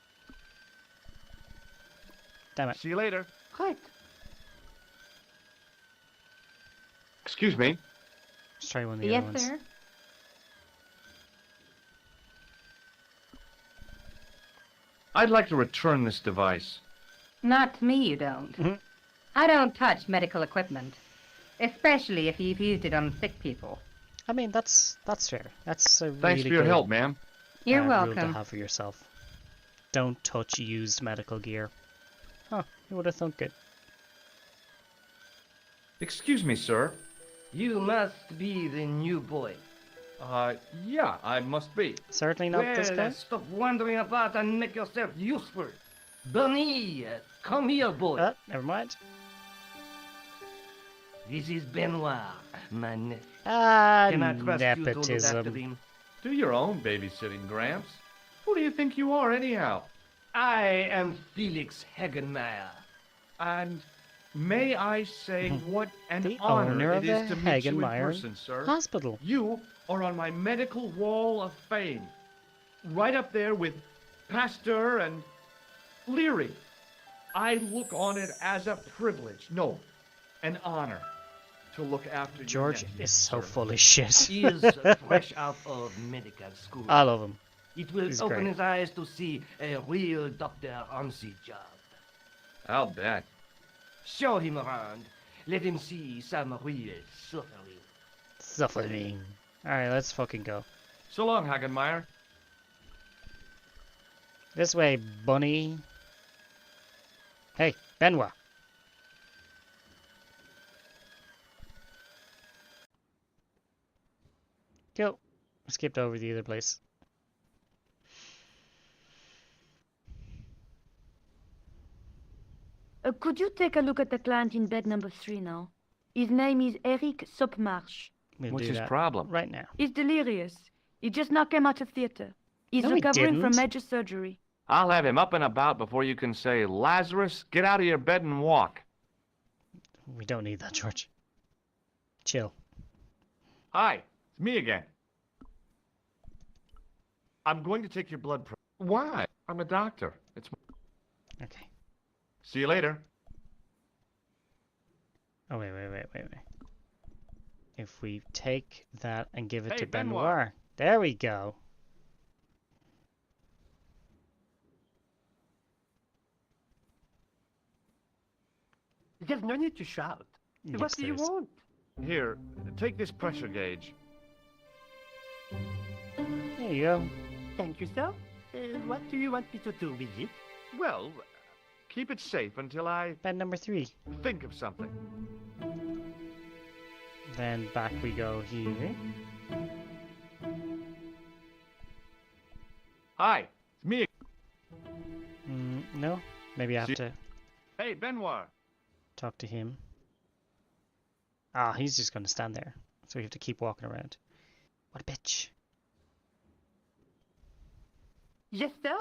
Damn it. See you later. Right. Excuse me. Let's try one of the Yes, other ones. sir. I'd like to return this device. Not me, you don't. I don't touch medical equipment, especially if you've used it on sick people. I mean, that's fair. That's a Thanks really for your good, help, ma'am. You're rule to welcome. have for yourself. Don't touch used medical gear. Huh, you would have thunk it. Excuse me, sir. You must be the new boy. Yeah, I must be. Certainly not this guy. Stop wandering about and make yourself useful. Bernie, come here, boy. Never mind. This is Benoit, my nephew. Can I trust you to look after nepotism. him? Do your own babysitting, Gramps. Who do you think you are, anyhow? I am Felix Hagenmeyer. And may I say what an The honor owner it of is the to meet you in Hagenmeyer person, sir. Hospital. You are on my medical wall of fame. Right up there with Pasteur and Leary. I look on it as a privilege, no, an honor, to look after George your nephew, is so sir. full of shit. He is fresh out of medical school. I love him. It will He's open great. his eyes to see a real doctor on the job. I'll bet. Show him around. Let him see some real suffering. Suffering. Alright, let's fucking go. So long, Hagenmeyer. This way, bunny. Hey, Benoit. Go. Skipped over the other place. Could you take a look at the client in bed number 3 now? His name is Eric Sopmarsh. We'll What's do his that problem? right now. He's delirious. He just now came out of theater. He's No, he recovering from didn't. major surgery. I'll have him up and about before you can say, Lazarus, get out of your bed and walk. We don't need that, George. Chill. Hi, it's me again. I'm going to take your blood pressure. Why? I'm a doctor. It's Okay. See you later. Oh, wait. If we take that and give it Hey, to Benoit. Benoit. There we go. There's no need to shout. Yes, What do you there is. want? Here, take this pressure gauge. There you go. Thank you, sir. What do you want me to do with it? Well, keep it safe until I Bed number 3. think of something. Then back we go here. Hi, it's me. No? Maybe I have See- to Hey, Benoit. talk to him. Ah, he's just going to stand there. So we have to keep walking around. What a bitch. Yes, sir.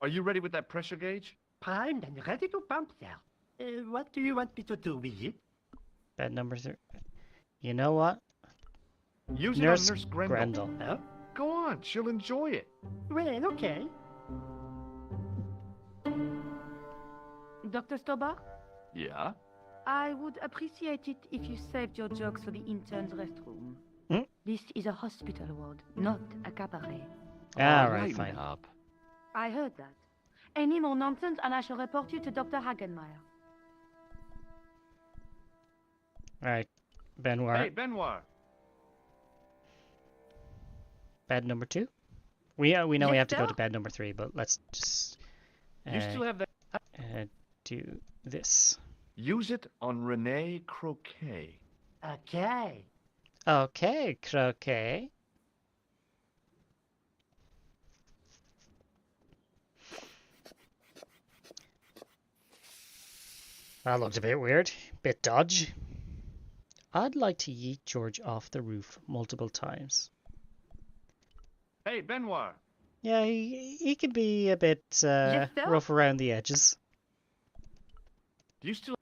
Are you ready with that pressure gauge? Primed and ready to pump, sir. What do you want me to do with it? Bed number 3. You know what? Use it Nurse on Nurse Grendel. Grendel. Huh? Go on, she'll enjoy it. Well, okay. Dr. Stober, Yeah? I would appreciate it if you saved your jokes for the intern's restroom. Hmm? This is a hospital ward, not a cabaret. Alright, lighten fine. up. I heard that. Any more nonsense and I shall report you to Dr. Hagenmeyer. Alright. Benoit. Hey, Benoit. Bed number 2. We know we Yes, have to go sir. to bed number 3, but let's just You still have that? do this. Use it on Rene Croquet. Okay. Okay, Croquet. That looked a bit weird. Bit dodgy. I'd like to yeet George off the roof multiple times. Hey, Benoit. Yeah, he could be a bit Yes, sir? rough around the edges. Do you still...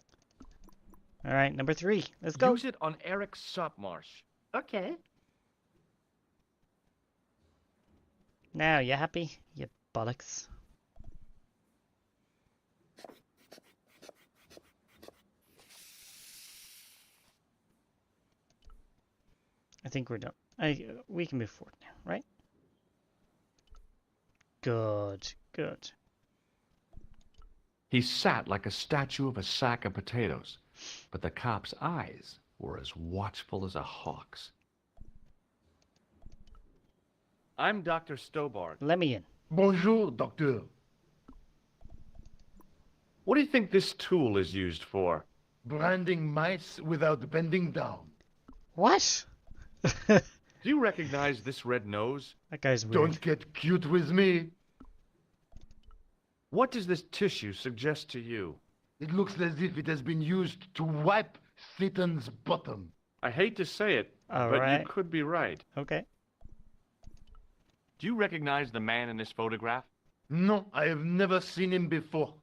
All right, number 3. Let's go. Use it on Eric Sopmarsh. Okay. Now, you happy? You bollocks. I think we're done. We can move forward now, right? Good, good. He sat like a statue of a sack of potatoes, but the cop's eyes were as watchful as a hawk's. I'm Dr. Stobart. Let me in. Bonjour, docteur. What do you think this tool is used for? Branding mice without bending down. What? Do you recognize this red nose? That guy's weird. Don't get cute with me. What does this tissue suggest to you? It looks as if it has been used to wipe Satan's bottom. I hate to say it, All but right. you could be right. Okay. Do you recognize the man in this photograph? No, I have never seen him before.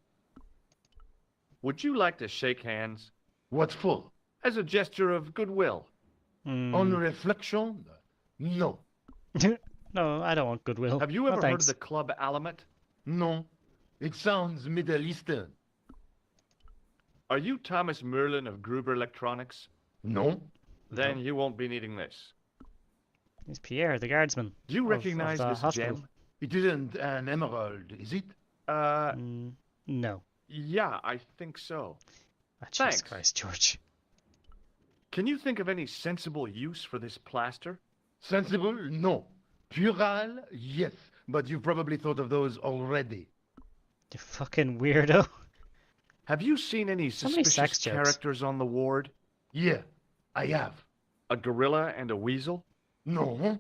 Would you like to shake hands? What for? As a gesture of goodwill. On reflection? No. No, I don't want goodwill. Have you No, ever heard of thanks. the Club Alamet? No. It sounds Middle Eastern. Are you Thomas Merlin of Gruber Electronics? No. Then you won't be needing this. It's Pierre, the guardsman. Do you of recognize the this hospital. gem? It isn't an emerald, is it? No. Yeah, I think so. Oh, Jesus Thanks. Christ, George. Can you think of any sensible use for this plaster? Sensible? No. Puerile? Yes. But you've probably thought of those already. You fucking weirdo. Have you seen any So many suspicious sex jokes. characters on the ward? Yeah, I have. A gorilla and a weasel? No.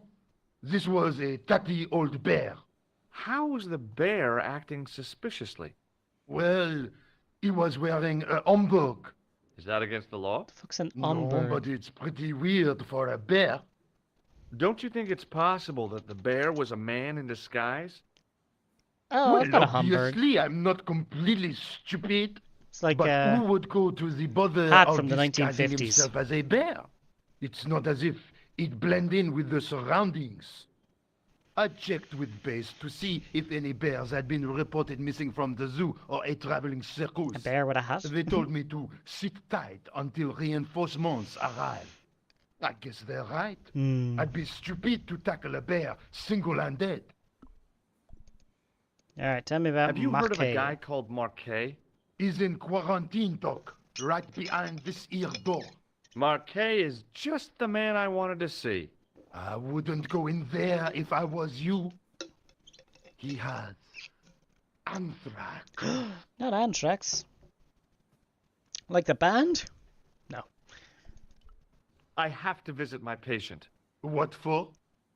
This was a tatty old bear. How was the bear acting suspiciously? Well, he was wearing a homburg. Is that against the law? The fuck's an No, Umber? but it's pretty weird for a bear. Don't you think it's possible that the bear was a man in disguise? Oh, I've got a Humberg. Obviously, I'm not completely stupid. It's like But who would go to the bother hat of from the disguising 1950s. himself as a bear? It's not as if it blend in with the surroundings. I checked with base to see if any bears had been reported missing from the zoo or a traveling circus. a bear with a hat. They told me to sit tight until reinforcements arrive. I guess they're right. I'd be stupid to tackle a bear single-handed. All right, tell me about Have you heard of a Marquet. guy called Marquet? He's in quarantine, Doc, right behind this here door. Marquet is just the man I wanted to see. I wouldn't go in there if I was you. He has anthrax. Not Anthrax. Like the band? No. I have to visit my patient. What for?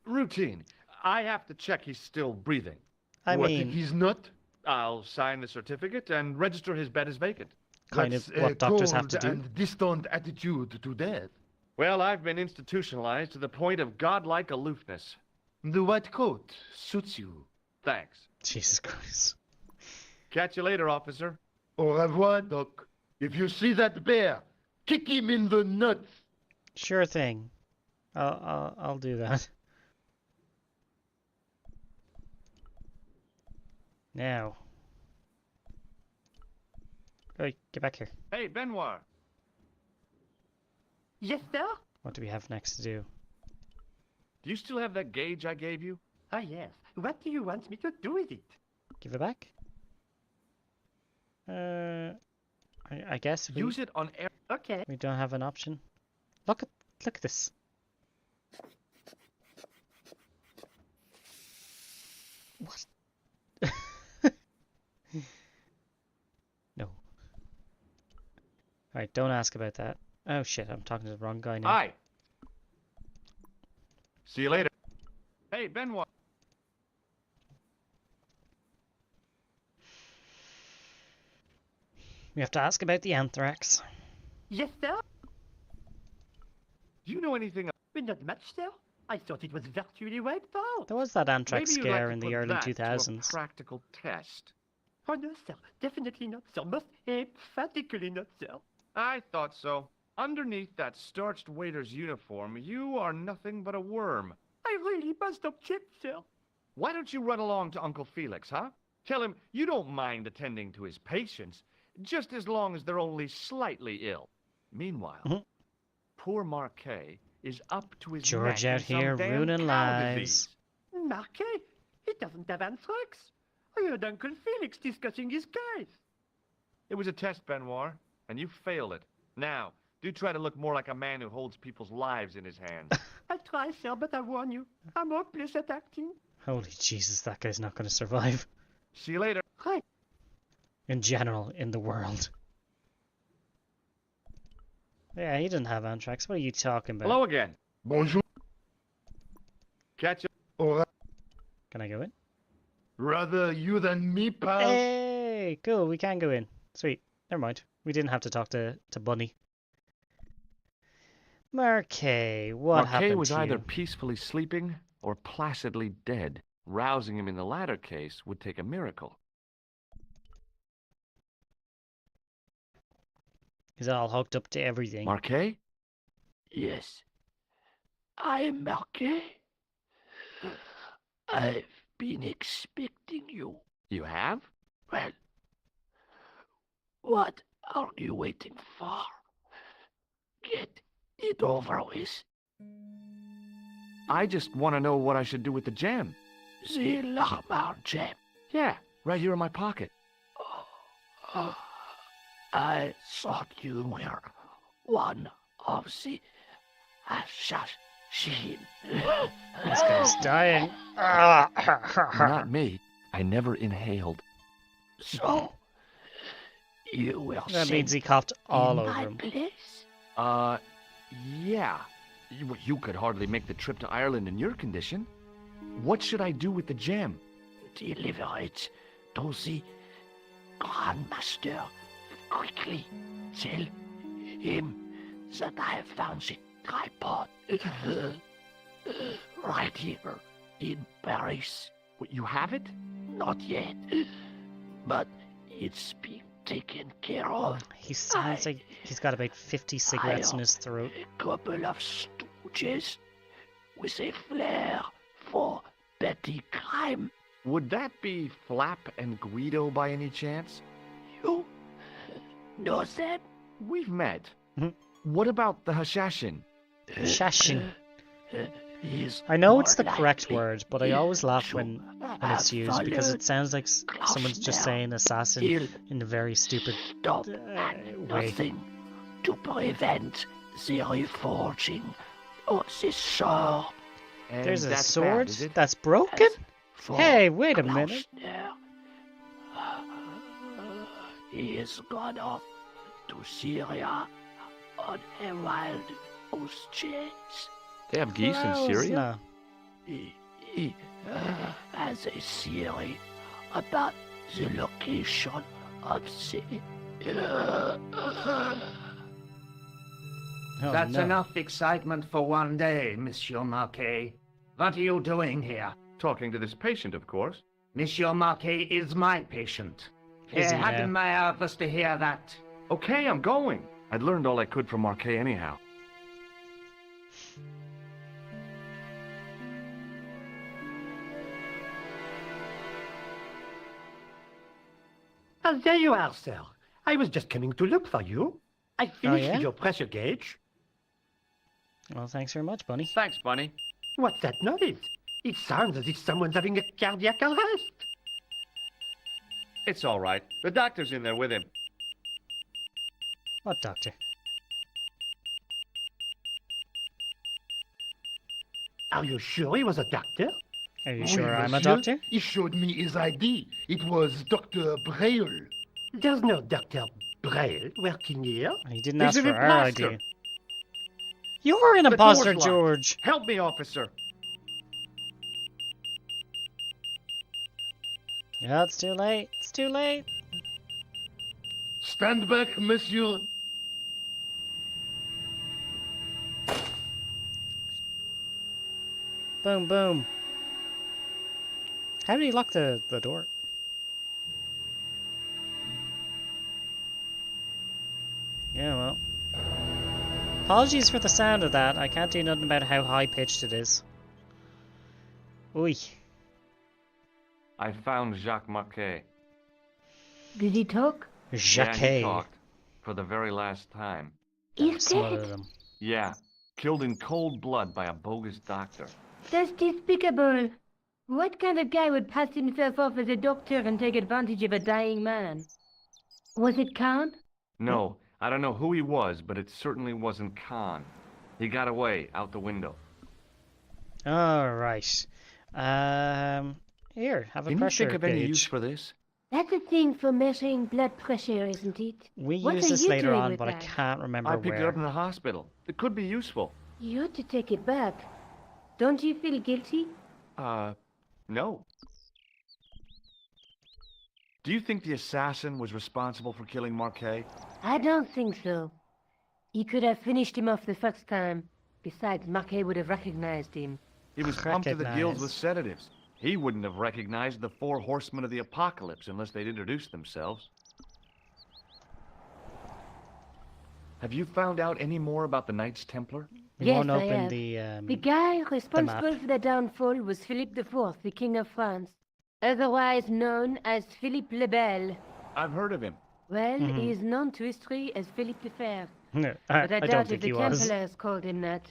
Routine. I have to check he's still breathing. I What mean, if he's not? I'll sign the certificate and register his bed as vacant. kind That's of what a doctors have cold to do. and distant attitude to death. Well, I've been institutionalized to the point of godlike aloofness. The white coat suits you. Thanks. Jesus Christ. Catch you later, officer. Au revoir, Doc. If you see that bear, kick him in the nuts. Sure thing. I'll do that. Now. Hey, get back here. Hey, Benoit. Yes, sir? What do we have next to do? Do you still have that gauge I gave you? Ah, yes. What do you want me to do with it? Give it back? I guess we, Use it on air. Okay. we don't have an option. Look at this. What? No. Alright, don't ask about that. Oh shit, I'm talking to the wrong guy now. Hi. See you later. Hey, Benoit. We have to ask about the anthrax. Yes, sir? Do you know anything? But not much, sir. I thought it was virtually wiped out. There was that anthrax Maybe you'd like scare to in the put early that to a 2000s. practical test. Oh, no, sir. Definitely not, sir. Most emphatically not, sir. I thought so. Underneath that starched waiter's uniform, you are nothing but a worm. I really must object, sir. Why don't you run along to Uncle Felix, huh? Tell him you don't mind attending to his patients, just as long as they're only slightly ill. Meanwhile, poor Marquet is up to his George neck out in some here damn ruining cow lives. disease. Marquet? He doesn't have anthrax. I heard Uncle Felix discussing his case. It was a test, Benoit, and you failed it. Now, do try to look more like a man who holds people's lives in his hands. I'll try, sir, but I warn you, I'm hopeless at acting. Holy Jesus, that guy's not going to survive. See you later. Hi. In general, in the world. Yeah, he didn't have anthrax. What are you talking about? Hello again. Bonjour. Catch you. Alright. Can I go in? Rather you than me, pal. Hey, cool. We can go in. Sweet. Never mind. We didn't have to talk to Bunny. Marquet, what happened Marquet was to either you? peacefully sleeping or placidly dead. Rousing him in the latter case would take a miracle. He's all hooked up to everything. Marquet? Yes. I am Marquet. I've been expecting you. You have? Well, what are you waiting for? Get it over with. I just want to know what I should do with the gem. The Lamar gem. Yeah, right here in my pocket. I thought you were one of the assassins. This guy's dying. Not me. I never inhaled. So, you were That means he coughed all in over my him. place? Yeah. You could hardly make the trip to Ireland in your condition. What should I do with the gem? Deliver it to the Grand Master quickly. Tell him that I have found the tripod right here in Paris. What, you have it? Not yet, but it's being taken care of. He sounds like he's got about 50 cigarettes in his throat. A couple of stooges with a flair for petty crime. Would that be Flap and Guido by any chance? You know them? We've met. What about the Hashashin? Shashin. He's I know more it's the correct likely word, but I always laugh when it's used because followed it sounds like someone's just saying assassin in a very stupid stop way. nothing to prevent the reforging of the sword. And There's a that's sword bad, is it? that's broken? For Hey, wait a minute. Klausner, he has gone off to Syria on a wild goose chase. They have geese in Gross, Syria? no. He has a theory about the location of the... Oh, That's no. enough excitement for one day, Monsieur Marquet. What are you doing here? Talking to this patient, of course. Monsieur Marquet is my patient. Is he Had now? in my office to hear that. Okay, I'm going. I'd learned all I could from Marquet anyhow. There you are, sir. I was just coming to look for you. I finished yeah? with your pressure gauge. Well, thanks very much, Bunny. Thanks, Bunny. What's that noise? It sounds as if someone's having a cardiac arrest. It's all right. The doctor's in there with him. What doctor? Are you sure he was a doctor? Are you Oui, sure I'm a monsieur. doctor? He showed me his ID. It was Dr. Braille. There's no Dr. Braille working here. He didn't He's ask an for our imposter. ID. You're an The imposter, door's locked. George. Help me, officer. Yeah, it's too late. It's too late. Stand back, monsieur. Boom, boom. How did he lock the door? Yeah, well. Apologies for the sound of that. I can't do nothing about how high-pitched it is. Oi. I found Jacques Marquet. Did he talk? Jacques. Yeah, he talked. For the very last time. He's Smother dead. them. Yeah. Killed in cold blood by a bogus doctor. That's despicable. What kind of guy would pass himself off as a doctor and take advantage of a dying man? Was it Khan? No, I don't know who he was, but it certainly wasn't Khan. He got away, out the window. Alright. Here, have a Can you pressure think of any gauge. use for this? That's a thing for measuring blood pressure, isn't it? We What use are this you later doing on, with but I that? can't remember I picked it where. up in the hospital. It could be useful. You ought to take it back. Don't you feel guilty? No. Do you think the assassin was responsible for killing Marquet? I don't think so. He could have finished him off the first time. Besides, Marquet would have recognized him. He was pumped to the gills Recognize. with sedatives. He wouldn't have recognized the 4 horsemen of the apocalypse unless they'd introduced themselves. Have you found out any more about the Knights Templar? We Yes, won't I open have. the The guy responsible for the downfall was Philippe IV, the King of France, otherwise known as Philippe le Bel. I've heard of him. Well, he is known to history as Philippe the Fair. No, But I don't doubt if think the he was. Templars called him that.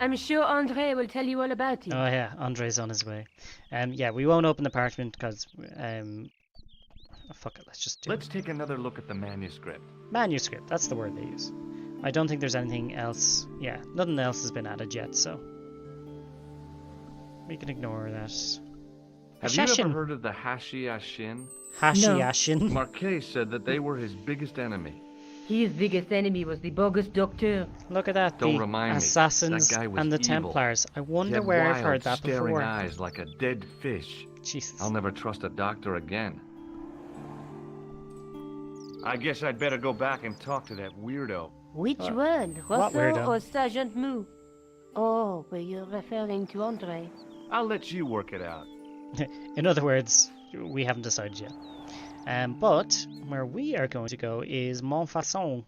I'm sure André will tell you all about him. Oh yeah, Andre's on his way. Yeah, we won't open the parchment because oh, fuck it, let's just do Let's take another look at the manuscript. manuscript. That's the word they use. I don't think there's anything else. Yeah, nothing else has been added yet, so we can ignore that. Have you ever Hashashin. heard of the Hashiashin? Hashiashin. Marquet said that they were his biggest enemy. His biggest enemy was the bogus doctor. Look at that, Don't the remind me. assassins That guy was and the evil. Templars. I He wonder had where I've wild, heard that staring before. eyes like a dead fish. Jesus. I'll never trust a doctor again. I guess I'd better go back and talk to that weirdo. Which What? one? What Rousseau weirdo? or Sergeant Moo? Oh, were you referring to André? I'll let you work it out. In other words, we haven't decided yet. But where we are going to go is Montfaucon.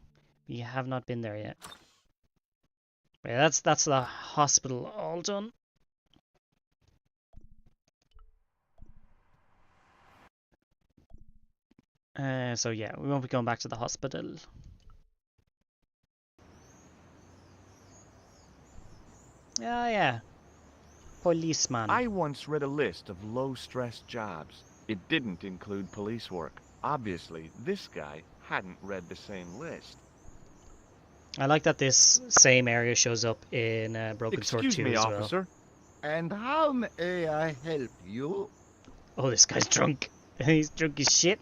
We have not been there yet. Yeah, that's the hospital all done. So yeah, we won't be going back to the hospital. Ah yeah. Policeman. I once read a list of low-stress jobs. It didn't include police work. Obviously, this guy hadn't read the same list. I like that this same area shows up in Broken Sword Excuse 2 me, as officer. And how may I help you? well. Oh, this guy's drunk. He's drunk as shit.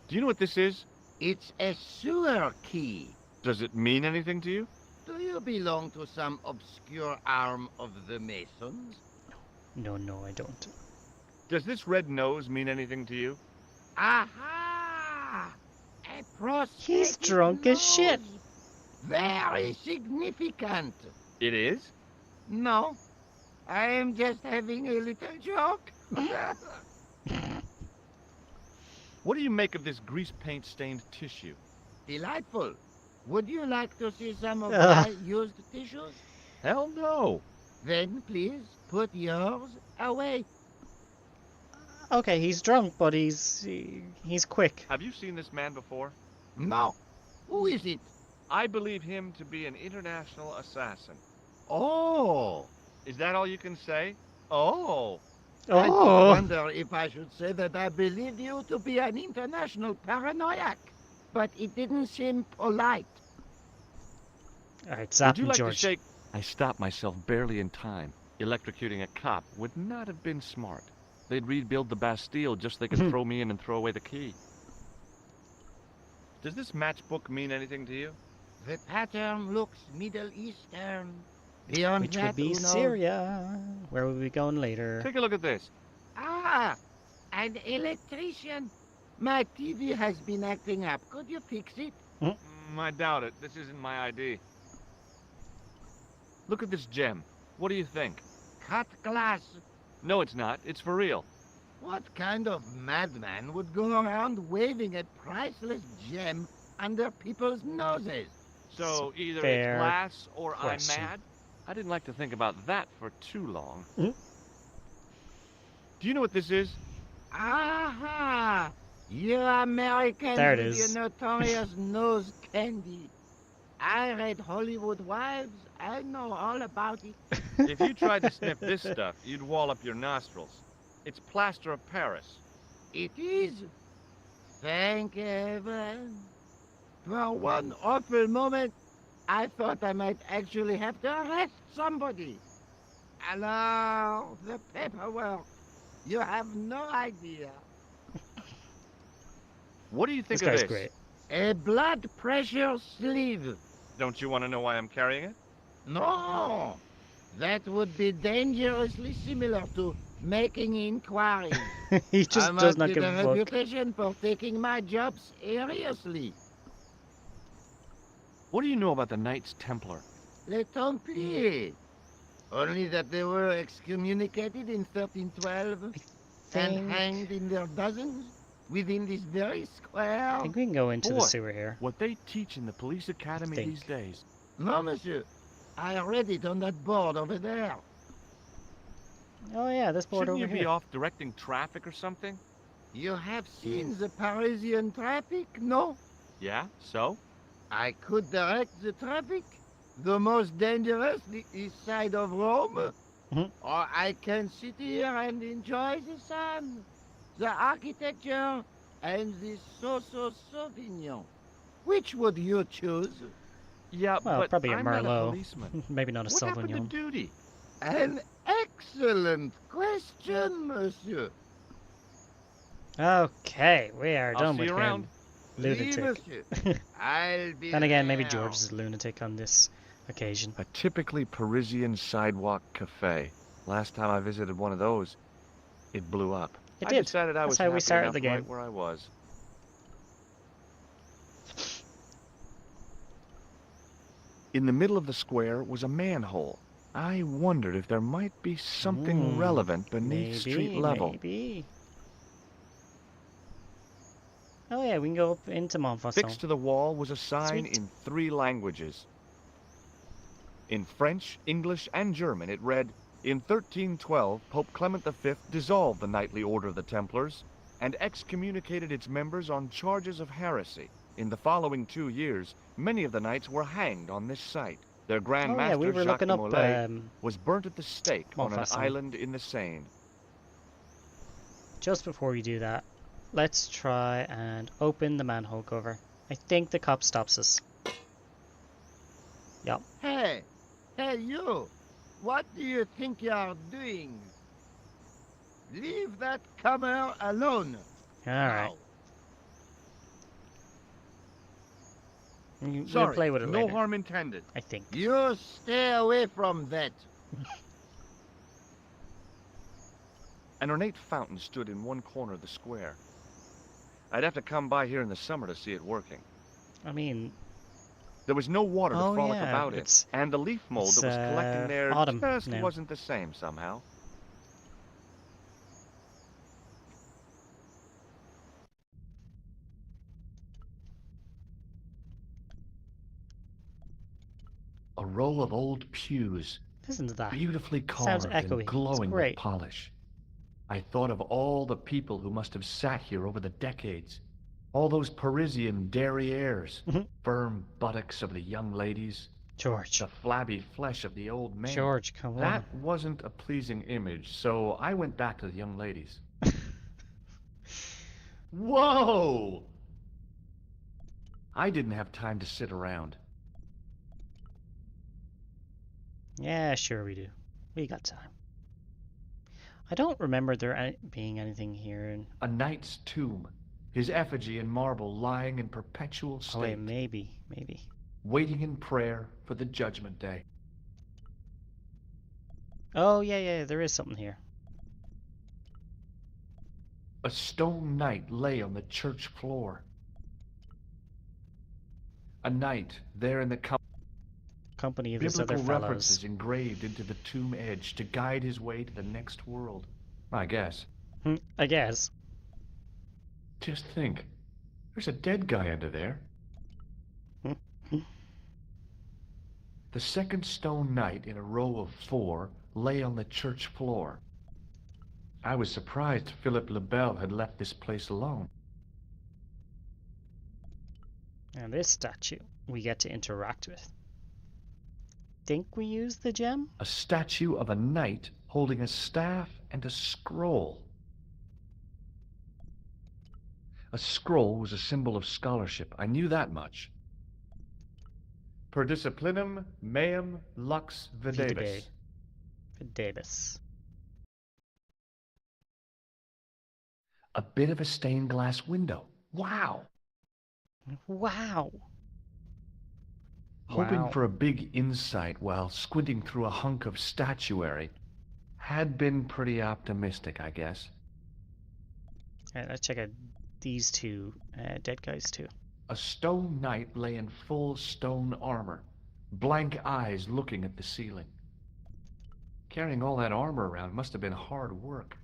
Do you know what this is? It's a sewer key. Does it mean anything to you? Do you belong to some obscure arm of the Masons? No, I don't. Does this red nose mean anything to you? Aha! A prosthetic He's drunk as shit. nose. Very significant. It is? No, I am just having a little joke. What do you make of this grease paint stained tissue? Delightful. Would you like to see some of Ugh. my used tissues? Hell no. Then please put yours away. Okay, he's drunk, but he's quick. Have you seen this man before? No. Who is it? I believe him to be an international assassin. Oh. Is that all you can say? Oh. I Oh, wonder if I should say that I believe you to be an international paranoiac. But it didn't seem polite. all right, Would zap you him, like George. to shake? I stopped myself barely in time. Electrocuting a cop would not have been smart. They'd rebuild the Bastille just so they could throw me in and throw away the key. Does this matchbook mean anything to you? The pattern looks Middle Eastern. Beyond Which that, would be who knows? Syria. Where will we be going later? Take a look at this. Ah, an electrician. My TV has been acting up. Could you fix it? I doubt it. This isn't my ID. Look at this gem. What do you think? Cut glass. No, it's not. It's for real. What kind of madman would go around waving a priceless gem under people's noses? So either fair it's glass or question. I'm mad? I didn't like to think about that for too long. Mhm. Do you know what this is? Aha! You Americans There it with is. your notorious nose candy. I read Hollywood Wives. I know all about it. If you tried to sniff this stuff, you'd wall up your nostrils. It's plaster of Paris. It is. Thank heaven. For one awful moment, I thought I might actually have to arrest somebody. Alors, the paperwork. You have no idea. What do you think This of guy's this? great. A blood pressure sleeve. Don't you want to know why I'm carrying it? No. That would be dangerously similar to making inquiries. He just I does must not get give a a fuck. reputation for taking my job seriously. What do you know about the Knights Templar? Les Templiers. Only that they were excommunicated in 1312 and think- hanged in their dozens within this very square. I think we can go into the Boy, sewer here. What they teach in the police academy these days. No, monsieur. I read it on that board over there. Oh yeah, this board Shouldn't over you be here. off directing traffic or something? You have seen the Parisian traffic, no? Yeah, so? I could direct the traffic. The most dangerous, the east side of Rome. Mhm. Or I can sit here and enjoy the sun, the architecture, and the Sauvignon. Which would you choose? Yeah, Well, but probably a I'm not a Merlot. policeman. Maybe not a What happened to Sauvignon. duty? An excellent question, monsieur. Okay, we are I'll done see with you him. around. Oui, Lunatic. monsieur. I'll be Then again, maybe there. George is a lunatic on this occasion. A typically Parisian sidewalk cafe. Last time I visited one of those, it blew up. It I did. decided I That's was how we happy started enough the game. right where I was. In the middle of the square was a manhole. I wondered if there might be something relevant beneath street level. Maybe. Oh yeah, we can go up into Montfaucon. Fixed to the wall was a sign Sweet. in 3 languages. In French, English, and German it read, "In 1312, Pope Clement V dissolved the Knightly Order of the Templars and excommunicated its members on charges of heresy. In the following 2 years, many of the knights were hanged on this site. Their Grand Oh yeah, Master, we were Jacques looking de up Molay, was burnt at the stake on an Montfaucon. island in the Seine. Just before we do that, let's try and open the manhole cover. I think the cop stops us. Yep. Hey, you. What do you think you're doing? Leave that comer alone. Alright. We'll Sorry, play with it no later, harm intended. I think. You stay away from that. An ornate fountain stood in one corner of the square. I'd have to come by here in the summer to see it working. I mean, There was no water to Oh, frolic yeah, about it, it's- and the leaf mold that was it's, collecting there autumn just now. wasn't the same somehow. A row of old pews, listen to that. beautifully Sounds carved echoey. and It's glowing with great. polish. I thought of all the people who must have sat here over the decades. All those Parisian derrieres, firm buttocks of the young ladies, George. the flabby flesh of the old men. George, come That on. wasn't a pleasing image, so I went back to the young ladies. Whoa! I didn't have time to sit around. Yeah, sure we do. We got time. I don't remember there being anything here. A knight's tomb, his effigy in marble lying in perpetual Oh wait, state, maybe. waiting in prayer for the judgment day. Oh yeah, there is something here. A stone knight lay on the church floor. A knight there in the Company of this other biblical fellows. references engraved into the tomb edge to guide his way to the next world. I guess. I guess. Just think, there's a dead guy under there. The second stone knight in a row of 4 lay on the church floor. I was surprised Philip le Bel had left this place alone. And this statue we get to interact with. Think we use the gem? A statue of a knight holding a staff and a scroll. A scroll was a symbol of scholarship. I knew that much. Per disciplinum meum lux videbis. Videbis. A bit of a stained glass window. Wow! Wow! Hoping for a big insight while squinting through a hunk of statuary had been pretty optimistic, I guess. Alright, let's check out these two dead guys too. A stone knight lay in full stone armor, blank eyes looking at the ceiling. Carrying all that armor around must have been hard work.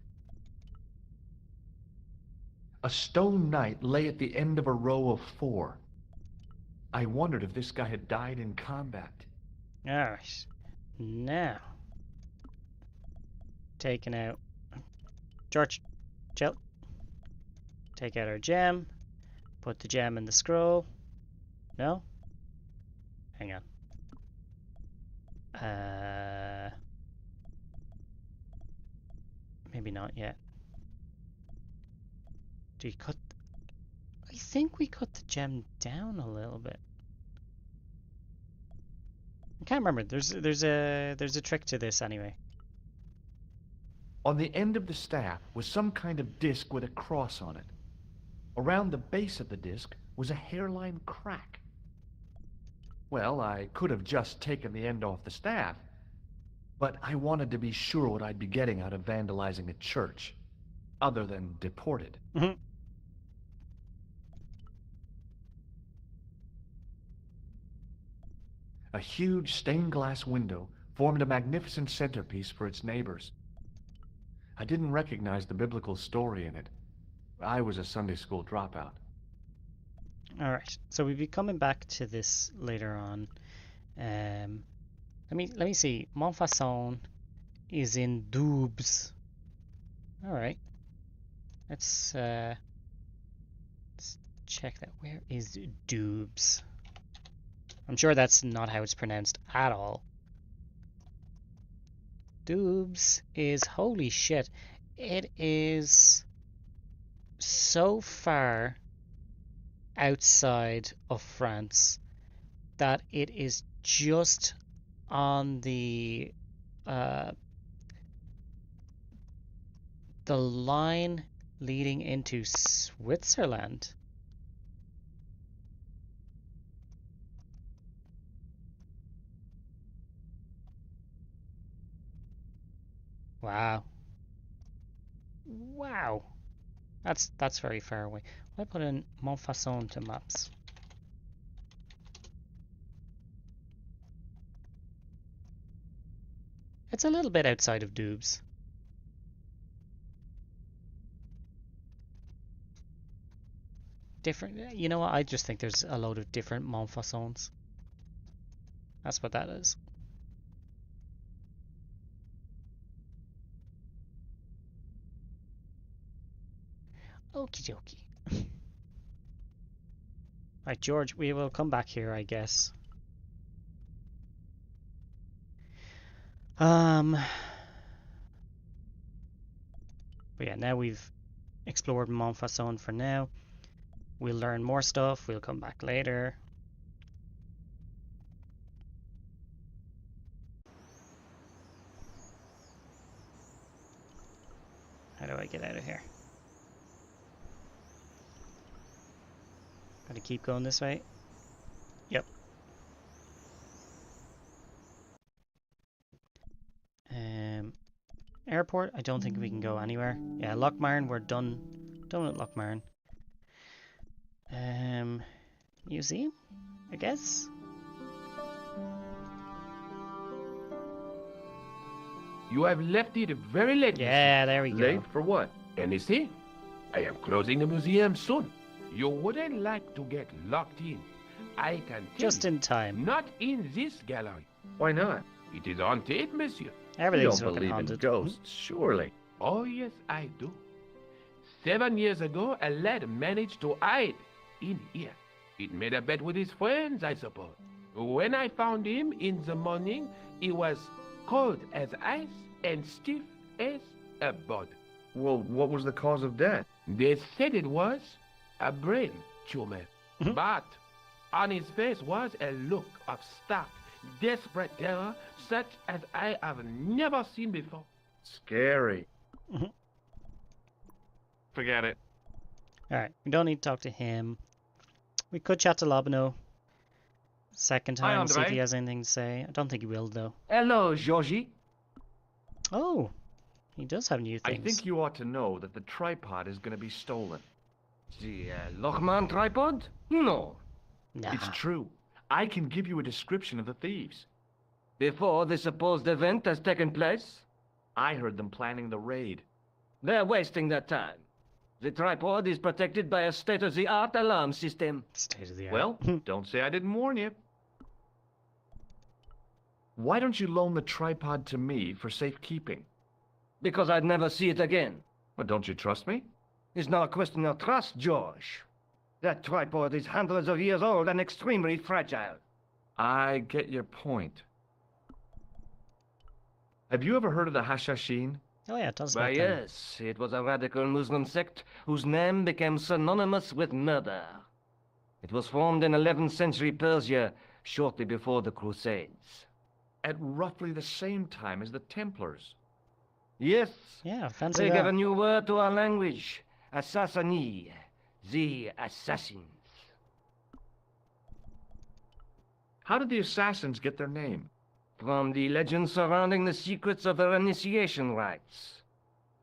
A stone knight lay at the end of a row of 4. I wondered if this guy had died in combat. Alright. Now. Taking out George. Jill. Take out our gem. Put the gem in the scroll. No? Hang on. Maybe not yet. Do you cut? I think we cut the gem down a little bit. I can't remember. There's a trick to this anyway. On the end of the staff was some kind of disc with a cross on it. Around the base of the disc was a hairline crack. Well, I could have just taken the end off the staff, but I wanted to be sure what I'd be getting out of vandalizing a church, other than deported. Mm-hmm. A huge stained glass window formed a magnificent centerpiece for its neighbors. I didn't recognize the biblical story in it. I was a Sunday school dropout. Alright, so we'll be coming back to this later on. Let me see. Montfaucon is in Doubs. Alright. Let's check that. Where is Doubs? I'm sure that's not how it's pronounced at all. Doubs is, holy shit, it is so far outside of France that it is just on the line leading into Switzerland. Wow. Wow. That's very far away. I put in Montfaucon to maps. It's a little bit outside of Doubs. Different, you know what? I just think there's a load of different Montfaucons. That's what that is. Okie dokie. Right, George, we will come back here, I guess. But yeah, now we've explored Montfaucon for now. We'll learn more stuff. We'll come back later. How do I get out of here? Gotta keep going this way. Yep. Airport, I don't think we can go anywhere. Yeah, Lochmarn, we're done. Done with Lochmarn. Museum, I guess. You have left it very late. Yeah, there we go. Late for what? Anything? I am closing the museum soon. You wouldn't like to get locked in. I can tell Just you. in time. Not in this gallery. Why not? It is haunted, monsieur. You Everything's don't fucking believe in haunted. ghosts, surely. Oh, yes, I do. 7 years ago, a lad managed to hide in here. He made a bet with his friends, I suppose. When I found him in the morning, he was cold as ice and stiff as a board. Well, what was the cause of death? They said it was a brain tumor. But on his face was a look of stark, desperate terror such as I have never seen before. Scary. Forget it. Alright, we don't need to talk to him. We could chat to Lobino. Second Hi, time, see if Andre. he has anything to say. I don't think he will, though. Hello, Georgie. Oh, he does have new I things. think you ought to know that the tripod is going to be stolen. The Lochman tripod? No. It's true. I can give you a description of the thieves. Before the supposed event has taken place? I heard them planning the raid. They're wasting their time. The tripod is protected by a state-of-the-art alarm system. State-of-the-art. Well, don't say I didn't warn you. Why don't you loan the tripod to me for safekeeping? Because I'd never see it again. Well, don't you trust me? It's not a question of trust, George. That tripod is hundreds of years old and extremely fragile. I get your point. Have you ever heard of the Hashashin? Oh yeah, it does. Why, yes, it was a radical Muslim sect whose name became synonymous with murder. It was formed in 11th century Persia, shortly before the Crusades. At roughly the same time as the Templars. Yes. Yeah, fancy They that. gave a new word to our language. Assassini. The assassins. How did the assassins get their name? From the legends surrounding the secrets of their initiation rites.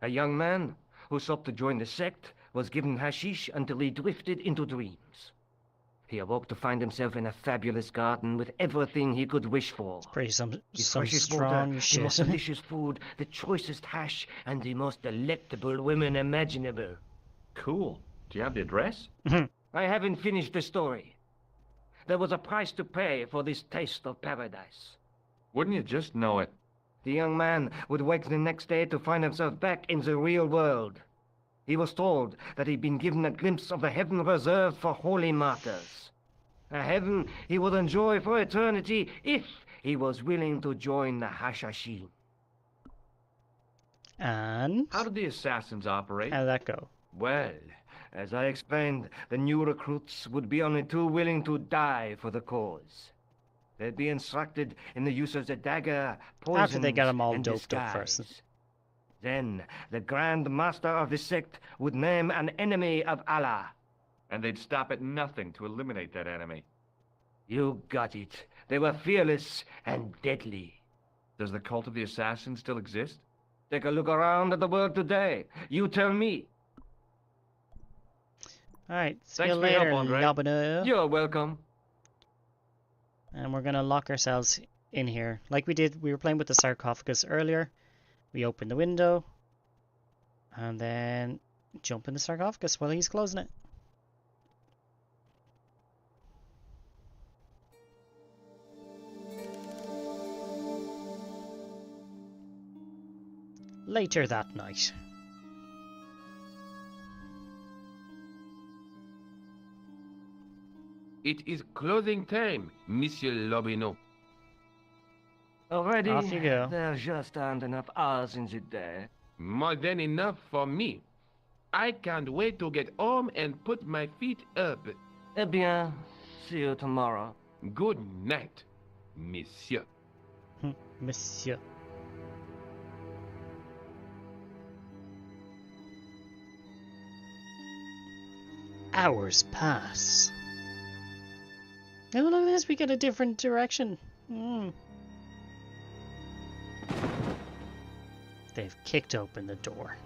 A young man who sought to join the sect was given hashish until he drifted into dreams. He awoke to find himself in a fabulous garden with everything he could wish for. Pretty some The freshest strong water, shit. the most delicious food, the choicest hash, and the most delectable women imaginable. Cool. Do you have the address? I haven't finished the story. There was a price to pay for this taste of paradise. Wouldn't you just know it? The young man would wake the next day to find himself back in the real world. He was told that he'd been given a glimpse of the heaven reserved for holy martyrs. A heaven he would enjoy for eternity if he was willing to join the Hashashin. And how did the assassins operate? How did that go? Well, as I explained, the new recruits would be only too willing to die for the cause. They'd be instructed in the use of the dagger, poison, After they get them all and doped up disguise. first. Then the Grand Master of the sect would name an enemy of Allah. And they'd stop at nothing to eliminate that enemy. You got it. They were fearless and deadly. Does the cult of the assassins still exist? Take a look around at the world today. You tell me. Alright, see Thanks you for your later, help, Andre. Lobino. You're welcome. And we're gonna lock ourselves in here. Like we did, we were playing with the sarcophagus earlier. We open the window. And then jump in the sarcophagus while he's closing it. Later that night. It is closing time, Monsieur Lobino. Already, Off you go. there just aren't enough hours in the day. More than enough for me. I can't wait to get home and put my feet up. Eh bien, see you tomorrow. Good night, Monsieur. Monsieur. Hours pass. Oh, look at this, we get a different direction. They've kicked open the door.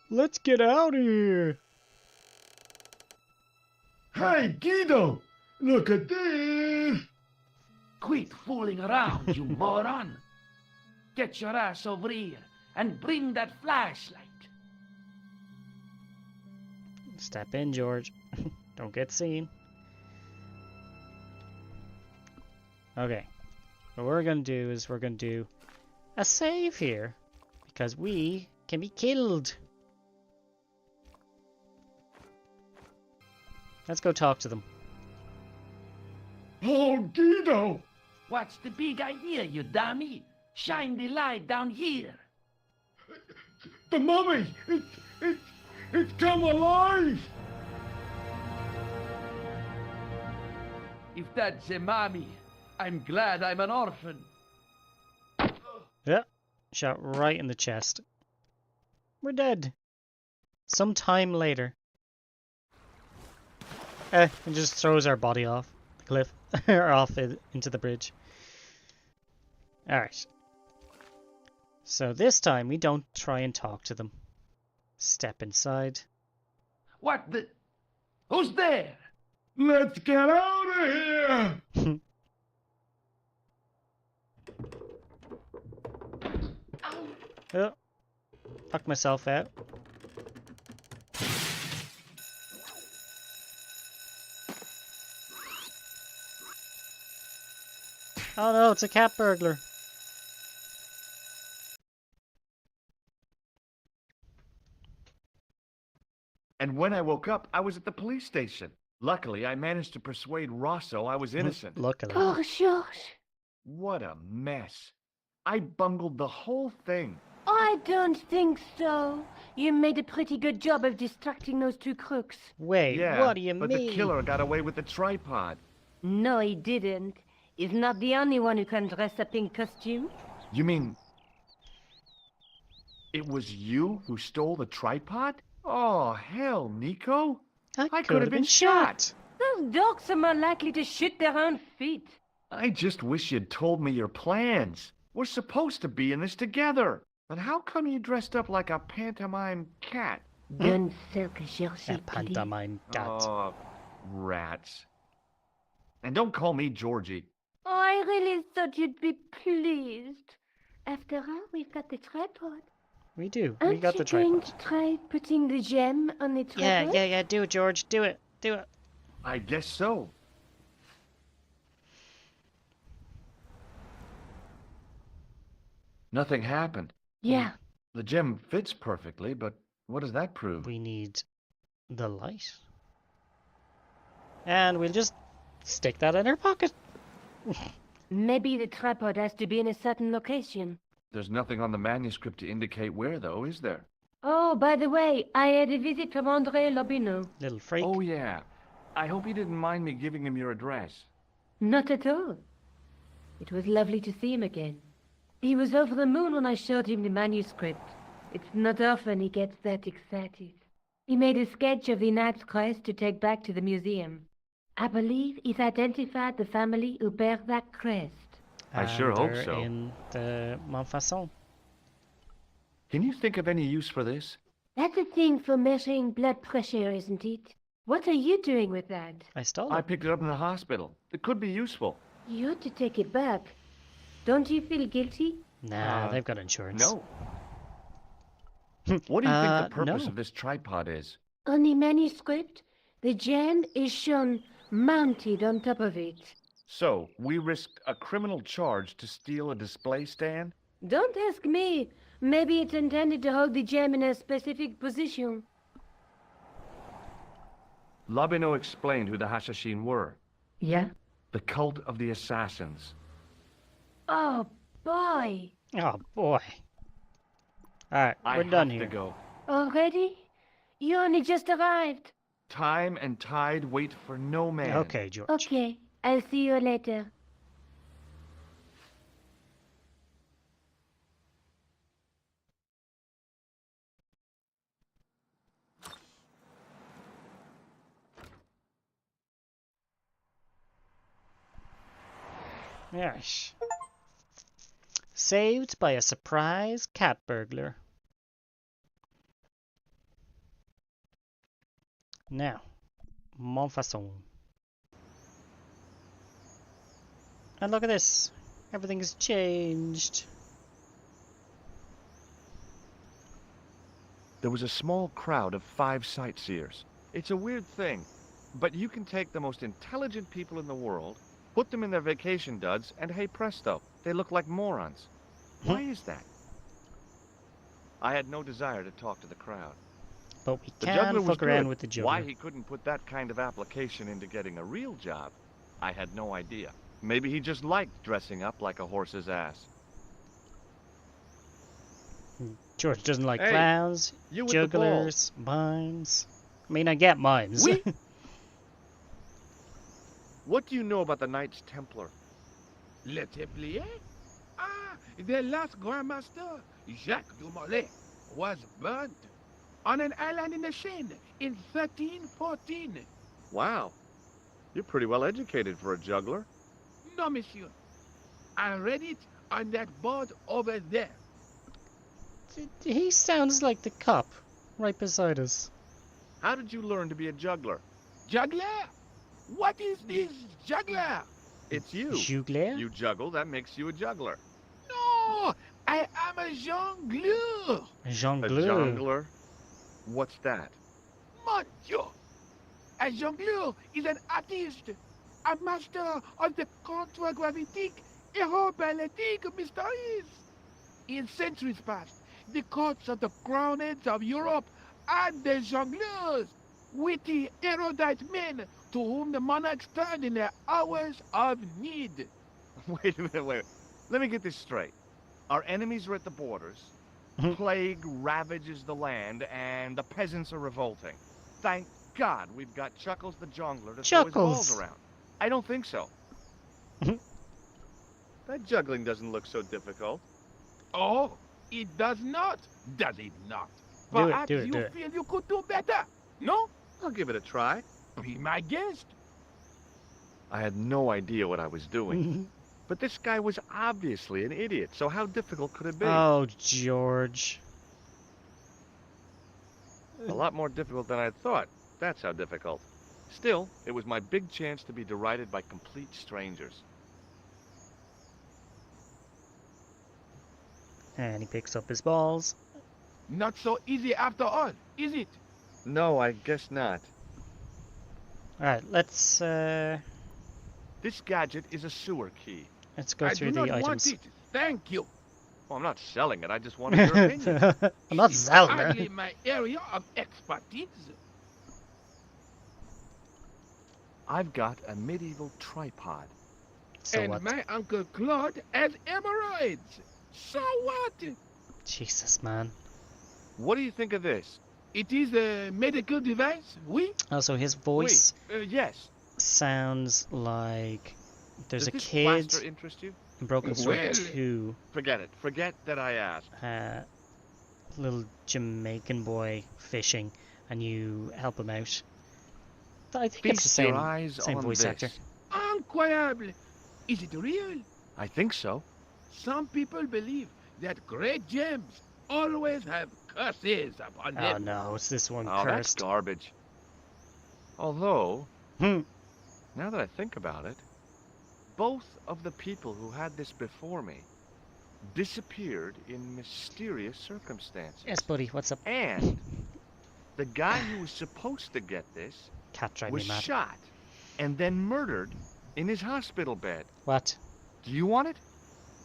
Let's get out of here. Hey, Guido! Look at this! Quit fooling around, you moron! Get your ass over here and bring that flashlight. Step in, George. Don't get seen. Okay. What we're gonna do is we're gonna do a save here. Because we can be killed. Let's go talk to them. Oh, Guido! What's the big idea, you dummy? Shine the light down here. The mummy! It's come alive! If that's a mommy, I'm glad I'm an orphan. Yeah. Shot right in the chest. We're dead. Some time later. It just throws our body off the cliff. Or off into the bridge. Alright. So this time we don't try and talk to them. Step inside. What the... Who's there? Let's get out of here! Oh, knocked myself out. Oh no, it's a cat burglar. And when I woke up, I was at the police station. Luckily, I managed to persuade Rosso I was innocent. Luckily. Poor George. What a mess. I bungled the whole thing. I don't think so. You made a pretty good job of distracting those two crooks. Wait, Yeah, what do you but mean? the killer got away with the tripod. No, he didn't. He's not the only one who can dress up in costume. You mean... it was you who stole the tripod? Oh, hell, Nico. I could have been shot. Those dogs are more likely to shoot their own feet. I just wish you'd told me your plans. We're supposed to be in this together. But how come you dressed up like a pantomime cat? Don't sulk, Georgie. A pantomime cat. Oh, rats. And don't call me Georgie. Oh, I really thought you'd be pleased. After all, we've got the tripod. We do. Aren't We got you the going tripod. to try putting the gem on the tripod? Yeah. Do it, George. Do it. Do it. I guess so. Nothing happened. Yeah. The gem fits perfectly, but what does that prove? We need the light. And we'll just stick that in our pocket. Maybe the tripod has to be in a certain location. There's nothing on the manuscript to indicate where, though, is there? Oh, by the way, I had a visit from André Lobineau. Little freak. Oh, yeah. I hope you didn't mind me giving him your address. Not at all. It was lovely to see him again. He was over the moon when I showed him the manuscript. It's not often he gets that excited. He made a sketch of the Knight's crest to take back to the museum. I believe he's identified the family who bear that crest. I sure hope they're so. in the Montfaucon. Can you think of any use for this? That's a thing for measuring blood pressure, isn't it? What are you doing with that? I stole I it. picked it up in the hospital. It could be useful. You ought to take it back. Don't you feel guilty? Nah, they've got insurance. No. What do you think the purpose no. of this tripod is? On the manuscript, the gem is shown mounted on top of it. So, we risked a criminal charge to steal a display stand? Don't ask me. Maybe it's intended to hold the gem in a specific position. Lobineau explained who the Hashashin were. Yeah? The cult of the assassins. Oh, boy. Oh, boy. Alright, I we're done have here. to go. Already? You only just arrived. Time and tide wait for no man. Okay, George. Okay, I'll see you later. Yes. Saved by a surprise cat burglar. Now, Montfaucon. And look at this. Everything has changed. There was a small crowd of 5 sightseers. It's a weird thing, but you can take the most intelligent people in the world, put them in their vacation duds, and hey presto, they look like morons. Why is that? I had no desire to talk to the crowd. But we The can juggler was fuck around good. with the juggler. Why he couldn't put that kind of application into getting a real job, I had no idea. Maybe he just liked dressing up like a horse's ass. George doesn't like Hey, clowns, you with the ball. jugglers, mimes. I mean, I get mimes. Oui. What do you know about the Knights Templar? Le Templier? Ah, the last Grand Master, Jacques du Molay, was burnt on an island in the Seine in 1314. Wow. You're pretty well educated for a juggler. No, monsieur. I read it on that board over there. He sounds like the cop right beside us. How did you learn to be a juggler? Juggler? What is this juggler? It's you. Juggler? You juggle, that makes you a juggler. No, I am a jongleur. A Jongleur. jongleur? What's that? Mon Dieu! A jongleur is an artist, a master of the contragravitique aeroballetique mysteries. In centuries past, the courts of the crowned heads of Europe had the jongleurs, witty, erudite men to whom the monarchs turned in their hours of need. Wait a minute, wait. Let me get this straight. Our enemies are at the borders, plague ravages the land, and the peasants are revolting. Thank God we've got Chuckles the Jongler to throw his balls around. I don't think so. That juggling doesn't look so difficult. Oh, it does not, does it not? Do it, Perhaps do it, you do it. feel you could do better, no? I'll give it a try. Be my guest. I had no idea what I was doing. But this guy was obviously an idiot, so how difficult could it be? Oh, George. A lot more difficult than I thought. That's how difficult. Still, it was my big chance to be derided by complete strangers. And he picks up his balls. Not so easy after all, is it? No, I guess not. Alright, let's This gadget is a sewer key. let's go I through do the not want items. it. Thank you. Well, I'm not selling it, I just wanted your opinion. I'm not selling Hardly it. my area of expertise. I've got a medieval tripod. And my Uncle Claude has hemorrhoids. So what? Jesus, man. What do you think of this? It is a medical device, oui? Also, his voice Yes. sounds like there's Does a this kid plaster interest you? in Broken Sword Well, 2, Forget it. Forget that I asked. little Jamaican boy fishing, and you help him out. I think it's the Feast your same, eyes same on voice this. actor. Incroyable. Is it real? I think so. Some people believe that great gems always have curses upon Oh them. no, it's this one Oh, that's cursed. garbage. Although, now that I think about it, both of the people who had this before me disappeared in mysterious circumstances. Yes, buddy, what's up? And the guy who was supposed to get this Cat drive was me mad. shot and then murdered in his hospital bed. What? Do you want it?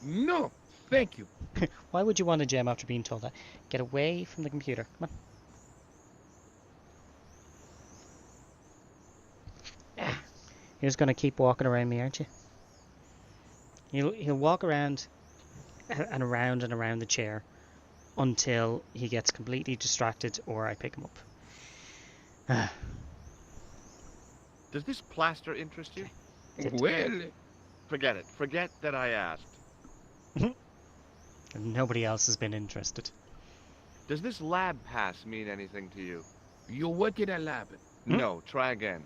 No, thank you. Why would you want a gem after being told that? Get away from the computer. Come on. You're just gonna keep walking around me, aren't you? He'll walk around and around and around the chair until he gets completely distracted or I pick him up. Does this plaster interest you? Well, Forget it. Forget that I asked. Nobody else has been interested. Does this lab pass mean anything to you? you work in a lab. No, try again.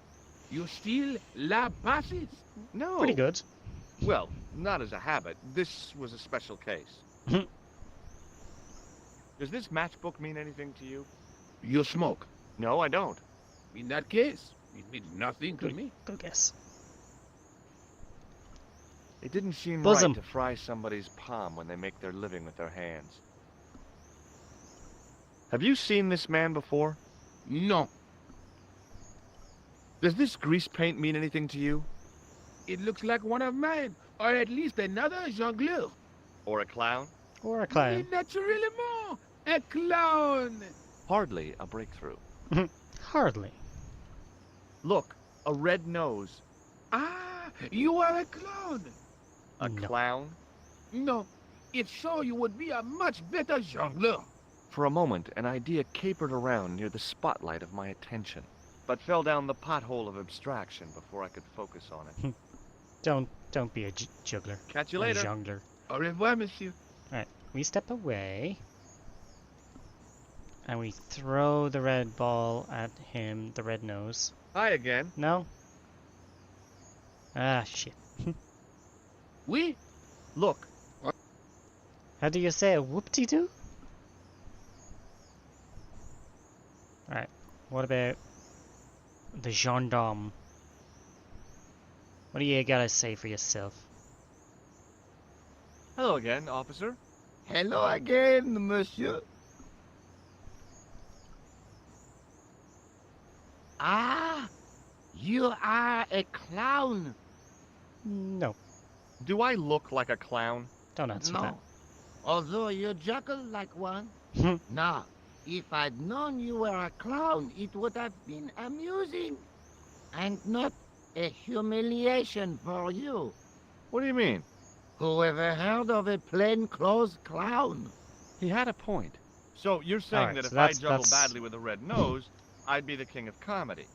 You steal lab passes? No. Pretty good. Well, not as a habit. This was a special case. Does this matchbook mean anything to you? You smoke. No, I don't. In that case, it means nothing to me. Good guess. It didn't seem Bosom. right to fry somebody's palm when they make their living with their hands. Have you seen this man before? No. Does this grease paint mean anything to you? It looks like one of mine, or at least another jongleur. Or a clown? Or a clown. Naturellement, a clown. Hardly a breakthrough. Hardly. Look, a red nose. Ah, you are a clown. A clown? No, if so, you would be a much better jongleur. For a moment, an idea capered around near the spotlight of my attention, but fell down the pothole of abstraction before I could focus on it. Don't be a juggler. Catch you A later. Jongler. Au revoir, monsieur. Alright, we step away. And we throw the red ball at him, the red nose. Hi again. No? Ah, shit. Oui? Look. How do you say it? Whoop-de-doo? Alright, what about the gendarme? What do you gotta say for yourself? Hello again, officer. Hello again, monsieur. Ah, you are a clown. No. Do I look like a clown? Don't answer No. Although you juggle like one. that. Now, if I'd known you were a clown, it would have been amusing. And not a humiliation for you. What do you mean? Who ever heard of a plainclothes clown? He had a point. So you're saying Alright, that so if I that's- juggle that's- badly with a red nose, I'd be the king of comedy.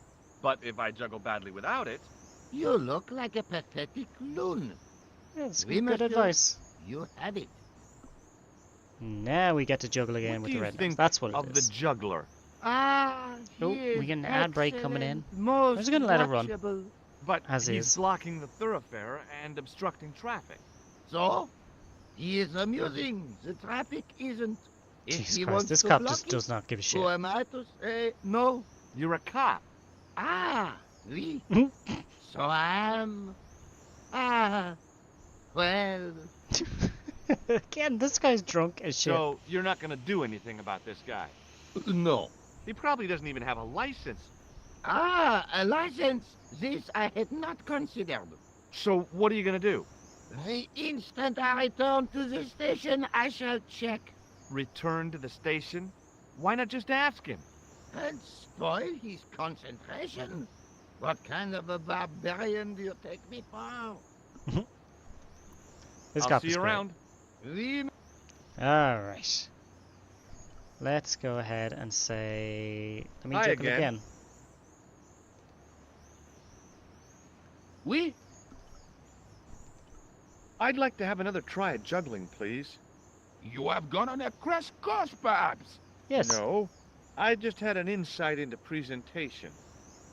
But if I juggle badly without it... You look like a pathetic loon. That's Oui, good monsieur. advice. You had it. Now we get to juggle again What with do the you red nose. think That's what it of is. the juggler? Ah, Oh, he we is get an ad break coming in. excellent, most I'm just gonna let it run. watchable. But As he's is. blocking the thoroughfare and obstructing traffic. So, he is amusing. The traffic isn't. If Jesus he Christ, wants this to cop block just does not give a shit. Who am I to say no? You're a cop. Ah, oui. So I am. Ah, well. Again, this guy's drunk as shit. So you're not going to do anything about this guy? No. He probably doesn't even have a license. Ah, a license. This I had not considered. So what are you going to do? The instant I return to the station, I shall check. Return to the station? Why not just ask him? And spoil his concentration. What kind of a barbarian do you take me for? This I'll cop see is you great. around. Alright. Let's go ahead and say... Let me Hi juggle again. again. Oui? I'd like to have another try at juggling, please. You have gone on a crash course, perhaps? Yes. No. I just had an insight into presentation.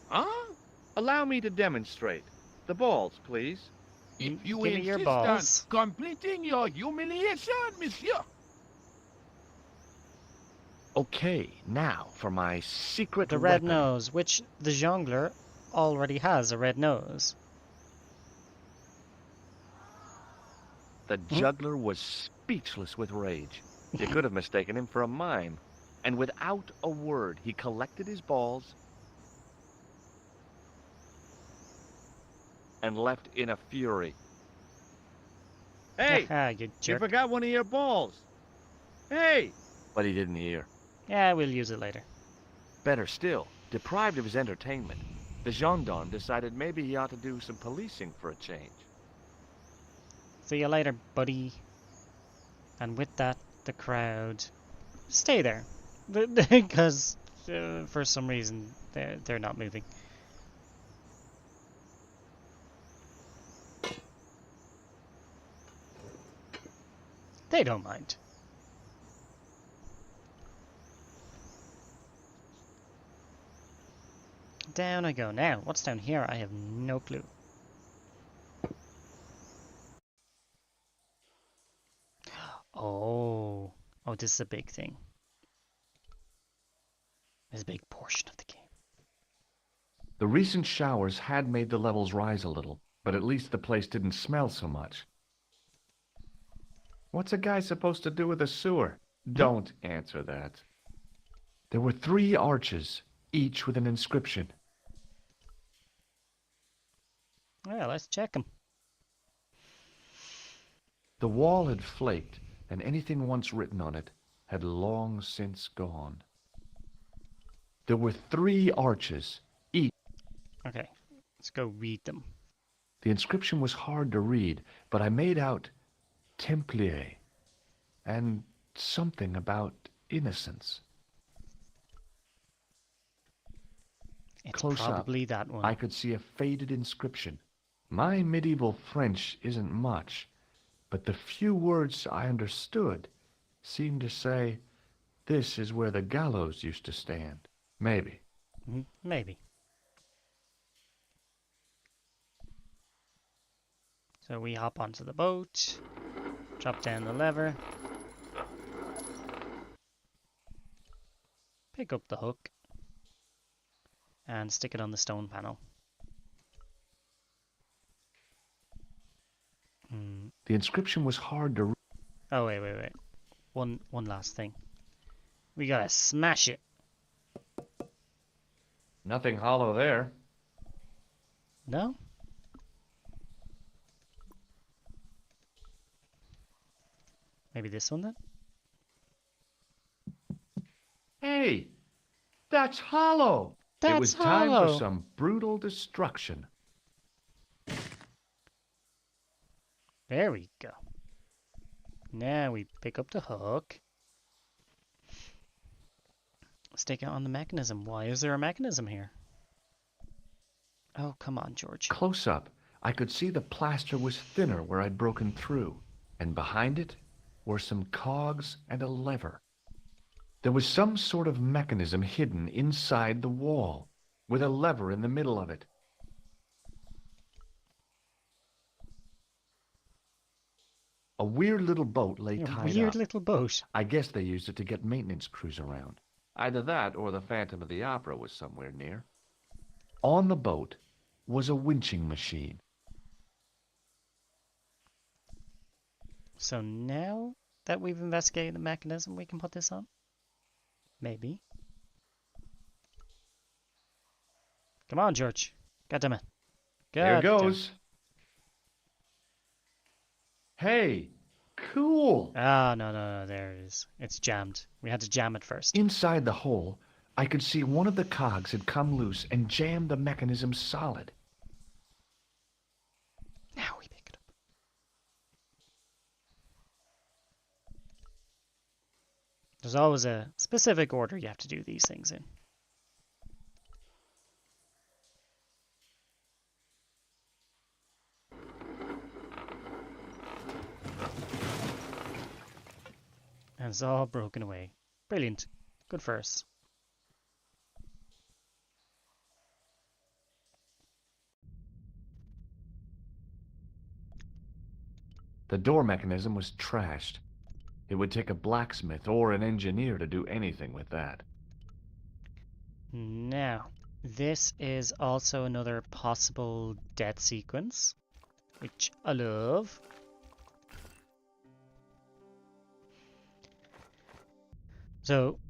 Huh? Allow me to demonstrate. The balls, please. If you Give me your insist balls. on completing your humiliation, monsieur. Okay, now for my secret The red weapon. nose, which the jongler already has a red nose. The juggler was speechless with rage. You could have mistaken him for a mime. And without a word, he collected his balls and left in a fury. Hey, Ah, you you jerk. forgot one of your balls. Hey! But he didn't hear. Yeah, we'll use it later. Better still, deprived of his entertainment, the gendarme decided maybe he ought to do some policing for a change. See you later, buddy. And with that, the crowd stay there. Because for some reason they're not moving. They don't mind. Down I go. Now, what's down here? I have no clue. Oh. Oh, this is a big thing. It's a big portion of the game. The recent showers had made the levels rise a little, but at least the place didn't smell so much. What's a guy supposed to do with a sewer? Don't answer that. There were 3 arches, each with an inscription. Well, let's check them. The wall had flaked, and anything once written on it had long since gone. There were 3 arches, each. Okay, let's go read them. The inscription was hard to read, but I made out Templier and something about innocence. It's Close probably up, that one. I could see a faded inscription. My medieval French isn't much, but the few words I understood seemed to say, "This is where the gallows used to stand." Maybe. Maybe. So we hop onto the boat, drop down the lever, pick up the hook, and stick it on the stone panel. The inscription was hard to read. Oh, wait. One last thing. We gotta smash it. Nothing hollow there. No? Maybe this one then? Hey, that's hollow. That's it was time hollow. for some brutal destruction. There we go. Now we pick up the hook. Stick it on the mechanism. Why is there a mechanism here? Oh, come on, George. Close up, I could see the plaster was thinner where I'd broken through, and behind it were some cogs and a lever. There was some sort of mechanism hidden inside the wall, with a lever in the middle of it. A weird little boat lay tied up. Weird little boat. I guess they used it to get maintenance crews around. Either that or the Phantom of the Opera was somewhere near. On the boat was a winching machine. So now that we've investigated the mechanism, we can put this on? Maybe. Come on, George. Goddammit. There goes. Hey, cool. Ah, no, there it is. It's jammed. We had to jam it first. Inside the hole, I could see one of the cogs had come loose and jammed the mechanism solid. Now we pick it up. There's always a specific order you have to do these things in. And it's all broken away. Brilliant. Good for us. The door mechanism was trashed. It would take a blacksmith or an engineer to do anything with that. Now, this is also another possible death sequence, which I love. So,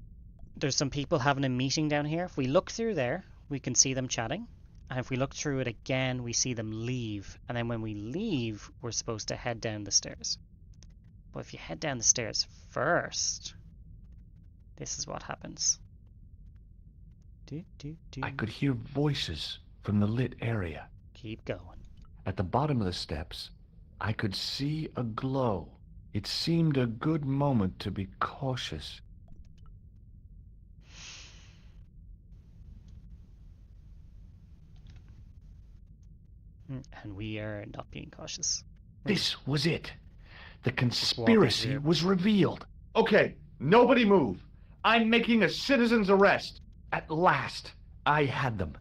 there's some people having a meeting down here. If we look through there, we can see them chatting. And if we look through it again, we see them leave. And then when we leave, we're supposed to head down the stairs. But if you head down the stairs first, this is what happens. I could hear voices from the lit area. Keep going. At the bottom of the steps, I could see a glow. It seemed a good moment to be cautious. And we are not being cautious. This was it. The conspiracy was revealed. Okay, nobody move. I'm making a citizen's arrest. At last, I had them.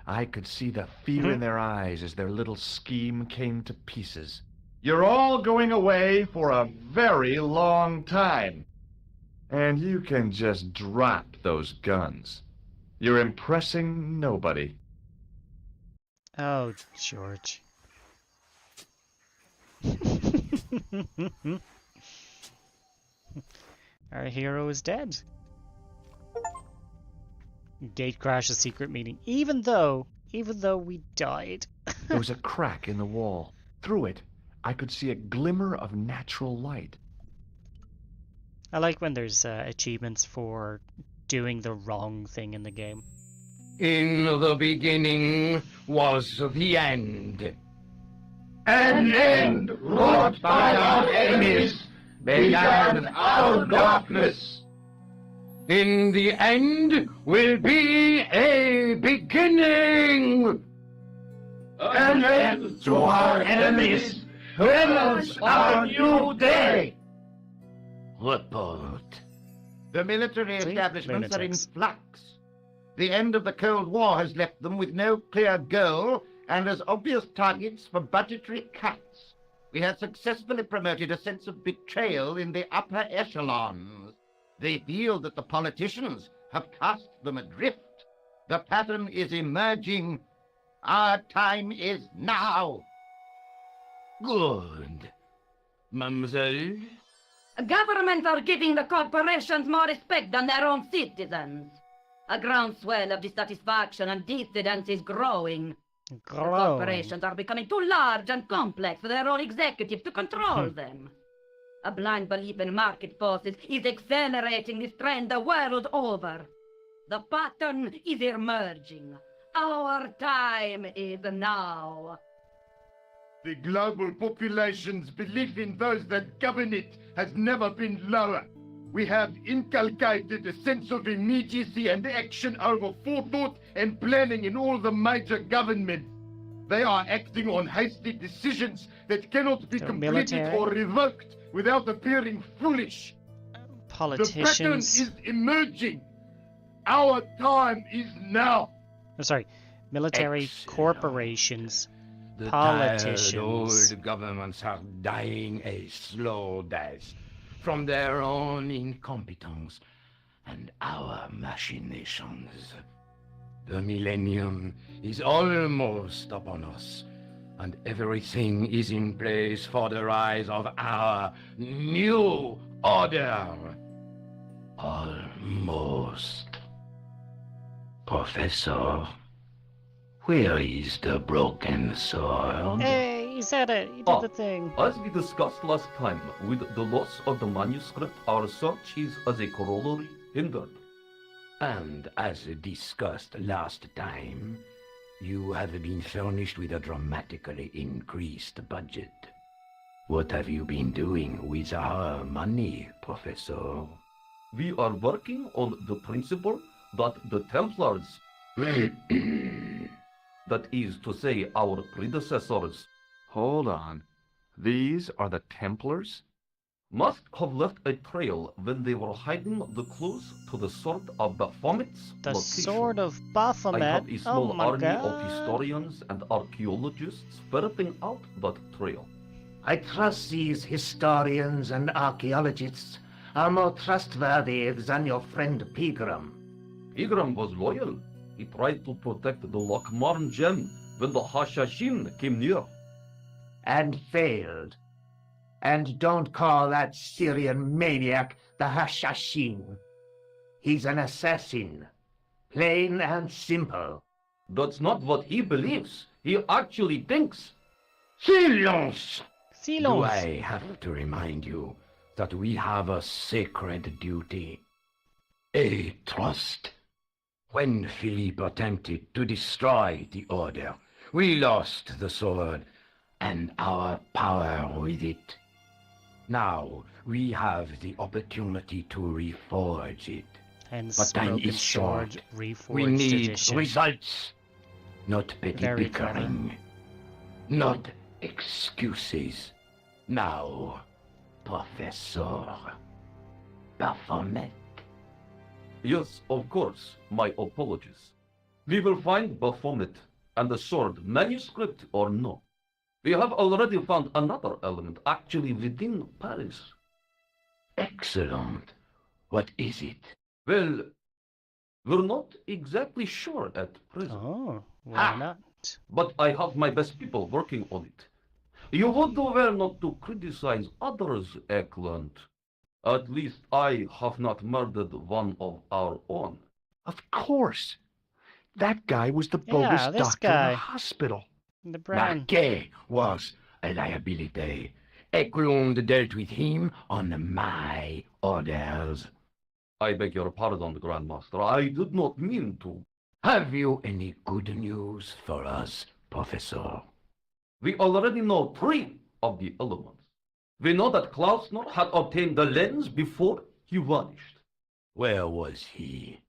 I could see the fear in their eyes as their little scheme came to pieces. You're all going away for a very long time. And you can just drop those guns. You're impressing nobody. Oh, George. Our hero is dead. Gate crash, a secret meeting. Even though we died. There was a crack in the wall. Through it, I could see a glimmer of natural light. I like when there's achievements for doing the wrong thing in the game. In the beginning was the end. An end wrought by our enemies began our darkness. In the end will be a beginning. An end to our enemies heralds our new day. Report. The military establishments are in lunatics. flux. The end of the Cold War has left them with no clear goal and as obvious targets for budgetary cuts. We have successfully promoted a sense of betrayal in the upper echelons. They feel that the politicians have cast them adrift. The pattern is emerging. Our time is now. Good. Mademoiselle? Governments are giving the corporations more respect than their own citizens. A groundswell of dissatisfaction and dissidence is growing. The corporations are becoming too large and complex for their own executives to control them. A blind belief in market forces is accelerating this trend the world over. The pattern is emerging. Our time is now. The global population's belief in those that govern it has never been lower. We have inculcated a sense of immediacy and action over forethought and planning in all the major governments. They are acting on hasty decisions that cannot be completed military. or revoked without appearing foolish. Politicians. The pattern is emerging. Our time is now. Oh, sorry, military, corporations, The politicians. tired old governments are dying a slow death from their own incompetence and our machinations. The millennium is almost upon us, and everything is in place for the rise of our new order. Almost. Professor, where is the broken sword? Hey, he said it. He did the thing. As we discussed last time, with the loss of the manuscript, our search is, as a corollary, hindered. And as discussed last time, you have been furnished with a dramatically increased budget. What have you been doing with our money, Professor? We are working on the principle that the Templars, that is to say, our predecessors, Hold on. These are the Templars? must have left a trail when they were hiding the clues to the Sword of Baphomet's The location. Sword of I Baphomet. have a small Oh my army god. of historians and archaeologists ferreting out that trail. I trust these historians and archaeologists are more trustworthy than your friend Pegram. Pegram was loyal. He tried to protect the Lochmarn gem when the Hashashin came near. And failed. And don't call that Syrian maniac the Hashashin. He's an assassin. Plain and simple. That's not what he believes. He actually thinks. Silence! Do Silence. I have to remind you that we have a sacred duty? A trust. When Philippe attempted to destroy the Order, we lost the sword and our power with it. Now we have the opportunity to reforge it. Hence, But time Broken is short. Sword Reforged We need Edition. results, not petty Very bickering, not excuses. Now, Professor Baphomet. Yes, of course. My apologies. We will find Baphomet and the sword, manuscript or no. We have already found another element actually within Paris. Excellent. What is it? Well, we're not exactly sure at present. Oh, why not? But I have my best people working on it. You would do well not to criticize others, Eklund. At least I have not murdered one of our own. Of course. That guy was the Yeah, bogus this doctor in guy. the hospital. The brown. Marquet was a liability. Eklund dealt with him on my orders. I beg your pardon, Grandmaster. I did not mean to. Have you any good news for us, Professor? We already know 3 of the elements. We know that Klausner had obtained the lens before he vanished. Where was he?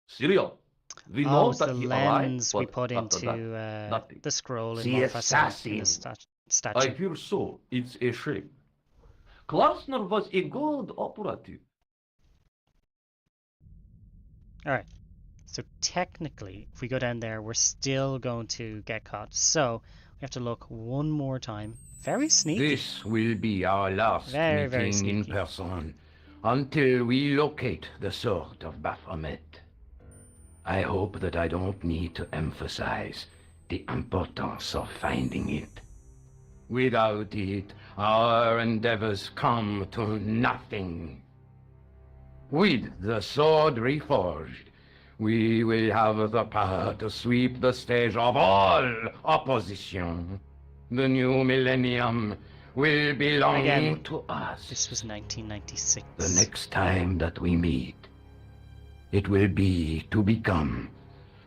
Syria. We Oh, know it's that the he lens we arrived, put but after into that, nothing. the scroll in The Montfaucon in the assassin. statue. I fear so. It's a shame. Klausner was a good operative. Alright. So technically, if we go down there, we're still going to get caught. So we have to look one more time. Very sneaky. This will be our last Very, very meeting in sneaky. person until we locate the sword of Baphomet. I hope that I don't need to emphasize the importance of finding it. Without it, our endeavors come to nothing. With the sword reforged, we will have the power to sweep the stage of all opposition. The new millennium will belong Again, to us. This was 1996. The next time that we meet, it will be to become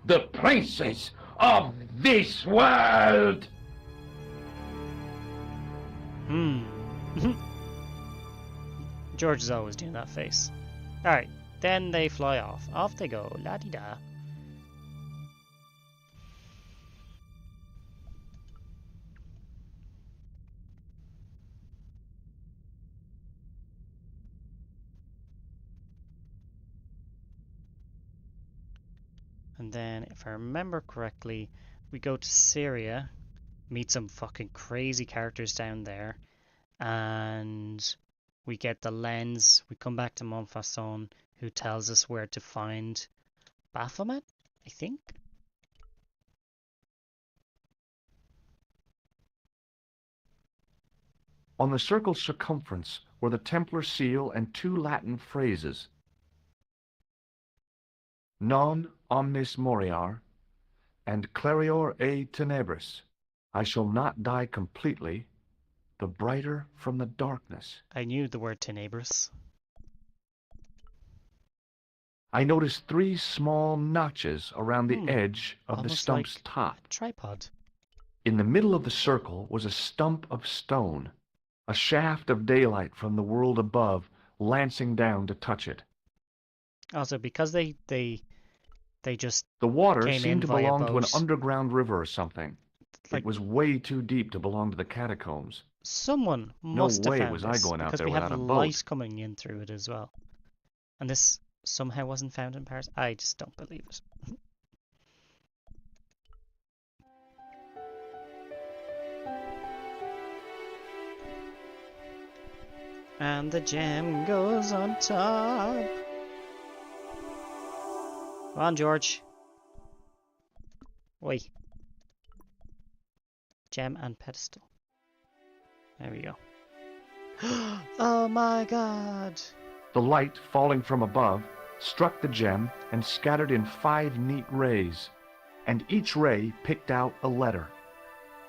the princes of this world! George is always doing that face. Alright, then they fly off. Off they go. La-di-da. And then, if I remember correctly, we go to Syria, meet some fucking crazy characters down there, and we get the lens. We come back to Montfaucon, who tells us where to find Baphomet, I think. On the circle's circumference were the Templar seal and 2 Latin phrases. Non omnis moriar, and clarior e tenebris. I shall not die completely, the brighter from the darkness. I knew the word tenebris. I noticed 3 small notches around the edge of the Almost stump's like top. a tripod. In the middle of the circle was a stump of stone, a shaft of daylight from the world above lancing down to touch it. Also, because they just The water came in seemed to via belong to an boat. underground river or something. Like- It was way too deep to belong to the catacombs. Someone No must have way found was I this, going out because there we have without a light boat. coming in through it as well. And this somehow wasn't found in Paris. I just don't believe it. And the gem goes on top. Come on, George. Wait. Gem and pedestal. There we go. Oh my god! The light, falling from above, struck the gem and scattered in 5 neat rays, and each ray picked out a letter.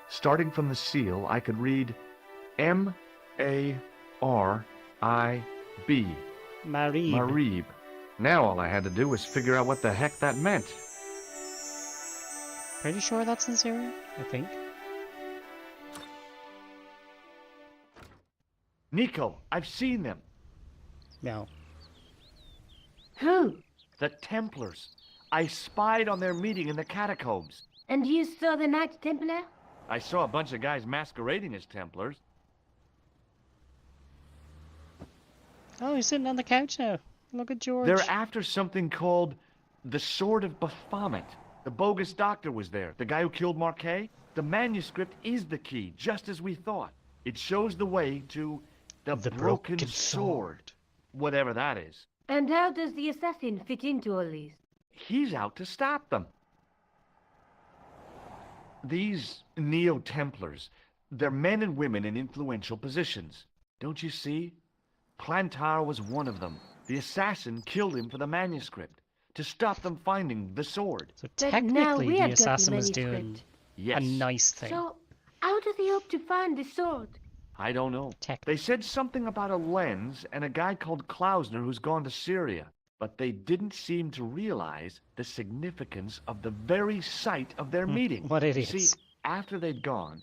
Starting from the seal, I could read M-A-R-I-B. Marib. Marib. Now all I had to do was figure out what the heck that meant. Pretty sure that's in Syria, I think. Nico, I've seen them. No. Who? The Templars. I spied on their meeting in the catacombs. And you saw the Knights Templar? I saw a bunch of guys masquerading as Templars. Oh, he's sitting on the couch now. Look at George. They're after something called the Sword of Baphomet. The bogus doctor was there, the guy who killed Marquet. The manuscript is the key, just as we thought. It shows the way to the broken sword. Whatever that is. And how does the assassin fit into all these? He's out to stop them. These Neo-Templars, they're men and women in influential positions. Don't you see? Plantar was one of them. The assassin killed him for the manuscript, to stop them finding the sword. So But now technically, we the have got the assassin was doing manuscript. Yes. a nice thing. So, how does he hope to find the sword? I don't know. They said something about a lens and a guy called Klausner who's gone to Syria, but they didn't seem to realize the significance of the very site of their meeting. What idiots. See, after they'd gone,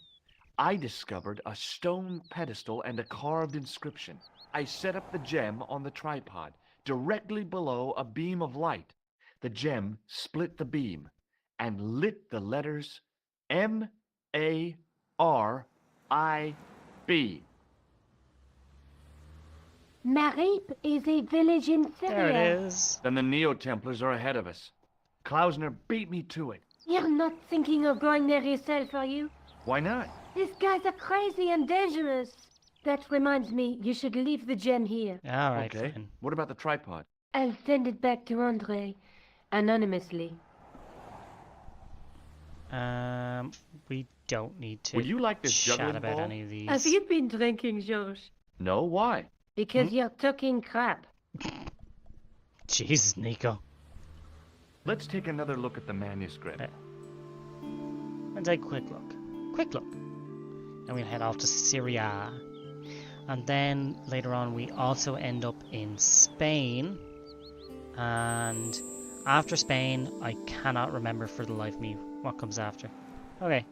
I discovered a stone pedestal and a carved inscription. I set up the gem on the tripod, directly below a beam of light. The gem split the beam and lit the letters M-A-R-I-B. Marib is a village in Syria. There it is. Then the Neo-Templars are ahead of us. Klausner beat me to it. You're not thinking of going there yourself, are you? Why not? These guys are crazy and dangerous. That reminds me, you should leave the gem here. All right, Okay. fine. What about the tripod? I'll send it back to Andre, anonymously. We don't need to Would you like this chat juggling about ball? any of these. Have you been drinking, George? No, why? Because you're talking crap. Jesus, Nico. Let's take another look at the manuscript. Let's take a quick look. Quick look. And we'll head off to Syria. And then later on we also end up in Spain. And after Spain, I cannot remember for the life of me what comes after. Okay.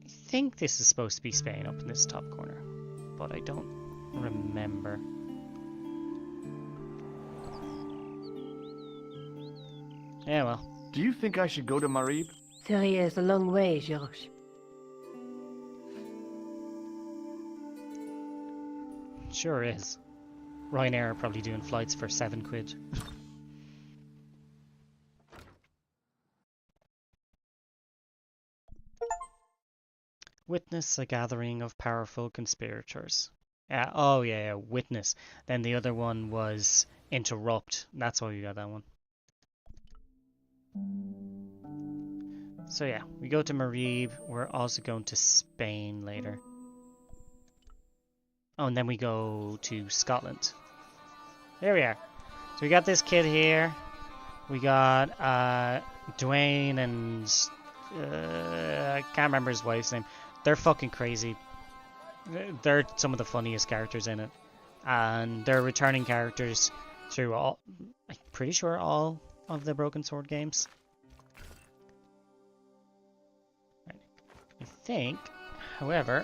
I think this is supposed to be Spain up in this top corner, but I don't remember. Yeah, well. Do you think I should go to Marib? Syria is a long way, George. Sure is. Ryanair are probably doing flights for £7. Witness a gathering of powerful conspirators. Oh yeah, witness. Then the other one was interrupt. That's why we got that one. So yeah, we go to Marib. We're also going to Spain later. Oh, and then we go to Scotland. There we are. So we got this kid here. We got Dwayne and I can't remember his wife's name. They're fucking crazy. They're some of the funniest characters in it. And they're returning characters through all, I'm pretty sure all of the Broken Sword games. Right. I think, however,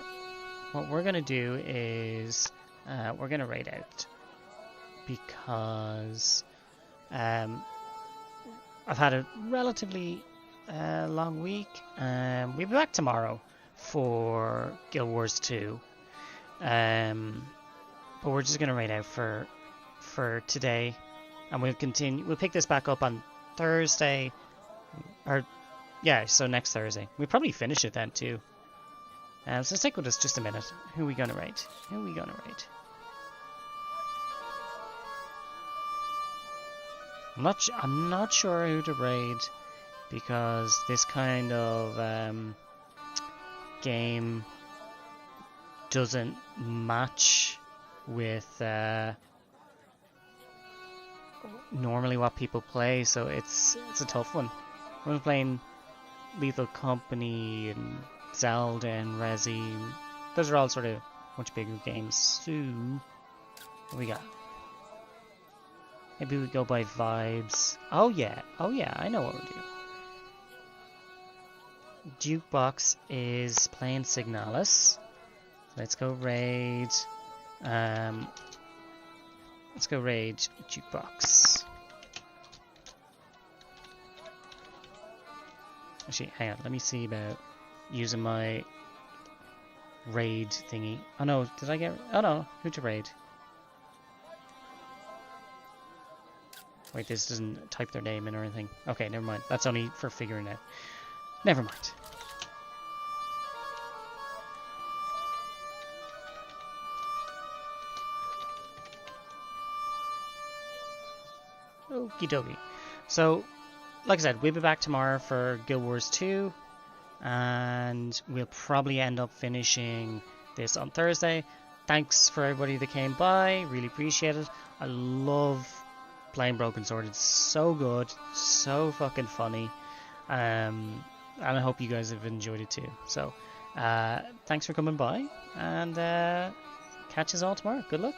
what we're going to do is we're going to raid out. Because I've had a relatively long week. We'll be back tomorrow for Guild Wars 2. But we're just gonna raid out for today, and we'll continue. We'll pick this back up on Thursday, or yeah, so next Thursday. We'll probably finish it then too. So stick with us just a minute. Who are we gonna raid? Who are we gonna raid? I'm not sure who to raid, because this kind of game doesn't match with normally what people play, so it's a tough one. We're playing Lethal Company and Zelda and Resi. Those are all sort of much bigger games. So what we got? Maybe we go by vibes. Oh yeah, I know what we'll do. Jukebox is playing Signalis. Let's go raid. Let's go raid Jukebox. Actually, hang on. Let me see about using my raid thingy. Oh no, did I get? Oh no, who to raid? Wait, this doesn't type their name in or anything. Okay, never mind. That's only for figuring out. Never mind. Okie dokie. So, like I said, we'll be back tomorrow for Guild Wars 2. And we'll probably end up finishing this on Thursday. Thanks for everybody that came by. Really appreciate it. I love playing Broken Sword. It's so good, so fucking funny, and I hope you guys have enjoyed it too. So, thanks for coming by, and catch us all tomorrow. Good luck.